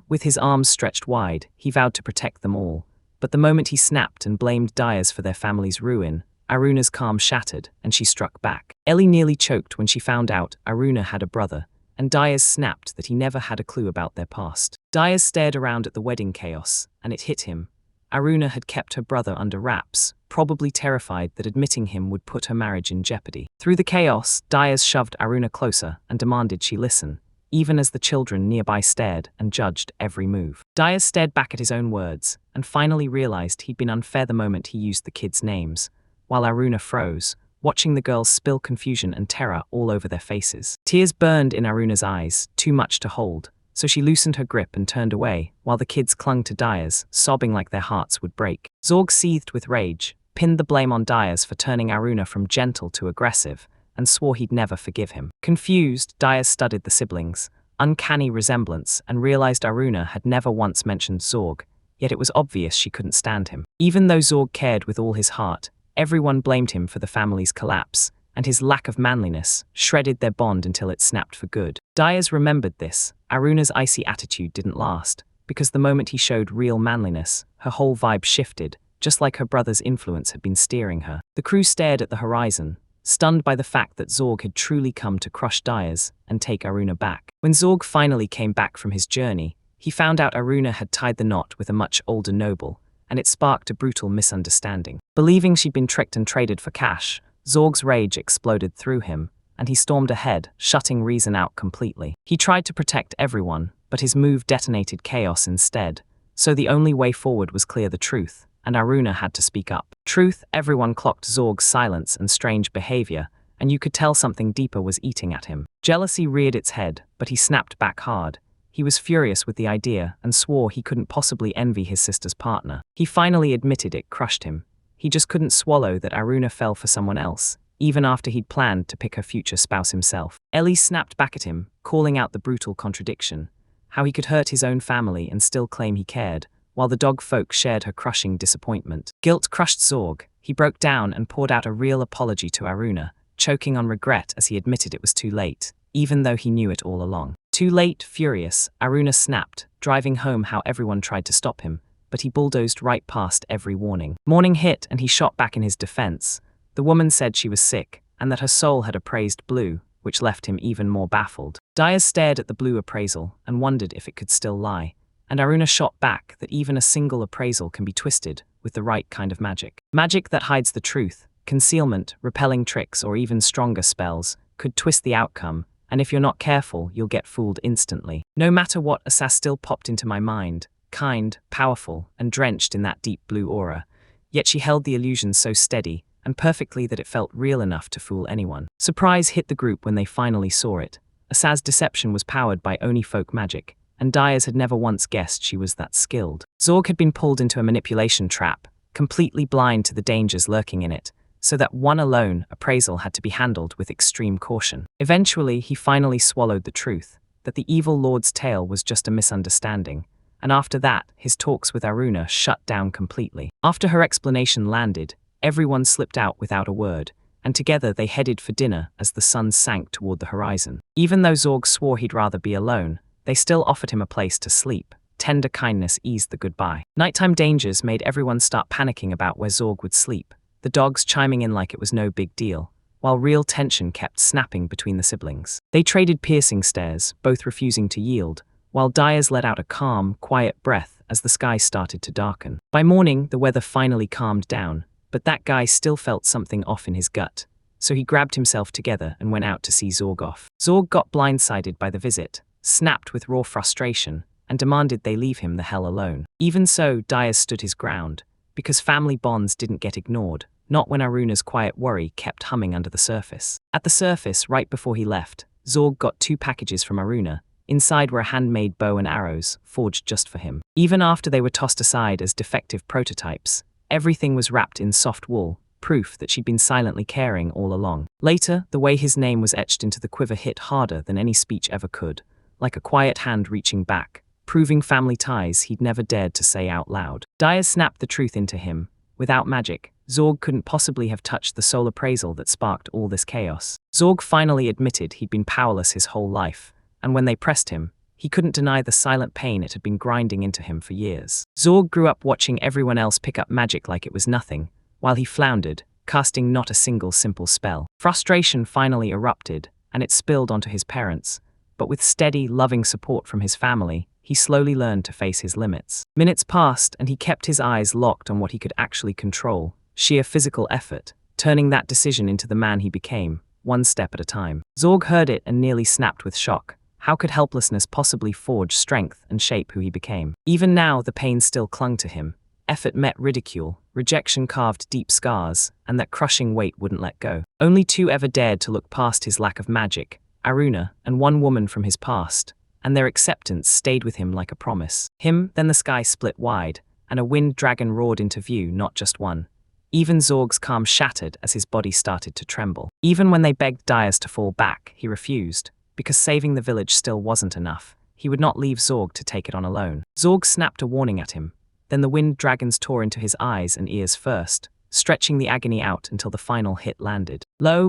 With his arms stretched wide, he vowed to protect them all. But the moment he snapped and blamed Diaz for their family's ruin, Aruna's calm shattered, and she struck back. Ellie nearly choked when she found out Aruna had a brother, and Diaz snapped that he never had a clue about their past. Diaz stared around at the wedding chaos, and it hit him. Aruna had kept her brother under wraps, probably terrified that admitting him would put her marriage in jeopardy. Through the chaos, Diaz shoved Aruna closer and demanded she listen, even as the children nearby stared and judged every move. Diaz stared back at his own words, and finally realized he'd been unfair the moment he used the kids' names, while Aruna froze, watching the girls spill confusion and terror all over their faces. Tears burned in Aruna's eyes, too much to hold, so she loosened her grip and turned away, while the kids clung to Diaz, sobbing like their hearts would break. Zorg seethed with rage, pinned the blame on Diaz for turning Aruna from gentle to aggressive, and swore he'd never forgive him. Confused, Diaz studied the siblings, uncanny resemblance and realized Aruna had never once mentioned Zorg, yet it was obvious she couldn't stand him. Even though Zorg cared with all his heart, everyone blamed him for the family's collapse, and his lack of manliness shredded their bond until it snapped for good. Dyers remembered this. Aruna's icy attitude didn't last, because the moment he showed real manliness, her whole vibe shifted, just like her brother's influence had been steering her. The crew stared at the horizon, stunned by the fact that Zorg had truly come to crush Dyers and take Aruna back. When Zorg finally came back from his journey, he found out Aruna had tied the knot with a much older noble, and it sparked a brutal misunderstanding. Believing she'd been tricked and traded for cash, Zorg's rage exploded through him, and he stormed ahead, shutting reason out completely. He tried to protect everyone, but his move detonated chaos instead, so the only way forward was clear the truth, and Aruna had to speak up. Truth, everyone clocked Zorg's silence and strange behavior, and you could tell something deeper was eating at him. Jealousy reared its head, but he snapped back hard. He was furious with the idea and swore he couldn't possibly envy his sister's partner. He finally admitted it crushed him. He just couldn't swallow that Aruna fell for someone else, even after he'd planned to pick her future spouse himself. Ellie snapped back at him, calling out the brutal contradiction. How he could hurt his own family and still claim he cared, while the dog folk shared her crushing disappointment. Guilt crushed Zorg. He broke down and poured out a real apology to Aruna, choking on regret as he admitted it was too late, even though he knew it all along. Too late, furious, Aruna snapped, driving home how everyone tried to stop him, but he bulldozed right past every warning. Morning hit and he shot back in his defense. The woman said she was sick, and that her soul had appraised blue, which left him even more baffled. Dyers stared at the blue appraisal and wondered if it could still lie, and Aruna shot back that even a single appraisal can be twisted with the right kind of magic. Magic that hides the truth, concealment, repelling tricks, or even stronger spells could twist the outcome, and if you're not careful, you'll get fooled instantly. No matter what, Asas still popped into my mind, kind, powerful, and drenched in that deep blue aura, yet she held the illusion so steady and perfectly that it felt real enough to fool anyone. Surprise hit the group when they finally saw it. Asas' deception was powered by Oni folk magic, and Dyers had never once guessed she was that skilled. Zorg had been pulled into a manipulation trap, completely blind to the dangers lurking in it, so that one alone appraisal had to be handled with extreme caution. Eventually, he finally swallowed the truth, that the evil lord's tale was just a misunderstanding, and after that, his talks with Aruna shut down completely. After her explanation landed, everyone slipped out without a word, and together they headed for dinner as the sun sank toward the horizon. Even though Zorg swore he'd rather be alone, they still offered him a place to sleep. Tender kindness eased the goodbye. Nighttime dangers made everyone start panicking about where Zorg would sleep, the dogs chiming in like it was no big deal, while real tension kept snapping between the siblings. They traded piercing stares, both refusing to yield, while Dyers let out a calm, quiet breath as the sky started to darken. By morning, the weather finally calmed down, but that guy still felt something off in his gut, so he grabbed himself together and went out to see Zorg off. Zorg got blindsided by the visit, snapped with raw frustration, and demanded they leave him the hell alone. Even so, Dyers stood his ground, because family bonds didn't get ignored, not when Aruna's quiet worry kept humming under the surface. At the surface, right before he left, Zorg got 2 packages from Aruna. Inside were a handmade bow and arrows, forged just for him. Even after they were tossed aside as defective prototypes, everything was wrapped in soft wool, proof that she'd been silently caring all along. Later, the way his name was etched into the quiver hit harder than any speech ever could, like a quiet hand reaching back, proving family ties he'd never dared to say out loud. Dyers snapped the truth into him. Without magic, Zorg couldn't possibly have touched the soul appraisal that sparked all this chaos. Zorg finally admitted he'd been powerless his whole life, and when they pressed him, he couldn't deny the silent pain it had been grinding into him for years. Zorg grew up watching everyone else pick up magic like it was nothing, while he floundered, casting not a single simple spell. Frustration finally erupted, and it spilled onto his parents, but with steady, loving support from his family, he slowly learned to face his limits. Minutes passed, and he kept his eyes locked on what he could actually control, sheer physical effort, turning that decision into the man he became, one step at a time. Zorg heard it and nearly snapped with shock. How could helplessness possibly forge strength and shape who he became? Even now, the pain still clung to him. Effort met ridicule, rejection carved deep scars, and that crushing weight wouldn't let go. Only 2 ever dared to look past his lack of magic, Aruna and one woman from his past, and their acceptance stayed with him like a promise. Then the sky split wide, and a wind dragon roared into view, not just one. Even Zorg's calm shattered as his body started to tremble. Even when they begged Dyers to fall back, he refused, because saving the village still wasn't enough. He would not leave Zorg to take it on alone. Zorg snapped a warning at him. Then the wind dragons tore into his eyes and ears first, stretching the agony out until the final hit landed.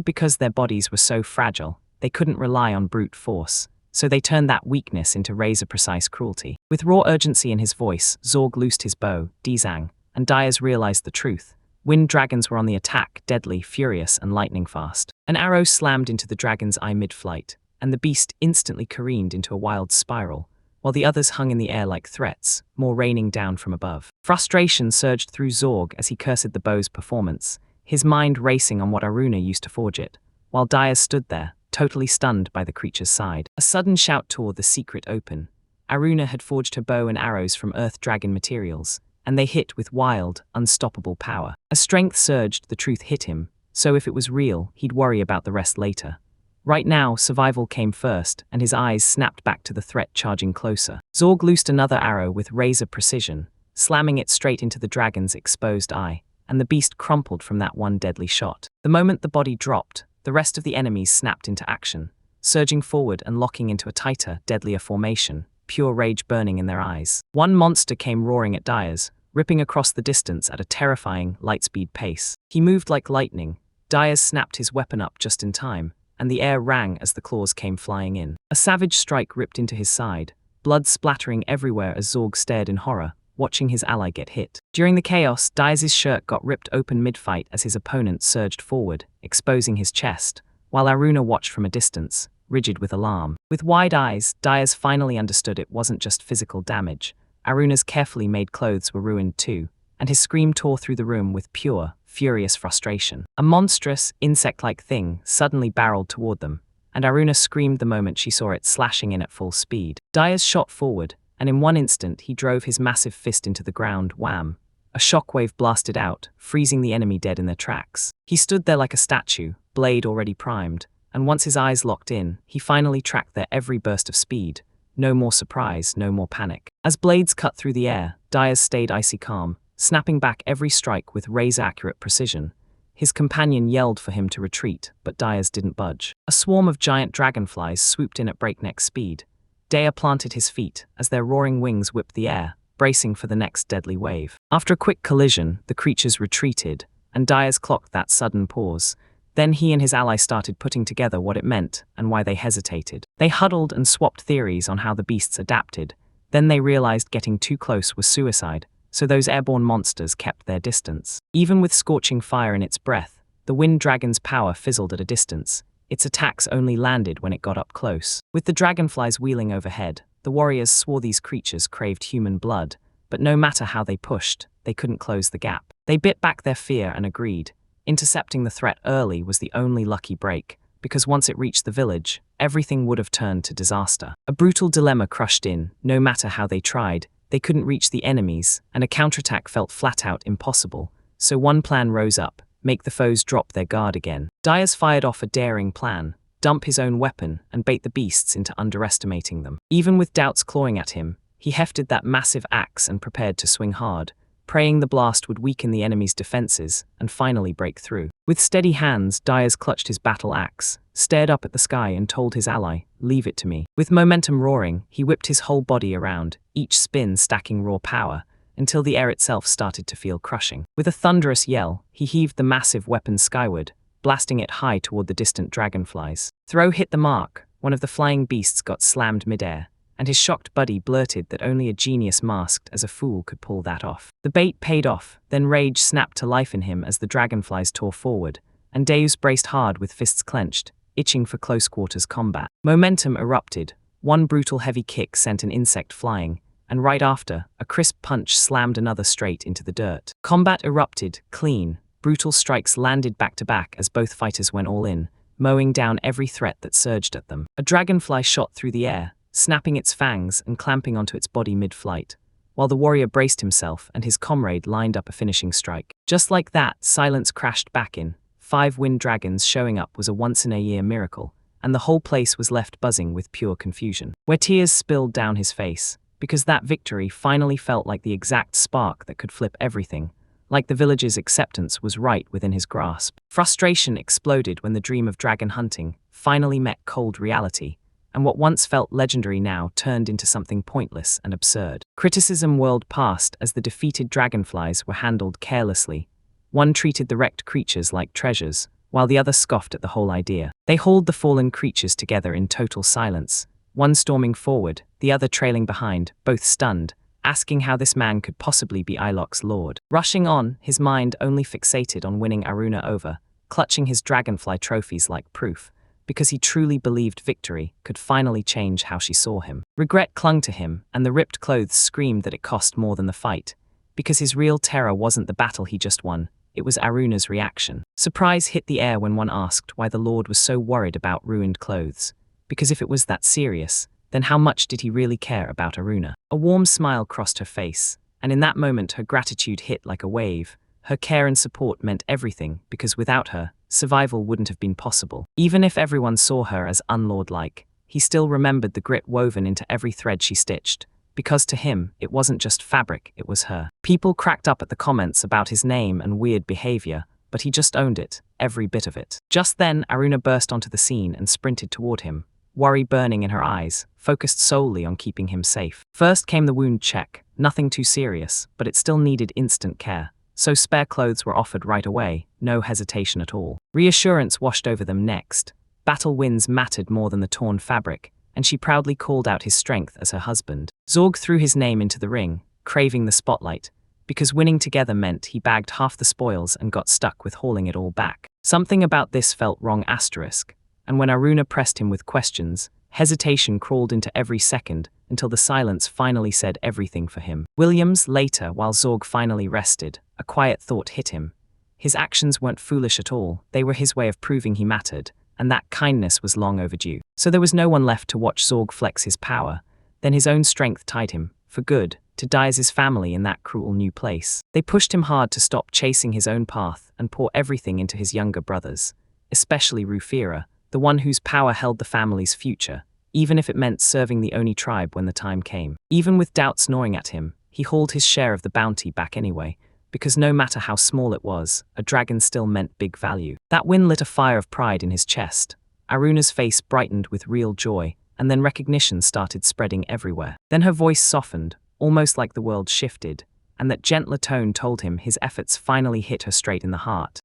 Because their bodies were so fragile, they couldn't rely on brute force, so they turned that weakness into razor-precise cruelty. With raw urgency in his voice, Zorg loosed his bow, Dizang, and Dyers realized the truth. Wind dragons were on the attack, deadly, furious, and lightning-fast. An arrow slammed into the dragon's eye mid-flight, and the beast instantly careened into a wild spiral, while the others hung in the air like threats, more raining down from above. Frustration surged through Zorg as he cursed the bow's performance, his mind racing on what Aruna used to forge it, while Dyers stood there, totally stunned by the creature's side. A sudden shout tore the secret open. Aruna had forged her bow and arrows from earth dragon materials, and they hit with wild, unstoppable power. As strength surged, the truth hit him, so if it was real, he'd worry about the rest later. Right now, survival came first, and his eyes snapped back to the threat charging closer. Zorg loosed another arrow with razor precision, slamming it straight into the dragon's exposed eye, and the beast crumpled from that one deadly shot. The moment the body dropped, the rest of the enemies snapped into action, surging forward and locking into a tighter, deadlier formation, pure rage burning in their eyes. One monster came roaring at Dyers, ripping across the distance at a terrifying, lightspeed pace. He moved like lightning. Dyers snapped his weapon up just in time, and the air rang as the claws came flying in. A savage strike ripped into his side, blood splattering everywhere as Zorg stared in horror, watching his ally get hit. During the chaos, Dyers' shirt got ripped open mid-fight as his opponent surged forward, exposing his chest, while Aruna watched from a distance, rigid with alarm. With wide eyes, Dyers finally understood it wasn't just physical damage. Aruna's carefully made clothes were ruined too, and his scream tore through the room with pure, furious frustration. A monstrous, insect-like thing suddenly barreled toward them, and Aruna screamed the moment she saw it slashing in at full speed. Dyers shot forward, and in one instant he drove his massive fist into the ground. Wham! A shockwave blasted out, freezing the enemy dead in their tracks. He stood there like a statue, blade already primed, and once his eyes locked in, he finally tracked their every burst of speed. No more surprise, no more panic. As blades cut through the air, Dyers stayed icy calm, snapping back every strike with razor-accurate precision. His companion yelled for him to retreat, but Dyers didn't budge. A swarm of giant dragonflies swooped in at breakneck speed. Dea planted his feet as their roaring wings whipped the air, bracing for the next deadly wave. After a quick collision, the creatures retreated, and Dyers clocked that sudden pause. Then he and his ally started putting together what it meant and why they hesitated. They huddled and swapped theories on how the beasts adapted. Then they realized getting too close was suicide, so those airborne monsters kept their distance. Even with scorching fire in its breath, the wind dragon's power fizzled at a distance. Its attacks only landed when it got up close. With the dragonflies wheeling overhead, the warriors swore these creatures craved human blood, but no matter how they pushed, they couldn't close the gap. They bit back their fear and agreed. Intercepting the threat early was the only lucky break, because once it reached the village, everything would have turned to disaster. A brutal dilemma crushed in. No matter how they tried, they couldn't reach the enemies, and a counterattack felt flat out impossible. So one plan rose up: make the foes drop their guard again. Dyers fired off a daring plan: dump his own weapon and bait the beasts into underestimating them. Even with doubts clawing at him, he hefted that massive axe and prepared to swing hard, praying the blast would weaken the enemy's defenses and finally break through. With steady hands, Dyers clutched his battle axe, stared up at the sky and told his ally, "Leave it to me." With momentum roaring, he whipped his whole body around, each spin stacking raw power, until the air itself started to feel crushing. With a thunderous yell, he heaved the massive weapon skyward, blasting it high toward the distant dragonflies. Throw hit the mark. One of the flying beasts got slammed midair, and his shocked buddy blurted that only a genius masked as a fool could pull that off. The bait paid off, then rage snapped to life in him as the dragonflies tore forward, and Deus braced hard with fists clenched, itching for close-quarters combat. Momentum erupted. One brutal heavy kick sent an insect flying, and right after, a crisp punch slammed another straight into the dirt. Combat erupted, clean. Brutal strikes landed back-to-back as both fighters went all in, mowing down every threat that surged at them. A dragonfly shot through the air, snapping its fangs and clamping onto its body mid-flight, while the warrior braced himself and his comrade lined up a finishing strike. Just like that, silence crashed back in. 5 wind dragons showing up was a once-in-a-year miracle, and the whole place was left buzzing with pure confusion, where tears spilled down his face, because that victory finally felt like the exact spark that could flip everything, like the village's acceptance was right within his grasp. Frustration exploded when the dream of dragon hunting finally met cold reality. and what once felt legendary now turned into something pointless and absurd. Criticism whirled past as the defeated dragonflies were handled carelessly. One treated the wrecked creatures like treasures, while the other scoffed at the whole idea. They hauled the fallen creatures together in total silence, one storming forward, the other trailing behind, both stunned, asking how this man could possibly be Ilok's lord. Rushing on, his mind only fixated on winning Aruna over, clutching his dragonfly trophies like proof, because he truly believed victory could finally change how she saw him. Regret clung to him, and the ripped clothes screamed that it cost more than the fight, because his real terror wasn't the battle he just won, it was Aruna's reaction. Surprise hit the air when one asked why the lord was so worried about ruined clothes, because if it was that serious, then how much did he really care about Aruna? A warm smile crossed her face, and in that moment her gratitude hit like a wave. Her care and support meant everything, because without her, survival wouldn't have been possible. Even if everyone saw her as unlordlike, he still remembered the grit woven into every thread she stitched, because to him, it wasn't just fabric, it was her. People cracked up at the comments about his name and weird behavior, but he just owned it, every bit of it. Just then, Aruna burst onto the scene and sprinted toward him, worry burning in her eyes, focused solely on keeping him safe. First came the wound check, nothing too serious, but it still needed instant care, so spare clothes were offered right away, no hesitation at all. Reassurance washed over them next. Battle winds mattered more than the torn fabric, and she proudly called out his strength as her husband. Zorg threw his name into the ring, craving the spotlight, because winning together meant he bagged half the spoils and got stuck with hauling it all back. Something about this felt wrong asterisk, and when Aruna pressed him with questions, hesitation crawled into every second until the silence finally said everything for him. Williams, later, while Zorg finally rested, a quiet thought hit him. His actions weren't foolish at all, they were his way of proving he mattered, and that kindness was long overdue. So there was no one left to watch Zorg flex his power. Then his own strength tied him, for good, to die as his family in that cruel new place. They pushed him hard to stop chasing his own path and pour everything into his younger brothers, especially Rufira, the one whose power held the family's future, even if it meant serving the Oni tribe when the time came. Even with doubts gnawing at him, he hauled his share of the bounty back anyway, because no matter how small it was, a dragon still meant big value. That win lit a fire of pride in his chest. Aruna's face brightened with real joy, and then recognition started spreading everywhere. Then her voice softened, almost like the world shifted, and that gentler tone told him his efforts finally hit her straight in the heart.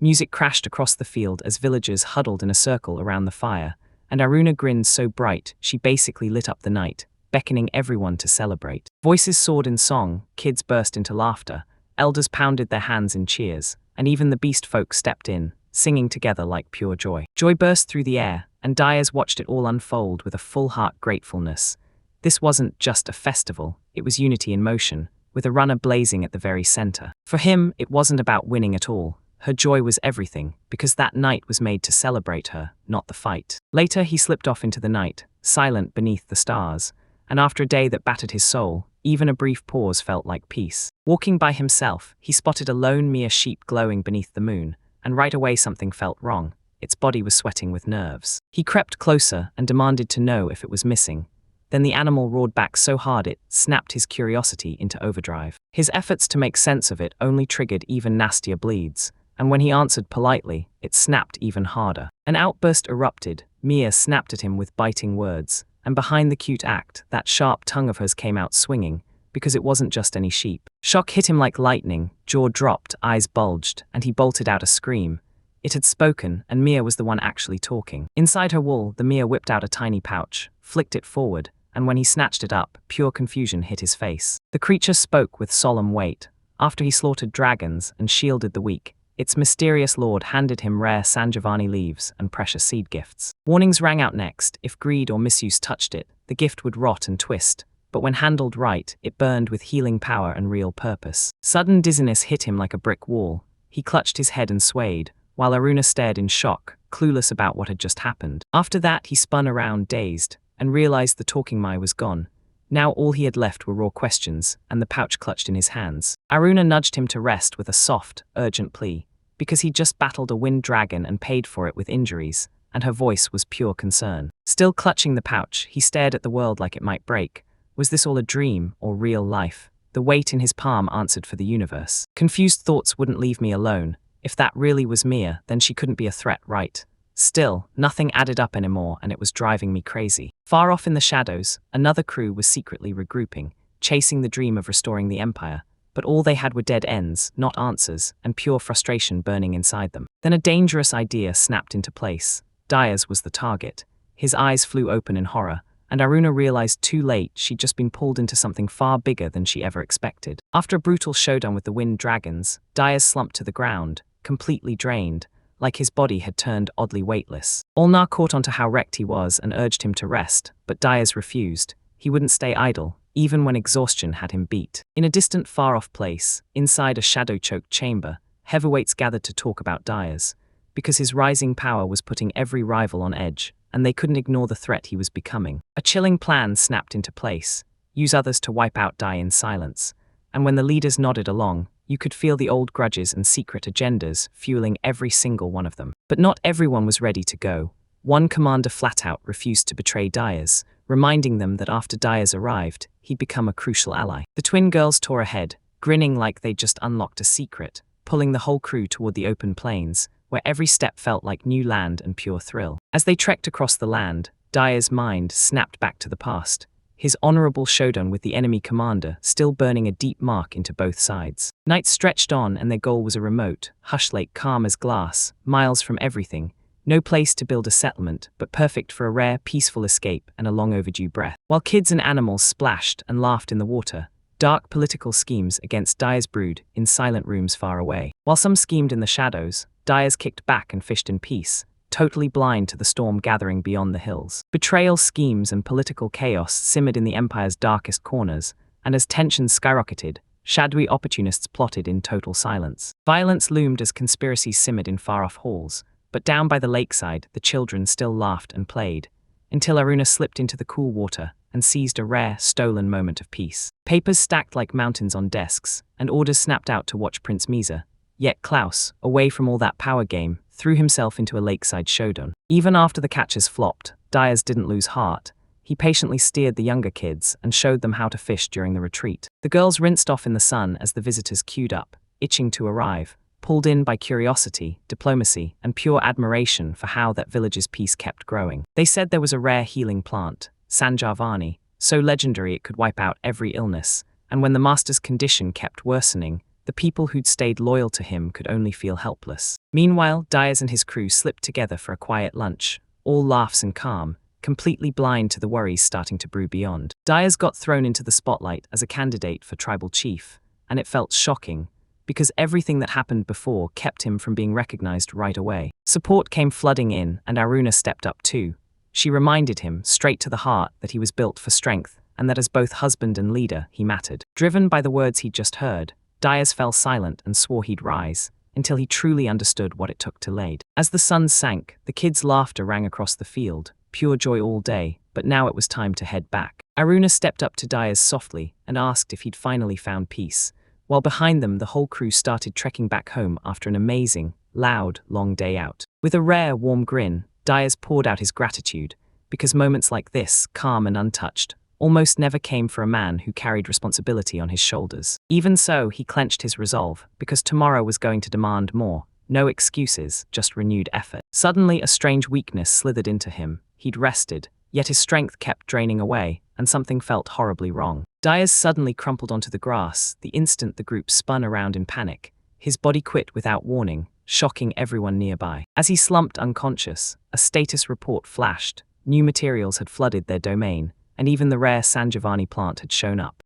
Music crashed across the field as villagers huddled in a circle around the fire, and Aruna grinned so bright she basically lit up the night, beckoning everyone to celebrate. Voices soared in song, kids burst into laughter, elders pounded their hands in cheers, and even the beast folk stepped in, singing together like pure joy. Joy burst through the air, and Dyers watched it all unfold with a full-heart gratefulness. This wasn't just a festival, it was unity in motion, with a runner blazing at the very center. For him, it wasn't about winning at all. Her joy was everything, because that night was made to celebrate her, not the fight. Later, he slipped off into the night, silent beneath the stars, and after a day that battered his soul, even a brief pause felt like peace. Walking by himself, he spotted a lone mere sheep glowing beneath the moon, and right away something felt wrong. Its body was sweating with nerves. He crept closer and demanded to know if it was missing. Then the animal roared back so hard it snapped his curiosity into overdrive. His efforts to make sense of it only triggered even nastier bleeds, and when he answered politely, it snapped even harder. An outburst erupted. Mia snapped at him with biting words, and behind the cute act, that sharp tongue of hers came out swinging, because it wasn't just any sheep. Shock hit him like lightning, jaw dropped, eyes bulged, and he bolted out a scream. It had spoken, and Mia was the one actually talking. Inside her wool, the Mia whipped out a tiny pouch, flicked it forward, and when he snatched it up, pure confusion hit his face. The creature spoke with solemn weight. After he slaughtered dragons and shielded the weak, its mysterious lord handed him rare Sangiovani leaves and precious seed gifts. Warnings rang out next. If greed or misuse touched it, the gift would rot and twist, but when handled right, it burned with healing power and real purpose. Sudden dizziness hit him like a brick wall. He clutched his head and swayed, while Aruna stared in shock, clueless about what had just happened. After that, he spun around, dazed, and realized the talking Mai was gone. Now all he had left were raw questions, and the pouch clutched in his hands. Aruna nudged him to rest with a soft, urgent plea, because he'd just battled a wind dragon and paid for it with injuries, and her voice was pure concern. Still clutching the pouch, he stared at the world like it might break. Was this all a dream, or real life? The weight in his palm answered for the universe. Confused thoughts wouldn't leave me alone. If that really was Mia, then she couldn't be a threat, right? Still, nothing added up anymore, and it was driving me crazy. Far off in the shadows, another crew was secretly regrouping, chasing the dream of restoring the empire, but all they had were dead ends, not answers, and pure frustration burning inside them. Then a dangerous idea snapped into place. Diaz was the target. His eyes flew open in horror, and Aruna realized too late she'd just been pulled into something far bigger than she ever expected. After a brutal showdown with the wind dragons, Diaz slumped to the ground, completely drained, like his body had turned oddly weightless. Olnar caught onto how wrecked he was and urged him to rest, but Diaz refused. He wouldn't stay idle, even when exhaustion had him beat. In a distant, far-off place, inside a shadow-choked chamber, heavyweights gathered to talk about Diaz, because his rising power was putting every rival on edge, and they couldn't ignore the threat he was becoming. A chilling plan snapped into place: use others to wipe out Dai in silence. And when the leaders nodded along, you could feel the old grudges and secret agendas fueling every single one of them. But not everyone was ready to go. One commander flat out refused to betray Diaz, reminding them that after Diaz arrived, he'd become a crucial ally. The twin girls tore ahead, grinning like they'd just unlocked a secret, pulling the whole crew toward the open plains, where every step felt like new land and pure thrill. As they trekked across the land, Diaz's mind snapped back to the past, his honorable showdown with the enemy commander still burning a deep mark into both sides. Nights stretched on, and their goal was a remote, hush lake calm as glass, miles from everything. No place to build a settlement, but perfect for a rare, peaceful escape and a long overdue breath. While kids and animals splashed and laughed in the water, dark political schemes against Diaz brewed in silent rooms far away. While some schemed in the shadows, Diaz kicked back and fished in peace, totally blind to the storm gathering beyond the hills. Betrayal schemes and political chaos simmered in the empire's darkest corners, and as tensions skyrocketed, shadowy opportunists plotted in total silence. Violence loomed as conspiracies simmered in far-off halls, but down by the lakeside, the children still laughed and played, until Aruna slipped into the cool water and seized a rare, stolen moment of peace. Papers stacked like mountains on desks, and orders snapped out to watch Prince Misa. Yet Klaus, away from all that power game, threw himself into a lakeside showdown. Even after the catches flopped, Diaz didn't lose heart. He patiently steered the younger kids and showed them how to fish during the retreat. The girls rinsed off in the sun as the visitors queued up, itching to arrive, pulled in by curiosity, diplomacy, and pure admiration for how that village's peace kept growing. They said there was a rare healing plant, Sanjarvani, so legendary it could wipe out every illness, and when the master's condition kept worsening, the people who'd stayed loyal to him could only feel helpless. Meanwhile, Diaz and his crew slipped together for a quiet lunch, all laughs and calm, completely blind to the worries starting to brew beyond. Diaz got thrown into the spotlight as a candidate for tribal chief, and it felt shocking, because everything that happened before kept him from being recognized right away. Support came flooding in, and Aruna stepped up too. She reminded him, straight to the heart, that he was built for strength, and that as both husband and leader, he mattered. Driven by the words he'd just heard, Diaz fell silent and swore he'd rise, until he truly understood what it took to lead. As the sun sank, the kids' laughter rang across the field, pure joy all day, but now it was time to head back. Aruna stepped up to Diaz softly and asked if he'd finally found peace, while behind them the whole crew started trekking back home after an amazing, loud, long day out. With a rare, warm grin, Diaz poured out his gratitude, because moments like this, calm and untouched, almost never came for a man who carried responsibility on his shoulders. Even so, he clenched his resolve, because tomorrow was going to demand more. No excuses, just renewed effort. Suddenly, a strange weakness slithered into him. He'd rested, yet his strength kept draining away, and something felt horribly wrong. Diaz suddenly crumpled onto the grass the instant the group spun around in panic. His body quit without warning, shocking everyone nearby. As he slumped unconscious, a status report flashed. New materials had flooded their domain, and even the rare Sanjavani plant had shown up.